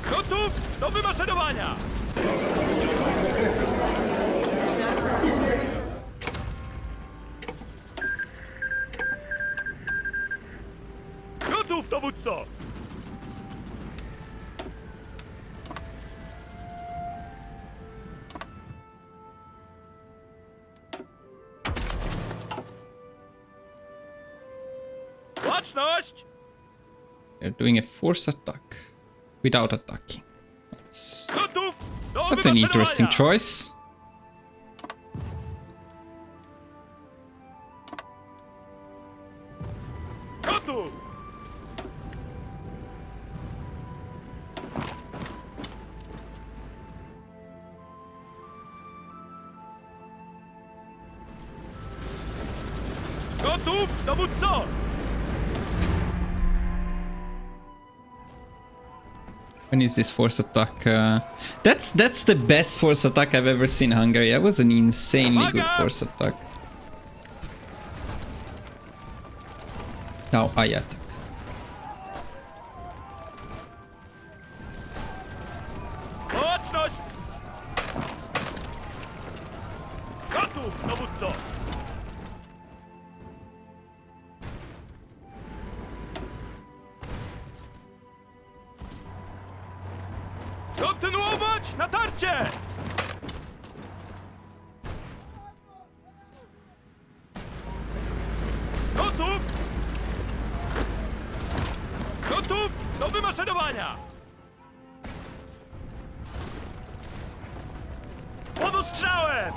Gotów do wymaszerowania! Gotów, dowódco! Baczność! They're doing a force attack without attacking. Gotów do That's an interesting wymaszerowania! choice. Gotów! Gotów, dowódco! When is this force attack? That's the best force attack I've ever seen in Hungary. That was an insanely good force attack. Now I attack. Baczność! Gotów, dowódco! Kontynuować natarcie! Gotów! Gotów do wymaszerowania! Pod ostrzałem!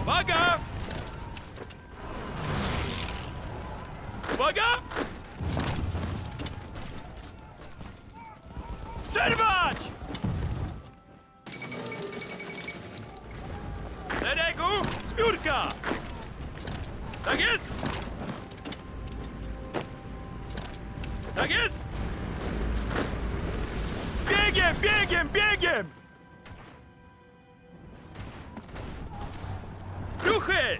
Uwaga! Uwaga! Przerwać! Szeregu, zbiórka! Tak jest! Tak jest! Biegiem, biegiem, biegiem! Ruchy!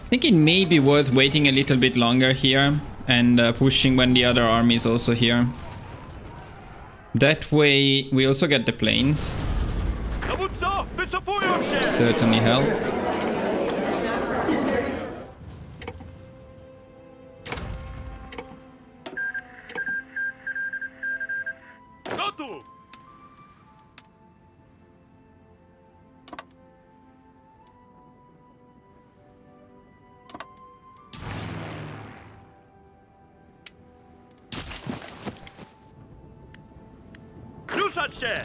I think it may be worth waiting a little bit longer here and pushing when the other army is also here. That way we also get the planes. Dowódco, wycofują się! Certainly help. Gotów! Ruszać się!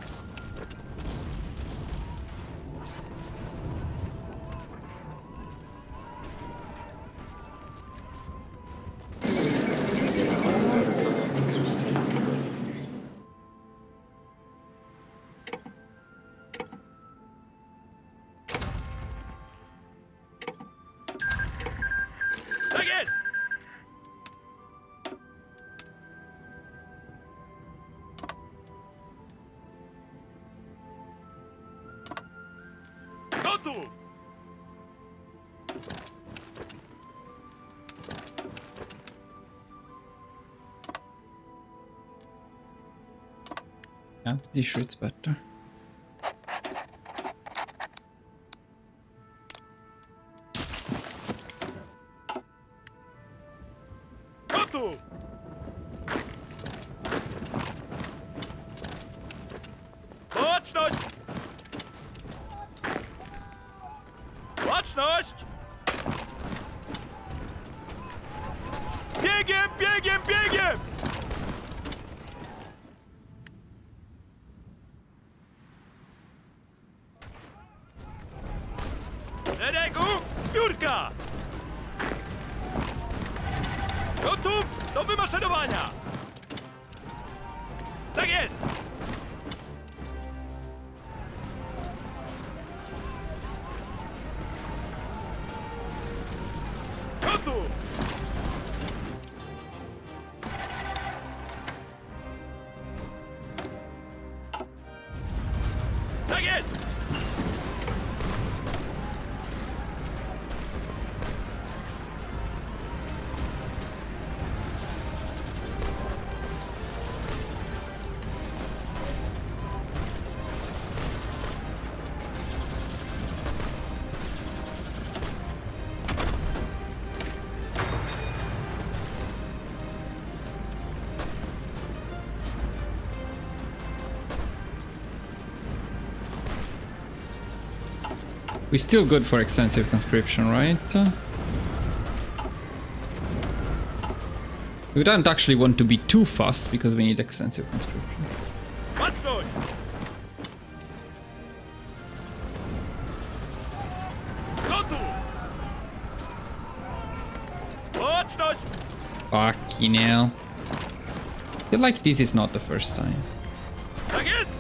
Tak jest! Gotów! Yeah, pretty sure it's better. Gotów! Baczność! Baczność! Biegiem, biegiem, biegiem! Szeregu, zbiórka! Gotów do wymaszerowania! Tak jest! Gotów! Tak jest! We're still good for extensive conscription, right? We don't actually want to be too fast because we need extensive conscription. Baczność! Gotów! Baczność! Fucking hell. I feel like this is not the first time. Tak jest!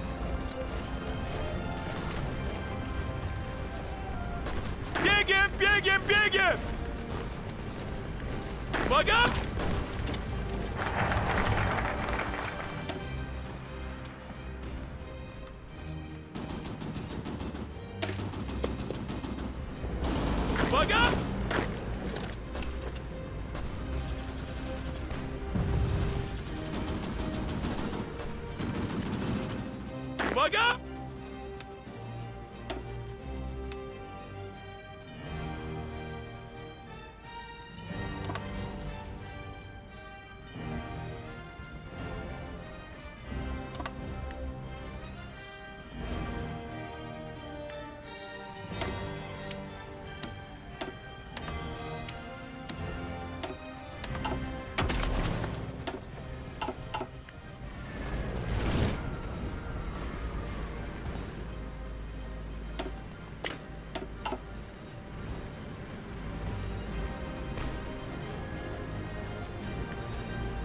Biegiem, biegiem, biegiem! Uwaga! Uwaga! Uwaga!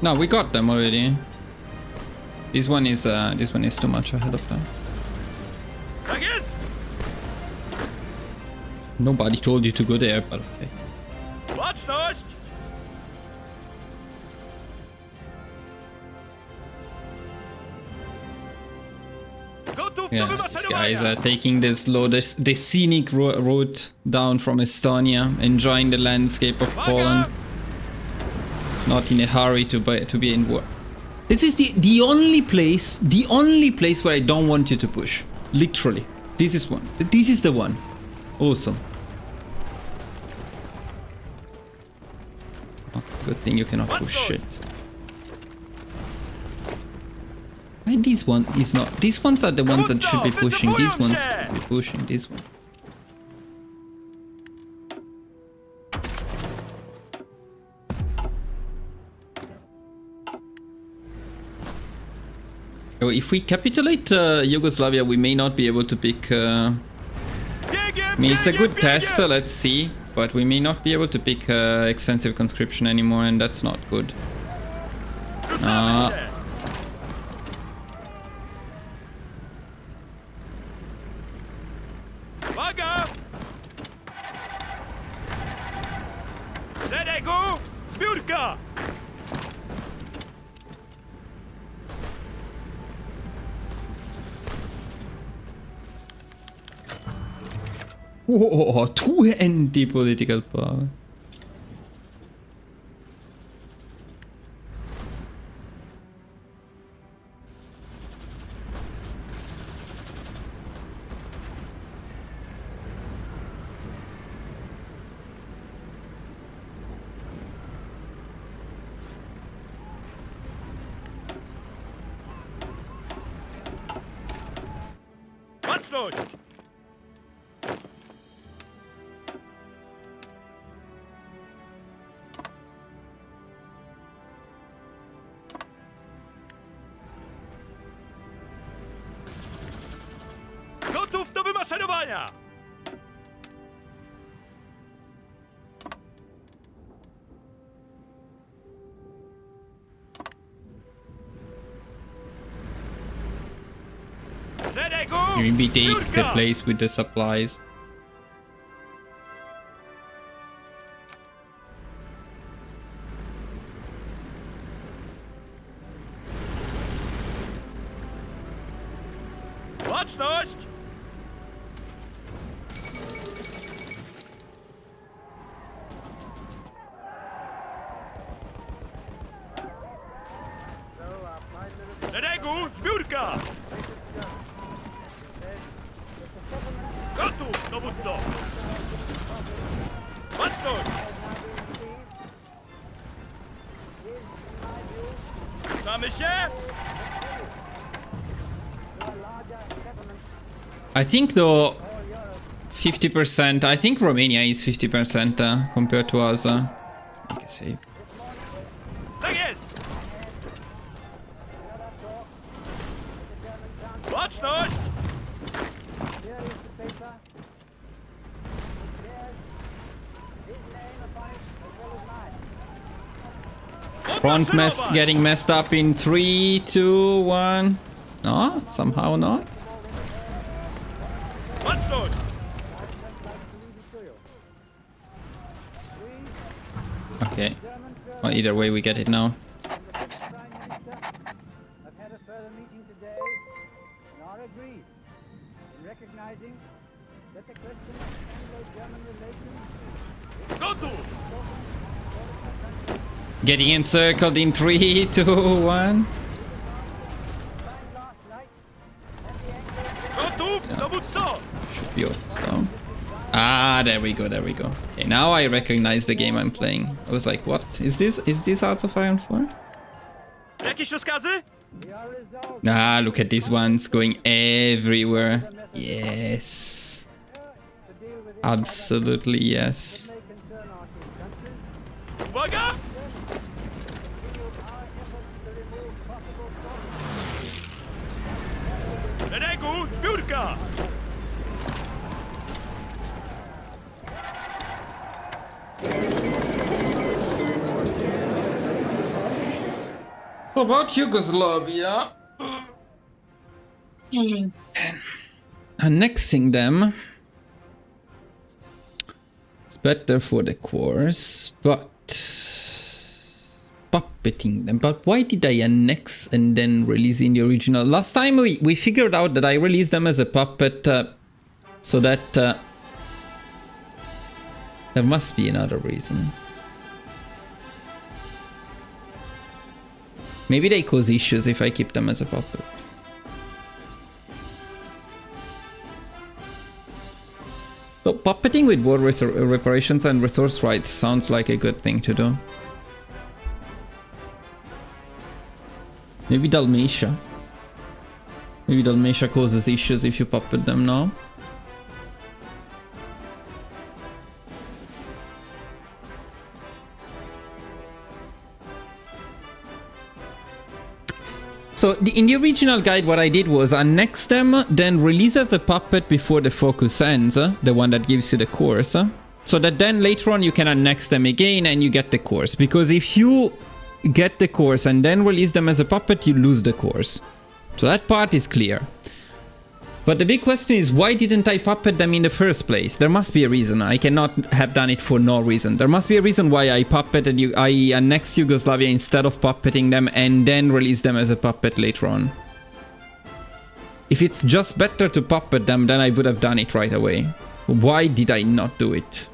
No, we got them already. This one is too much ahead of them. Tak jest! Nobody told you to go there, but okay. Baczność! Gotów do Yeah, these guys wymaszerowania! are taking the scenic route down from Estonia, enjoying the landscape of Poland. Not in a hurry to be in war. This is the only place where I don't want you to push. Literally. This is one. This is the one. Awesome. Oh, good thing you cannot push shit. Why this one is not? These ones are the ones that should be pushing. These ones should be pushing. This one. So if we capitulate Yugoslavia, we may not be able to pick. I mean, it's a good test. Let's see, but we may not be able to pick extensive conscription anymore, and that's not good. Uwaga! Szeregu! Zbiórka! Whoa, too anti-political power. Baczność! nasledowania! Szeregu! Maybe take the Zbiórka! place with the supplies. Baczność! Szeregu! Zbiórka! Gotów, dowódco! Baczność! Ruszamy się! I think though 50%, I think Romania is 50% compared to us. Let's make a save. Tak jest! Baczność! Front getting messed up in 3, 2, 1. No, somehow not. Baczność! Okay. Well, either way, we get it now. I've had a further meeting today and are agreed in recognizing that the question of Anglo-German relations Gotów! Getting encircled in 3, 2, 1. Gotów, dowódco! Should be stone. Ah, there we go, there we go. Okay, now I recognize the game I'm playing. I was like, what? Is this Hearts of Iron 4? Jakieś rozkazy? Ah, look at these ones going everywhere. Yes. Absolutely yes. Uwaga! Szeregu, zbiórka! How about Yugoslavia? Annexing them is better for the course, but puppeting them. But why did I annex and then release in the original? Last time we figured out that I released them as a puppet, so that there must be another reason. Maybe they cause issues if I keep them as a puppet. So puppeting with war reparations and resource rights sounds like a good thing to do. Maybe Dalmatia. Maybe Dalmatia causes issues if you puppet them now. So in the original guide, what I did was annex them, then release as a puppet before the focus ends, the one that gives you the course, so that then later on you can annex them again and you get the course. Because if you get the course and then release them as a puppet, you lose the course. So that part is clear. But the big question is, why didn't I puppet them in the first place? There must be a reason. I cannot have done it for no reason. There must be a reason why I puppeted you. I annexed Yugoslavia instead of puppeting them and then release them as a puppet later on. If it's just better to puppet them, then I would have done it right away. Why did I not do it?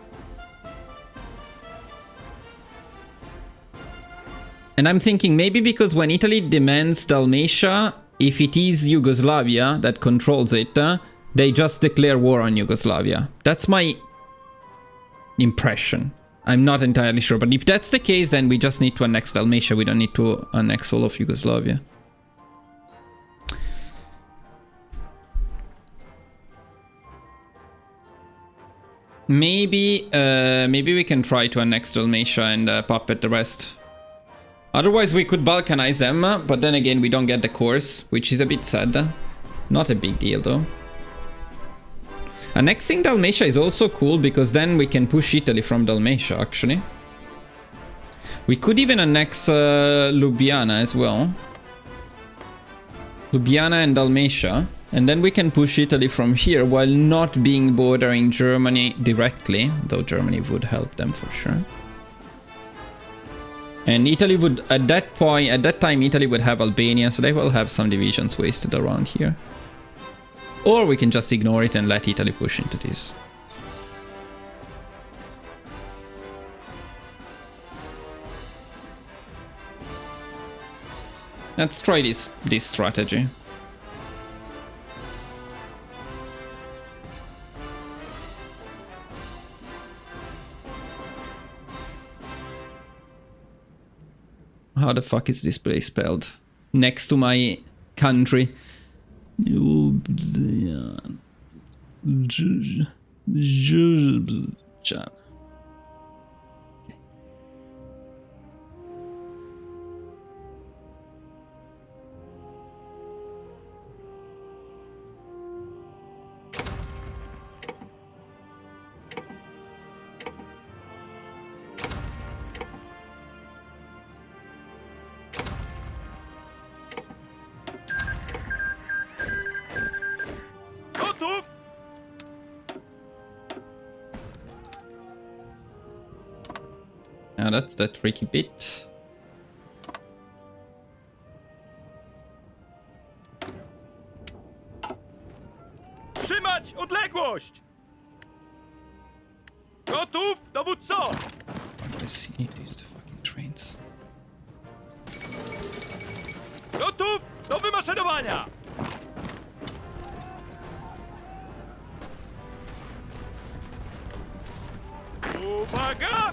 And I'm thinking maybe because when Italy demands Dalmatia, if it is Yugoslavia that controls it, they just declare war on Yugoslavia. That's my impression. I'm not entirely sure, but if that's the case, then we just need to annex Dalmatia. We don't need to annex all of Yugoslavia. Maybe we can try to annex Dalmatia and puppet the rest. Otherwise, we could Balkanize them, but then again, we don't get the course, which is a bit sad. Not a big deal, though. Annexing Dalmatia is also cool because then we can push Italy from Dalmatia, actually. We could even annex Ljubljana as well. Ljubljana and Dalmatia. And then we can push Italy from here while not being bordering Germany directly. Though Germany would help them for sure. And Italy would, at that point, at that time, Italy would have Albania. So they will have some divisions wasted around here. Or we can just ignore it and let Italy push into this. Let's try this strategy. How the fuck is this place spelled? Next to my country. Gotów! Now that's the tricky bit. Trzymać odległość! Gotów, dowódco! Yes, you need to use the fucking trains. Gotów do wymaszerowania! Uwaga!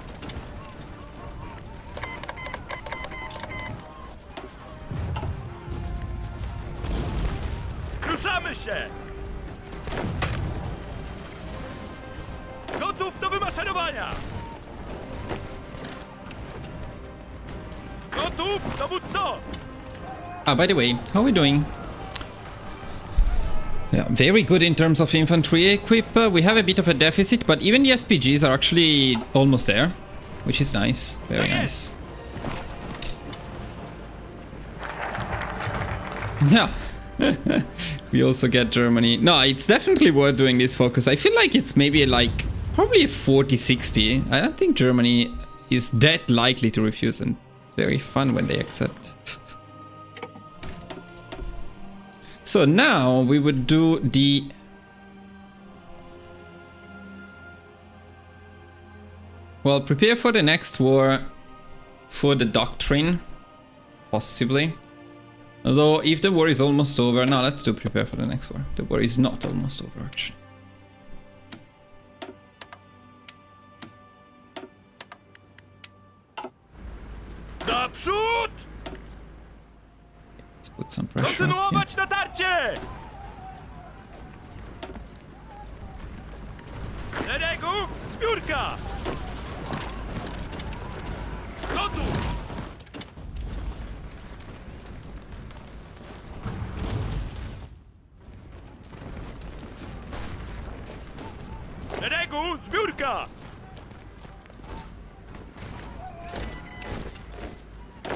Ruszamy się! Gotów do wymaszerowania! Gotów, dowódco! Ah, by the way, how are we doing? Yeah, very good in terms of infantry equip. We have a bit of a deficit, but even the SPGs are actually almost there, which is nice. Very nice. Yeah. We also get Germany. No, it's definitely worth doing this focus. I feel like it's maybe like probably a 40-60. I don't think Germany is that likely to refuse, and very fun when they accept. So now we would do the... Well, prepare for the next war for the doctrine, possibly. Although, if the war is almost over... No, let's do prepare for the next war. The war is not almost over, actually. Naprzód! Let's put some pressure on here. Kontynuować natarcie! Szeregu, zbiórka! Gotów! Szeregu, zbiórka!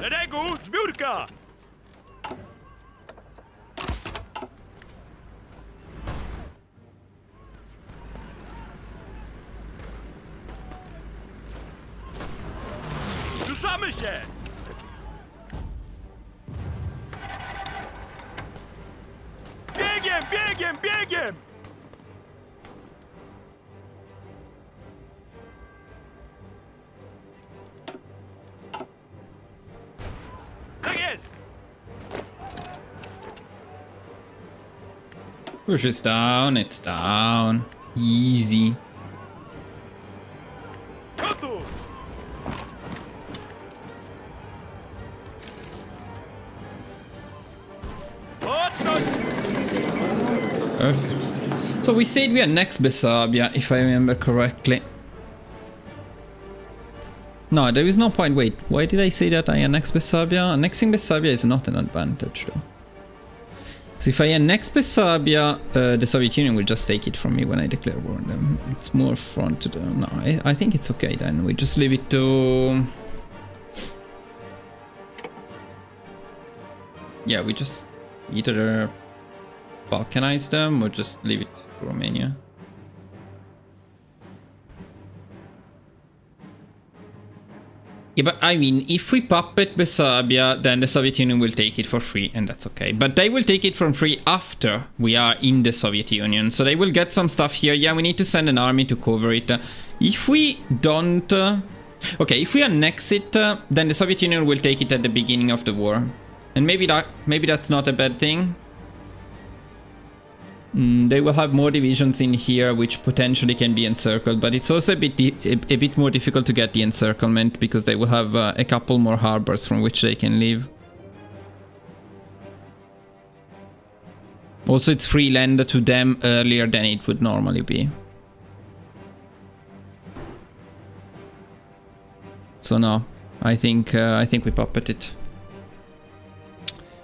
Szeregu, zbiórka! Ruszamy się! Biegiem, biegiem, biegiem! Tak jest! Push is down, it's down. Easy. Gotów! Łączność! Perfect. So we said we are next Bessarabia, if I remember correctly. No, there is no point. Wait, why did I say that I annex Bessarabia? Annexing Bessarabia is not an advantage, though. So if I annex Bessarabia, the Soviet Union will just take it from me when I declare war on them. It's more front to the... No, I think it's okay then. We just leave it to... Yeah, we just either balkanize them or just leave it to Romania. Yeah, but I mean, if we puppet Bessarabia, then the Soviet Union will take it for free, and that's okay. But they will take it for free after we are in the Soviet Union. So they will get some stuff here. Yeah, we need to send an army to cover it. If we don't... okay, if we annex it, then the Soviet Union will take it at the beginning of the war. And maybe that's not a bad thing. They will have more divisions in here, which potentially can be encircled, but it's also a bit more difficult to get the encirclement because they will have a couple more harbors from which they can leave. Also, it's free land to them earlier than it would normally be. So no, I think we puppet it.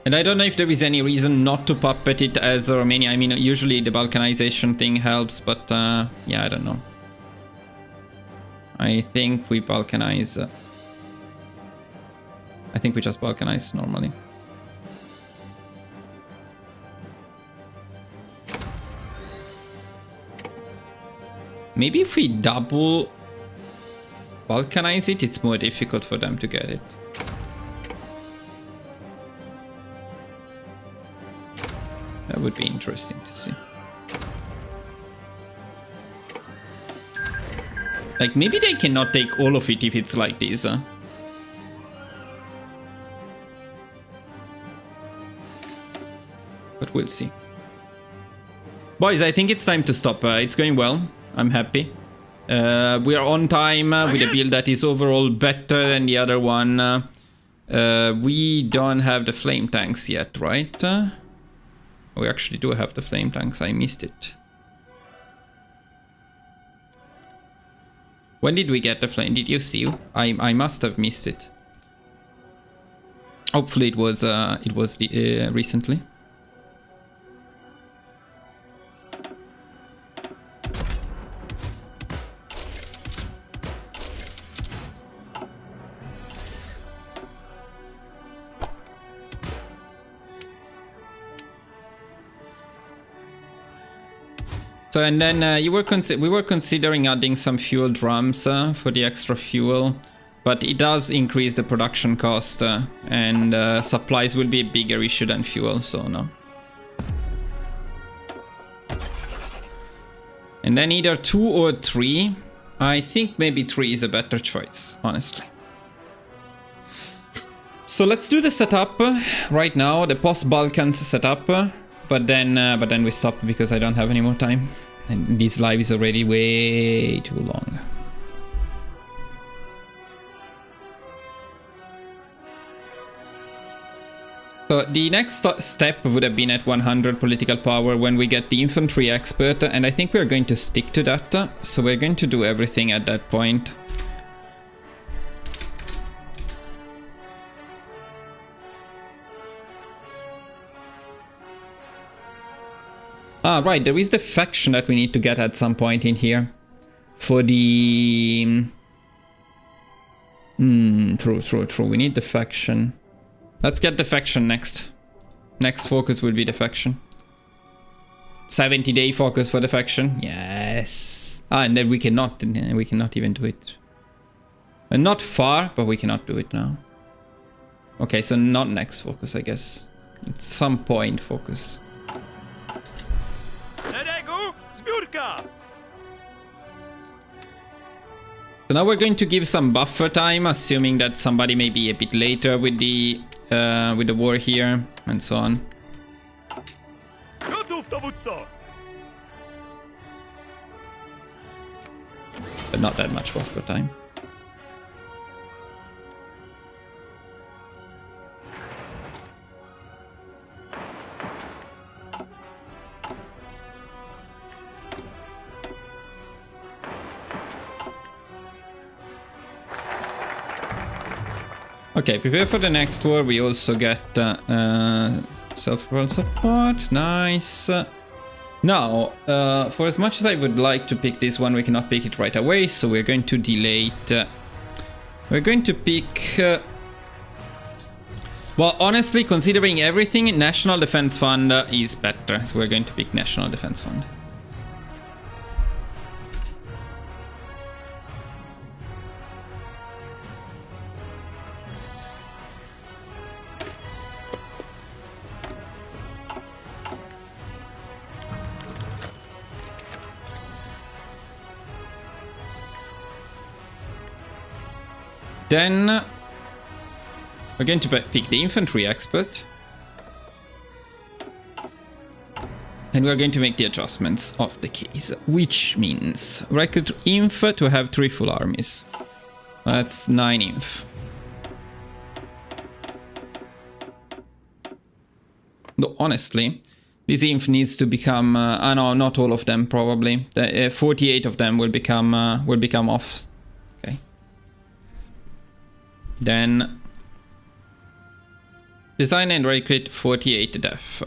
And I don't know if there is any reason not to puppet it as Romania. I mean, usually the balkanization thing helps, but yeah, I don't know. I think we balkanize. I think we just balkanize normally. Maybe if we double balkanize it, it's more difficult for them to get it. That would be interesting to see. Like, maybe they cannot take all of it if it's like this. But we'll see. Boys, I think it's time to stop. It's going well. I'm happy. We are on time with a build that is overall better than the other one. We don't have the flame tanks yet, right? We actually do have the flame tanks. I missed it. When did we get the flame? Did you see? I must have missed it. Hopefully it was recently. So and then we were considering adding some fuel drums for the extra fuel, but it does increase the production cost and supplies will be a bigger issue than fuel, so no. And then either 2 or 3. I think maybe 3 is a better choice, honestly. So let's do the setup right now, the post-Balkans setup, but then we stop because I don't have any more time. And this live is already way too long. So the next step would have been at 100 political power when we get the infantry expert, and I think we're going to stick to that. So we're going to do everything at that point. Ah, right, there is the faction that we need to get at some point in here. For the... True. We need the faction. Let's get the faction next. Next focus will be the faction. 70-day focus for the faction. Yes. Ah, and then we cannot even do it. And not far, but we cannot do it now. Okay, so not next focus, I guess. At some point focus. So now we're going to give some buffer time, assuming that somebody may be a bit later with the war here and so on. But not that much buffer time. Okay, prepare for the next war. We also get Self-propelled support, nice. Now, for as much as I would like to pick this one, we cannot pick it right away, so we're going to delay it. We're going to pick... well, honestly, considering everything, National Defense Fund is better, so we're going to pick National Defense Fund. Then we're going to pick the infantry expert. And we're going to make the adjustments of the case, which means recruit inf to have 3 full armies. That's 9 inf. Though honestly, this inf needs to become, no, not all of them probably. 48 of them will become off. Okay. Then design and recruit 48 def.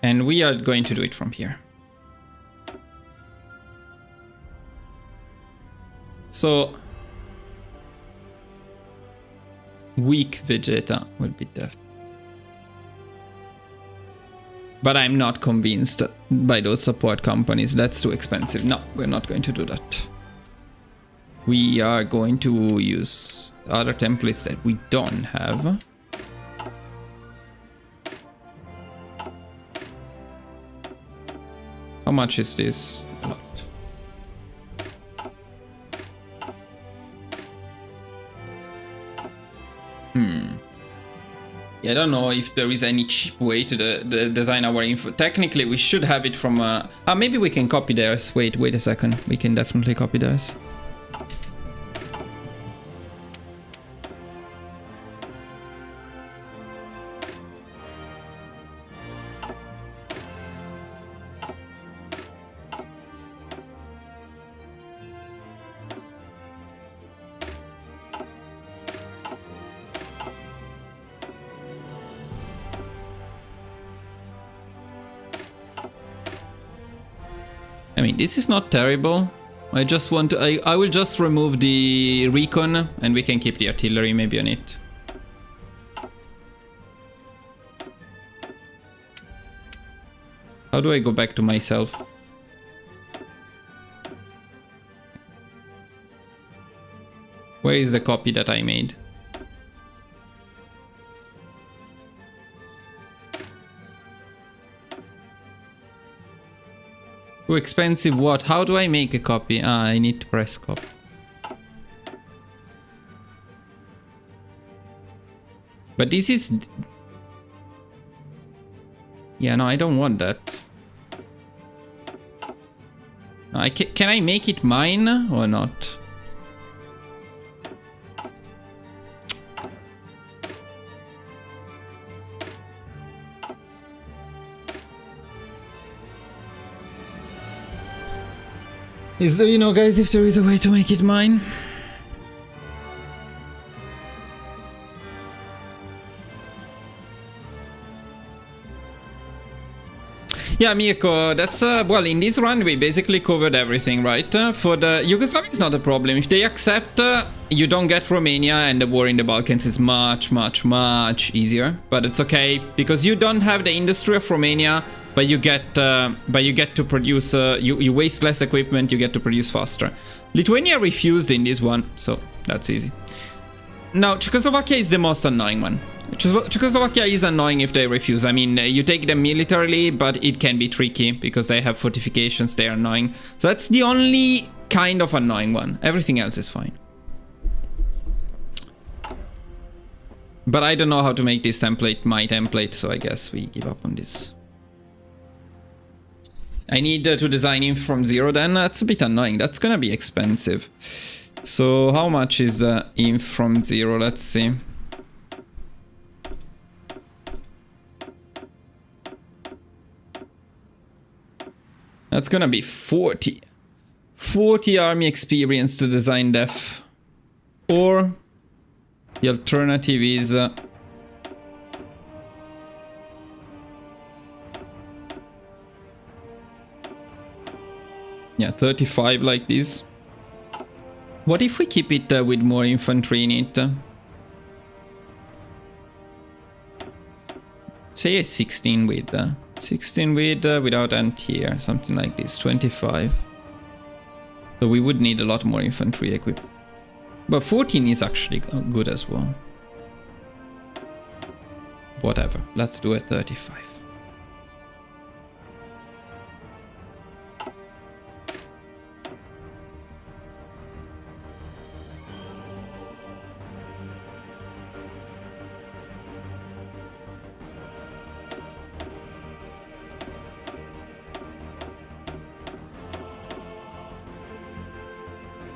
And we are going to do it from here. So weak Vegeta will be def. But I'm not convinced by those support companies. That's too expensive. No, we're not going to do that. We are going to use other templates that we don't have. How much is this? A lot. Yeah, I don't know if there is any cheap way to design our info. Technically, we should have it from... maybe we can copy theirs. Wait a second. We can definitely copy theirs. I mean, this is not terrible. I just want to... I will just remove the recon and we can keep the artillery maybe on it. How do I go back to myself? Where is the copy that I made? Too expensive what? How do I make a copy? I need to press copy. But this is... Yeah, no, I don't want that. Can I make it mine or not? Is there, you know, guys, if there is a way to make it mine? Yeah, Mirko, that's, well, in this run we basically covered everything, right? For the Yugoslavia, it's not a problem. If they accept, you don't get Romania and the war in the Balkans is much easier. But it's okay, because you don't have the industry of Romania, but you get to produce, you waste less equipment, you get to produce faster. Lithuania refused in this one, so that's easy. Now, Czechoslovakia is the most annoying one. Czechoslovakia is annoying if they refuse. I mean, you take them militarily, but it can be tricky because they have fortifications, they are annoying. So that's the only kind of annoying one. Everything else is fine. But I don't know how to make this template my template, so I guess we give up on this. I need to design him from zero then. That's a bit annoying. That's gonna be expensive. So how much is inf from zero? Let's see. That's gonna be 40. 40 army experience to design def. Or The alternative is... yeah, 35 like this. What if we keep it with more infantry in it? Say a 16 with 16 with without anti-air, something like this, 25. So we would need a lot more infantry equipped. But 14 is actually good as well. Whatever, let's do a 35.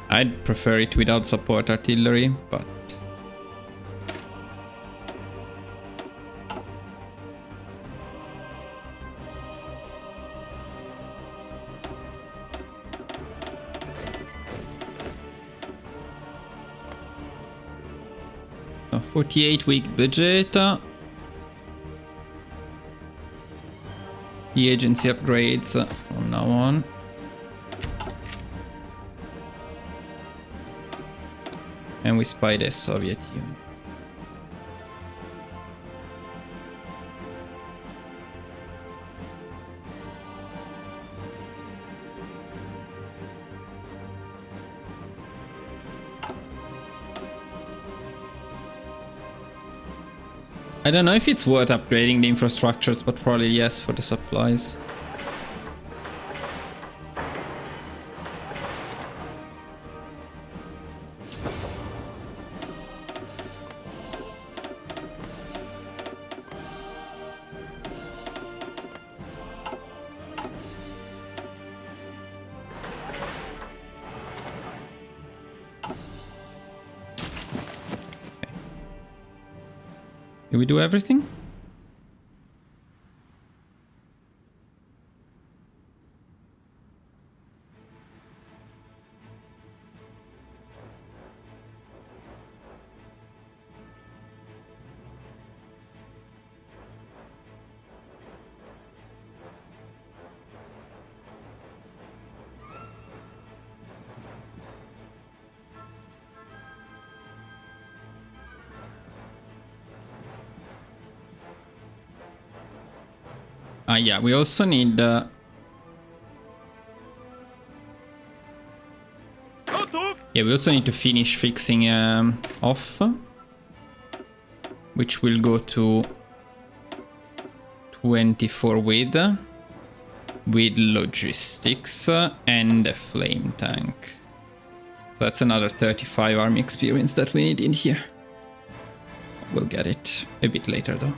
I'd prefer it without support artillery, but... oh, 48-week budget. The agency upgrades from now on. And we spy the Soviet Union. I don't know if it's worth upgrading the infrastructures, but probably yes for the supplies. Did we do everything? Yeah, we also need... Готов! yeah, we also need to finish fixing off. Which will go to 24 with logistics and a flame tank. So that's another 35 army experience that we need in here. We'll get it a bit later though.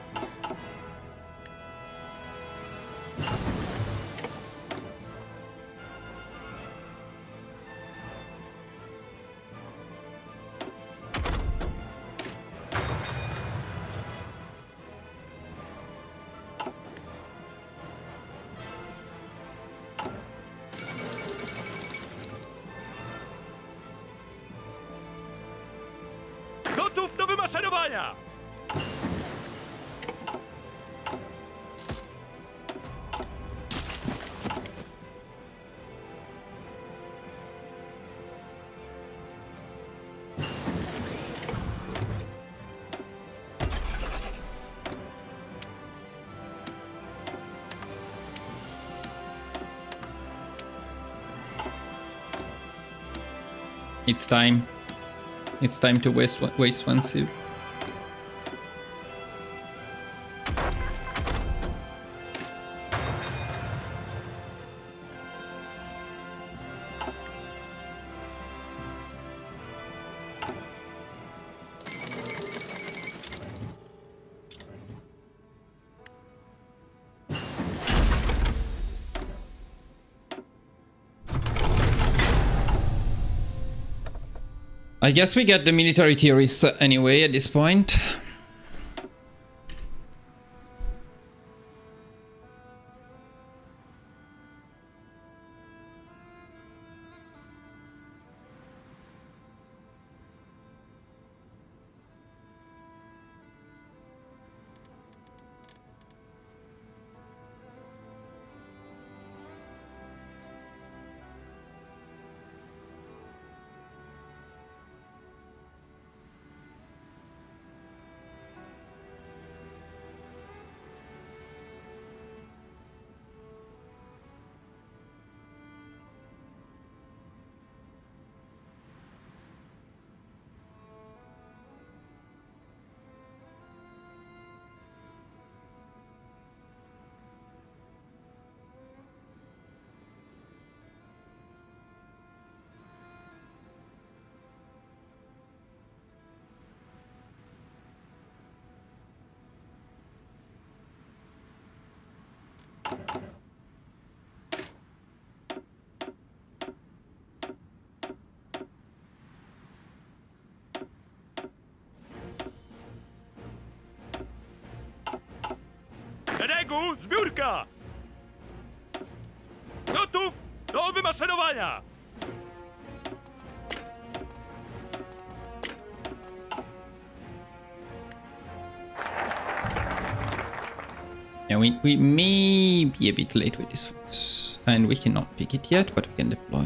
Gotów do wymaszerowania! It's time. It's time to waste one sieve. I guess we get the military theorists anyway at this point. Szeregu, zbiórka! Gotów do wymaszerowania! Yeah, we may be a bit late with this focus. And we cannot pick it yet, but we can deploy.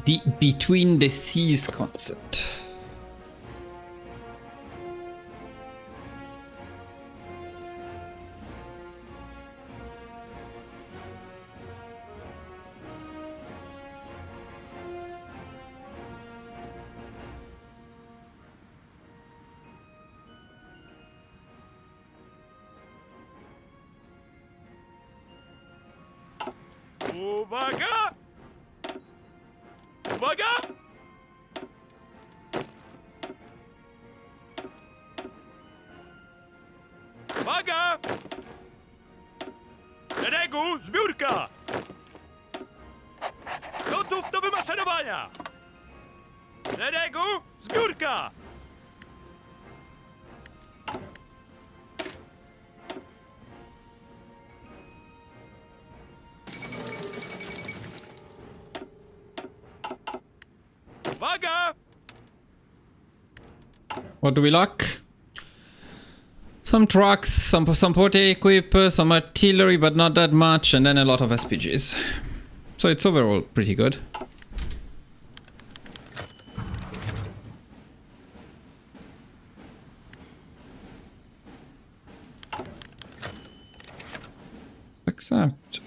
The between the seas concept. Uwaga! Uwaga! Uwaga! Szeregu, zbiórka! Gotów do wymaszerowania! Szeregu, zbiórka! Uwaga! What do we lack? Some trucks, some port equip, some artillery, but not that much, and then a lot of SPGs. So it's overall pretty good. Accept.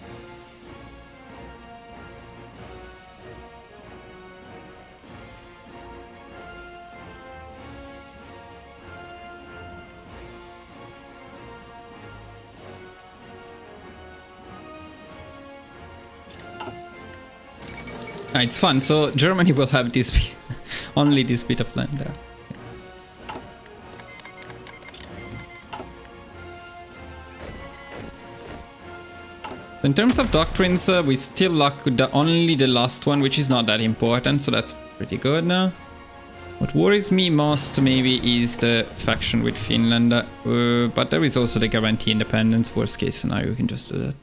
It's fun. So Germany will have this only this bit of land there. In terms of doctrines, we still lack only the last one, which is not that important, so that's pretty good now. What worries me most maybe is the faction with Finland, but there is also the guarantee independence. Worst case scenario, we can just do that.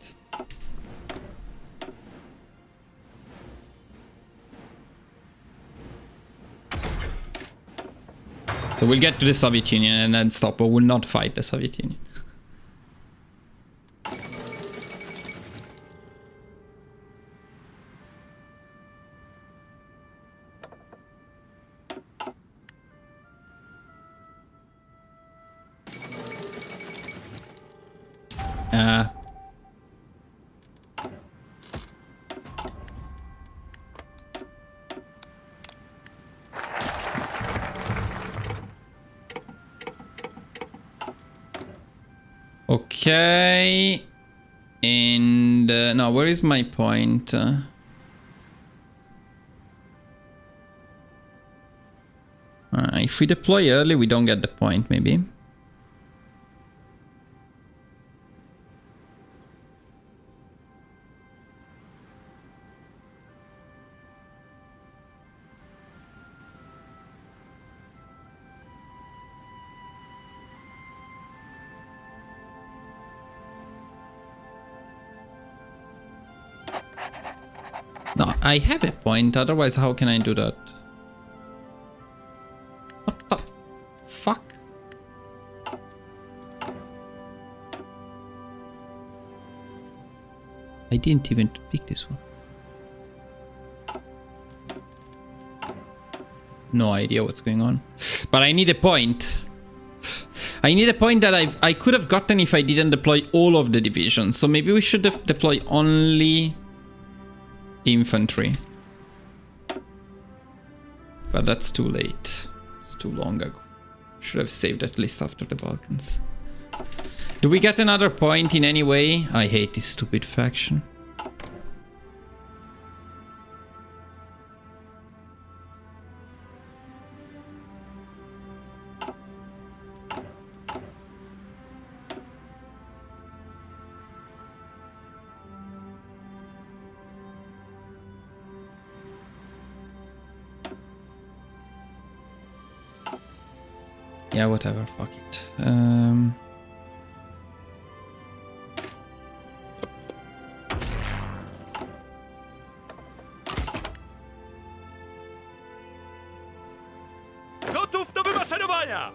So we'll get to the Soviet Union and then stop, but we'll not fight the Soviet Union. Okay, and now where is my point? If we deploy early, we don't get the point, maybe. No, I have a point, otherwise how can I do that? What the fuck? I didn't even pick this one. No idea what's going on. But I need a point. I need a point that I could have gotten if I didn't deploy all of the divisions. So maybe we should deploy only infantry. But that's too late. It's too long ago. Should have saved at least after the Balkans. Do we get another point in any way? I hate this stupid faction. Yeah, whatever. Fuck it. Gotów do wymaszerowania!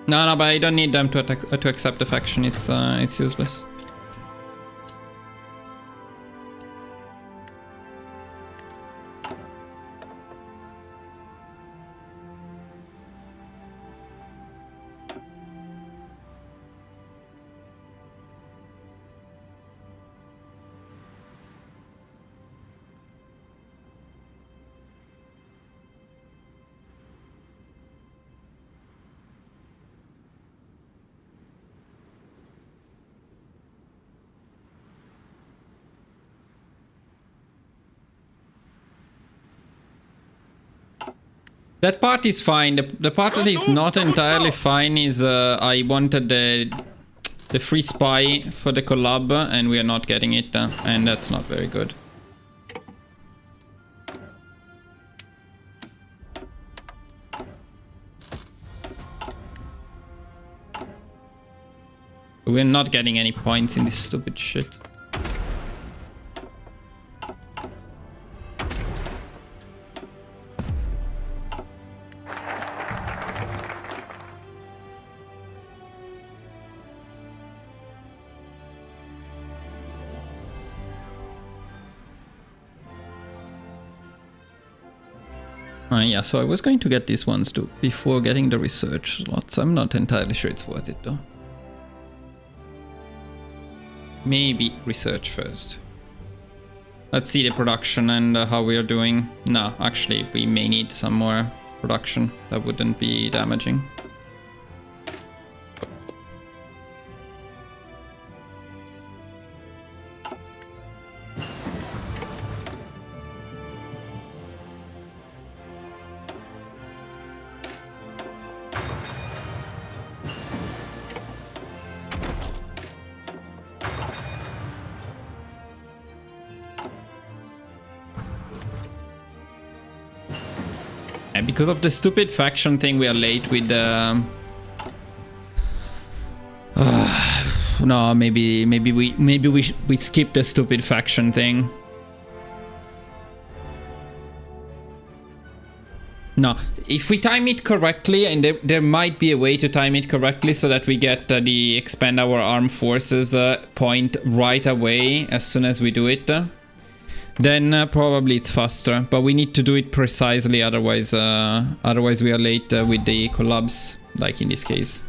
No, but I don't need them to accept the faction. It's useless. That part is fine. The part that is not entirely fine is I wanted the free spy for the collab and we are not getting it, and that's not very good. We're not getting any points in this stupid shit. Yeah, so I was going to get these ones too before getting the research slots. I'm not entirely sure it's worth it though. Maybe research first. Let's see the production and how we are doing. No, actually we may need some more production. That wouldn't be damaging. Because of the stupid faction thing, we are late with no, maybe we skip the stupid faction thing. No, if we time it correctly, and there might be a way to time it correctly so that we get the expand our armed forces point right away as soon as we do it. Then probably it's faster, but we need to do it precisely, otherwise we are late with the collabs, like in this case.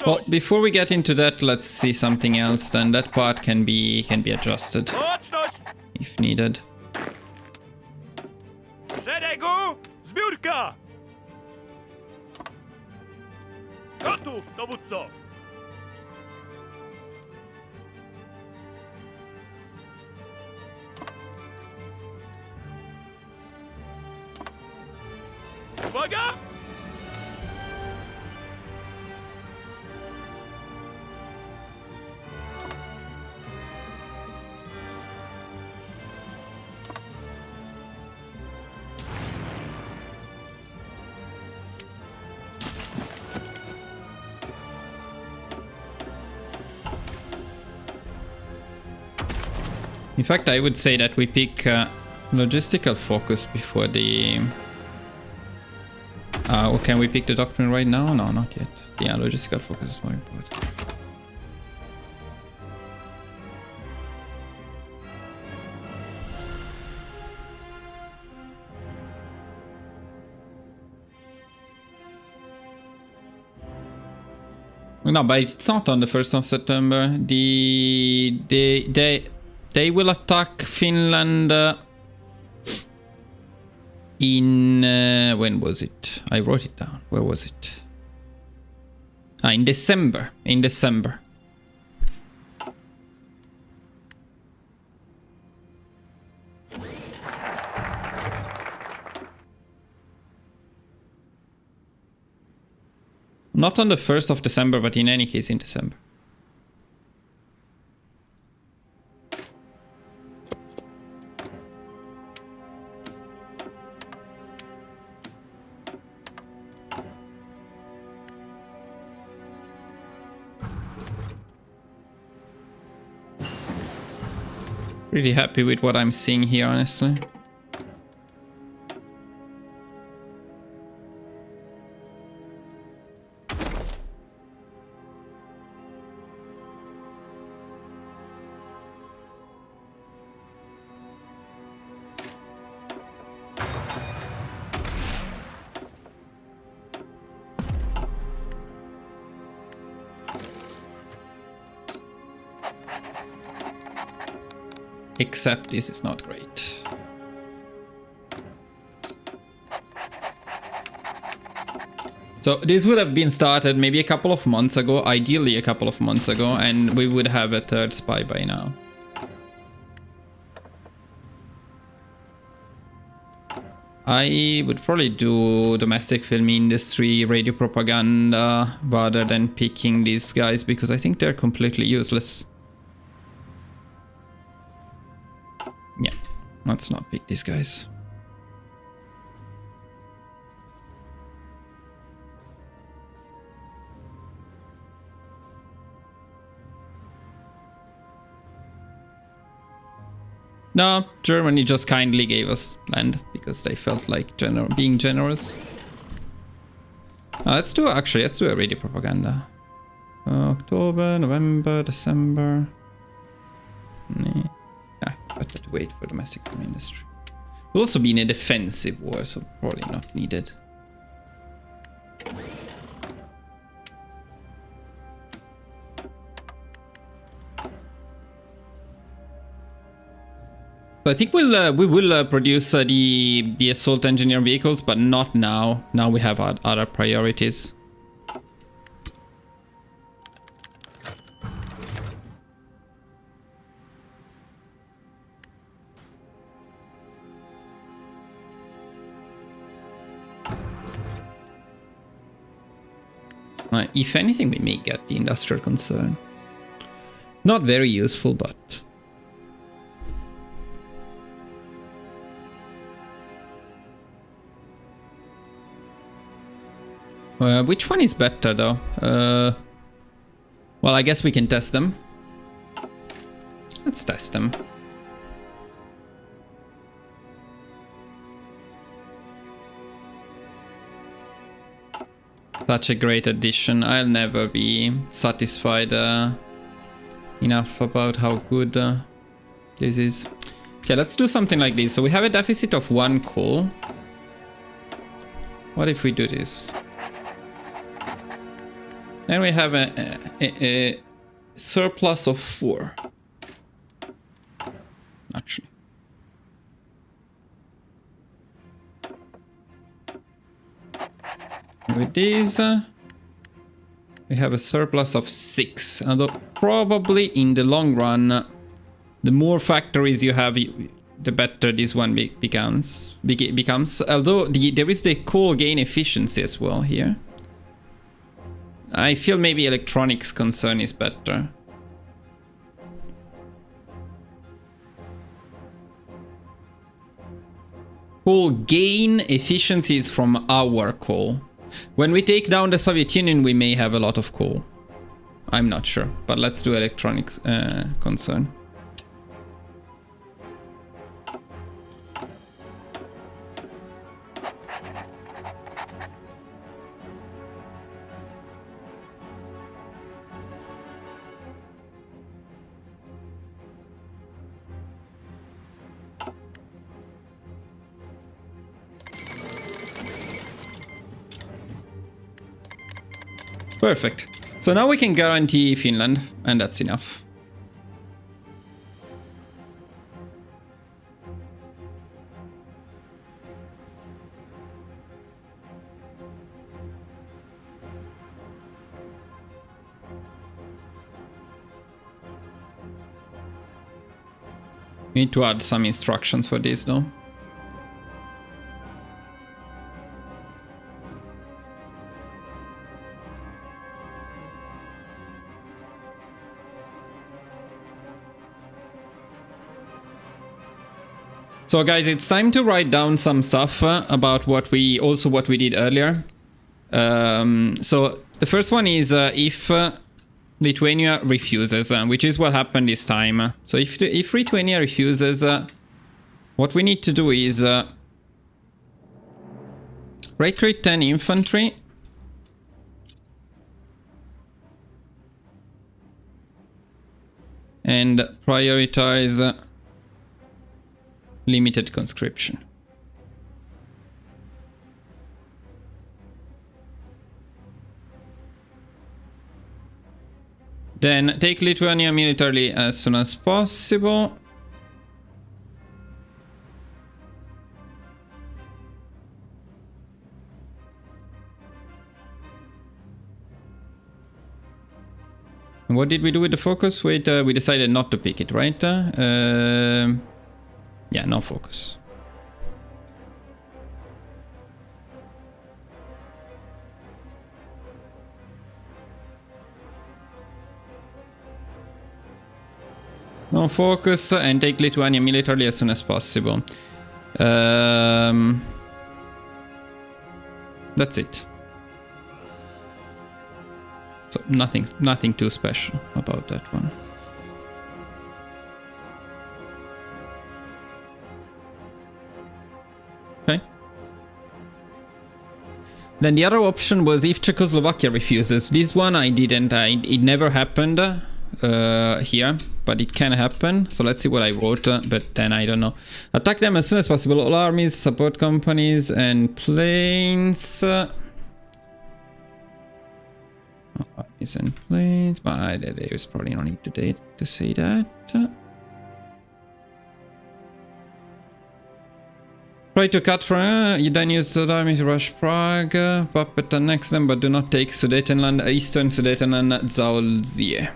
Well, before we get into that, let's see something else. Then that part can be adjusted if needed. Szeregu, zbiórka! Gotów, dowódco! Uwaga! In fact, I would say that we pick logistical focus before the... can we pick the doctrine right now? No, not yet. Yeah, logistical focus is more important. No, but it's not on the 1st of September. They will attack Finland in... when was it? I wrote it down. Where was it? In December. In December. Not on the 1st of December, but in any case in December. Pretty happy with what I'm seeing here, honestly. Except this is not great. So this would have been started maybe a couple of months ago, ideally a couple of months ago, and we would have a third spy by now. I would probably do domestic film industry, radio propaganda, rather than picking these guys, because I think they're completely useless. Yeah, let's not pick these guys. No, Germany just kindly gave us land because they felt like being generous. Let's do a radio propaganda. October, November, December. Nah. Better to wait for domestic film industry. We'll also be in a defensive war, so probably not needed. So I think we will produce the assault engineer vehicles, but not now. Now we have other priorities. If anything, we may get the industrial concern. Not very useful, but... which one is better, though? Well, I guess we can test them. Let's test them. Such a great addition. I'll never be satisfied enough about how good this is. Okay, let's do something like this. So we have a deficit of 1 coal. What if we do this? Then we have a surplus of 4. Actually. With these, we have a surplus of 6. Although probably in the long run, the more factories you have, the better this one becomes. Although there is the coal gain efficiency as well here. I feel maybe electronics concern is better. Coal gain efficiency is from our coal. When we take down the Soviet Union, we may have a lot of coal. I'm not sure, but let's do electronics concern. Perfect. So now we can guarantee Finland, and that's enough. We need to add some instructions for this though. So guys, it's time to write down some stuff about what we did earlier. So the first one is if Lithuania refuses, which is what happened this time. So if Lithuania refuses, what we need to do is recruit 10 infantry. And prioritize limited conscription. Then take Lithuania militarily as soon as possible. And what did we do with the focus? Wait, we decided not to pick it, right? Yeah, no focus. No focus and take Lithuania militarily as soon as possible. That's it. So nothing too special about that one. Okay. Then the other option was if Czechoslovakia refuses. This one I didn't. It never happened here, but it can happen. So let's see what I wrote. But then I don't know. Attack them as soon as possible. All armies, support companies, and planes. Armies and planes. But there's probably no need to say that. Try to cut from you then use the army to rush Prague, puppet annex them, but do not take Sudetenland, Eastern Sudetenland, Zaolzie.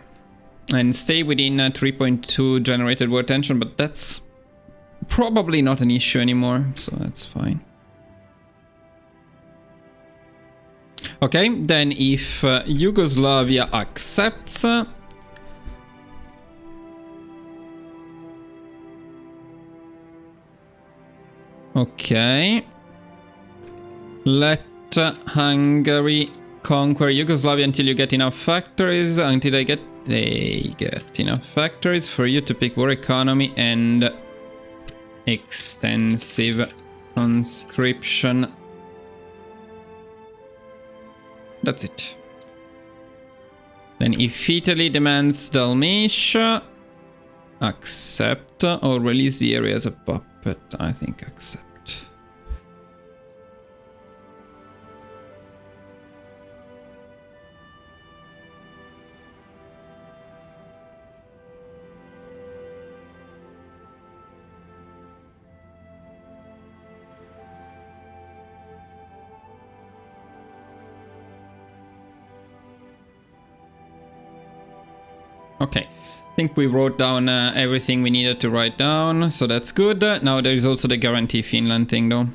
And stay within 3.2 generated war tension, but that's probably not an issue anymore, so that's fine. Okay, then if Yugoslavia accepts, okay, let Hungary conquer Yugoslavia until you get enough factories, until they get enough factories for you to pick war economy and extensive conscription. That's it. Then if Italy demands Dalmatia, accept or release the area as a puppet. I think accept. Okay, I think we wrote down everything we needed to write down, so that's good. Now there is also the guarantee Finland thing though.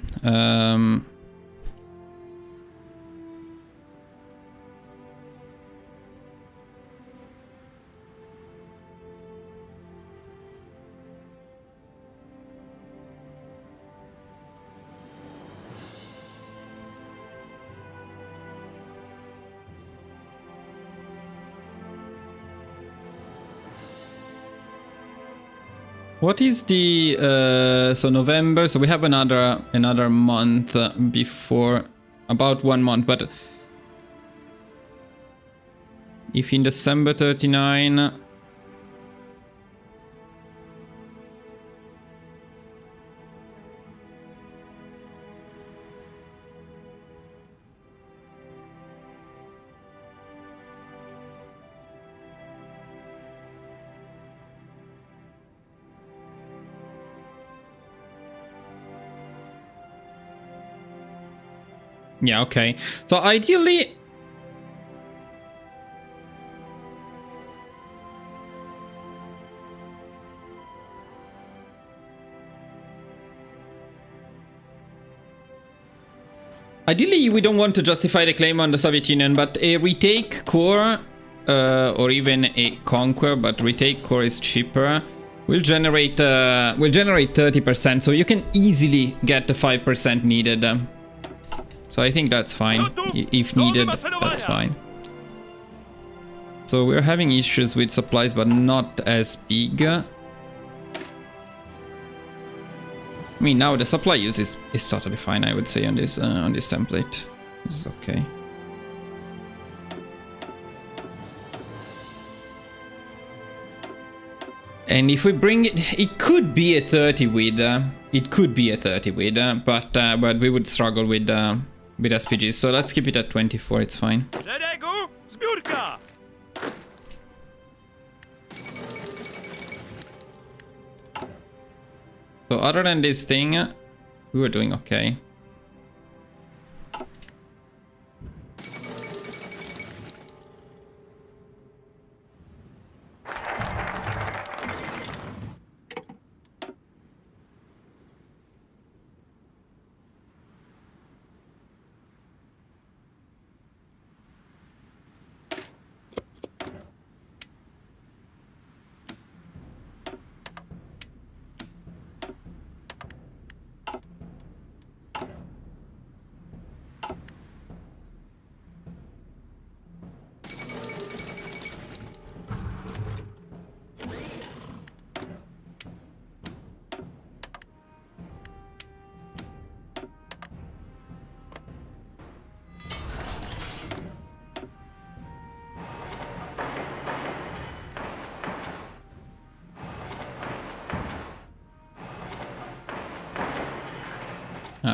What is the so November? So we have another month before, about 1 month. But if in December 39, yeah, okay. So ideally, Ideally, we don't want to justify the claim on the Soviet Union, but a retake core or even a conquer, but retake core is cheaper. Will generate 30%, so you can easily get the 5% needed. So I think that's fine. If needed, that's fine. So we're having issues with supplies, but not as big. I mean, now the supply use is totally fine, I would say, on this template. It's okay. And if we bring it, it could be a 30 with, but we would struggle with SPGs. So let's keep it at 24. It's fine. Szeregu, zbiórka! So other than this thing, we were doing okay.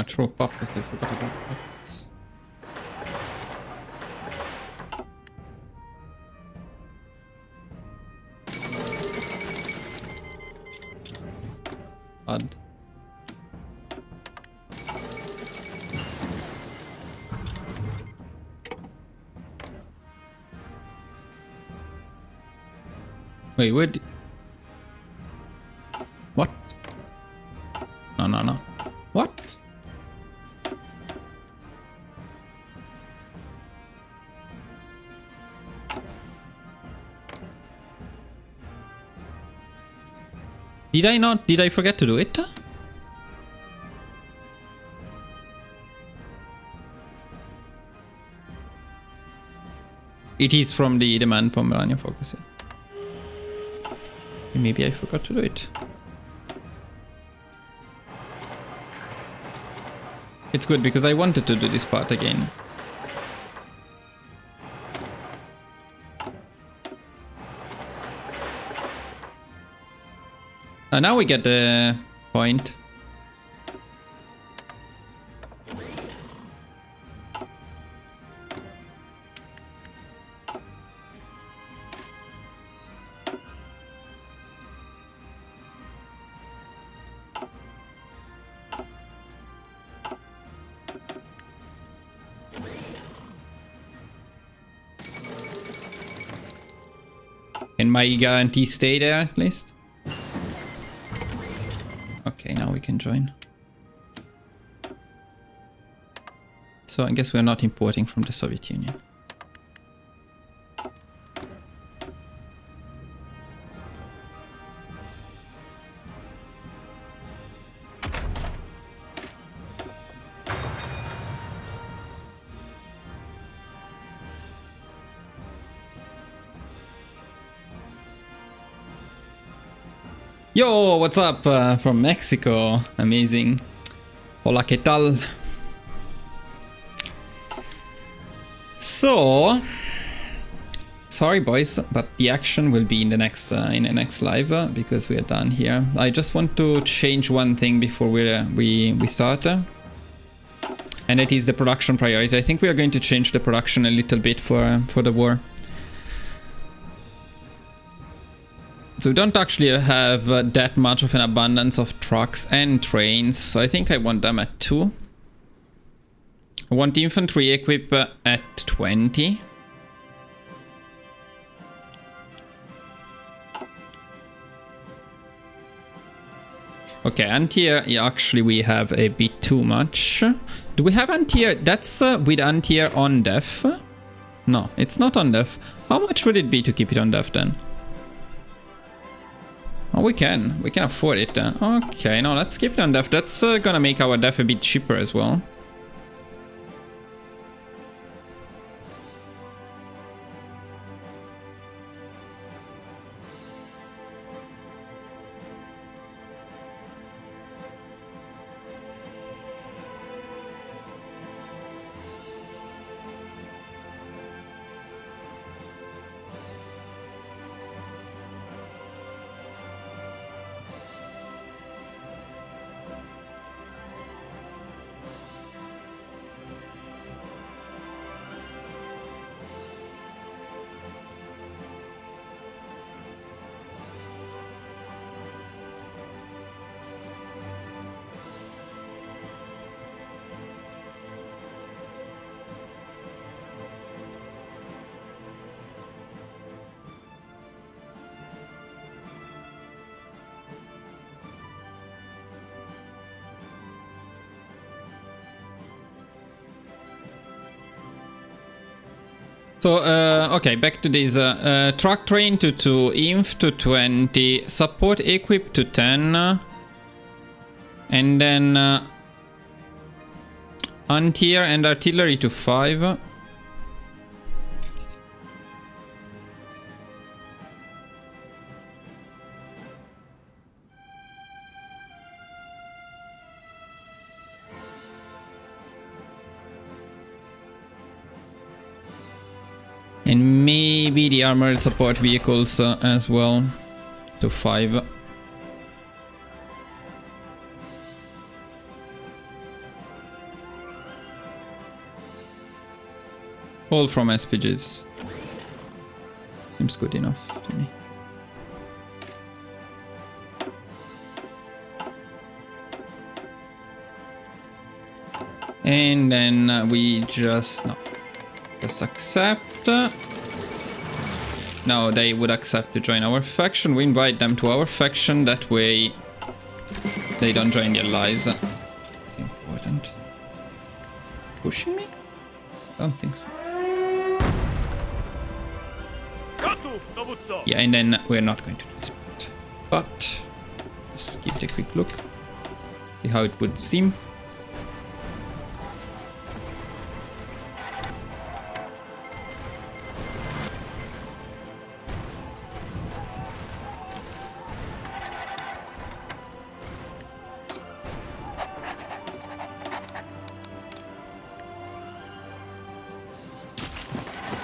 True, puppets, I forgot about puppets. Odd. Wait, what? What? No. What? Did I not? Did I forget to do it? It is from the demand Pomerania focus. Maybe I forgot to do it. It's good because I wanted to do this part again. Now we get the point. Can my guarantee stay there at least? Okay, now we can join. So I guess we're not importing from the Soviet Union. Yo, what's up from Mexico? Amazing. Hola, ¿qué tal? So, sorry boys, but the action will be in the next live because we are done here. I just want to change one thing before we start, and it is the production priority. I think we are going to change the production a little bit for the war. So we don't actually have that much of an abundance of trucks and trains, so I think I want them at 2. I want infantry equip at 20. Okay, anti-air, yeah, actually we have a bit too much. Do we have anti-air? That's with anti-air on def. No, it's not on def. How much would it be to keep it on def then? Oh, we can afford it. Okay, no, let's keep it on def. That's gonna make our def a bit cheaper as well. So, okay, back to this. Truck train to 2, inf to 20, support equip to 10, and then anti-air and artillery to 5. And maybe the armored support vehicles as well, to 5. All from SPGs. Seems good enough to me. And then we just accept. No, they would accept to join our faction. We invite them to our faction. That way they don't join the allies. It's important. Pushing me? Don't think so. Yeah, and then we're not going to do this part. But just give it a quick look. See how it would seem.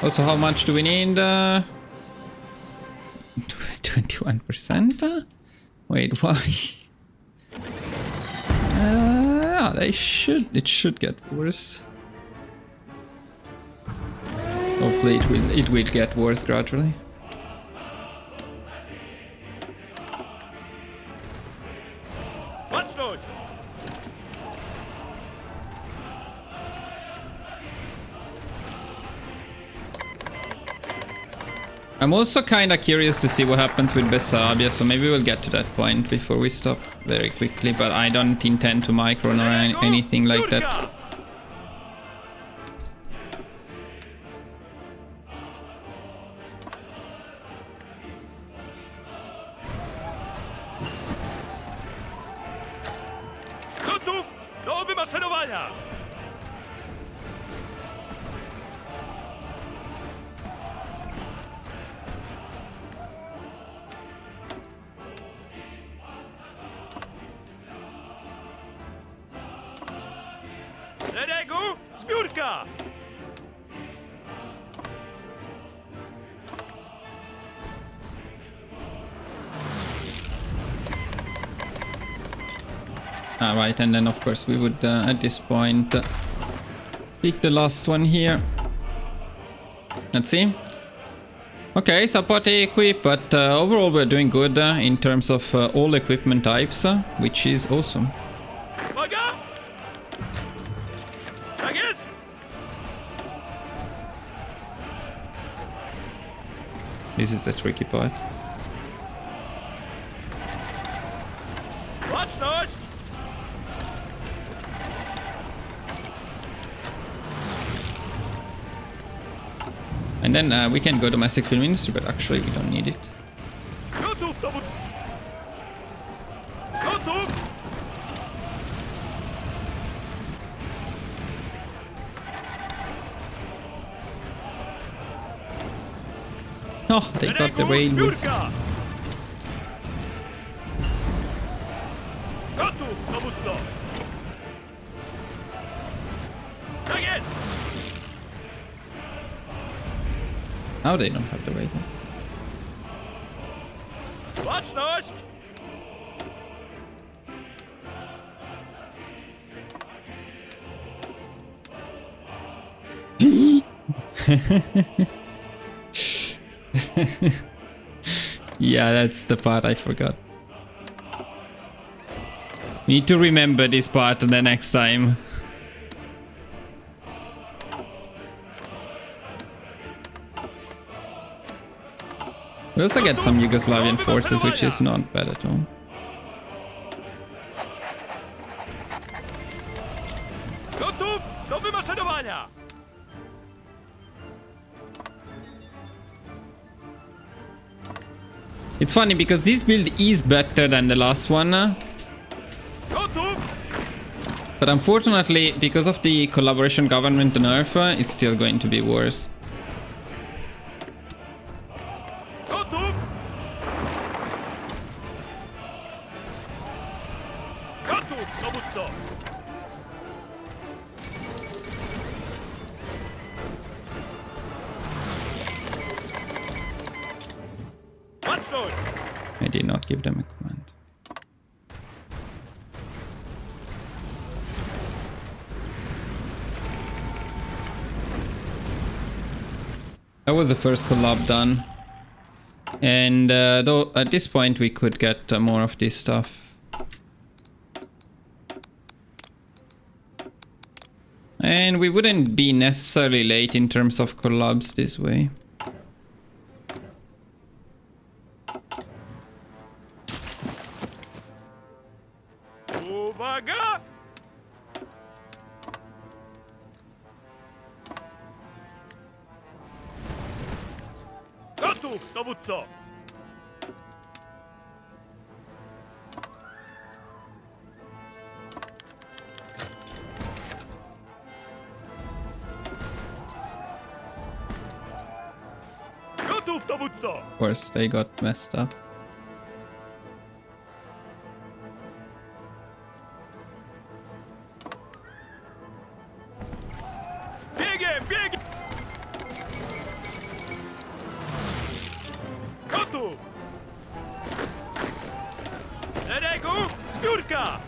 Also, how much do we need? 21%? Wait, why? It should get worse. Hopefully it will get worse gradually. I'm also kinda curious to see what happens with Bessarabia, so maybe we'll get to that point before we stop very quickly, but I don't intend to micro or anything like that. Right, and then of course we would at this point pick the last one here. Let's see. Okay, support equip, but overall we're doing good in terms of all equipment types, which is awesome. This is the tricky part. Watch now! And then we can go to Massive Film Industry, but actually we don't need it. Gotów dowód! Gotów! Oh, they got the railway. Zbiórka! Gotów, dowódco! Tak jest! Now they don't have the railway. Baczność! Yeah, that's the part I forgot. We need to remember this part the next time. We also get some Yugoslavian forces, which is not bad at all. Gotów do wymaszerowania! It's funny because this build is better than the last one, Gotów! but unfortunately, because of the collaboration government nerf, it's still going to be worse. Gotów! Gotów, dowódco! Baczność! I did not give them a command. That was the first collab done. And though at this point we could get more of this stuff. And we wouldn't be necessarily late in terms of collabs this way. Uwaga! Gotów, dowódco! Gotów, dowódco! Of course, they got messed up. Biegiem, biegiem! Gotów! Szeregu, zbiórka!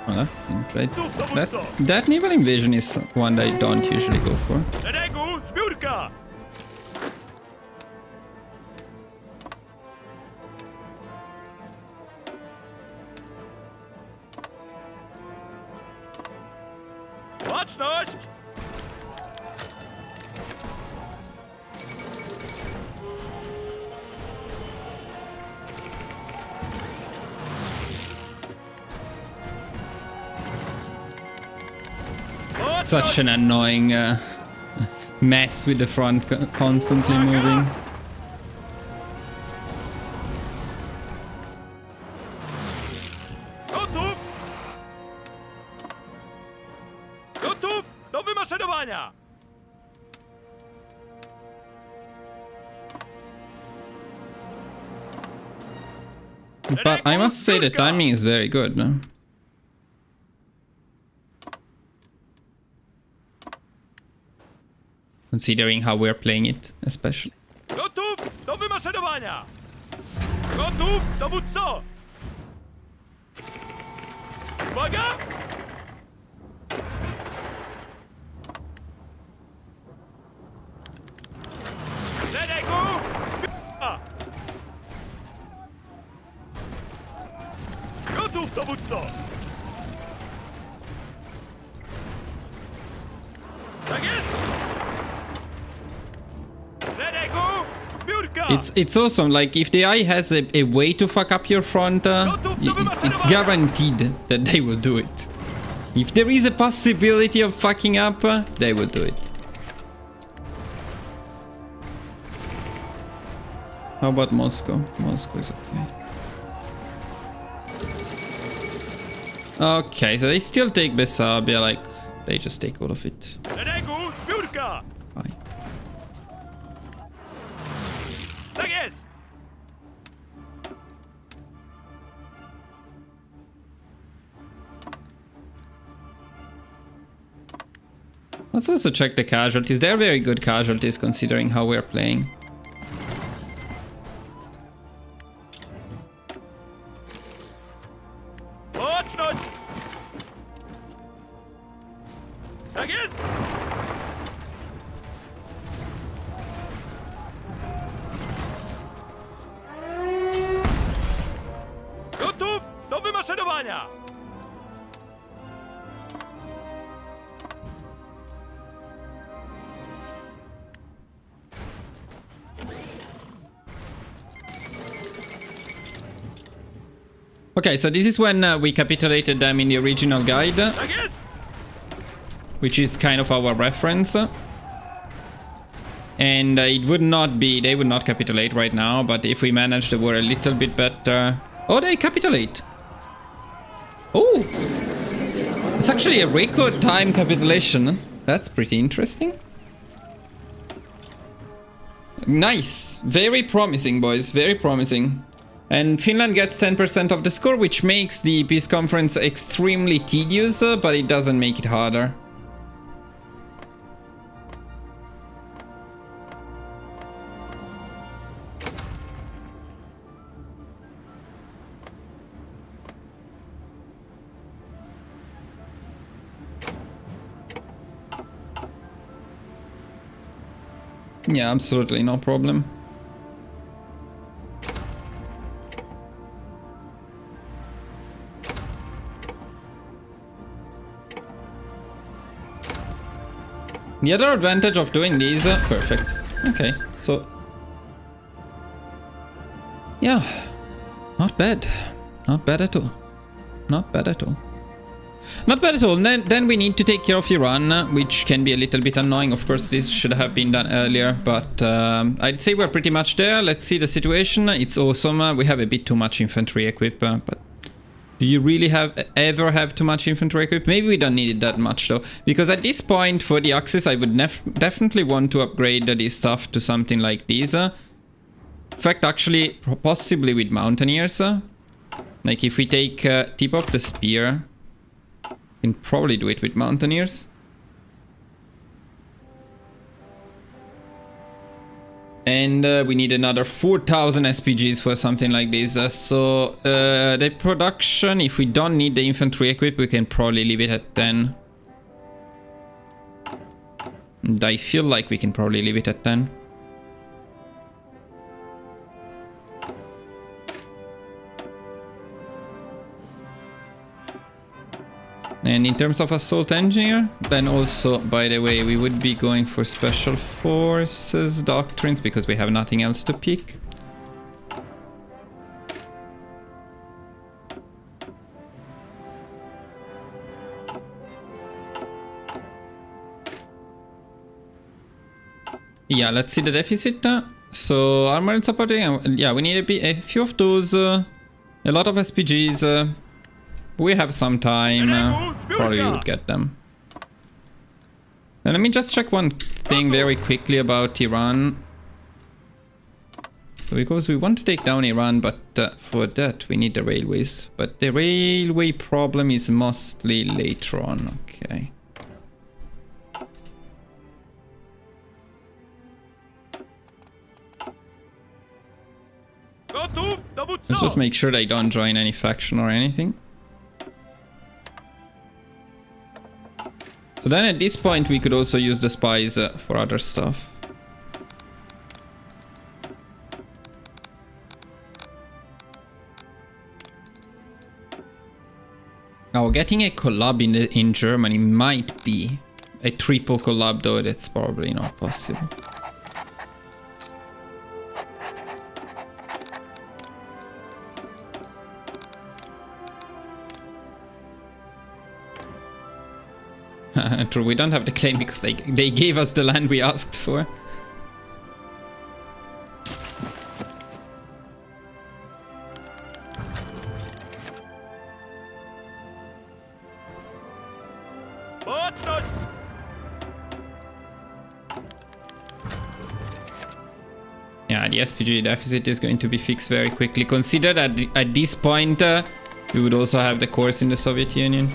Oh, that's interesting. That naval invasion is one that I don't usually go for. Szeregu, zbiórka! Baczność! Such an annoying mess with the front constantly moving. Gotów! Gotów do wymaszerowania! But I must say the timing is very good. No? Considering how we're playing it, especially. Gotów do wymaszerowania! Gotów, dowódco! Uwaga! Szeregu! Zbiórka! Gotów, dowódco! Tak jest! Szeregu! Zbiórka! It's awesome. Like if the AI has a way to fuck up your front, it's guaranteed that they will do it. If there is a possibility of fucking up, they would do it. How about Moscow? Moscow is okay. Okay, so they still take Bessarabia, like, they just take all of it. Strategist, Spurka! Fine. Strategist! Let's also check the casualties. They're very good casualties considering how we're playing. Точность! Strategist! Gotów do wymaszerowania! Okay, so this is when we capitulated them in the original guide, Strategist! which is kind of our reference. And it would not be, they would not capitulate right now, but if we manage the war a little bit better... Oh, they capitulate! Oh! It's actually a record time capitulation. That's pretty interesting. Nice! Very promising, boys, very promising. And Finland gets 10% of the score, which makes the peace conference extremely tedious, but it doesn't make it harder. Yeah, absolutely no problem. The other advantage of doing these... perfect. Okay, so... yeah. Not bad. Not bad at all. Not bad at all. Not bad at all. Then we need to take care of Iran, which can be a little bit annoying. Of course, this should have been done earlier, but I'd say we're pretty much there. Let's see the situation. It's awesome. We have a bit too much infantry equip, but... do you really ever have too much infantry equip? Maybe we don't need it that much though. Because at this point for the Axis I would definitely want to upgrade this stuff to something like this. In fact, actually, possibly with Mountaineers. Like if we take tip of the spear, we can probably do it with Mountaineers. And we need another 4,000 SPGs for something like this. So the production, if we don't need the infantry equip, we can probably leave it at 10. And I feel like we can probably leave it at 10. And in terms of assault engineer, then also, by the way, we would be going for special forces doctrines because we have nothing else to pick. Yeah, let's see the deficit. So armor and supporting, yeah, we need a few of those, a lot of SPGs. We have some time, probably we would get them. And let me just check one thing very quickly about Iran. Because we want to take down Iran, but for that we need the railways. But the railway problem is mostly later on, okay. Let's just make sure they don't join any faction or anything. So then at this point we could also use the spies for other stuff. Now getting a collab in Germany might be a triple collab, though that's probably not possible. True, we don't have the claim because they gave us the land we asked for. Точность! Yeah, the SPG deficit is going to be fixed very quickly. Consider that at this point, we would also have the course in the Soviet Union.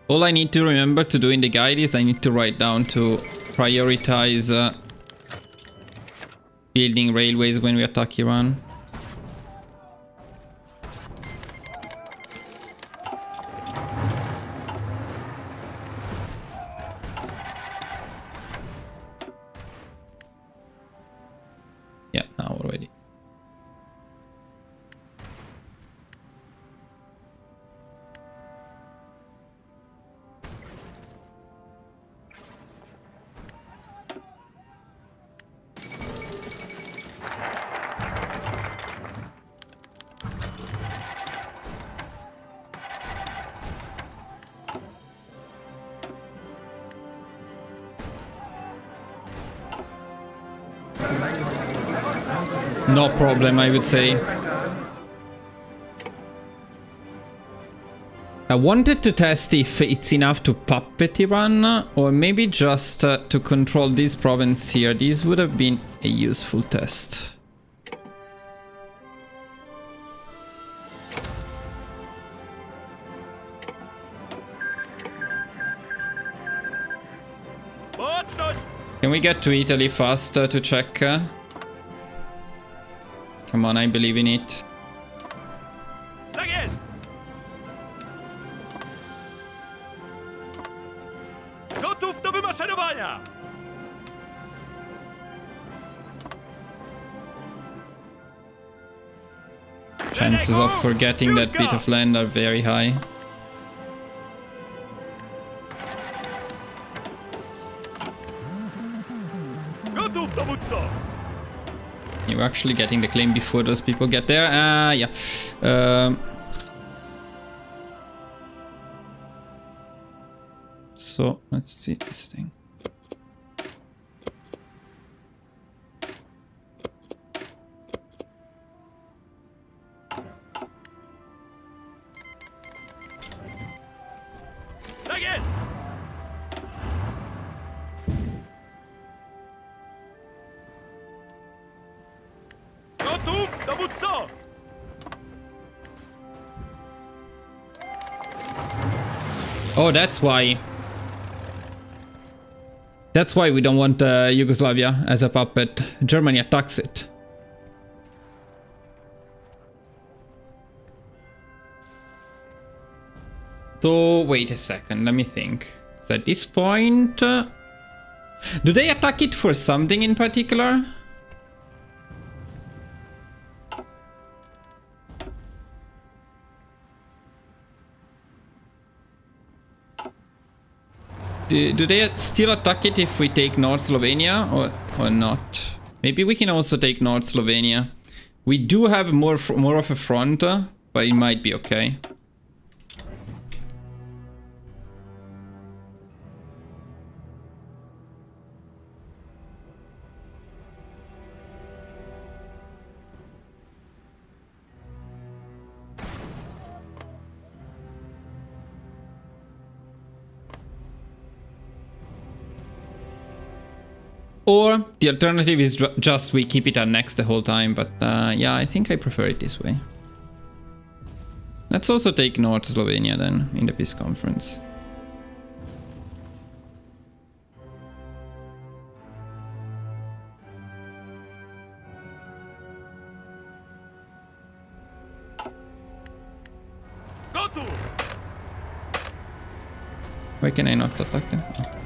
All I need to remember to do in the guide is I need to write down to prioritize building railways when we attack Iran. Yeah, now already. No problem, I would say. I wanted to test if it's enough to puppet Iran, or maybe just to control this province here. This would have been a useful test. Точность! Can we get to Italy faster to check? Come on, I believe in it. Так есть! Gotów do wymaszerowania! Chances of forgetting that bit of land are very high. Gotów, dowódco! You're actually getting the claim before those people get there. Yeah. So let's see this thing. Tak jest! Gotów, dowódco! Oh, that's why. That's why we don't want Yugoslavia as a puppet. Germany attacks it. So, wait a second, let me think. So at this point... do they attack it for something in particular? Do they still attack it if we take North Slovenia or not? Maybe we can also take North Slovenia. We do have more of a front, but it might be okay. Or the alternative is just we keep it annexed the whole time, but yeah, I think I prefer it this way. Let's also take North Slovenia then in the peace conference. Why can I not attack them? Oh.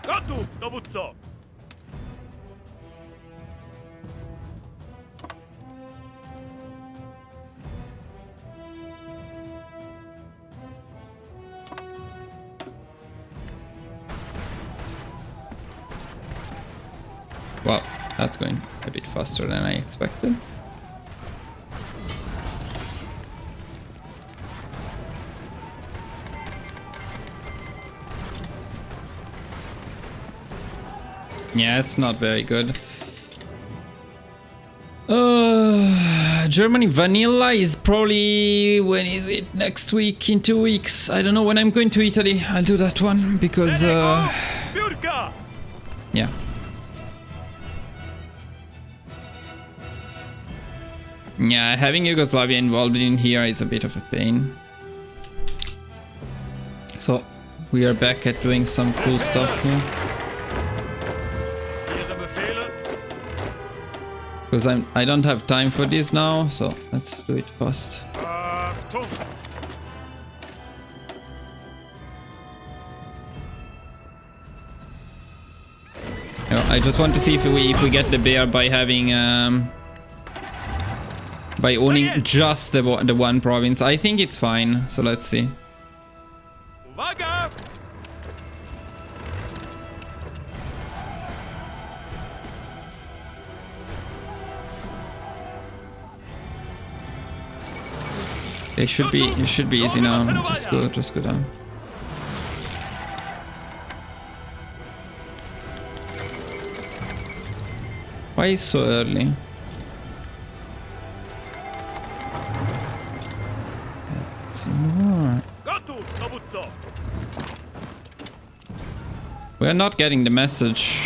Gotów, dowódco! Wow, that's going a bit faster than I expected. Yeah, it's not very good. Germany vanilla is probably, when is it? Next week, in 2 weeks. I don't know when I'm going to Italy. I'll do that one because Fürka! yeah. Yeah, having Yugoslavia involved in here is a bit of a pain. So we are back at doing some cool stuff here. Ihre Befehle? Because I don't have time for this now, so let's do it fast. Achtung! You know, I just want to see if we get the bear by having by owning just the one province. I think it's fine, so let's see. Uwaga! It should be easy now. Just go down. Why so early? Let's see more. Gotów, dowódco! We're not getting the message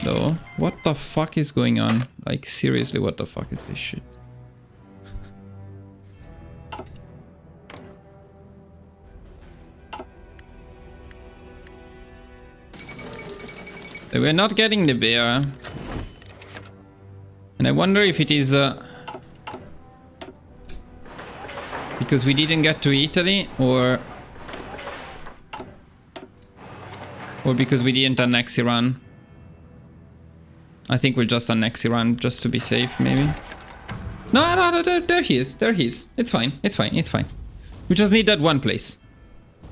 though. What the fuck is going on? Like seriously, what the fuck is this shit? We're not getting the bear. And I wonder if it is because we didn't get to Italy or because we didn't annex Iran. I think we'll just annex Iran just to be safe, maybe. No, there he is. There he is. It's fine. It's fine. It's fine. We just need that one place.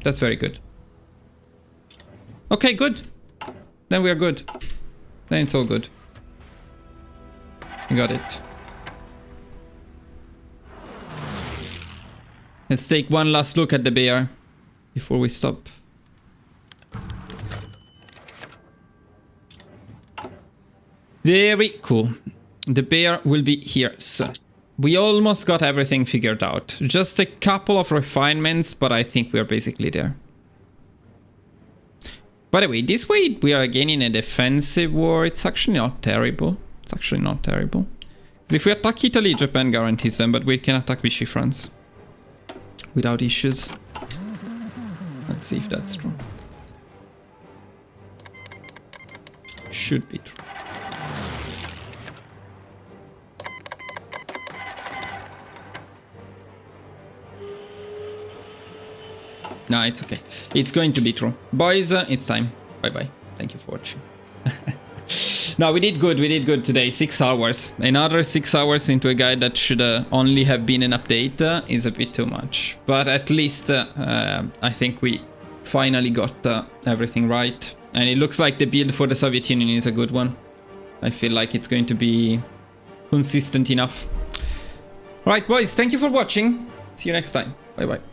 That's very good. Okay, good. Then we are good. Then it's all good. We got it. Let's take one last look at the bear before we stop. Very cool. The bear will be here soon. We almost got everything figured out. Just a couple of refinements, but I think we are basically there. By the way, this way we are again in a defensive war. It's actually not terrible. It's actually not terrible. Because if we attack Italy, Japan guarantees them, but we can attack Vichy France without issues. Let's see if that's true. Should be true. No, it's okay. It's going to be true. Boys, it's time. Bye-bye. Thank you for watching. No, we did good. We did good today. 6 hours. Another 6 hours into a guide that should only have been an update is a bit too much. But at least I think we finally got everything right. And it looks like the build for the Soviet Union is a good one. I feel like it's going to be consistent enough. Alright, boys. Thank you for watching. See you next time. Bye-bye.